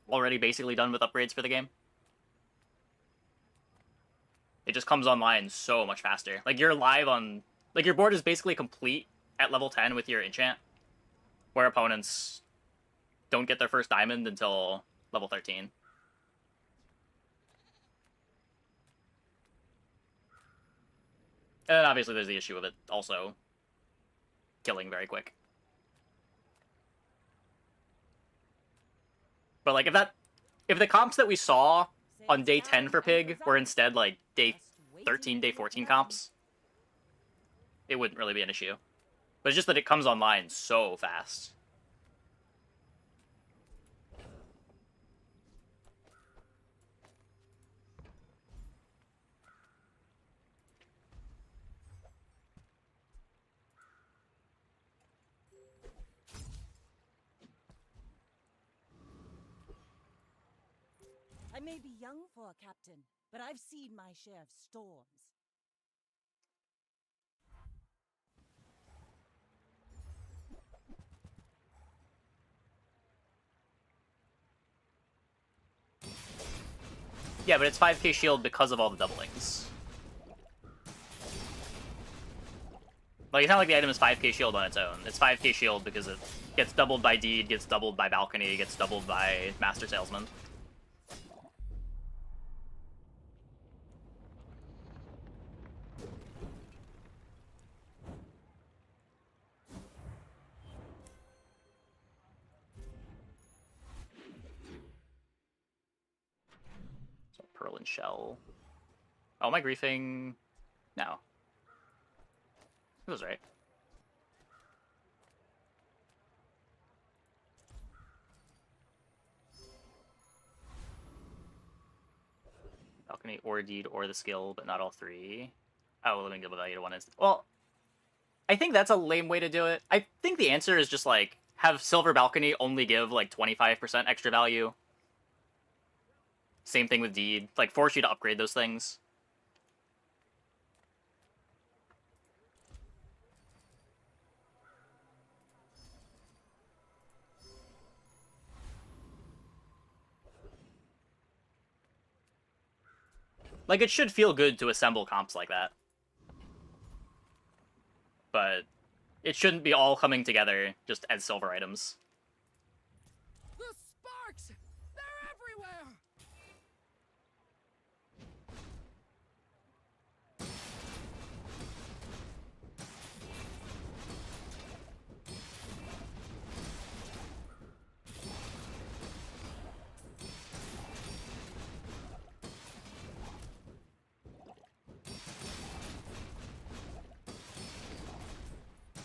already basically done with upgrades for the game. It just comes online so much faster. Like you're live on, like your board is basically complete at level 10 with your enchant, where opponents don't get their first diamond until level 13. And obviously there's the issue of it also killing very quick. But like if if the comps that we saw on day 10 for Pig were instead like day 13, day 14 comps, it wouldn't really be an issue. But it's just that it comes online so fast. I may be young for a captain, but I've seen my share of storms. Yeah, but it's 5k shield because of all the doublings. Like, it's not like the item is 5k shield on its own. It's 5k shield because it gets doubled by Deed, gets doubled by Balcony, gets doubled by Master Salesman. So Pearl and Shell. Oh, am I griefing? No. It was right. Balcony or Deed or the skill, but not all three. Oh, let me give a value to one is. Well, I think that's a lame way to do it. I think the answer is just like have Silver Balcony only give like 25% extra value. Same thing with Deed. Like force you to upgrade those things. Like, it should feel good to assemble comps like that. But it shouldn't be all coming together just as silver items. The sparks! They're everywhere!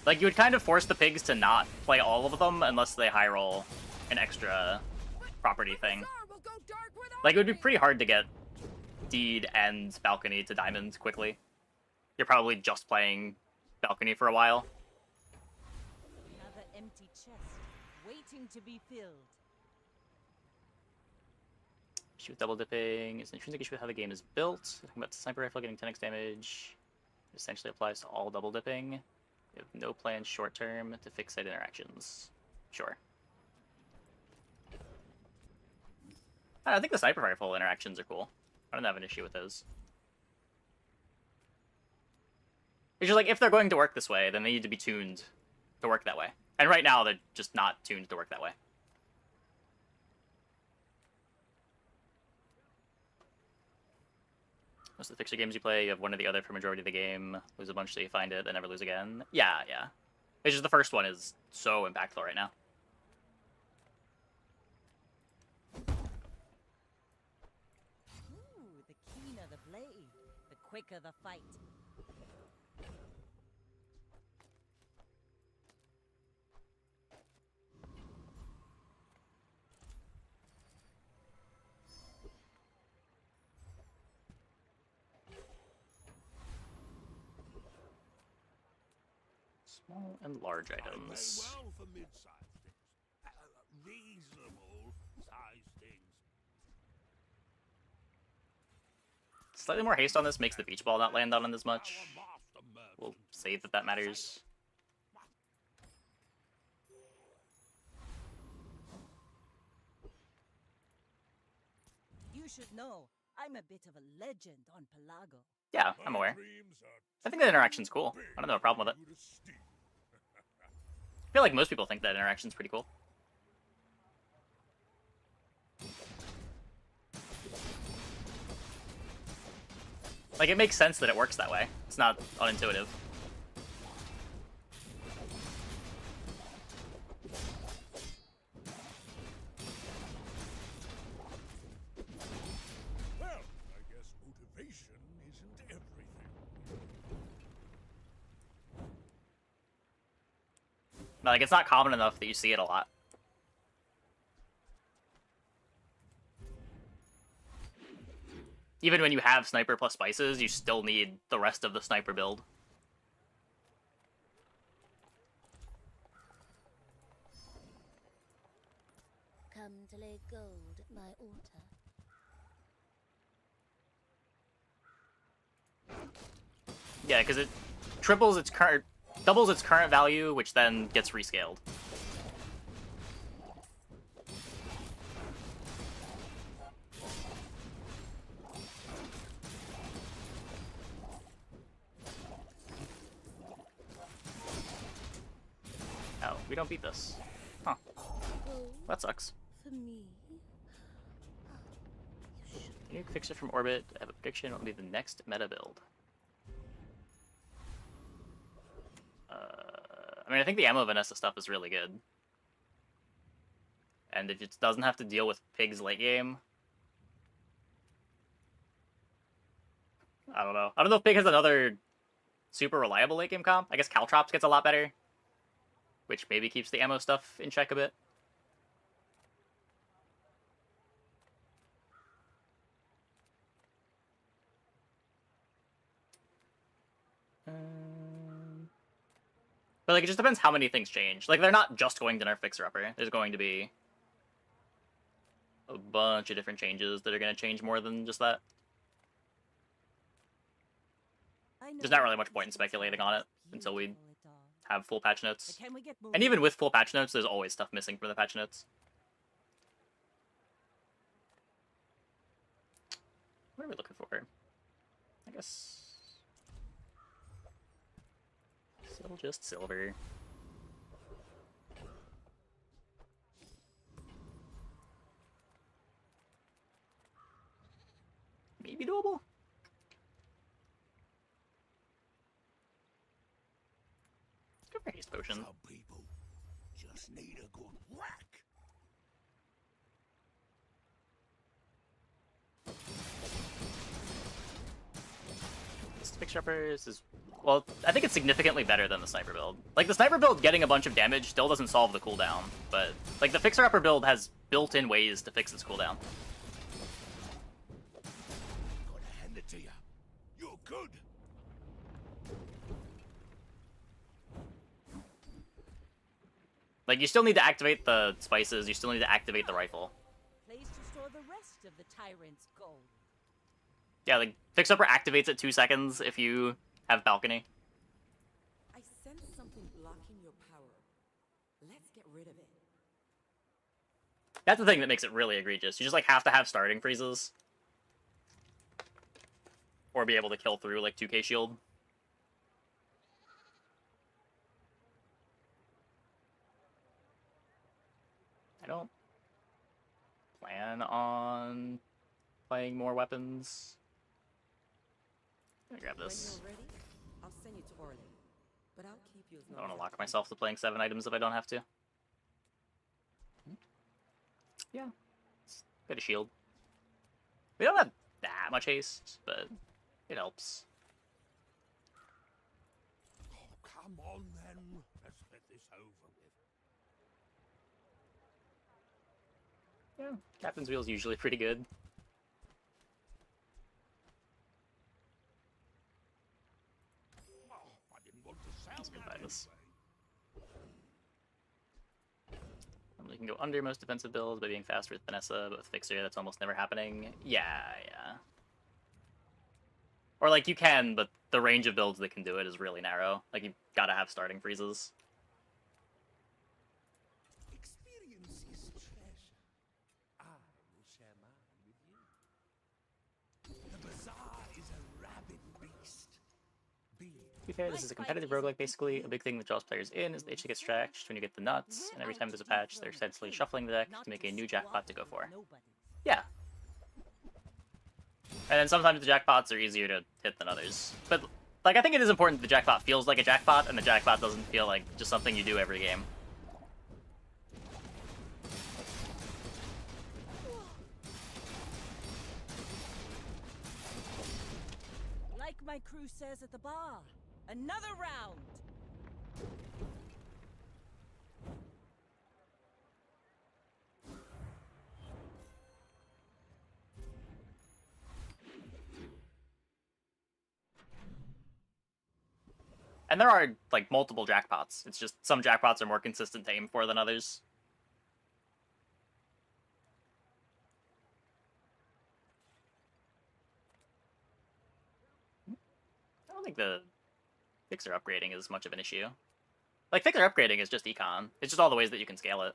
Like, you would kind of force the pigs to not play all of them unless they high roll an extra property thing. Like, it would be pretty hard to get Deed and Balcony to Diamond quickly. You're probably just playing Balcony for a while. Another empty chest, waiting to be filled. Issue with double dipping is an intrinsic issue with how the game is built. Talking about the sniper rifle getting 10x damage. It essentially applies to all double dipping. You have no plans short term to fix site interactions. Sure. I think the sniper rifle interactions are cool. I don't have an issue with those. It's just like, if they're going to work this way, then they need to be tuned to work that way. And right now, they're just not tuned to work that way. Most of the fixture games you play, you have one or the other for majority of the game. Lose a bunch so you find it, then never lose again. Yeah, yeah. It's just the first one is so impactful right now. Ooh, the keener the blade, the quicker the fight. Small and large I pay items. well for mid-sized things. Reasonable sized things. Slightly more haste on this makes the beach ball not land on as much. We'll say that that matters. You should know, I'm a bit of a legend on Pelago. Yeah, I'm aware. I think that interaction's cool. I don't have a problem with it. I feel like most people think that interaction's pretty cool. Like, it makes sense that it works that way. It's not unintuitive. Like, it's not common enough that you see it a lot. Even when you have sniper plus spices, you still need the rest of the sniper build. Come to lay gold at my altar. Yeah, because it doubles its current value, which then gets rescaled. Oh, we don't beat this. Huh. That sucks. For me. Can you fix it from orbit? I have a prediction. It will be the next meta build. I mean, I think the ammo Vanessa stuff is really good. And if it doesn't have to deal with pigs late game... I don't know. I don't know if Pig has another super reliable late game comp. I guess Caltrops gets a lot better. Which maybe keeps the ammo stuff in check a bit. But, like, it just depends how many things change. Like, they're not just going to nerf Fixer Upper. There's going to be a bunch of different changes that are going to change more than just that. There's not really much point in speculating on it until we have full patch notes. And even with full patch notes, there's always stuff missing from the patch notes. What are we looking for? I guess... still just silver. Maybe doable? Go for haste potion. Some people just need a good whack. Fixer Uppers is... well, I think it's significantly better than the sniper build. Like, the sniper build getting a bunch of damage still doesn't solve the cooldown, but, like, the Fixer Upper build has built-in ways to fix its cooldown. Gotta hand it to you. You're good. Like, you still need to activate the spices, you still need to activate the rifle. Place to store the rest of the tyrant's gold. Yeah, like, Fix Upper activates at 2 seconds if you have balcony. I sense something blocking your power. Let's get rid of it. That's the thing that makes it really egregious. You just, like, have to have starting freezes. Or be able to kill through, like, 2k shield. I don't plan on playing more weapons. I'm gonna grab this. When you're ready, I'll send you to Orly. But I'll keep you as I don't want to lock myself to playing 7 items if I don't have to. Yeah. Got a shield. We don't have that much haste, but it helps. Oh, come on then. Let's get this over with. Yeah, Captain's Wheel is usually pretty good. Let's go buy this. We can go under most defensive builds by being faster with Vanessa, but with Fixer, that's almost never happening. Yeah. Or, like, you can, but the range of builds that can do it is really narrow. Like, you've gotta have starting freezes. Experience is treasure. I will share mine with you. The bazaar is a rabid beast. To be fair, this is a competitive roguelike, basically. A big thing that draws players in is they should get stretched when you get the nuts, and every time there's a patch, they're essentially shuffling the deck to make a new jackpot to go for. Yeah. And then sometimes the jackpots are easier to hit than others. But, like, I think it is important that the jackpot feels like a jackpot, and the jackpot doesn't feel like just something you do every game. Like my crew says at the bar, another round. And there are, like, multiple jackpots. It's just some jackpots are more consistent to aim for than others. I don't think the fixer upgrading is much of an issue. Like, fixer upgrading is just econ. It's just all the ways that you can scale it.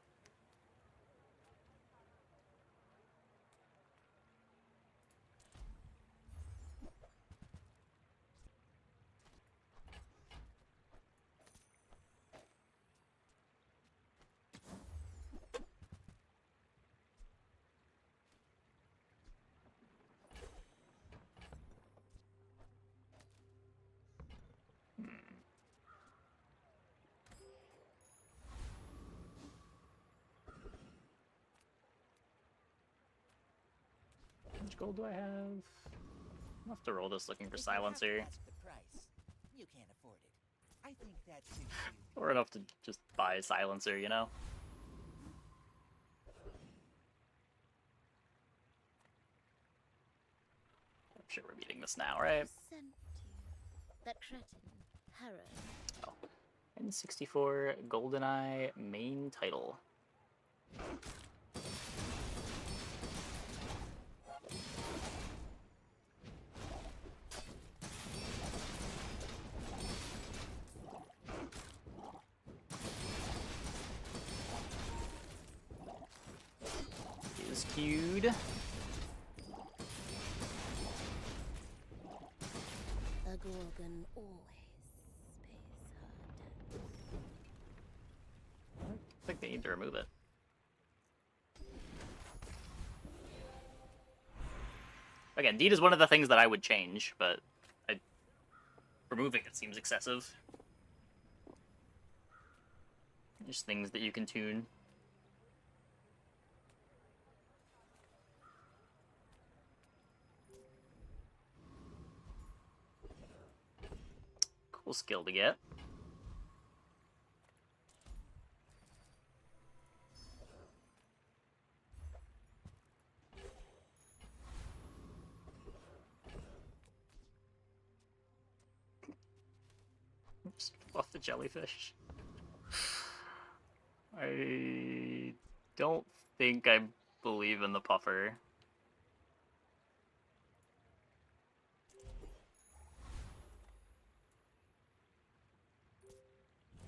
How much gold do I have? I'll have to roll this looking for If you have to silencer. ask the price, you can't afford it. I think that suits you. Or enough to just buy a silencer, you know? I'm sure we're beating this now, right? Sent you. That cretin, Harrow. Oh. N64 GoldenEye main title. Is queued. A Gorgon always pays her debts. I think they need to remove it. Again, deed is one of the things that I would change, but removing it seems excessive. Just things that you can tune. Cool skill to get. Oops, off the jellyfish. I don't think I believe in the puffer.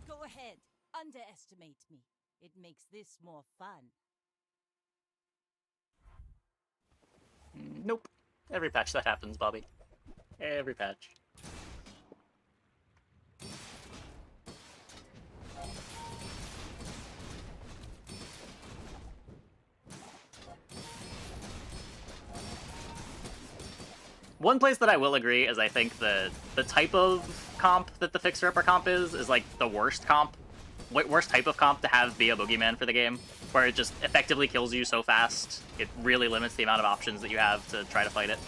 Go ahead, underestimate me. It makes this more fun. Nope. Every patch that happens, Bobby. Every patch. One place that I will agree is I think the type of comp that the Fixer Upper comp is like the worst comp. Worst type of comp to have be a boogeyman for the game, where it just effectively kills you so fast, it really limits the amount of options that you have to try to fight it.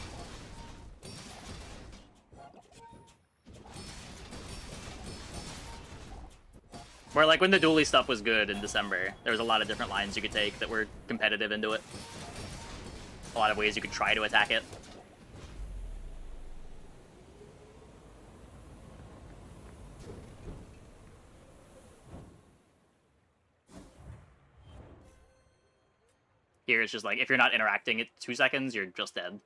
Where, like, when the dually stuff was good in December, there was a lot of different lines you could take that were competitive into it. A lot of ways you could try to attack it. Here it's just like, if you're not interacting at 2 seconds, you're just dead.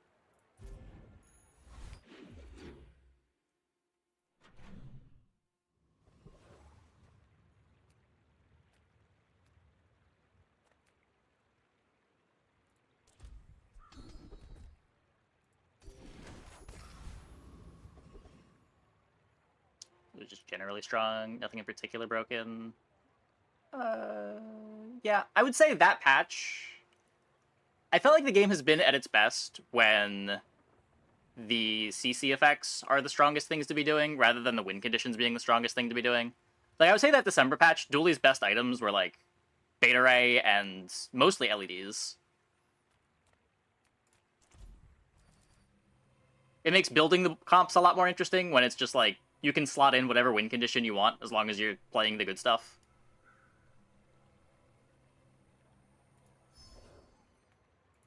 It was just generally strong, nothing in particular broken. Yeah, I would say that patch... I felt like the game has been at its best when the CC effects are the strongest things to be doing, rather than the win conditions being the strongest thing to be doing. Like, I would say that December patch, Dooley's best items were, like, Beta Ray and mostly LEDs. It makes building the comps a lot more interesting when it's just, like, you can slot in whatever win condition you want as long as you're playing the good stuff.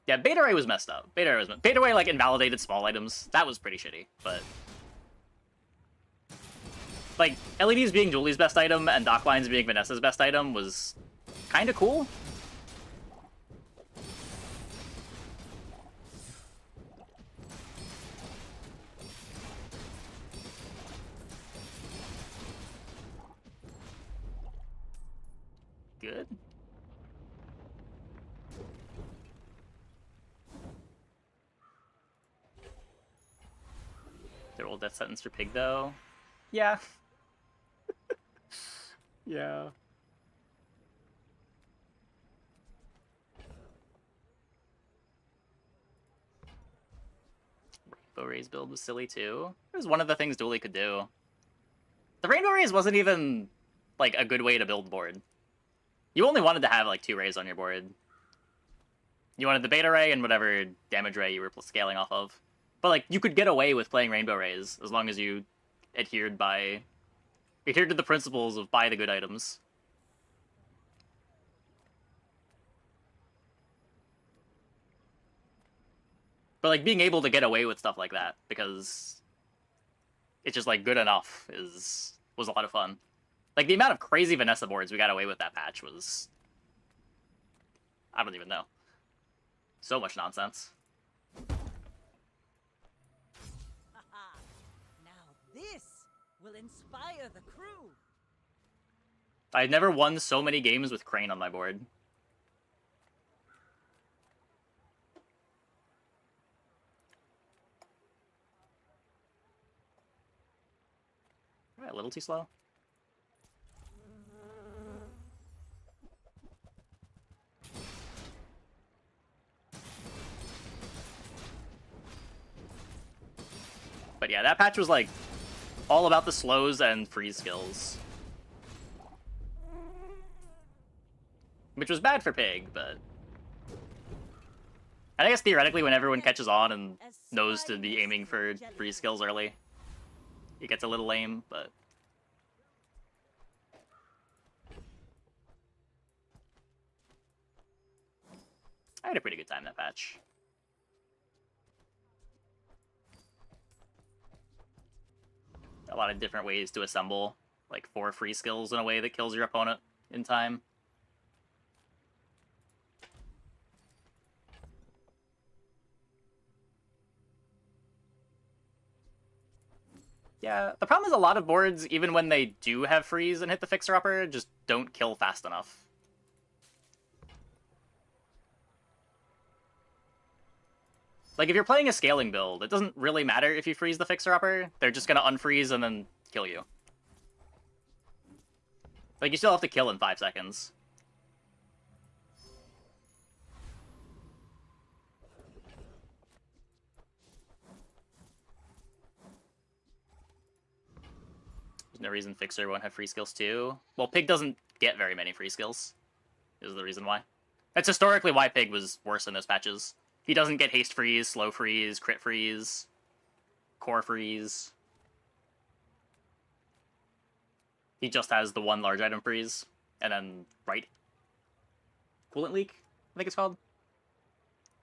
Yeah, Beta Ray was messed up. Beta Ray, like, invalidated small items. That was pretty shitty, but... like, LEDs being Julie's best item and dock lines being Vanessa's best item was kind of cool. Good. Their old death sentence for Pig, though. Yeah. Yeah. Rainbow Rays build was silly, too. It was one of the things Dooley could do. The Rainbow Rays wasn't even, like, a good way to build board. You only wanted to have, like, 2 rays on your board. You wanted the beta ray and whatever damage ray you were scaling off of. But, like, you could get away with playing Rainbow Rays as long as you adhered to the principles of buy the good items. But, like, being able to get away with stuff like that because it's just, like, good enough was a lot of fun. Like, the amount of crazy Vanessa boards we got away with that patch was... I don't even know. So much nonsense. Now this will inspire the crew. I'd never won so many games with Crane on my board. Alright, a little too slow. But yeah, that patch was like all about the slows and freeze skills. Which was bad for Pig, but... And I guess theoretically when everyone catches on and knows to be aiming for freeze skills early, it gets a little lame, but... I had a pretty good time that patch. A lot of different ways to assemble, like 4 free skills in a way that kills your opponent in time. Yeah, the problem is a lot of boards, even when they do have freeze and hit the fixer-upper, just don't kill fast enough. Like, if you're playing a scaling build, it doesn't really matter if you freeze the fixer-upper. They're just gonna unfreeze and then kill you. Like, you still have to kill in 5 seconds. There's no reason Fixer won't have free skills too. Well, Pig doesn't get very many free skills, is the reason why. That's historically why Pig was worse in those patches. He doesn't get haste freeze, slow freeze, crit freeze, core freeze. He just has the 1 large item freeze, and then right coolant leak, I think it's called.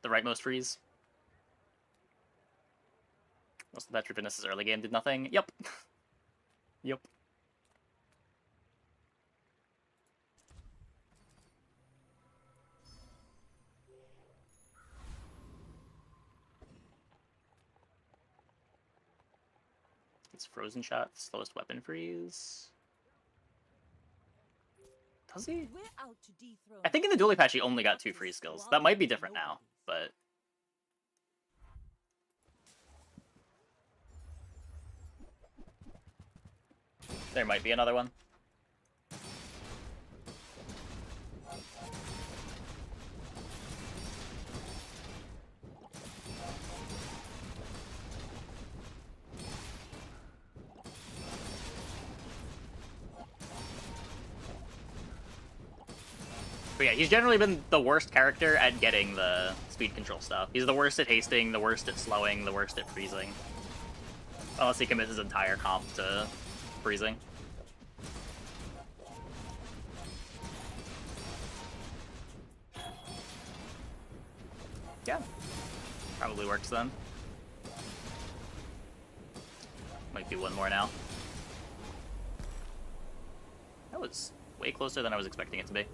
The rightmost freeze. Most of that for Vanessa's early game did nothing. Yep. Yep. It's frozen shot, slowest weapon freeze. Does he? We're out to dethrone. I think in the dueling patch he only got 2 free skills. That might be different now, but... There might be another one. But yeah, he's generally been the worst character at getting the speed control stuff. He's the worst at hasting, the worst at slowing, the worst at freezing. Unless he commits his entire comp to freezing. Yeah. Probably works then. Might be one more now. it's way closer than I was expecting it to be.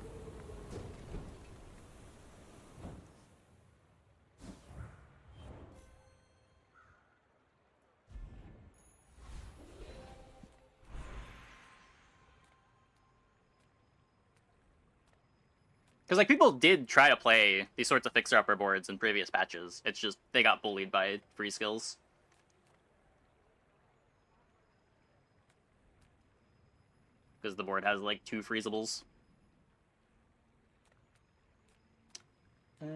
Because, like, people did try to play these sorts of fixer-upper boards in previous patches. It's just, they got bullied by free skills. Because the board has, like, 2 freezables. I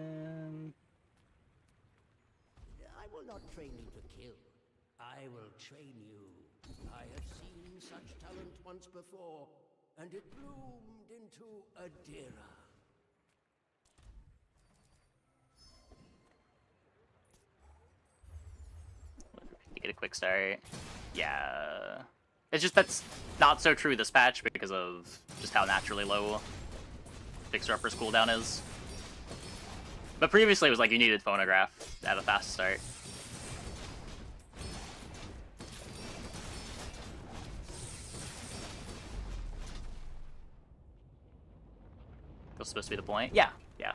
will not train you to kill. I will train you. I have seen such talent once before, and it bloomed into Adira. To get a quick start. Yeah. It's just that's not so true this patch because of just how naturally low Fixer-Upper's cooldown is. But previously it was like you needed Phonograph at a fast start. That's supposed to be the point? Yeah, yeah.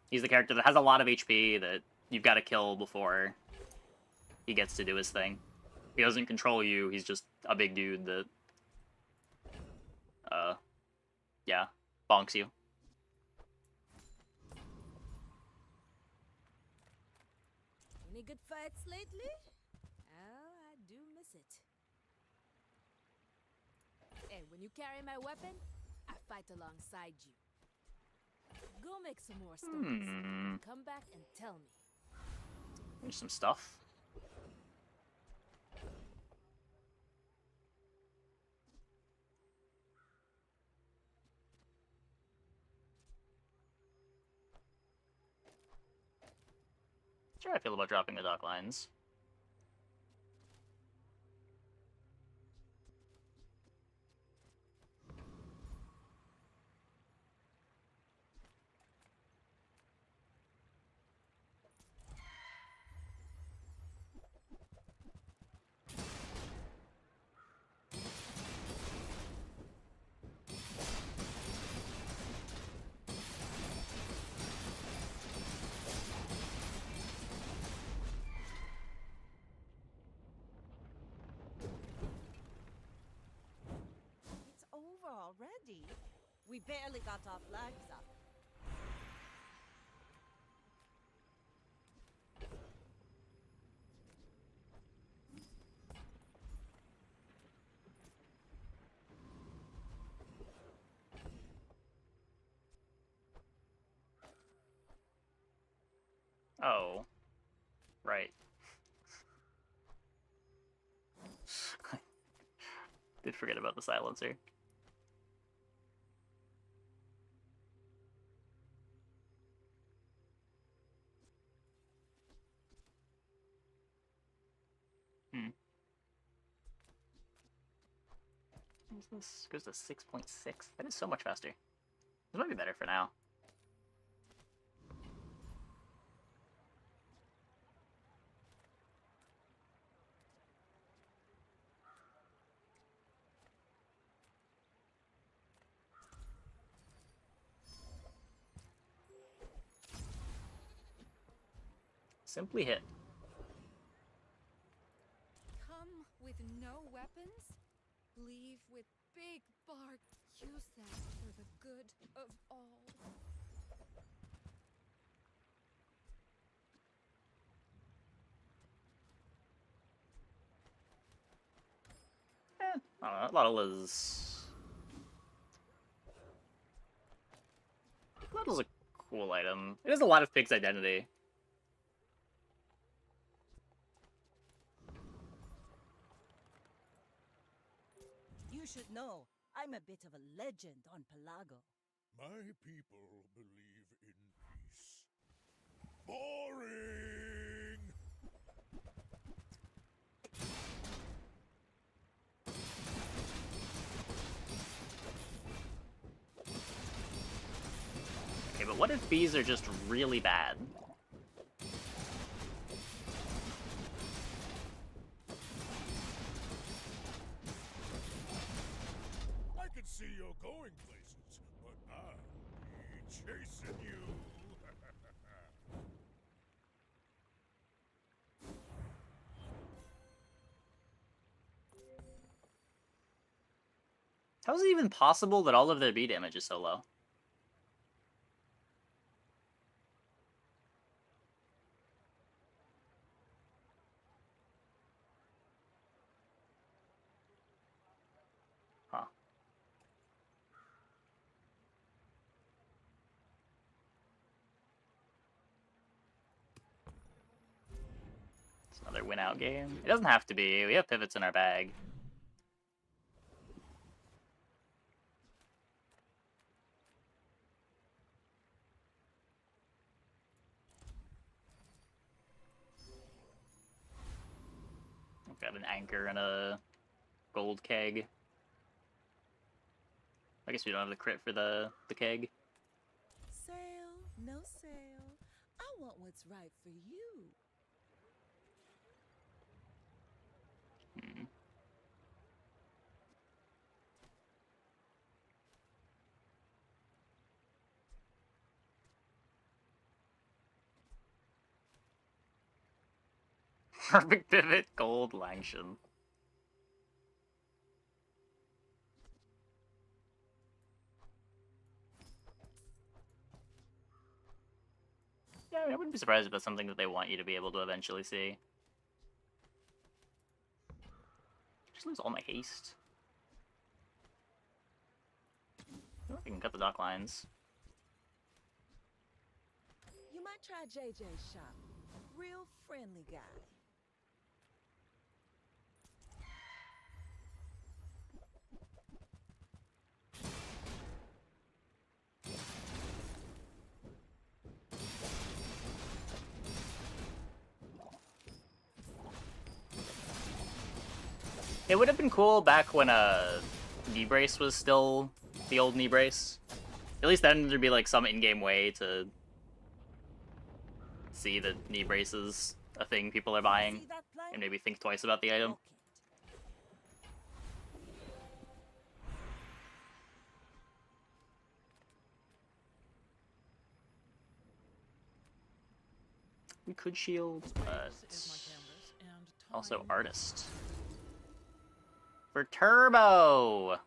He's the character that has a lot of HP that you've got to kill before he gets to do his thing. He doesn't control you, he's just a big dude that, yeah, bonks you. Any good fights lately? Oh, I do miss it. Hey, when you carry my weapon, I fight alongside you. Go make some more stones. Come back and tell me. There's some stuff. Sure, I feel about dropping the dock lines. It's over already. We barely got our flags up. Oh. Right. Did forget about the silencer. This goes to 6.6. That is so much faster. This might be better for now. Simply hit. Come with no weapons? Leave with big bark. Use that for the good of all. I don't know, Lottle's... Lottle's a cool item. It has a lot of Pig's identity. You should know, I'm a bit of a legend on Pelago. My people believe in peace. Boring! Okay, but what if bees are just really bad? see you're going places, but I'll be chasing you. How is it even possible that all of their B damage is so low? Huh. It's another win-out game. It doesn't have to be. We have pivots in our bag. I've got an anchor and a gold keg. I guess we don't have the crit for the keg. Sale, no sale. I want what's right for you. Hmm. Perfect pivot, gold Langshan. Yeah, I wouldn't be surprised if that's something that they want you to be able to eventually see. Just lose all my haste. I think I can cut the dock lines. You might try JJ's shop. Real friendly guy. It would have been cool back when knee brace was still the old knee brace. At least then there'd be like some in-game way to see that knee brace is a thing people are buying and maybe think twice about the item. We could shield, but also artist. For Turbo!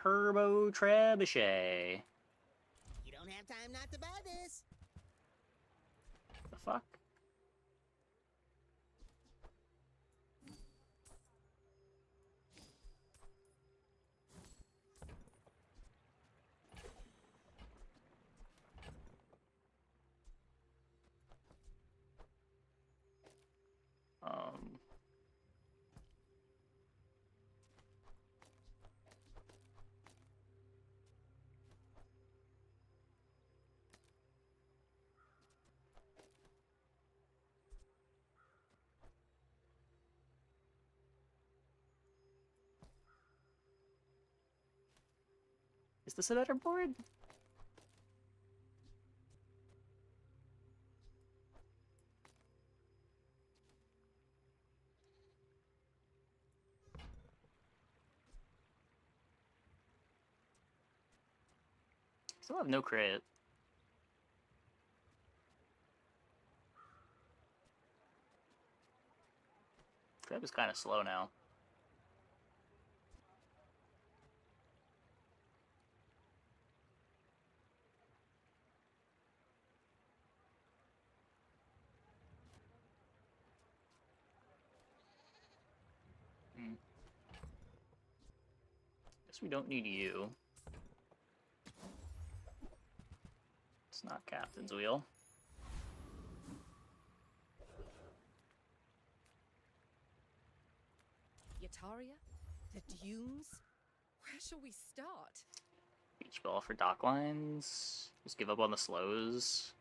Turbo Trebuchet. You don't have time not to buy this. The fuck? Is this a better board? Still have no crit. Treb is kind of slow now. Guess we don't need you. It's not Captain's Wheel. Yataria? The dunes? Where shall we start? Beach ball for dock lines. Just give up on the slows.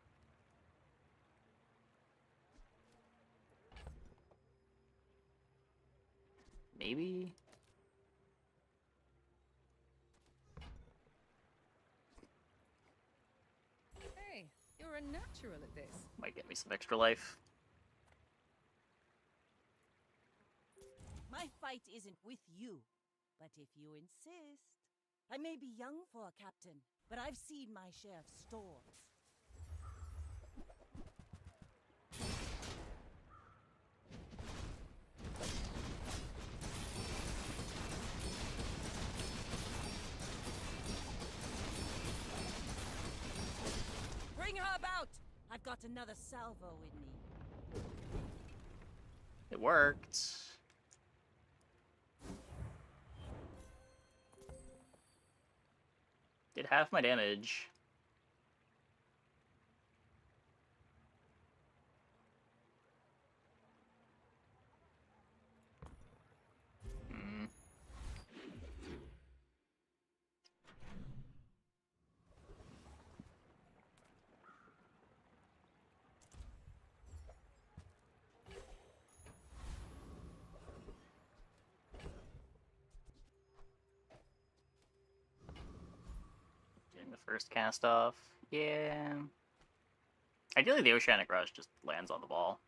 Maybe? Hey, you're a natural at this. Might get me some extra life. My fight isn't with you. But if you insist, I may be young for a captain, but I've seen my share of storms. Bring her about! I've got another salvo in me. It worked. Did half my damage. Getting the first cast off. Yeah. Ideally, the Oceanic Rush just lands on the ball.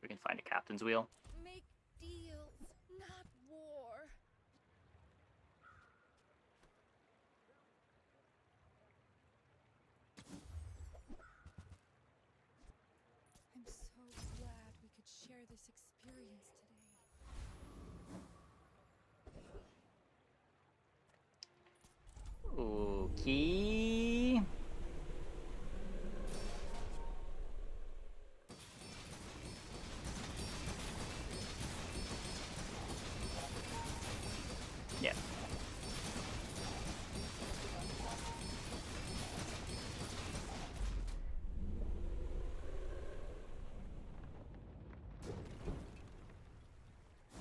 We can find a captain's wheel. Make deals, not war. I'm so glad we could share this experience today. Okay. Yeah.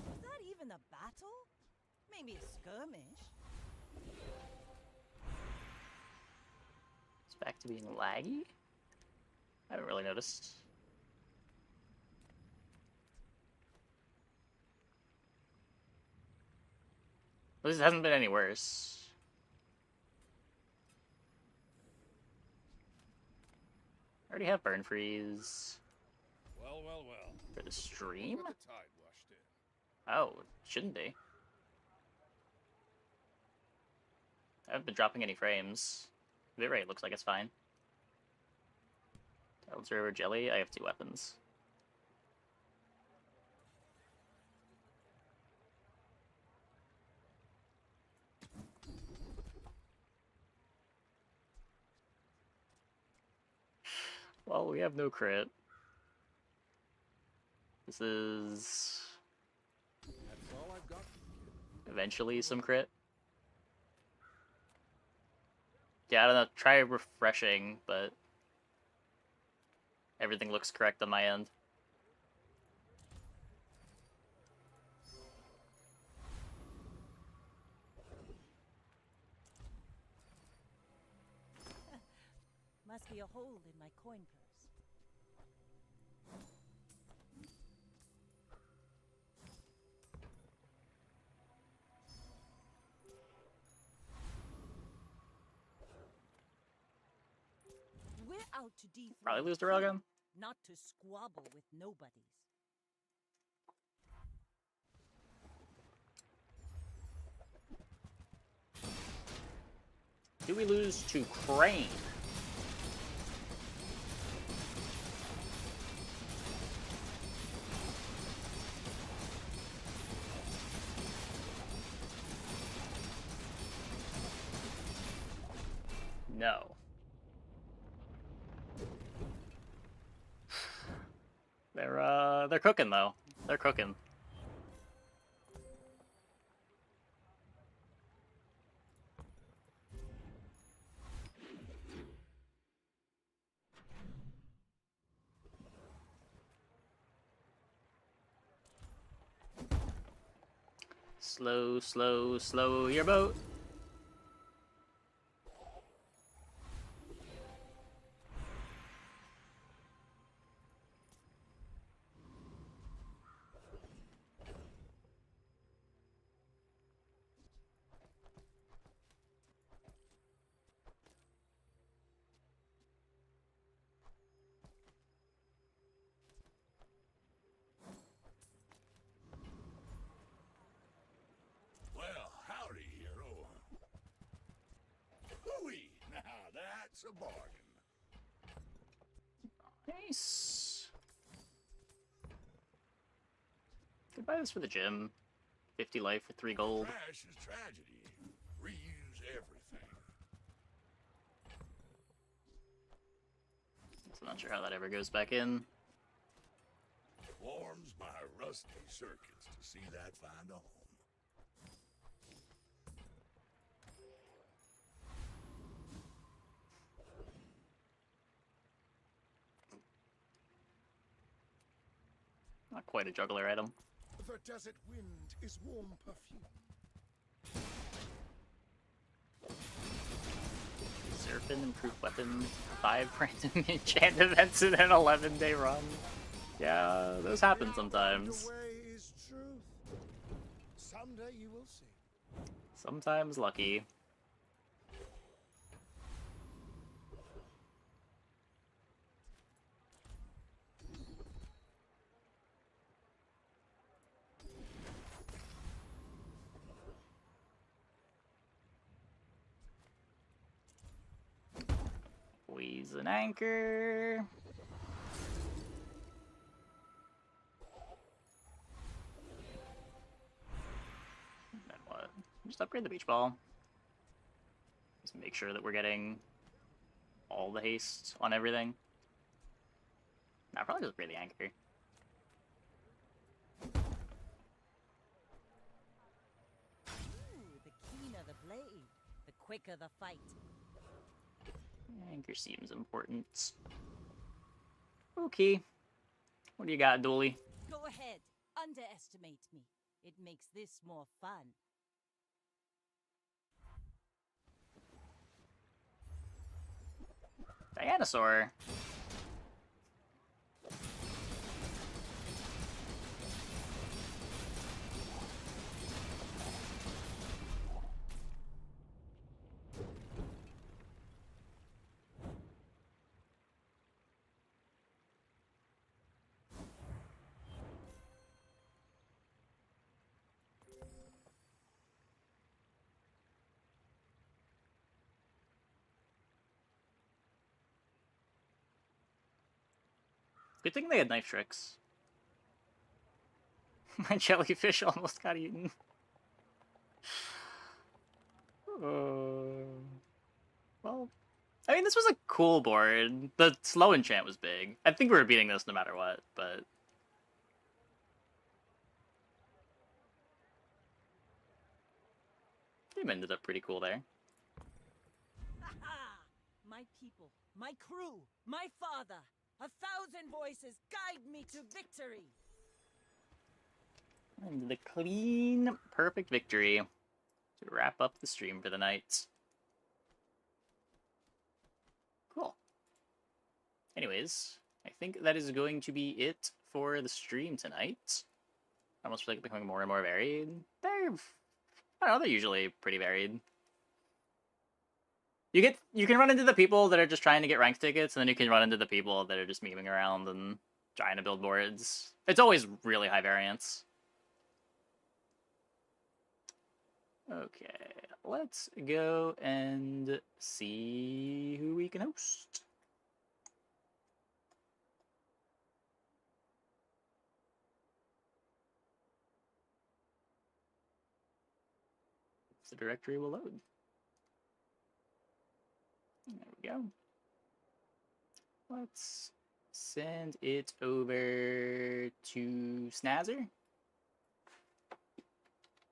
Was that even a battle? Maybe a skirmish. It's back to being laggy? I haven't really noticed. At least it hasn't been any worse. I already have burn freeze. Well, well, well. For the stream? Look what the tide washed in. Oh, it shouldn't be. I haven't been dropping any frames. Bitrate looks like it's fine. Tiles River Jelly, I have 2 weapons. Well, we have no crit. This is That's all I've got. eventually some crit. Yeah, I don't know. Try refreshing, but everything looks correct on my end. Must be a hole in my coin purse. We're out to dethrone Probably lose to a king, Railgun. not to squabble with nobodies. Do we lose to Crane? No. They're cooking though. They're cooking. Slow, slow, slow your boat. That's a bargain. Nice. Could buy this for the gym. 50 life for 3 gold. Trash is tragedy. Reuse everything. So I'm not sure how that ever goes back in. Warms my rusty circuits to see that find a home. Not quite a juggler item. The desert wind is warm perfume. Serpent, improved weapon, 5 random enchant events in an 11-day run. Yeah, those happen sometimes. The way is truth. Someday you will see. Sometimes lucky. Poison anchor. Then what? Just upgrade the beach ball. Just make sure that we're getting all the haste on everything. Nah, probably just upgrade the anchor. Ooh, the keener the blade, the quicker the fight. Anchor seems important. Okay. What do you got, Dooley? Go ahead, underestimate me. It makes this more fun. Dinosaur. Good thing they had knife tricks. My jellyfish almost got eaten. Well, I mean, this was a cool board. The slow enchant was big. I think we were beating this no matter what, but... Game ended up pretty cool there. Ha! My people, my crew, my father. 1,000 voices guide me to victory. And the clean, perfect victory to wrap up the stream for the night. Cool. Anyways, I think that is going to be it for the stream tonight. I almost feel like becoming more and more varied. I don't know, they're usually pretty varied. You can run into the people that are just trying to get ranked tickets, and then you can run into the people that are just memeing around and trying to build boards. It's always really high variance. Okay, let's go and see who we can host. The directory will load. There we go. Let's send it over to Snazzer.